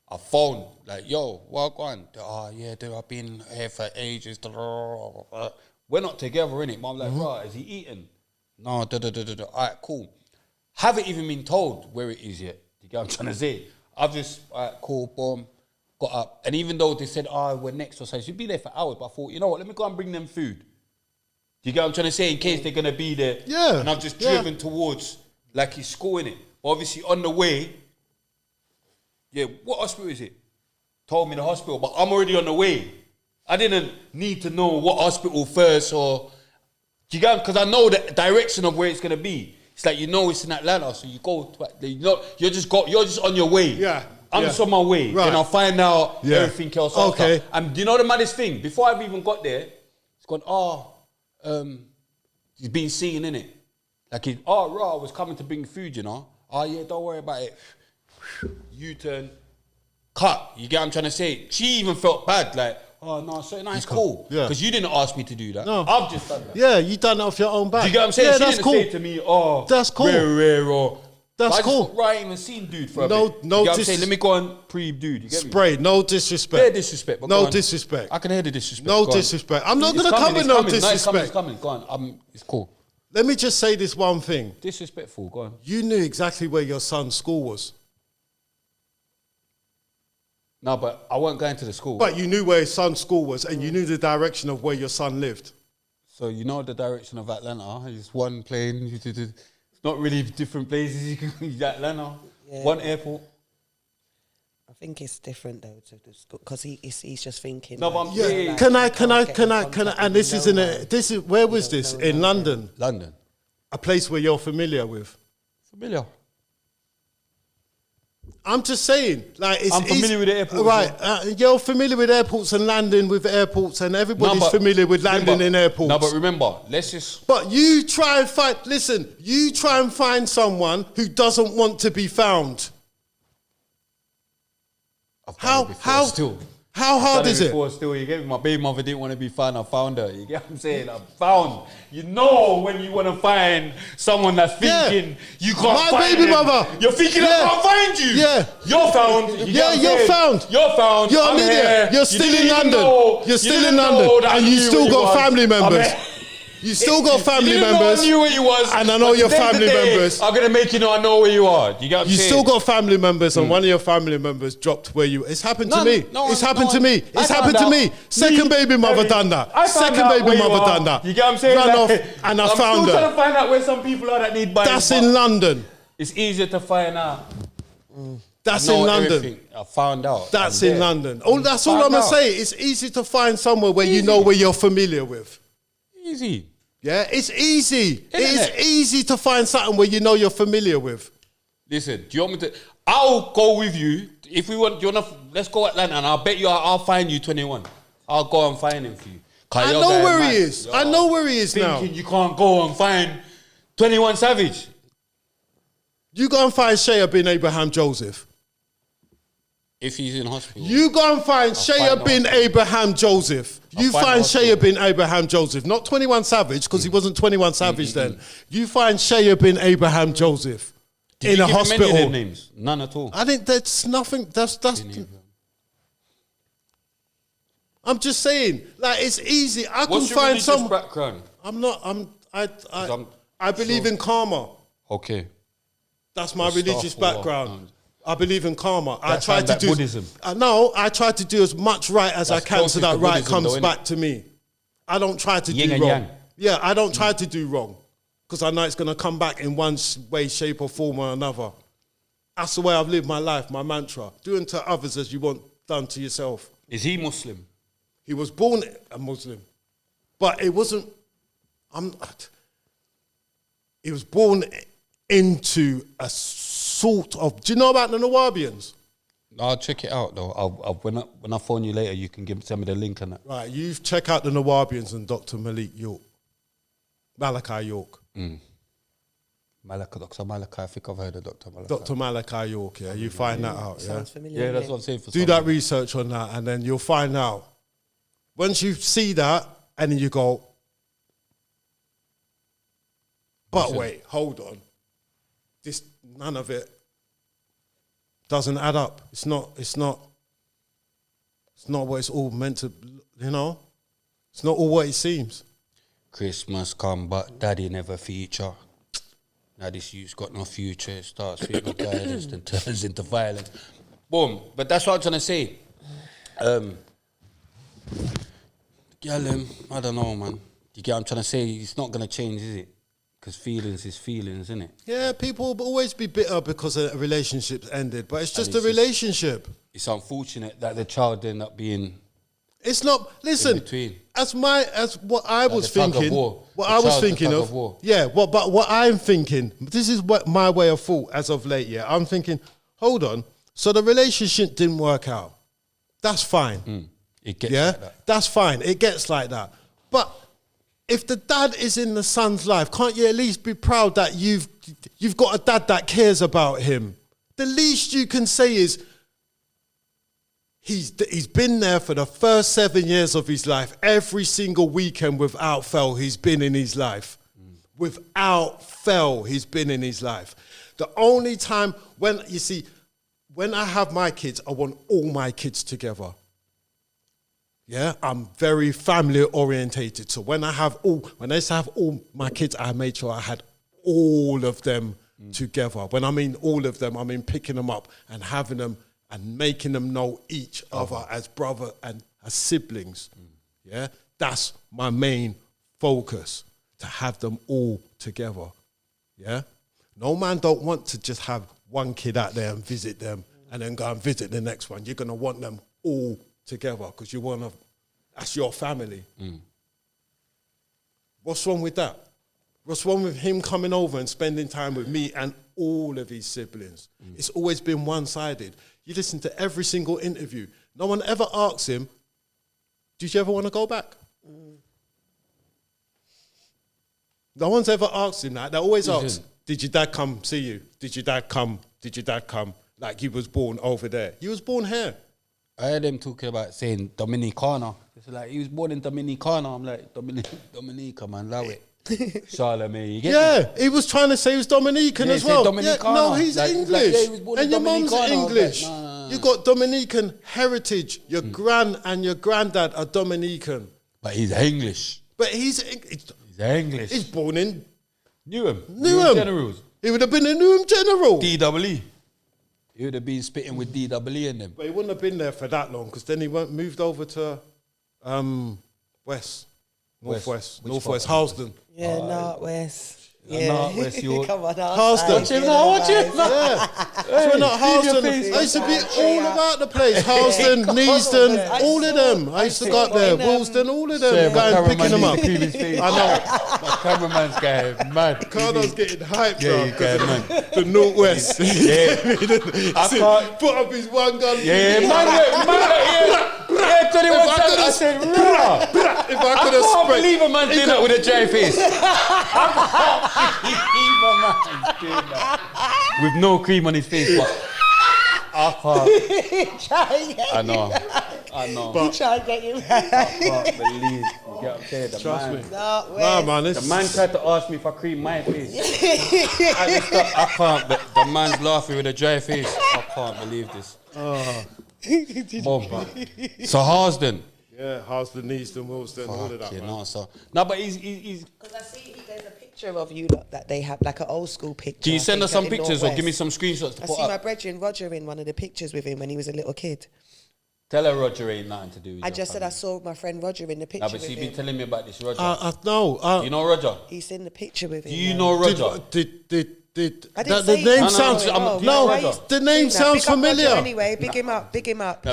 Speaker 3: I phoned, like, yo, what on? Oh, yeah, dude, I've been here for ages. We're not together, innit? But I'm like, right, is he eating? No, All right, cool. Haven't even been told where it is yet. You get what I'm trying to say? I've just, all right, cool, boom, got up. And even though they said, oh, we're next or something, she'd be there for hours. But I thought, you know what, let me go and bring them food. Do you get what I'm trying to say? In case they're going to be there.
Speaker 5: Yeah.
Speaker 3: And I've just
Speaker 5: Yeah.
Speaker 3: driven towards, like, his school, innit? But obviously, on the way, yeah, what hospital is it? Told me the hospital, but I'm already on the way. I didn't need to know what hospital first or... Do you get? Because I know the direction of where it's gonna be. It's like, you know, it's in Atlanta, so you go to, you're just on your way.
Speaker 5: Yeah.
Speaker 6: I'm just on my way.
Speaker 5: Right.
Speaker 6: Then I'll find out
Speaker 5: Yeah.
Speaker 6: everything else after.
Speaker 5: Okay.
Speaker 6: And you know the maddest thing? Before I've even got there, it's gone, he's been seen, innit? Like, I was coming to bring food, you know? Oh, yeah, don't worry about it. U-turn. Cut. You get what I'm trying to say? She even felt bad, like, oh, no, so nice, cool.
Speaker 5: Yeah.
Speaker 6: Because you didn't ask me to do that.
Speaker 5: No.
Speaker 6: I've just done that.
Speaker 5: Yeah, you done it off your own back.
Speaker 6: Do you get what I'm saying?
Speaker 5: Yeah,
Speaker 6: She
Speaker 5: that's
Speaker 6: didn't
Speaker 5: cool.
Speaker 6: say to me, oh,
Speaker 5: That's cool.
Speaker 6: rare, or...
Speaker 5: That's
Speaker 6: I just
Speaker 5: cool.
Speaker 6: thought, right, I ain't even seen dude for a
Speaker 5: No-
Speaker 6: bit.
Speaker 5: no
Speaker 6: You get what I'm
Speaker 5: dis-
Speaker 6: saying? Let me go and pre-dude. You get me?
Speaker 5: Spray, no disrespect.
Speaker 6: Bare disrespect. But go
Speaker 5: No
Speaker 6: on.
Speaker 5: disrespect.
Speaker 6: I can hear the disrespect.
Speaker 5: No
Speaker 6: Go on.
Speaker 5: disrespect. I'm not
Speaker 6: It's
Speaker 5: going to
Speaker 6: coming,
Speaker 5: cover
Speaker 6: it's
Speaker 5: no
Speaker 6: coming.
Speaker 5: disrespect.
Speaker 6: No, it's coming. Go on. It's cool.
Speaker 5: Let me just say this one thing.
Speaker 6: Disrespectful. Go on.
Speaker 5: You knew exactly where your son's school was.
Speaker 6: No, but I wasn't going to the school.
Speaker 5: But you knew where his son's school was and you knew the direction of where your son lived.
Speaker 6: So you know the direction of Atlanta. It's one plane. It's not really different places. You can go to Atlanta.
Speaker 4: Yeah.
Speaker 6: One airport.
Speaker 4: I think it's different though to the school because he's just thinking.
Speaker 6: No, but
Speaker 4: like,
Speaker 6: I'm-
Speaker 4: you know,
Speaker 6: Yeah.
Speaker 4: like,
Speaker 5: Can I,
Speaker 4: you can't get in
Speaker 5: and
Speaker 4: contact
Speaker 5: this
Speaker 4: with
Speaker 5: is in
Speaker 4: no
Speaker 5: a,
Speaker 4: one.
Speaker 5: this is, where was
Speaker 4: You
Speaker 5: this?
Speaker 4: don't know
Speaker 5: In
Speaker 4: no
Speaker 5: London.
Speaker 6: London.
Speaker 5: A place where you're familiar with.
Speaker 6: Familiar.
Speaker 5: I'm just saying, like, it's
Speaker 6: I'm familiar
Speaker 5: easy-
Speaker 6: with the airport as
Speaker 5: right? You're familiar with airports and landing with airports, and everybody's
Speaker 6: but
Speaker 5: familiar with landing
Speaker 6: remember-
Speaker 5: in airports.
Speaker 6: No, but remember, let's just...
Speaker 5: But you try and find. Listen, you try and find someone who doesn't want to be found.
Speaker 6: I've done it before still.
Speaker 5: How
Speaker 6: I've
Speaker 5: hard
Speaker 6: done
Speaker 5: is it?
Speaker 6: before still, you get me? My baby mother didn't want to be found. I found her. You get what I'm saying? I found. You know when you want to find someone that's thinking you can't
Speaker 5: My
Speaker 6: find
Speaker 5: baby
Speaker 6: them.
Speaker 5: mother.
Speaker 6: You're thinking
Speaker 5: Yeah.
Speaker 6: I can't find you.
Speaker 5: Yeah.
Speaker 6: You're found. You get
Speaker 5: Yeah,
Speaker 6: what I'm
Speaker 5: you're
Speaker 6: saying?
Speaker 5: found.
Speaker 6: You're found.
Speaker 5: You're
Speaker 6: I'm
Speaker 5: an idiot.
Speaker 6: here.
Speaker 5: You're
Speaker 6: You
Speaker 5: still
Speaker 6: didn't
Speaker 5: in
Speaker 6: even
Speaker 5: London.
Speaker 6: know-
Speaker 5: You're
Speaker 6: you
Speaker 5: still
Speaker 6: didn't
Speaker 5: in London,
Speaker 6: know that I
Speaker 5: and you
Speaker 6: knew
Speaker 5: still
Speaker 6: where
Speaker 5: got
Speaker 6: was.
Speaker 5: family
Speaker 6: I'm
Speaker 5: members.
Speaker 6: here.
Speaker 5: You still got family
Speaker 6: You didn't know
Speaker 5: members.
Speaker 6: I knew where you was.
Speaker 5: And I know
Speaker 6: but
Speaker 5: your
Speaker 6: today
Speaker 5: family
Speaker 6: today,
Speaker 5: members.
Speaker 6: I'm gonna make you know I know where you are. You get what I'm
Speaker 5: You
Speaker 6: saying?
Speaker 5: still got family members, and one of your family members dropped where you. It's happened to
Speaker 6: No,
Speaker 5: me.
Speaker 6: no
Speaker 5: It's
Speaker 6: one-
Speaker 5: happened
Speaker 6: no
Speaker 5: to
Speaker 6: one-
Speaker 5: me.
Speaker 6: I
Speaker 5: It's
Speaker 6: found
Speaker 5: happened to
Speaker 6: out.
Speaker 5: me. Second baby mother
Speaker 6: Kevin,
Speaker 5: done that.
Speaker 6: I found
Speaker 5: Second
Speaker 6: out
Speaker 5: baby
Speaker 6: where you
Speaker 5: mother
Speaker 6: are.
Speaker 5: done that.
Speaker 6: You get what I'm saying?
Speaker 5: Ran
Speaker 6: Like,
Speaker 5: off, and I
Speaker 6: I'm
Speaker 5: found
Speaker 6: still trying
Speaker 5: her.
Speaker 6: to find out where some people are that need buying.
Speaker 5: That's
Speaker 6: but
Speaker 5: in London.
Speaker 6: It's easier to find out.
Speaker 5: That's
Speaker 6: I know
Speaker 5: in London.
Speaker 6: everything. I found out.
Speaker 5: That's
Speaker 6: I'm
Speaker 5: in
Speaker 6: there.
Speaker 5: London. Oh, that's all
Speaker 6: Found
Speaker 5: I'm gonna
Speaker 6: out.
Speaker 5: say. It's easy to find somewhere where you
Speaker 6: Easy.
Speaker 5: know where you're familiar with.
Speaker 6: Easy.
Speaker 5: Yeah, it's easy. It is
Speaker 6: Internet.
Speaker 5: easy to find something where you know you're familiar with.
Speaker 6: Listen, do you want me to? I'll go with you if we want. Do you want to? Let's go Atlanta, and I'll bet you I'll find you 21. I'll go and find him for you. 'Cause
Speaker 5: I
Speaker 6: you're
Speaker 5: know
Speaker 6: going
Speaker 5: where
Speaker 6: mad.
Speaker 5: he is. I
Speaker 6: You're
Speaker 5: know where he is now.
Speaker 6: Thinking you can't go and find 21 Savage.
Speaker 5: You go and find Shea bin Abraham Joseph.
Speaker 6: If he's in hospital.
Speaker 5: You go and find Shea
Speaker 6: find
Speaker 5: bin
Speaker 6: the
Speaker 5: Abraham Joseph. You
Speaker 6: I'll find
Speaker 5: find
Speaker 6: the
Speaker 5: Shea
Speaker 6: hospital.
Speaker 5: bin Abraham Joseph, not 21 Savage, because he wasn't 21 Savage then. You find Shea bin Abraham Joseph
Speaker 6: Did
Speaker 5: in
Speaker 6: you
Speaker 5: a
Speaker 6: give him any of
Speaker 5: hospital.
Speaker 6: them names? None at all.
Speaker 5: I think that's nothing. That's. I'm just saying, like, it's easy. I
Speaker 6: What's
Speaker 5: can
Speaker 6: your
Speaker 5: find
Speaker 6: religious
Speaker 5: some.
Speaker 6: background?
Speaker 5: I'm not.
Speaker 6: I'm
Speaker 5: I believe in karma.
Speaker 6: Okay.
Speaker 5: That's my
Speaker 6: Or
Speaker 5: religious
Speaker 6: stuff or-
Speaker 5: background. I believe in karma. I
Speaker 6: That
Speaker 5: try
Speaker 6: sounds
Speaker 5: to
Speaker 6: like
Speaker 5: do
Speaker 6: Buddhism.
Speaker 5: No, I try to do as much right as I
Speaker 6: That's
Speaker 5: can so
Speaker 6: closest
Speaker 5: that
Speaker 6: to
Speaker 5: right
Speaker 6: Buddhism
Speaker 5: comes
Speaker 6: though, innit?
Speaker 5: back to me. I don't try to
Speaker 6: Yin
Speaker 5: do
Speaker 6: and
Speaker 5: wrong.
Speaker 6: yang.
Speaker 5: Yeah, I don't try to do wrong because I know it's going to come back in one way, shape, or form or another. That's the way I've lived my life. My mantra: do unto others as you want done to yourself.
Speaker 6: Is he Muslim?
Speaker 5: He was born a Muslim, but it wasn't. He was born into a sort of. Do you know about the Nawabians?
Speaker 6: I'll check it out though. When I phone you later, you can send me the link and that.
Speaker 5: Right, you check out the Nawabians and Dr. Malachi York.
Speaker 6: Dr. Malachi, I think I've heard of Dr. Malachi.
Speaker 5: Dr. Malachi York, yeah, you find that out, yeah.
Speaker 4: Sounds familiar.
Speaker 6: Yeah, that's what I'm saying. For
Speaker 5: Do that research on that and then you'll find out. Once you see that and then you go, but wait, hold on. None of it doesn't add up. It's not what it's all meant to, you know? It's not all what it seems.
Speaker 6: Christmas come, but daddy never feature. Now this youth's got no future. It starts with no guidance, then turns into violence. Boom. But that's what I'm trying to say. Girl, I don't know, man. You get what I'm trying to say? It's not going to change, is it? Because feelings is feelings, isn't it?
Speaker 5: Yeah, people will always be bitter because a relationship's ended, but it's just
Speaker 6: it's
Speaker 5: a
Speaker 6: just-
Speaker 5: relationship.
Speaker 6: It's unfortunate that the child ended up being...
Speaker 5: It's not. Listen,
Speaker 6: between.
Speaker 5: as what I was
Speaker 6: the tug of
Speaker 5: thinking,
Speaker 6: war.
Speaker 5: what
Speaker 6: The
Speaker 5: I was
Speaker 6: child's the
Speaker 5: thinking
Speaker 6: tug
Speaker 5: of,
Speaker 6: of war.
Speaker 5: yeah. But what I'm thinking, this is what my way of thought as of late. Yeah, I'm thinking, hold on, So the relationship didn't work out. That's fine.
Speaker 3: It gets like that.
Speaker 5: That's fine. It gets like that. But if the dad is in the son's life, can't you at least be proud that you've got a dad that cares about him? The least you can say is he's been there for the first 7 years of his life. Every single weekend without fail, he's been in his life. Without fail, he's been in his life. The only time when I have my kids, I want all my kids together. Yeah, I'm very family orientated. So when I used to have all my kids, I made sure I had all of them together. When I mean all of them, I mean picking them up and having them and making them know each other as brother and as siblings. Yeah, that's my main focus, to have them all together. Yeah, no man don't want to just have one kid out there and visit them and then go and visit the next one. You're gonna want them all together because that's your family. What's wrong with that? What's wrong with him coming over and spending time with me and all of his siblings? It's always been one-sided. You listen to every single interview. No one ever asks him, did you ever want to go back? No one's ever asked him that. They always ask, did your dad come see you? Did your dad come? Did your dad come? Like he was born over there. He was born here.
Speaker 3: I heard them talking about saying Dominicana. It's like, he was born in Dominicana. I'm like, Dominica, man, allow it. Charlemagne, you get me?
Speaker 5: He was trying to say he was Dominican as well. No, he's English.
Speaker 3: he was born in
Speaker 5: and your mum's
Speaker 3: Dominicana.
Speaker 5: English.
Speaker 3: Nah.
Speaker 5: You got Dominican heritage. Your gran and your granddad are Dominican.
Speaker 3: But he's English.
Speaker 5: But he's
Speaker 3: English.
Speaker 5: He's born in
Speaker 3: Newham.
Speaker 5: Newham.
Speaker 3: Generals.
Speaker 5: He would have been a Newham general.
Speaker 3: DWE. He would have been spitting with DWE in them.
Speaker 5: But he wouldn't have been there for that long because then he moved over to Northwest, Harlesden.
Speaker 4: Yeah, Northwest.
Speaker 3: Northwest, you
Speaker 4: Come on,
Speaker 5: Harlesden.
Speaker 3: Watch him now, watch him now.
Speaker 5: Yeah. So not Harlesden. I used to be all about the place. Harlesden, Neasden, all of them. I used to go up there. Woolston, all of them. Going picking them up. I know.
Speaker 3: My cameraman's going mad.
Speaker 5: Cardo's getting hyped,
Speaker 3: Yeah,
Speaker 5: bro.
Speaker 3: you going mad.
Speaker 5: The Northwest.
Speaker 3: I can't.
Speaker 5: Put up his one gun.
Speaker 3: Yeah, man. Yeah, 21 seconds. I said, rah.
Speaker 5: If I could
Speaker 3: I
Speaker 5: have
Speaker 3: can't
Speaker 5: spread.
Speaker 3: believe a man did that with a dry face. I can't believe a man did that. With no cream on his face, but I can't. I know.
Speaker 4: He tried to get you
Speaker 3: I can't believe. You get what I'm saying?
Speaker 5: Trust me.
Speaker 4: Northwest.
Speaker 5: Man.
Speaker 3: The man tried to ask me if I cream my face. I can't. But the man's laughing with a dry face. I can't believe this. Bomba. So Harlesden.
Speaker 5: Yeah, Harlesden, Neasden, Woolston, all of that.
Speaker 3: Fucking
Speaker 5: Man.
Speaker 3: answer. No, but he's.
Speaker 4: Because I see there's a picture of you lot that they have, like an old school picture.
Speaker 3: Can you
Speaker 4: I
Speaker 3: send
Speaker 4: think,
Speaker 3: us some
Speaker 4: in
Speaker 3: pictures or give me
Speaker 4: Northwest.
Speaker 3: some screenshots to
Speaker 4: I
Speaker 3: put
Speaker 4: see my
Speaker 3: up?
Speaker 4: brethren Roger in one of the pictures with him when he was a little kid.
Speaker 3: Tell her Roger ain't nothing to do with
Speaker 4: I
Speaker 3: your
Speaker 4: just said I
Speaker 3: family.
Speaker 4: saw my friend Roger in the picture
Speaker 3: No, but
Speaker 4: with
Speaker 3: she's
Speaker 4: him.
Speaker 3: been telling me about this Roger.
Speaker 5: No.
Speaker 3: You know Roger?
Speaker 4: He's in the picture with him.
Speaker 3: Do you
Speaker 4: now.
Speaker 3: know Roger?
Speaker 4: I didn't
Speaker 5: the
Speaker 4: say
Speaker 5: name
Speaker 4: it.
Speaker 5: sounds
Speaker 3: No,
Speaker 5: the name
Speaker 4: Big
Speaker 5: sounds
Speaker 4: up Roger
Speaker 5: familiar.
Speaker 4: Anyway, big him up.
Speaker 3: Yeah,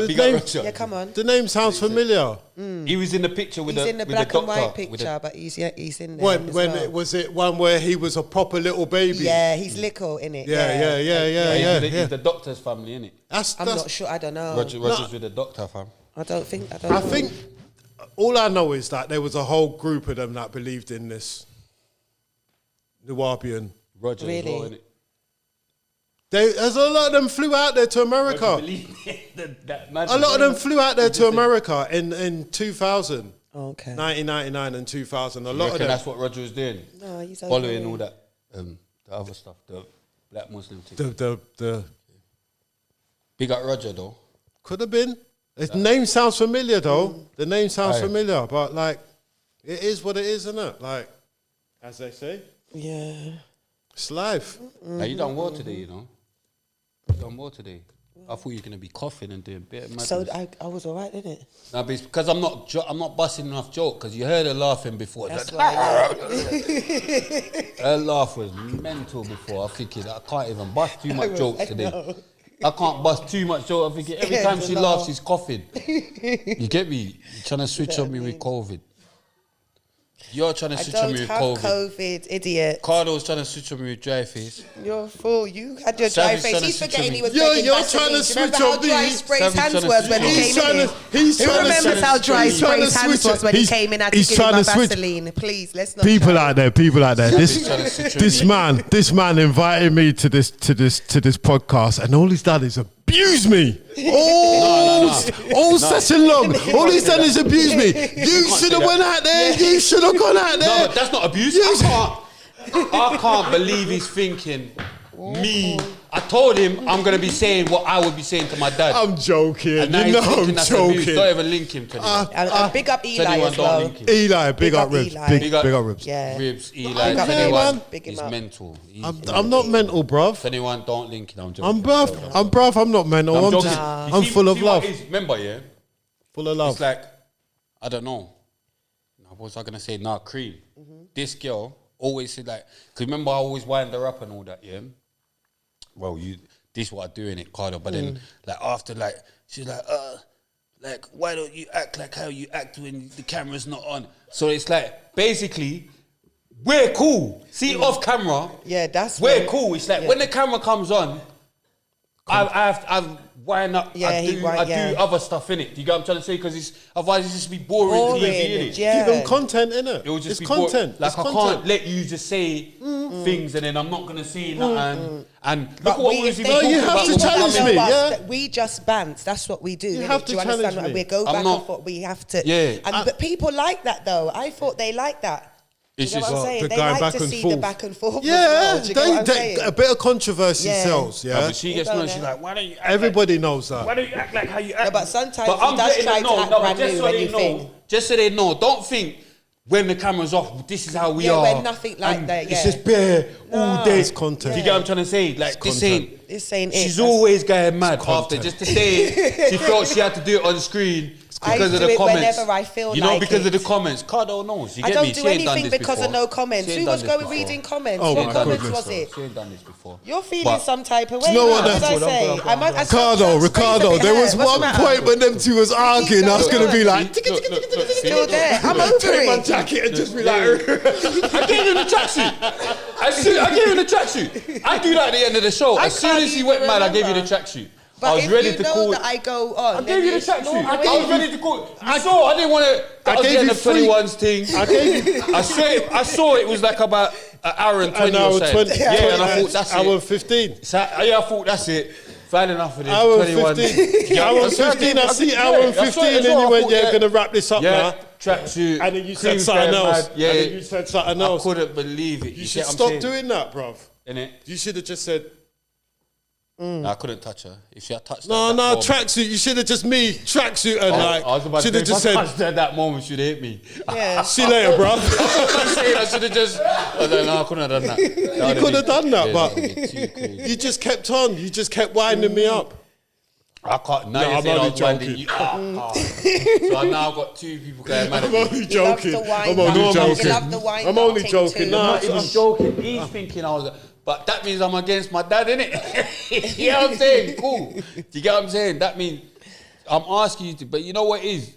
Speaker 5: The
Speaker 3: big up
Speaker 5: name-
Speaker 3: Roger.
Speaker 4: Yeah, come on.
Speaker 5: The name sounds familiar.
Speaker 3: He was in the picture with
Speaker 4: He's
Speaker 3: the
Speaker 4: in the
Speaker 3: with
Speaker 4: black
Speaker 3: the
Speaker 4: and
Speaker 3: doctor.
Speaker 4: white
Speaker 3: with the-
Speaker 4: picture, but he's in there.
Speaker 5: When
Speaker 4: as
Speaker 5: when
Speaker 4: well.
Speaker 5: was it one where he was a proper little baby?
Speaker 4: Yeah, he's little in it.
Speaker 3: He's the doctor's family, innit?
Speaker 5: That's
Speaker 4: I'm not sure. I don't know.
Speaker 3: Roger's with the doctor, fam.
Speaker 4: I don't think.
Speaker 5: I think all I know is that there was a whole group of them that believed in this Nubian.
Speaker 3: Roger
Speaker 4: Really?
Speaker 3: as well, innit?
Speaker 5: There's a lot of them flew out there to America. A lot of them flew out there to America in 2000,
Speaker 4: Okay.
Speaker 5: 1999 and 2000. A
Speaker 3: You
Speaker 5: lot of
Speaker 3: reckon
Speaker 5: them.
Speaker 3: that's what Roger was doing?
Speaker 4: No, he's over
Speaker 3: Following
Speaker 4: it.
Speaker 3: all that, the other stuff, the black Muslim thing.
Speaker 5: The
Speaker 3: Big up Roger, though.
Speaker 5: could have been. His name sounds familiar though. The name sounds
Speaker 3: Aye.
Speaker 5: familiar, but like, it is what it is, isn't it? Like, as they say,
Speaker 4: Yeah.
Speaker 5: it's life.
Speaker 3: Now, you done well today, you know. You done well today. I thought you were gonna be coughing and doing bit of madness.
Speaker 4: So I was alright, didn't it?
Speaker 3: Nah, but it's because I'm not busting enough joke because you heard her laughing before.
Speaker 4: That's
Speaker 3: Like,
Speaker 4: why.
Speaker 3: her laugh was mental before. I'm thinking I can't even bust too much jokes
Speaker 4: I
Speaker 3: today.
Speaker 4: know.
Speaker 3: I can't bust too much joke. I'm thinking every
Speaker 4: Scared
Speaker 3: time
Speaker 4: to
Speaker 3: she
Speaker 4: laugh.
Speaker 3: laughs, she's coughing. You get me? You're trying to switch on me with COVID. You're trying to
Speaker 4: I
Speaker 3: switch on
Speaker 4: don't
Speaker 3: me with
Speaker 4: have
Speaker 3: COVID.
Speaker 4: COVID, idiot.
Speaker 3: Cardo's trying to switch on me with dry face.
Speaker 4: You're a fool. You had your dry
Speaker 3: Savage
Speaker 4: face.
Speaker 3: trying to
Speaker 4: He's
Speaker 3: switch
Speaker 4: forgetting
Speaker 3: on
Speaker 4: he
Speaker 3: me.
Speaker 4: was
Speaker 5: Yo,
Speaker 4: making
Speaker 5: you're
Speaker 4: Vaseline.
Speaker 5: trying to
Speaker 4: Do you
Speaker 5: switch
Speaker 4: remember
Speaker 5: on
Speaker 4: how dry
Speaker 5: me?
Speaker 4: Spray's
Speaker 3: Savage
Speaker 4: hands
Speaker 3: trying to
Speaker 4: was when
Speaker 3: switch
Speaker 4: he
Speaker 3: on
Speaker 5: He's
Speaker 4: came
Speaker 5: trying
Speaker 4: in
Speaker 5: to.
Speaker 4: here?
Speaker 5: He's
Speaker 4: Who
Speaker 5: trying to
Speaker 4: remembers how dry
Speaker 5: he's trying to
Speaker 4: Spray's hands
Speaker 5: switch
Speaker 4: was when he
Speaker 5: he's-
Speaker 4: came in and
Speaker 5: he's
Speaker 4: to give him
Speaker 5: trying
Speaker 4: a
Speaker 5: to switch.
Speaker 4: Vaseline? Please, let's not.
Speaker 5: People
Speaker 4: try.
Speaker 5: out there, people out there.
Speaker 3: trying to switch on
Speaker 5: This man invited me to this podcast, and all he's done is abuse me. All session long. All he's done is abuse me. You should have went out there. You should have gone out
Speaker 3: No,
Speaker 5: there.
Speaker 3: but that's not abuse. I can't believe he's thinking me. I told him I'm gonna be saying what I would be saying to my dad.
Speaker 5: I'm joking.
Speaker 3: and now
Speaker 5: You know
Speaker 3: he's thinking
Speaker 5: I'm
Speaker 3: that's abuse. Don't
Speaker 5: joking.
Speaker 3: even link him to anyone.
Speaker 4: And big up Eli
Speaker 3: anyone
Speaker 4: as
Speaker 3: don't
Speaker 4: well.
Speaker 3: link him.
Speaker 5: Eli, big
Speaker 4: Big
Speaker 5: up
Speaker 4: up
Speaker 5: ribs.
Speaker 4: Eli.
Speaker 5: Big
Speaker 3: Big up-
Speaker 5: up ribs.
Speaker 4: Yeah.
Speaker 3: Ribs, Eli,
Speaker 4: Big up
Speaker 3: if
Speaker 4: him,
Speaker 3: anyone,
Speaker 4: man. Big him
Speaker 3: he's
Speaker 4: up.
Speaker 3: mental.
Speaker 5: I'm not mental, bruv.
Speaker 3: If anyone don't link it, I'm joking.
Speaker 5: I'm bruv. I'm not mental. I'm
Speaker 3: joking.
Speaker 5: just.
Speaker 3: You
Speaker 5: I'm
Speaker 3: see-
Speaker 5: full of
Speaker 3: see what
Speaker 5: love.
Speaker 3: it is? Remember, yeah?
Speaker 5: Full of love.
Speaker 3: It's like, I don't know. What was I gonna say? Nah, Cream. This girl always said like, cause remember I always wind her up and all that, yeah? Well, this is what I do in it, Cardo. But then, like after, like she's like, why don't you act like how you act when the camera's not on? So it's like basically, we're cool. See, off camera,
Speaker 4: Yeah, that's
Speaker 3: we're
Speaker 4: when-
Speaker 3: cool. It's like
Speaker 4: yeah.
Speaker 3: when the camera comes on, I've wind up.
Speaker 4: Yeah,
Speaker 3: I
Speaker 4: he
Speaker 3: do
Speaker 4: wind- yeah.
Speaker 3: other stuff in it. Do you get what I'm trying to say? Because otherwise it's just be boring TV, innit?
Speaker 4: Yeah.
Speaker 5: Give them content, innit?
Speaker 3: It will just
Speaker 5: It's
Speaker 3: be
Speaker 5: content.
Speaker 3: Like
Speaker 5: It's
Speaker 3: I
Speaker 5: content.
Speaker 3: can't let you just say things and then I'm not gonna say nothing. And look
Speaker 4: But
Speaker 3: at what
Speaker 4: we,
Speaker 3: we
Speaker 4: if
Speaker 3: was
Speaker 4: they
Speaker 3: even
Speaker 5: No,
Speaker 3: talking
Speaker 5: you have
Speaker 3: about.
Speaker 5: to
Speaker 3: when we
Speaker 5: challenge
Speaker 3: come
Speaker 5: me,
Speaker 3: in.
Speaker 5: yeah?
Speaker 4: That we just bant. That's what we do.
Speaker 5: You
Speaker 4: innit?
Speaker 5: have
Speaker 4: do
Speaker 5: to
Speaker 4: you understand?
Speaker 5: challenge me.
Speaker 4: We go
Speaker 3: I'm
Speaker 4: back
Speaker 3: not-
Speaker 4: and forth. We have to.
Speaker 3: Yeah.
Speaker 4: But people like that though. I thought they liked that.
Speaker 3: It's
Speaker 4: Do you know
Speaker 3: just
Speaker 4: what I'm saying?
Speaker 5: the
Speaker 4: They
Speaker 5: going
Speaker 4: like
Speaker 5: back
Speaker 4: to
Speaker 5: and
Speaker 4: see
Speaker 5: forth.
Speaker 4: the back and forth. as
Speaker 5: Yeah,
Speaker 4: well. Do you get what I'm saying?
Speaker 5: a bit of controversy
Speaker 4: Yeah.
Speaker 5: sells.
Speaker 3: No,
Speaker 5: Yeah,
Speaker 3: but she gets
Speaker 4: Don't
Speaker 3: no.
Speaker 4: know.
Speaker 3: She's like, why don't you? Act
Speaker 5: everybody knows
Speaker 3: Like,
Speaker 5: that.
Speaker 3: why don't you act like how you act?
Speaker 4: No, but sometimes
Speaker 3: But
Speaker 4: he
Speaker 3: I'm
Speaker 4: does
Speaker 3: letting
Speaker 4: try
Speaker 3: them
Speaker 4: to
Speaker 3: know.
Speaker 4: act
Speaker 3: No, but
Speaker 4: brand
Speaker 3: just
Speaker 4: new
Speaker 3: so
Speaker 4: when
Speaker 3: they
Speaker 4: you
Speaker 3: know.
Speaker 4: think.
Speaker 3: Just so they know. Don't think when the camera's off, this is how we
Speaker 4: Yeah,
Speaker 3: are.
Speaker 4: when nothing like
Speaker 3: and
Speaker 4: that,
Speaker 3: It's
Speaker 4: yeah.
Speaker 3: just bare all day.
Speaker 5: It's content.
Speaker 3: Do you get what I'm trying to say? Like this
Speaker 5: content.
Speaker 3: ain't.
Speaker 4: This ain't it.
Speaker 3: She's
Speaker 4: That's-
Speaker 3: always going mad after
Speaker 5: content.
Speaker 3: just today. She felt she had to do it on screen
Speaker 4: I
Speaker 3: because of
Speaker 4: do
Speaker 3: the
Speaker 4: it
Speaker 3: comments.
Speaker 4: whenever I feel
Speaker 3: you know,
Speaker 4: like
Speaker 3: because
Speaker 4: it.
Speaker 3: of the comments. Cardo knows. You
Speaker 4: I
Speaker 3: get
Speaker 4: don't
Speaker 3: me?
Speaker 4: do
Speaker 3: She ain't done
Speaker 4: anything
Speaker 3: this
Speaker 4: because
Speaker 3: before.
Speaker 4: of no comments.
Speaker 3: She ain't
Speaker 4: Who
Speaker 3: done
Speaker 4: was
Speaker 3: this
Speaker 4: going
Speaker 3: before.
Speaker 4: reading comments?
Speaker 5: Oh
Speaker 4: What
Speaker 5: my
Speaker 4: comments
Speaker 5: goodness,
Speaker 4: was it?
Speaker 3: She ain't done this before.
Speaker 4: You're feeling
Speaker 3: But-
Speaker 4: some type of way.
Speaker 5: know what
Speaker 4: What did
Speaker 5: that's-
Speaker 4: I
Speaker 3: Hold on,
Speaker 4: say?
Speaker 3: hold on, hold on.
Speaker 5: Cardo, there was one point when them two was arguing. I was gonna be like,
Speaker 4: Still there. I'm over
Speaker 5: take my
Speaker 4: it.
Speaker 5: jacket and just be like,
Speaker 3: I gave him the tracksuit. I gave him the tracksuit. I do that at the end of the show. As soon
Speaker 4: can't
Speaker 3: as he
Speaker 4: even
Speaker 3: went mad, I gave you the
Speaker 4: remember.
Speaker 3: tracksuit.
Speaker 4: But
Speaker 3: I was
Speaker 4: if
Speaker 3: ready
Speaker 4: you
Speaker 3: to
Speaker 4: know
Speaker 3: call.
Speaker 4: that I go on,
Speaker 3: I gave you the
Speaker 4: then
Speaker 3: tracksuit.
Speaker 4: no,
Speaker 3: I was ready to call. I saw. I didn't want to. That was
Speaker 5: gave
Speaker 3: the end
Speaker 5: you
Speaker 3: of
Speaker 5: free-
Speaker 3: 21's thing.
Speaker 5: I gave you
Speaker 3: I saw it was like about an hour and 20
Speaker 5: an hour
Speaker 3: or so.
Speaker 5: 20.
Speaker 3: Yeah, and I thought that's
Speaker 5: hour
Speaker 3: it.
Speaker 5: 15.
Speaker 3: So, yeah, I thought that's it. Fine enough of this.
Speaker 5: Hour
Speaker 3: 21.
Speaker 5: 15.
Speaker 3: Yeah,
Speaker 5: Hour
Speaker 3: I said,
Speaker 5: 15. I see
Speaker 3: yeah,
Speaker 5: hour
Speaker 3: I
Speaker 5: and
Speaker 3: saw it
Speaker 5: 15,
Speaker 3: as
Speaker 5: and
Speaker 3: well.
Speaker 5: you
Speaker 3: I
Speaker 5: went,
Speaker 3: thought,
Speaker 5: "Yeah, gonna wrap this up
Speaker 3: yeah,
Speaker 5: now."
Speaker 3: tracksuit.
Speaker 5: And then you said
Speaker 3: cream's
Speaker 5: something
Speaker 3: going
Speaker 5: else.
Speaker 3: mad. Yeah,
Speaker 5: And then you said something else.
Speaker 3: I couldn't believe it.
Speaker 5: You
Speaker 3: see
Speaker 5: should
Speaker 3: what I'm
Speaker 5: stop
Speaker 3: saying?
Speaker 5: doing that, bruv.
Speaker 3: Innit?
Speaker 5: You should have just said,
Speaker 3: No, I couldn't touch her. If she had touched her,
Speaker 5: "No,
Speaker 3: at that
Speaker 5: no,
Speaker 3: moment-
Speaker 5: tracksuit." You should have just me tracksuit and
Speaker 3: I was
Speaker 5: like
Speaker 3: about
Speaker 5: should
Speaker 3: to
Speaker 5: have
Speaker 3: say,
Speaker 5: just
Speaker 3: if I
Speaker 5: said,
Speaker 3: touched her at that moment, she'd have hit me.
Speaker 4: Yeah.
Speaker 5: "See you later, bruv."
Speaker 3: I'm saying I should have just. I was like, no, I couldn't have done that.
Speaker 5: You could have done that, but
Speaker 3: too crazy.
Speaker 5: you just kept on. You just kept winding me up.
Speaker 3: I can't. Now
Speaker 5: No,
Speaker 3: you're
Speaker 5: I'm
Speaker 3: saying I
Speaker 5: only
Speaker 3: was winding
Speaker 5: joking.
Speaker 3: you. So I now got two people going mad.
Speaker 5: I'm
Speaker 3: at me.
Speaker 5: only
Speaker 4: You love
Speaker 5: joking.
Speaker 4: the wine
Speaker 5: I'm only
Speaker 4: up.
Speaker 5: joking.
Speaker 4: You love the wine
Speaker 5: I'm only
Speaker 4: up
Speaker 5: joking.
Speaker 4: thing too.
Speaker 5: No,
Speaker 3: I'm not
Speaker 5: I'm-
Speaker 3: even joking. He's thinking I was. But that means I'm against my dad, innit? You know what I'm saying? Cool. Do you get what I'm saying? That means I'm asking you to. But you know what it is?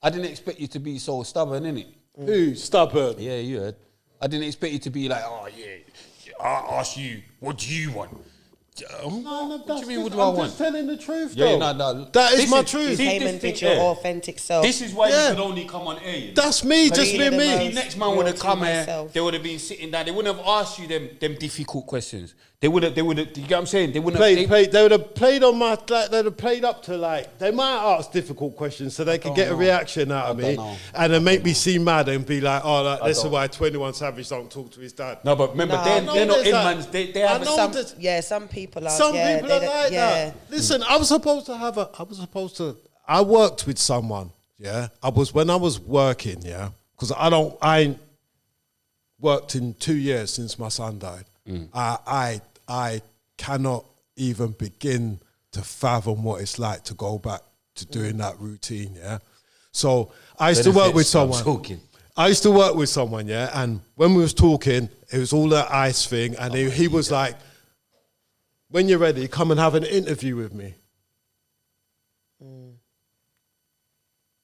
Speaker 3: I didn't expect you to be so stubborn, innit?
Speaker 5: Who stubborn?
Speaker 3: Yeah, you heard. I didn't expect you to be like, oh yeah. I ask you, what do you want?
Speaker 5: No,
Speaker 3: What do you mean? What do
Speaker 5: I'm
Speaker 3: I want?
Speaker 5: just telling the truth,
Speaker 3: Yeah,
Speaker 5: though.
Speaker 3: no.
Speaker 5: That is
Speaker 3: This
Speaker 5: my truth.
Speaker 4: You
Speaker 3: see,
Speaker 4: came
Speaker 3: this
Speaker 4: and
Speaker 3: thing,
Speaker 4: did your
Speaker 3: yeah.
Speaker 4: authentic self.
Speaker 3: This is why
Speaker 5: Yeah.
Speaker 3: you could only come on air. You know?
Speaker 5: That's me, just
Speaker 4: Really
Speaker 5: being
Speaker 4: the
Speaker 5: me.
Speaker 3: The
Speaker 4: most-
Speaker 3: next man would have
Speaker 4: real
Speaker 3: come
Speaker 4: to
Speaker 3: here.
Speaker 4: myself.
Speaker 3: They would have been sitting down. They wouldn't have asked you them difficult questions. They would have. Do you get what I'm saying? They wouldn't have.
Speaker 5: They would have played on my, like, they'd have played up to, like, they might ask difficult questions so they could get a
Speaker 3: know.
Speaker 5: reaction out of
Speaker 3: I
Speaker 5: me
Speaker 3: don't know.
Speaker 5: and then make me seem mad and be like, oh, like, this is
Speaker 3: don't.
Speaker 5: why 21 Savage don't talk to his dad.
Speaker 3: No, but remember,
Speaker 4: No,
Speaker 3: they're,
Speaker 4: I know
Speaker 3: they're not
Speaker 5: there's
Speaker 3: in
Speaker 5: that.
Speaker 3: man's. They
Speaker 5: I
Speaker 3: have
Speaker 5: know
Speaker 3: some.
Speaker 5: that-
Speaker 4: Some people are.
Speaker 5: Some
Speaker 4: yeah,
Speaker 5: people
Speaker 4: they
Speaker 5: are
Speaker 4: don't-
Speaker 5: like
Speaker 4: yeah.
Speaker 5: that. Listen, I worked with someone, yeah. When I was working, yeah, because I ain't worked in 2 years since my son died. I cannot even begin to fathom what it's like to go back to doing that routine, yeah. So I used to work with someone. I used to work with someone, yeah, and when we was talking, it was all that ice thing, and he was like, when you're ready, come and have an interview with me.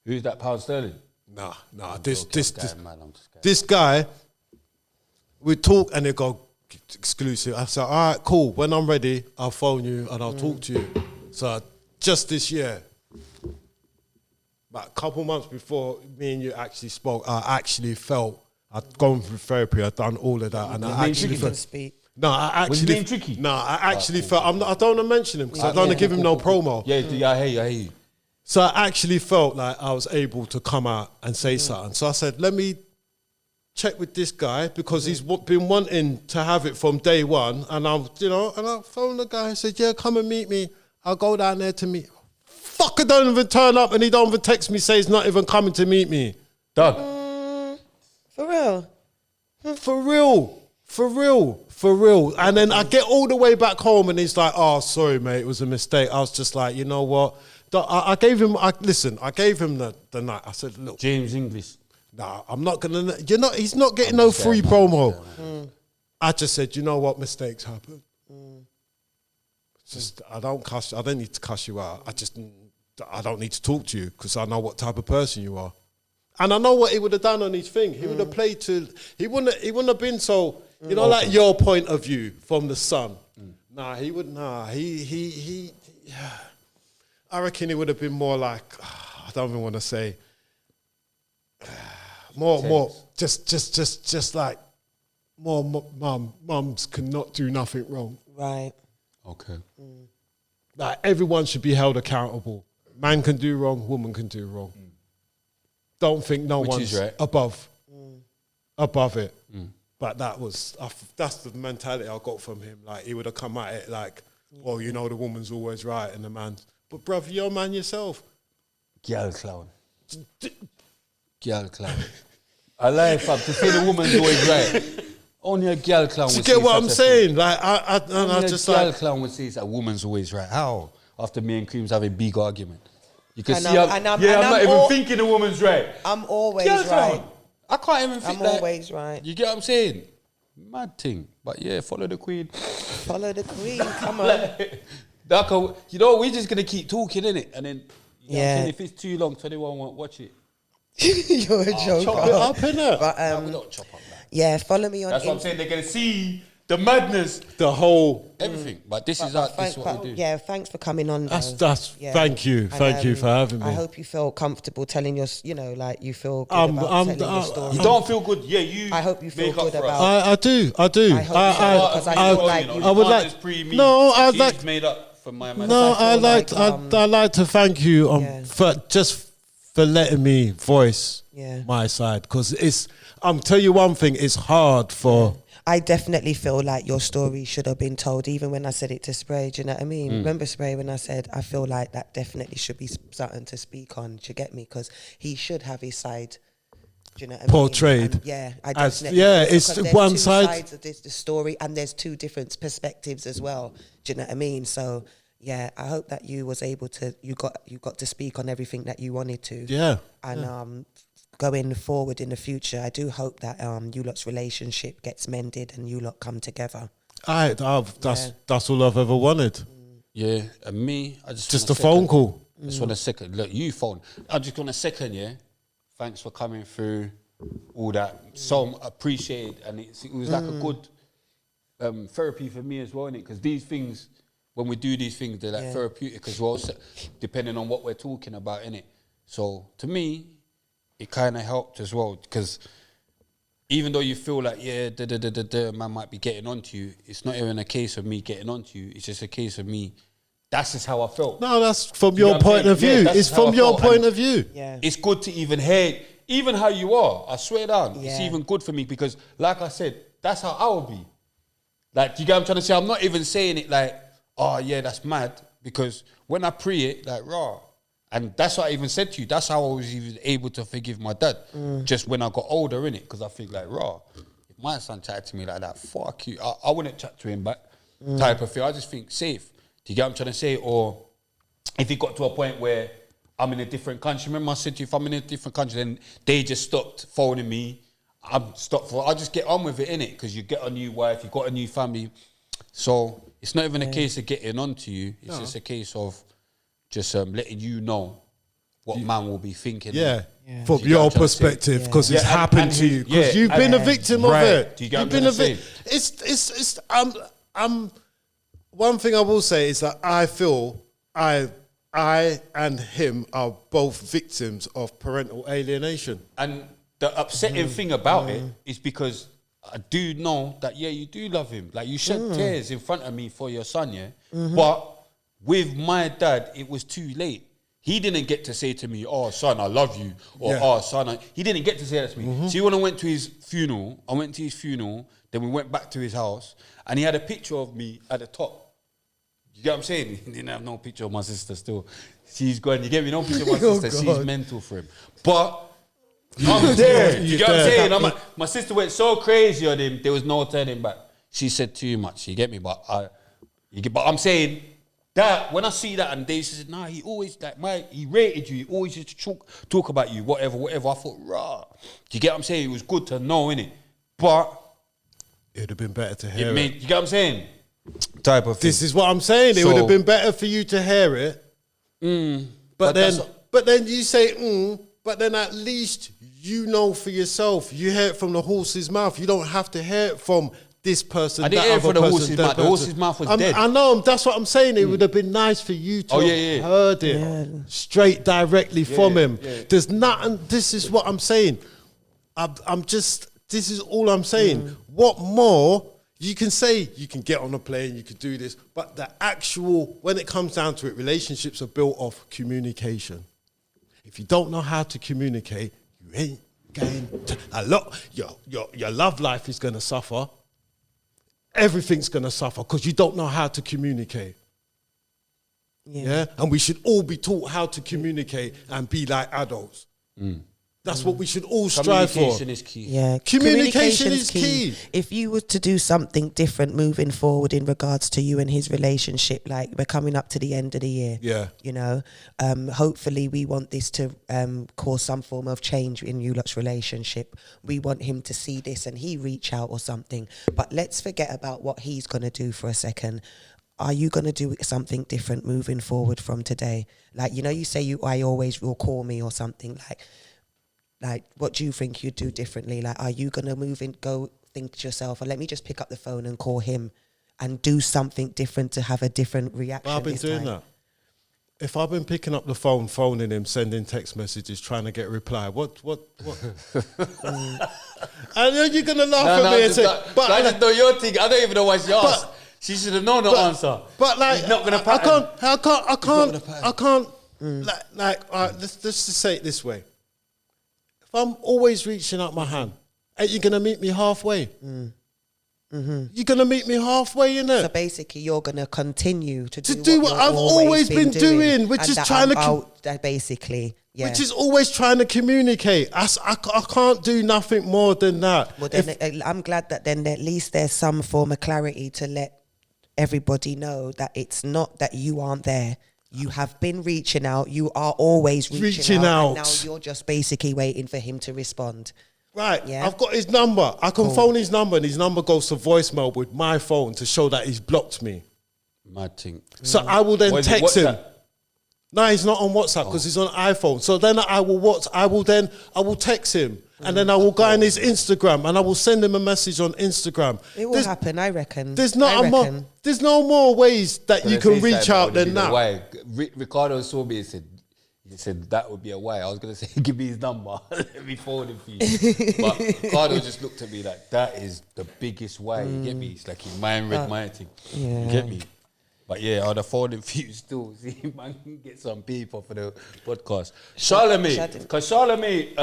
Speaker 3: Who's that? Pound Sterling.
Speaker 5: Nah.
Speaker 3: I'm
Speaker 5: This
Speaker 3: kidding, man, I'm just kidding.
Speaker 5: this guy, we talk and they go exclusive. I said, all right, cool. When I'm ready, I'll phone you and I'll talk to you. So just this year, about a couple months before me and you actually spoke, I actually felt I'd gone through therapy. I'd done all of that, and I actually
Speaker 4: You can
Speaker 5: felt.
Speaker 4: speak.
Speaker 5: No, I
Speaker 6: Was he
Speaker 5: actually.
Speaker 6: being tricky?
Speaker 5: No, I actually felt. I don't want to mention him because I don't want to give him no promo.
Speaker 6: Yeah, I hear you.
Speaker 5: So I actually felt like I was able to come out and say something. So I said, let me check with this guy because he's been wanting to have it from day one. And I phoned the guy and said, yeah, come and meet me. I'll go down there to meet. Fucker don't even turn up and he don't even text me, say he's not even coming to meet me.
Speaker 6: Doug.
Speaker 4: For real.
Speaker 5: For real. And then I get all the way back home and he's like, oh, sorry, mate, it was a mistake. I was just like, you know what? I gave him the night. I said, look.
Speaker 6: James English.
Speaker 5: Nah, I'm not going to, he's not getting no free promo. I just said, you know what? Mistakes happen. Just, I don't need to cuss you out. I don't need to talk to you because I know what type of person you are. And I know what he would have done on his thing. He would have played to, he wouldn't have been so, like your point of view from the sun. Nah, he wouldn't, I reckon he would have been more like, I don't even want to say, more, just like, more mums cannot do nothing wrong.
Speaker 4: Right.
Speaker 3: Okay.
Speaker 5: Like, everyone should be held accountable. Man can do wrong, woman can do wrong. Don't think no one's
Speaker 3: right.
Speaker 5: above it. But that's the mentality I got from him. Like, he would have come at it like, well, the woman's always right and the man's. But bruv, you're a man yourself.
Speaker 3: Girl clown. I like fam to say the woman's always right. Only a girl clown would
Speaker 5: To
Speaker 3: say
Speaker 5: get what
Speaker 3: such
Speaker 5: I'm
Speaker 3: a
Speaker 5: saying,
Speaker 3: thing.
Speaker 5: like I
Speaker 3: Only
Speaker 5: just
Speaker 3: a girl
Speaker 5: like
Speaker 3: clown would say a woman's always right. How? After me and Cream's having big argument. You can
Speaker 4: And
Speaker 3: see
Speaker 4: I'm-
Speaker 3: how,
Speaker 4: and I'm-
Speaker 3: I'm not even thinking a woman's right.
Speaker 4: I'm always
Speaker 3: Girl
Speaker 4: right.
Speaker 3: clown. I can't even think
Speaker 4: I'm always right.
Speaker 3: You get what I'm saying? Mad thing. But yeah, follow the queen.
Speaker 4: Follow the queen. Come on.
Speaker 3: We're just going to keep talking, innit? And then,
Speaker 4: Yeah.
Speaker 3: if it's too long, 21 won't watch it.
Speaker 4: You're a joker.
Speaker 5: chop it up, innit?
Speaker 4: But
Speaker 3: We don't chop up that.
Speaker 4: yeah, follow me on.
Speaker 3: That's what I'm saying. They're going to see the madness,
Speaker 5: The whole.
Speaker 3: everything. But this is what we do.
Speaker 4: Yeah, thanks for coming on.
Speaker 5: That's
Speaker 4: though.
Speaker 5: thank you for having me.
Speaker 4: I hope you feel comfortable telling your, like you feel good about telling your story.
Speaker 3: You don't feel good. Yeah, you.
Speaker 4: I hope you feel
Speaker 3: make up
Speaker 4: good
Speaker 3: for us.
Speaker 4: about.
Speaker 5: I do.
Speaker 4: I hope you feel because I feel like you.
Speaker 5: I would like- No, I'd like-
Speaker 3: She's made up for my man.
Speaker 5: No,
Speaker 4: I
Speaker 5: I'd
Speaker 4: feel
Speaker 5: like to thank you
Speaker 4: Yeah.
Speaker 5: for letting me voice my side, because I'm tell you one thing, it's hard for.
Speaker 4: I definitely feel like your story should have been told, even when I said it to Spray. Do you know what I mean? Remember Spray when I said I feel like that definitely should be something to speak on. Do you get me? Because he should have his side. Do you know what I mean?
Speaker 5: Portrayed.
Speaker 4: And I
Speaker 5: As-
Speaker 4: definitely.
Speaker 5: yeah,
Speaker 4: feel-
Speaker 5: it's
Speaker 4: because there's
Speaker 5: one
Speaker 4: two
Speaker 5: side-
Speaker 4: sides of the story, and there's two different perspectives as well. Do you know what I mean? So yeah, I hope that you was able to. You got to speak on everything that you wanted to.
Speaker 5: Yeah.
Speaker 4: And going forward in the future, I do hope that you lot's relationship gets mended and you lot come together.
Speaker 5: That's all I've ever wanted.
Speaker 3: Yeah, and me, I
Speaker 5: Just a phone call.
Speaker 3: I just want a second. Look, you phone. I just want a second, yeah? Thanks for coming through all that. So appreciated. And it was like a good therapy for me as well, innit? Because these things, when we do these things, they're like therapeutic as well, so depending on what we're talking about, innit? So to me, it kind of helped as well, because even though you feel like, man might be getting onto you, it's not even a case of me getting onto you. It's just a case of me. That's just how I felt.
Speaker 5: No, that's from
Speaker 3: You know
Speaker 5: your
Speaker 3: what I'm
Speaker 5: point
Speaker 3: saying?
Speaker 5: of view.
Speaker 3: Yeah, that's
Speaker 5: It's
Speaker 3: how
Speaker 5: from
Speaker 3: I
Speaker 5: your
Speaker 3: felt.
Speaker 5: point
Speaker 3: And
Speaker 5: of view.
Speaker 4: Yeah.
Speaker 3: It's good to even hear, even how you are. I swear down. It's
Speaker 4: Yeah.
Speaker 3: even good for me because, like I said, that's how I would be. Like, you get what I'm trying to say? I'm not even saying it like, oh, yeah, that's mad. Because when I pray it, like, raw. And that's what I even said to you. That's how I was even able to forgive my dad. Just when I got older, innit? Because I think, like, raw. If my son chatted to me like that, fuck you. I wouldn't chat to him back, type of thing. I just think safe. Do you get what I'm trying to say? Or if it got to a point where I'm in a different country, remember I said to you, if I'm in a different country, then they just stopped phoning me. I'll just get on with it, innit? Because you get a new wife, you got a new family. So it's not even a case of getting onto you. It's just a case of just letting you know what man will be thinking.
Speaker 5: Yeah.
Speaker 4: Yeah.
Speaker 5: From
Speaker 3: Do you get
Speaker 5: your
Speaker 3: what I'm trying to say?
Speaker 5: perspective, because it's
Speaker 3: Yeah, and-
Speaker 5: happened
Speaker 3: and
Speaker 5: to you, because
Speaker 3: yeah,
Speaker 5: you've been a
Speaker 3: and-
Speaker 5: victim
Speaker 3: right.
Speaker 5: of it.
Speaker 3: Do you get
Speaker 5: You've
Speaker 3: what
Speaker 5: been
Speaker 3: I'm
Speaker 5: a
Speaker 3: trying to
Speaker 5: victim. It's. I'm. One thing I will say is that I feel I and him are both victims of parental alienation.
Speaker 3: And the upsetting thing about it is because I do know that, yeah, you do love him. Like, you shed tears in front of me for your son, yeah? But with my dad, it was too late. He didn't get to say to me, oh, son, I love you. Or,
Speaker 5: Yeah.
Speaker 3: oh, son, he didn't get to say that to me. See, when I went to his funeral, then we went back to his house, and he had a picture of me at the top. You get what I'm saying? He didn't have no picture of my sister still. She's gone. You get me? No picture of my sister. She's
Speaker 5: God.
Speaker 3: mental for him. But I'm there. You get what I'm saying?
Speaker 5: there.
Speaker 3: My sister went so crazy on him, there was no turning back. She said too much. You get me? But I'm saying that when I see that, and they said, nah, he always he rated you. He always used to talk about you, whatever. I thought, rah. You get what I'm saying? It was good to know, innit? But
Speaker 5: It would have been better to hear it.
Speaker 3: you get what I'm saying? Type of thing.
Speaker 5: This is what I'm saying. It
Speaker 3: So-
Speaker 5: would have been better for you to hear it.
Speaker 3: But that's-
Speaker 5: But then you say, but then at least you know for yourself. You hear it from the horse's mouth. You don't have to hear it from this person.
Speaker 3: I didn't
Speaker 5: that
Speaker 3: hear it
Speaker 5: other
Speaker 3: from the
Speaker 5: person,
Speaker 3: horse's
Speaker 5: that
Speaker 3: mouth. The
Speaker 5: person.
Speaker 3: horse's mouth was dead.
Speaker 5: I know. That's what I'm saying. It would have been nice for you to
Speaker 3: Oh, yeah,
Speaker 5: have
Speaker 3: yeah.
Speaker 5: heard it straight, directly from him.
Speaker 3: yeah.
Speaker 5: There's nothing. This is what I'm saying. I'm just. This is all I'm saying. What more? You can say you can get on a plane, you can do this, but the actual, when it comes down to it, relationships are built off communication. If you don't know how to communicate, you ain't going to, your love life is going to suffer. Everything's going to suffer because you don't know how to communicate. Yeah. And we should all be taught how to communicate and be like adults. That's what we should all strive for.
Speaker 3: Communication is key.
Speaker 4: Yeah,
Speaker 5: Communication is key.
Speaker 4: If you were to do something different moving forward in regards to you and his relationship, like we're coming up to the end of the year,
Speaker 5: Yeah.
Speaker 4: you know, hopefully we want this to cause some form of change in you lot's relationship. We want him to see this and he reach out or something. But let's forget about what he's going to do for a second. Are you going to do something different moving forward from today? Like, you know, you say I always will call me or something like, what do you think you'd do differently? Like, are you going to go think to yourself, or let me just pick up the phone and call him and do something different to have a different reaction?
Speaker 5: I've been doing that. If I've been picking up the phone, phoning him, sending text messages, trying to get a reply, what? I know you're going to laugh at me and say, but
Speaker 3: I just know your thing. I don't even know why she asked. She should have known the answer.
Speaker 5: But like,
Speaker 3: He's not going to pattern.
Speaker 5: I can't. Let's just say it this way. If I'm always reaching out my hand, ain't you gonna meet me halfway? You're gonna meet me halfway, innit?
Speaker 4: So basically, you're going to continue to do
Speaker 5: do what
Speaker 4: you're
Speaker 5: I've always been doing, which
Speaker 4: and
Speaker 5: is
Speaker 4: that
Speaker 5: trying to
Speaker 4: that basically, yeah.
Speaker 5: which is always trying to communicate. I can't do nothing more than that.
Speaker 4: Well, then I'm glad that then at least there's some form of clarity to let everybody know that it's not that you aren't there. You have been reaching out. You are always reaching out. And now you're just basically waiting for him to respond.
Speaker 5: Right,
Speaker 4: Yeah.
Speaker 5: I've got his number. I can phone his number, and his number goes to voicemail with my phone to show that he's blocked me.
Speaker 3: Mad thing.
Speaker 5: So I will then
Speaker 3: What is it,
Speaker 5: text him.
Speaker 3: WhatsApp?
Speaker 5: No, he's not on WhatsApp because he's on iPhone. So then I will text him, and then I will go on his Instagram, and I will send him a message on Instagram.
Speaker 4: It will happen, I reckon.
Speaker 5: There's no more ways that you can reach out than that.
Speaker 3: Why? Ricardo saw me and he said that would be a why. I was gonna say give me his number, let me forward him for you. But Ricardo just looked at me like that is the biggest why. You get me? It's like he mind read my thing. You get me? But yeah, I'd have forwarded him for you still. See, man, can get some people for the podcast. Charlemagne, because Charlemagne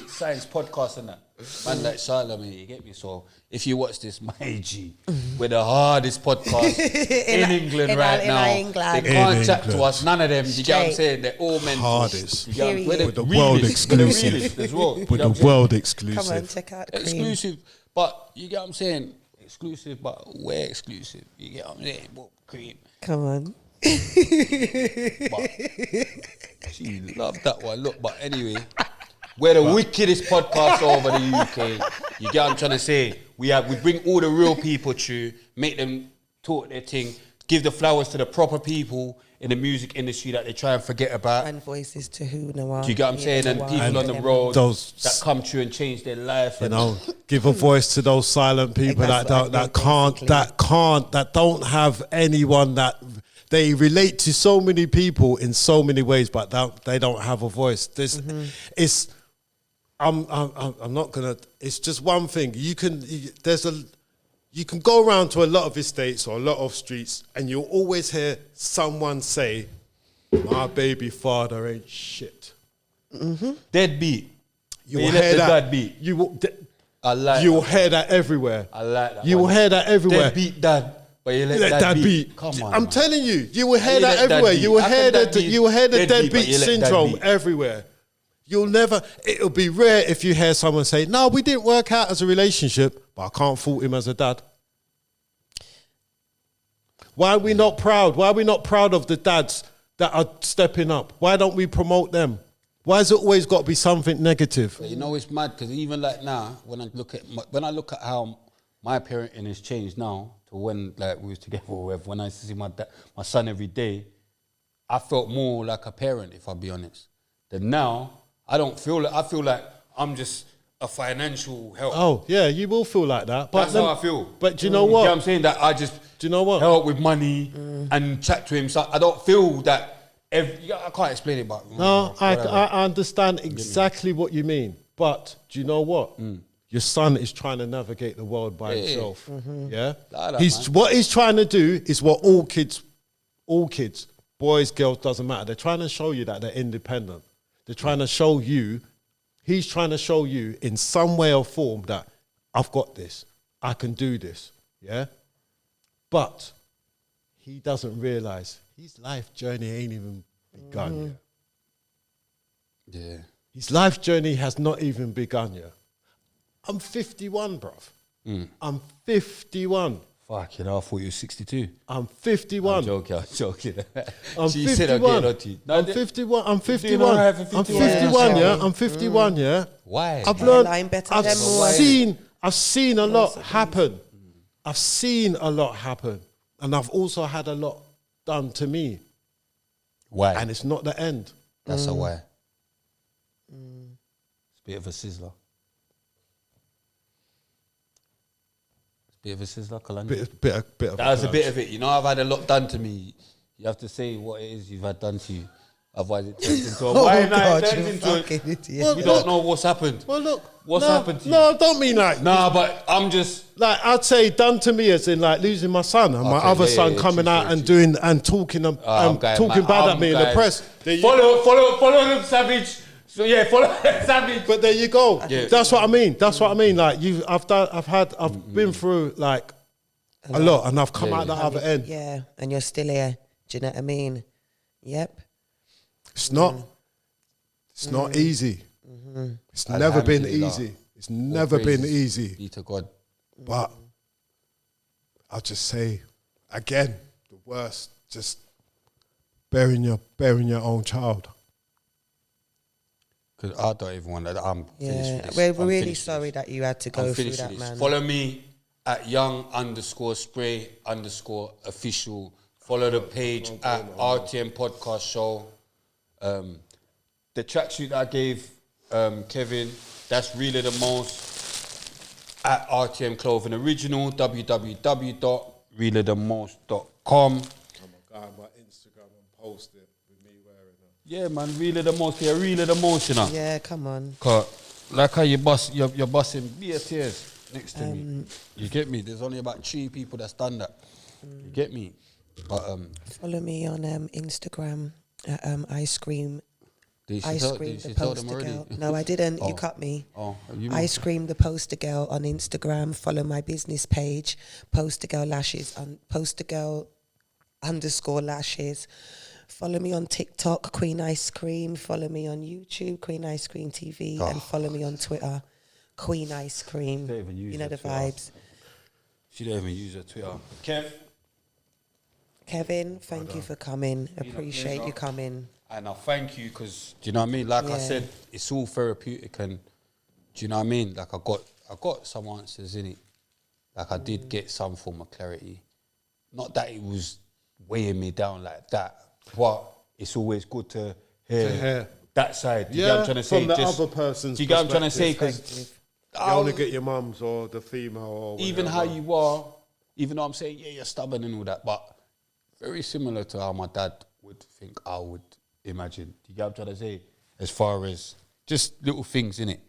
Speaker 3: science podcast and that. Man like Charlemagne, you get me? So if you watch this, my G, we're the hardest podcast in England right now. They can't chat to us, none of them. You get what I'm saying? They're all mentors.
Speaker 5: Hardest.
Speaker 3: You get what I'm-
Speaker 5: With the world exclusive.
Speaker 3: As well.
Speaker 5: With the world exclusive.
Speaker 4: Come on, check out Cream.
Speaker 3: Exclusive, but you get what I'm saying? Exclusive, but we're exclusive. You get what I'm saying? What cream?
Speaker 4: Come on.
Speaker 3: But she loved that one. Look, but anyway, we're the wickedest podcast over the UK. You get what I'm trying to say? We bring all the real people through, make them talk their thing. give the flowers to the proper people in the music industry that they try and forget about.
Speaker 4: And voices to who no one.
Speaker 3: Do you get what I'm saying? And people on the road
Speaker 5: those-
Speaker 3: that come through and change their life.
Speaker 5: You
Speaker 3: and
Speaker 5: know, give a voice to those silent people
Speaker 4: That's
Speaker 5: that
Speaker 4: what I think,
Speaker 5: that don't have anyone that they relate to so many people in so many ways, but they don't have a voice. It's. I'm not gonna. It's just one thing. You can go around to a lot of estates or a lot of streets, and you'll always hear someone say, "My baby father ain't shit."
Speaker 3: Deadbeat.
Speaker 5: You
Speaker 3: You
Speaker 5: will
Speaker 3: let
Speaker 5: hear
Speaker 3: the
Speaker 5: that.
Speaker 3: dad beat.
Speaker 5: You will.
Speaker 3: I like
Speaker 5: You will
Speaker 3: that.
Speaker 5: hear that everywhere.
Speaker 3: I like that.
Speaker 5: You will
Speaker 3: one.
Speaker 5: hear that everywhere.
Speaker 3: Deadbeat dad. But you let
Speaker 5: Let
Speaker 3: dad
Speaker 5: that
Speaker 3: beat.
Speaker 5: beat.
Speaker 3: Come on.
Speaker 5: I'm
Speaker 3: man.
Speaker 5: telling you, you will hear
Speaker 3: you
Speaker 5: that
Speaker 3: let dad
Speaker 5: everywhere.
Speaker 3: beat?
Speaker 5: You will
Speaker 3: How
Speaker 5: hear
Speaker 3: can dad
Speaker 5: the
Speaker 3: be
Speaker 5: you will hear the
Speaker 3: deadbeat, but
Speaker 5: deadbeat
Speaker 3: you let dad
Speaker 5: syndrome
Speaker 3: beat?
Speaker 5: everywhere. You'll never. It'll be rare if you hear someone say, "No, we didn't work out as a relationship, but I can't fault him as a dad." Why are we not proud? Why are we not proud of the dads that are stepping up? Why don't we promote them? Why has it always got to be something negative?
Speaker 3: But you know it's mad because even like now, when I look at how my parenting has changed now to when like we was together or whatever, when I used to see my son every day, I felt more like a parent, if I'll be honest. Then now I don't feel like I feel like I'm just a financial help.
Speaker 5: Oh yeah, you will feel like that. But
Speaker 3: That's how I feel.
Speaker 5: But do you know
Speaker 3: You know
Speaker 5: what?
Speaker 3: what I'm saying? That I just
Speaker 5: Do you know what?
Speaker 3: help with money and chat to him. So I don't feel that. I can't explain it, but
Speaker 5: No, I
Speaker 3: whatever.
Speaker 5: understand exactly what you mean. But do you know what? Your son is trying to navigate the world by himself. Yeah?
Speaker 3: Like that, man.
Speaker 5: What he's trying to do is what all kids, boys, girls, doesn't matter. They're trying to show you that they're independent. They're trying to show you, he's trying to show you in some way or form that I've got this. I can do this. Yeah? But he doesn't realize his life journey ain't even begun yet.
Speaker 3: Yeah.
Speaker 5: His life journey has not even begun yet. I'm 51, bruv. I'm 51.
Speaker 3: Fuck it, I thought you were 62.
Speaker 5: I'm 51.
Speaker 3: I'm joking.
Speaker 5: I'm
Speaker 3: She
Speaker 5: 51.
Speaker 3: said I'll get it on to you. No,
Speaker 5: I'm
Speaker 3: they-
Speaker 5: 51. I'm
Speaker 3: doing
Speaker 5: 51.
Speaker 3: all right for
Speaker 5: I'm
Speaker 3: 51,
Speaker 5: 51,
Speaker 3: yeah.
Speaker 5: yeah. I'm 51, yeah.
Speaker 3: Why?
Speaker 5: I've
Speaker 4: Hairline
Speaker 5: learned.
Speaker 4: better
Speaker 5: I've
Speaker 4: than more.
Speaker 5: seen a lot happen. I've seen a lot happen, and I've also had a lot done to me,
Speaker 3: Why?
Speaker 5: and it's not the end.
Speaker 3: That's a why. It's a bit of a sizzler. Bit of a sizzler, Kalani.
Speaker 5: Bit of
Speaker 3: That was a bit of it. You know, I've had a lot done to me. You have to say what it is you've had done to you. Otherwise it turns into a why not? It turns
Speaker 4: you
Speaker 3: into
Speaker 4: fucking
Speaker 3: a,
Speaker 4: idiot.
Speaker 3: you don't know what's happened.
Speaker 5: Well, look.
Speaker 3: What's
Speaker 5: no,
Speaker 3: happened to you?
Speaker 5: No, I don't mean like.
Speaker 3: Nah, but I'm just...
Speaker 5: Like I'd say, done to me as in like losing my son and my
Speaker 3: Okay,
Speaker 5: other
Speaker 3: yeah,
Speaker 5: son
Speaker 3: yeah,
Speaker 5: coming
Speaker 3: true,
Speaker 5: out
Speaker 3: true,
Speaker 5: and
Speaker 3: true.
Speaker 5: doing and talking
Speaker 3: I'm going
Speaker 5: talking
Speaker 3: mad.
Speaker 5: bad
Speaker 3: I'm
Speaker 5: at me in the
Speaker 3: going-
Speaker 5: press. There you
Speaker 3: Follow them, Savage. So yeah, follow Savage.
Speaker 5: But there you go.
Speaker 3: Yeah.
Speaker 5: That's what I mean. That's what I mean. Like I've been through like a lot, and I've come
Speaker 3: Yeah,
Speaker 5: out the other end.
Speaker 4: Yeah, and you're still here. Do you know what I mean? Yep.
Speaker 5: It's not easy. It's never been
Speaker 3: Alhamdulillah.
Speaker 5: easy. It's never been
Speaker 3: Praises
Speaker 5: easy.
Speaker 3: Be to God.
Speaker 5: But I'll just say again, the worst, just burying your own child.
Speaker 3: Because I don't even want that. I'm finished
Speaker 4: Yeah,
Speaker 3: with this.
Speaker 4: we're
Speaker 3: I'm
Speaker 4: really
Speaker 3: finished with
Speaker 4: sorry
Speaker 3: this.
Speaker 4: that you had to
Speaker 3: I'm
Speaker 4: go through
Speaker 3: finished
Speaker 4: that,
Speaker 3: with this.
Speaker 4: man.
Speaker 3: Follow me at young_spray_official. Follow the page at RTM Podcast Show. The tracksuit that I gave Kevin, that's really the most at RTM Clothing Original, www.reallythemost.com.
Speaker 5: Oh my God, my Instagram and post it with me wearing them.
Speaker 3: Yeah, man, really the most. Yeah, really the most, you know.
Speaker 4: Yeah, come on.
Speaker 3: Cause like how you're busting beer tears next to me. You get me? There's only about 3 people that's done that. You get me? But
Speaker 4: Follow me on Instagram at ice cream.
Speaker 3: did
Speaker 4: Ice
Speaker 3: she
Speaker 4: cream, the
Speaker 3: tell them
Speaker 4: poster
Speaker 3: already?
Speaker 4: girl. No, I didn't. You
Speaker 3: Oh.
Speaker 4: cut me.
Speaker 3: Oh, you mean?
Speaker 4: Ice cream, the poster girl on Instagram. Follow my business page, poster girl lashes, poster girl _lashes. Follow me on TikTok, Queen Ice Cream. Follow me on YouTube, Queen Ice Cream TV, and follow me on Twitter, Queen Ice Cream.
Speaker 3: Don't even use
Speaker 4: You know
Speaker 3: her
Speaker 4: the
Speaker 3: Twitter.
Speaker 4: vibes.
Speaker 3: She don't even use her Twitter. Kev,
Speaker 4: Kevin, thank you for coming. Appreciate
Speaker 3: pleasure.
Speaker 4: you coming.
Speaker 3: and I thank you because do you know what I mean? Like I
Speaker 4: Yeah.
Speaker 3: said, it's all therapeutic, and do you know what I mean? Like I got some answers in it. Like I did get some form of clarity. Not that it was weighing me down like that. But it's always good to hear that side. Do you
Speaker 5: Yeah,
Speaker 3: get what I'm trying to say?
Speaker 5: from the other person's
Speaker 3: Do you get what I'm trying to say?
Speaker 5: perspective.
Speaker 3: Because
Speaker 5: You only get your mums or the female or
Speaker 3: even
Speaker 5: whatever.
Speaker 3: how you are, even though I'm saying, yeah, you're stubborn and all that, but very similar to how my dad would think I would imagine. Do you get what I'm trying to say? As far as just little things, innit?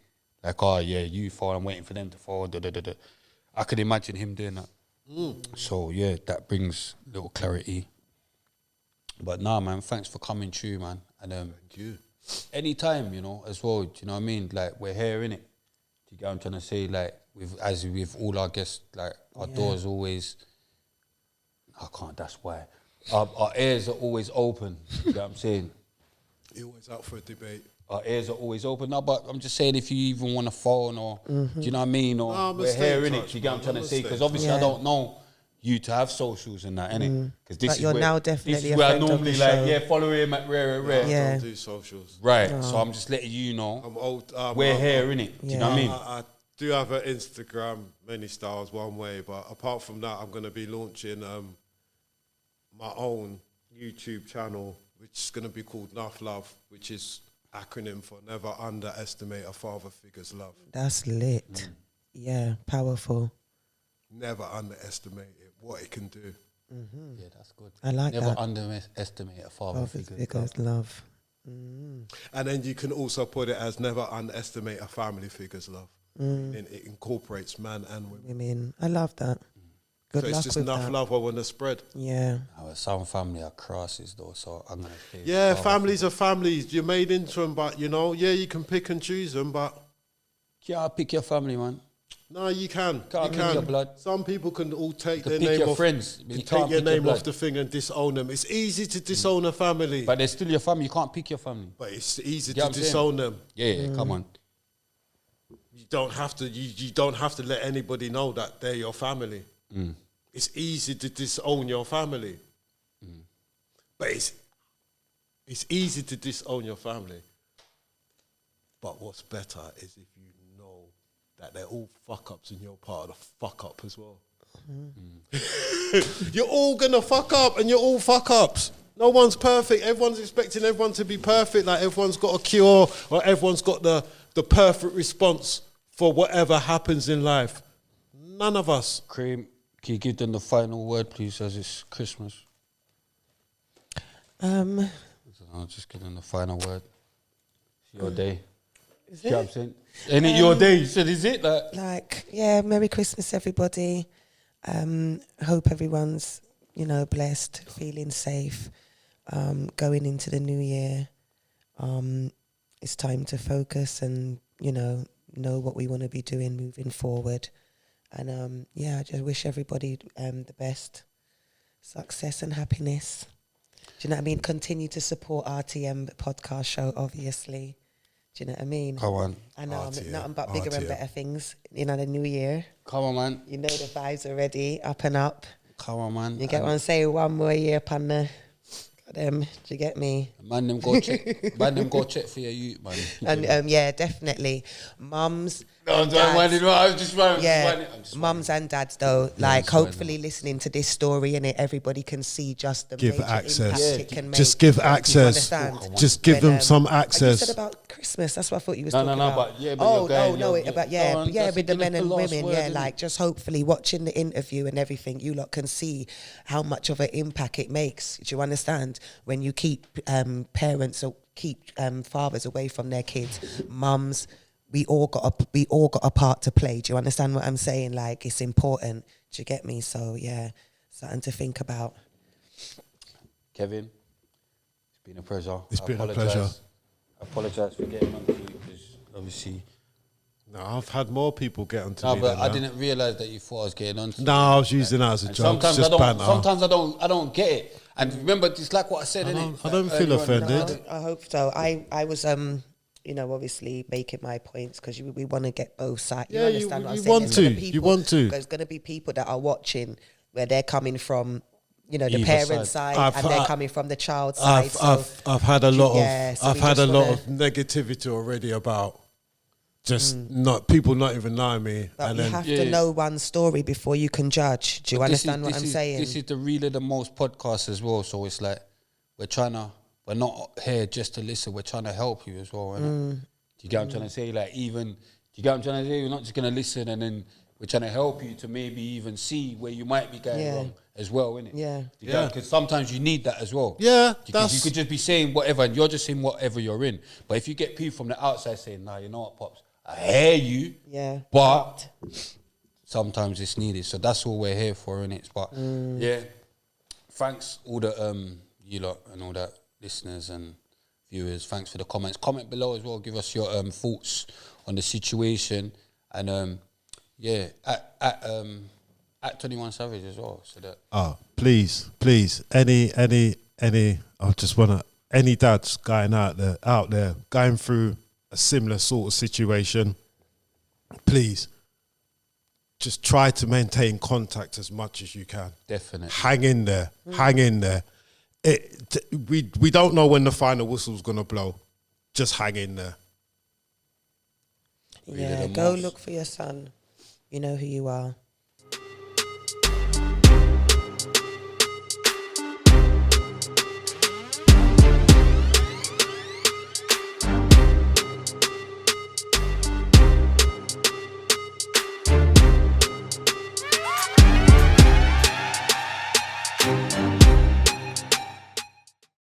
Speaker 3: Like, oh, yeah, you fall, I'm waiting for them to fall, da-da-da-da. I could imagine him doing that. So, yeah, that brings little clarity. But nah, man, thanks for coming through, man. And
Speaker 5: Thank you.
Speaker 3: anytime, you know, as well, do you know what I mean? Like, we're here, innit? Do you get what I'm trying to say? Like, as with all our guests, like, our doors always... I can't, that's why. Our ears are always open, you know what I'm saying?
Speaker 5: You're always out for a debate.
Speaker 3: Our ears are always open. No, but I'm just saying if you even want to phone or, do you know what I mean? Or
Speaker 5: No, I'ma
Speaker 3: we're
Speaker 5: stay in
Speaker 3: here, innit?
Speaker 5: touch,
Speaker 3: Do you get what I'm
Speaker 5: man.
Speaker 3: trying to
Speaker 5: I'ma
Speaker 3: say?
Speaker 5: stay
Speaker 3: Because
Speaker 5: in
Speaker 3: obviously I
Speaker 4: touch.
Speaker 3: don't know you to have socials and that, innit? Because this
Speaker 4: But
Speaker 3: is
Speaker 4: you're
Speaker 3: where,
Speaker 4: now
Speaker 3: this
Speaker 4: definitely
Speaker 3: is
Speaker 4: a
Speaker 3: where I
Speaker 4: friend of
Speaker 3: normally
Speaker 4: the
Speaker 3: like,
Speaker 4: show.
Speaker 3: yeah, follow him at rare.
Speaker 5: I
Speaker 4: Yeah.
Speaker 5: don't do socials.
Speaker 3: Right, so I'm just letting you know
Speaker 5: I'm old.
Speaker 3: we're here, innit? Do you know what I mean?
Speaker 5: I do have an Instagram, many styles, one way, but apart from that, I'm going to be launching my own YouTube channel, which is going to be called Enough Love, which is acronym for Never Underestimate a Father Figure's Love.
Speaker 4: That's lit. Yeah, powerful.
Speaker 5: Never underestimate it, what it can do.
Speaker 3: Yeah, that's good.
Speaker 4: I like
Speaker 3: Never
Speaker 4: that.
Speaker 3: underestimate a father
Speaker 4: Father's
Speaker 3: figure.
Speaker 4: figure's love.
Speaker 5: And then you can also put it as never underestimate a family figure's love. And it incorporates man and women.
Speaker 4: Women. I love that. Good
Speaker 5: So
Speaker 4: luck
Speaker 5: it's just
Speaker 4: with
Speaker 5: enough
Speaker 4: that.
Speaker 5: love I want to spread.
Speaker 4: Yeah.
Speaker 3: Some family are crosses though, so I'm gonna say
Speaker 5: Yeah,
Speaker 3: father
Speaker 5: families are families. You're made into them, but you know, yeah, you can pick and choose them, but
Speaker 3: figure. Yeah, pick your family, man.
Speaker 5: no, you can.
Speaker 3: Can't
Speaker 5: you
Speaker 3: mix
Speaker 5: can.
Speaker 3: your blood.
Speaker 5: Some people can all take
Speaker 3: You
Speaker 5: their
Speaker 3: can pick
Speaker 5: name
Speaker 3: your
Speaker 5: off.
Speaker 3: friends, but
Speaker 5: You
Speaker 3: you
Speaker 5: take
Speaker 3: can't
Speaker 5: your
Speaker 3: pick your
Speaker 5: name off
Speaker 3: blood.
Speaker 5: the thing and disown them. It's easy to disown a family,
Speaker 3: But they're still your family. You can't pick your family.
Speaker 5: but it's easy
Speaker 3: You get
Speaker 5: to
Speaker 3: what I'm saying?
Speaker 5: disown them.
Speaker 3: Yeah, come on.
Speaker 5: You don't have to. You don't have to let anybody know that they're your family. It's easy to disown your family, but it's easy to disown your family. But what's better is if you know that they're all fuck ups and you're part of the fuck up as well. You're all gonna fuck up and you're all fuck ups. No one's perfect. Everyone's expecting everyone to be perfect, like everyone's got a cure or everyone's got the perfect response for whatever happens in life. None of us.
Speaker 3: Cream, can you give them the final word, please, as it's Christmas? I'll just give them the final word. It's your day.
Speaker 4: Is
Speaker 3: You know what
Speaker 4: it?
Speaker 3: I'm saying? Ain't it your day? You said, is it?
Speaker 4: Like, yeah, Merry Christmas, everybody. Hope everyone's, blessed, feeling safe, going into the new year. It's time to focus and, know what we want to be doing moving forward. And, I just wish everybody the best success and happiness. Do you know what I mean? Continue to support RTM Podcast Show, obviously. Do you know what I mean?
Speaker 3: Come on.
Speaker 4: And
Speaker 5: RTM,
Speaker 4: nothing but bigger and
Speaker 5: RTM.
Speaker 4: better things, the new year.
Speaker 3: Come on, man.
Speaker 4: You know the vibes already, up and up.
Speaker 3: Come on, man.
Speaker 4: You get what I'm saying? One more year upon the... do you get me?
Speaker 3: Man, them go check. Man, them go check for your youth, man.
Speaker 4: And yeah, definitely. Mums
Speaker 3: No,
Speaker 4: and
Speaker 3: I
Speaker 4: dads.
Speaker 3: was just running.
Speaker 4: Yeah, mums and dads though, like
Speaker 3: it's fine,
Speaker 4: hopefully listening to this story and everybody can see just the
Speaker 5: Give
Speaker 4: major
Speaker 5: access.
Speaker 4: impact it can make.
Speaker 5: Just give
Speaker 4: Do you
Speaker 5: access.
Speaker 4: understand?
Speaker 5: Just give them some
Speaker 4: You
Speaker 5: access.
Speaker 4: said about Christmas. That's what I thought you was
Speaker 3: No,
Speaker 4: talking
Speaker 3: no,
Speaker 4: about.
Speaker 3: but yeah, but
Speaker 4: oh
Speaker 3: you're going,
Speaker 4: no,
Speaker 3: you're-
Speaker 4: about
Speaker 3: go on,
Speaker 4: with the
Speaker 3: that's
Speaker 4: men and
Speaker 3: the last
Speaker 4: women.
Speaker 3: word,
Speaker 4: Yeah,
Speaker 3: innit?
Speaker 4: like just hopefully watching the interview and everything, you lot can see how much of an impact it makes. Do you understand? When you keep parents or keep fathers away from their kids, mums. We all got a part to play. Do you understand what I'm saying? Like it's important. Do you get me? So yeah, something to think about.
Speaker 3: Kevin, it's been a pleasure.
Speaker 5: It's been a pleasure.
Speaker 3: I apologise for getting on to you because obviously.
Speaker 5: No, I've had more people get onto
Speaker 3: No,
Speaker 5: me
Speaker 3: but
Speaker 5: than
Speaker 3: I
Speaker 5: that.
Speaker 3: didn't realise that you thought I was getting on to you.
Speaker 5: No, I was using that as a
Speaker 3: And
Speaker 5: joke. It's
Speaker 3: sometimes
Speaker 5: just banter.
Speaker 3: I don't get it. And remember, it's like what I said, innit?
Speaker 5: I don't feel
Speaker 3: Earlier on.
Speaker 5: offended.
Speaker 4: I hope so. I was obviously making my points because we want to get both sides.
Speaker 5: Yeah, you
Speaker 4: understand what I'm
Speaker 5: want
Speaker 4: saying? There's gonna
Speaker 5: to.
Speaker 4: be
Speaker 5: You want to.
Speaker 4: There's going to be people that are watching where they're coming from, the
Speaker 3: Either
Speaker 4: parent
Speaker 3: side.
Speaker 4: side, and they're coming from the child side.
Speaker 5: I've had a lot
Speaker 4: Yeah,
Speaker 5: of
Speaker 4: so
Speaker 5: I've
Speaker 4: we
Speaker 5: had a
Speaker 4: just
Speaker 5: lot
Speaker 4: wanna-
Speaker 5: of negativity already about just not people not even knowing me.
Speaker 4: But
Speaker 5: and
Speaker 4: you
Speaker 5: then
Speaker 4: have to know one's story before you can judge. Do you understand what I'm saying?
Speaker 3: This is the Real of the Most podcast as well. So it's like we're not here just to listen. We're trying to help you as well. Innit? Do you get what I'm trying to say? Like do you get what I'm trying to say? We're not just gonna listen and then we're trying to help you to maybe even see where you might be going wrong as well, innit?
Speaker 4: Yeah.
Speaker 3: Because sometimes you need that as well.
Speaker 5: Yeah,
Speaker 3: Because you could just be saying whatever and you're just saying whatever you're in. But if you get people from the outside saying, nah, you know what, Pops, I hear you.
Speaker 4: Yeah.
Speaker 3: But sometimes it's needed. So that's all we're here for, innit? But yeah, thanks all the you lot and all that listeners and viewers. Thanks for the comments. Comment below as well. Give us your thoughts on the situation. And yeah, at 21 Savage as well. So that
Speaker 5: please, any I just wanna any dads out there going through a similar sort of situation, please just try to maintain contact as much as you can.
Speaker 3: definitely.
Speaker 5: Hang in there. We don't know when the final whistle's gonna blow. Just hang in there.
Speaker 4: Yeah, go look for your son. You know who you are.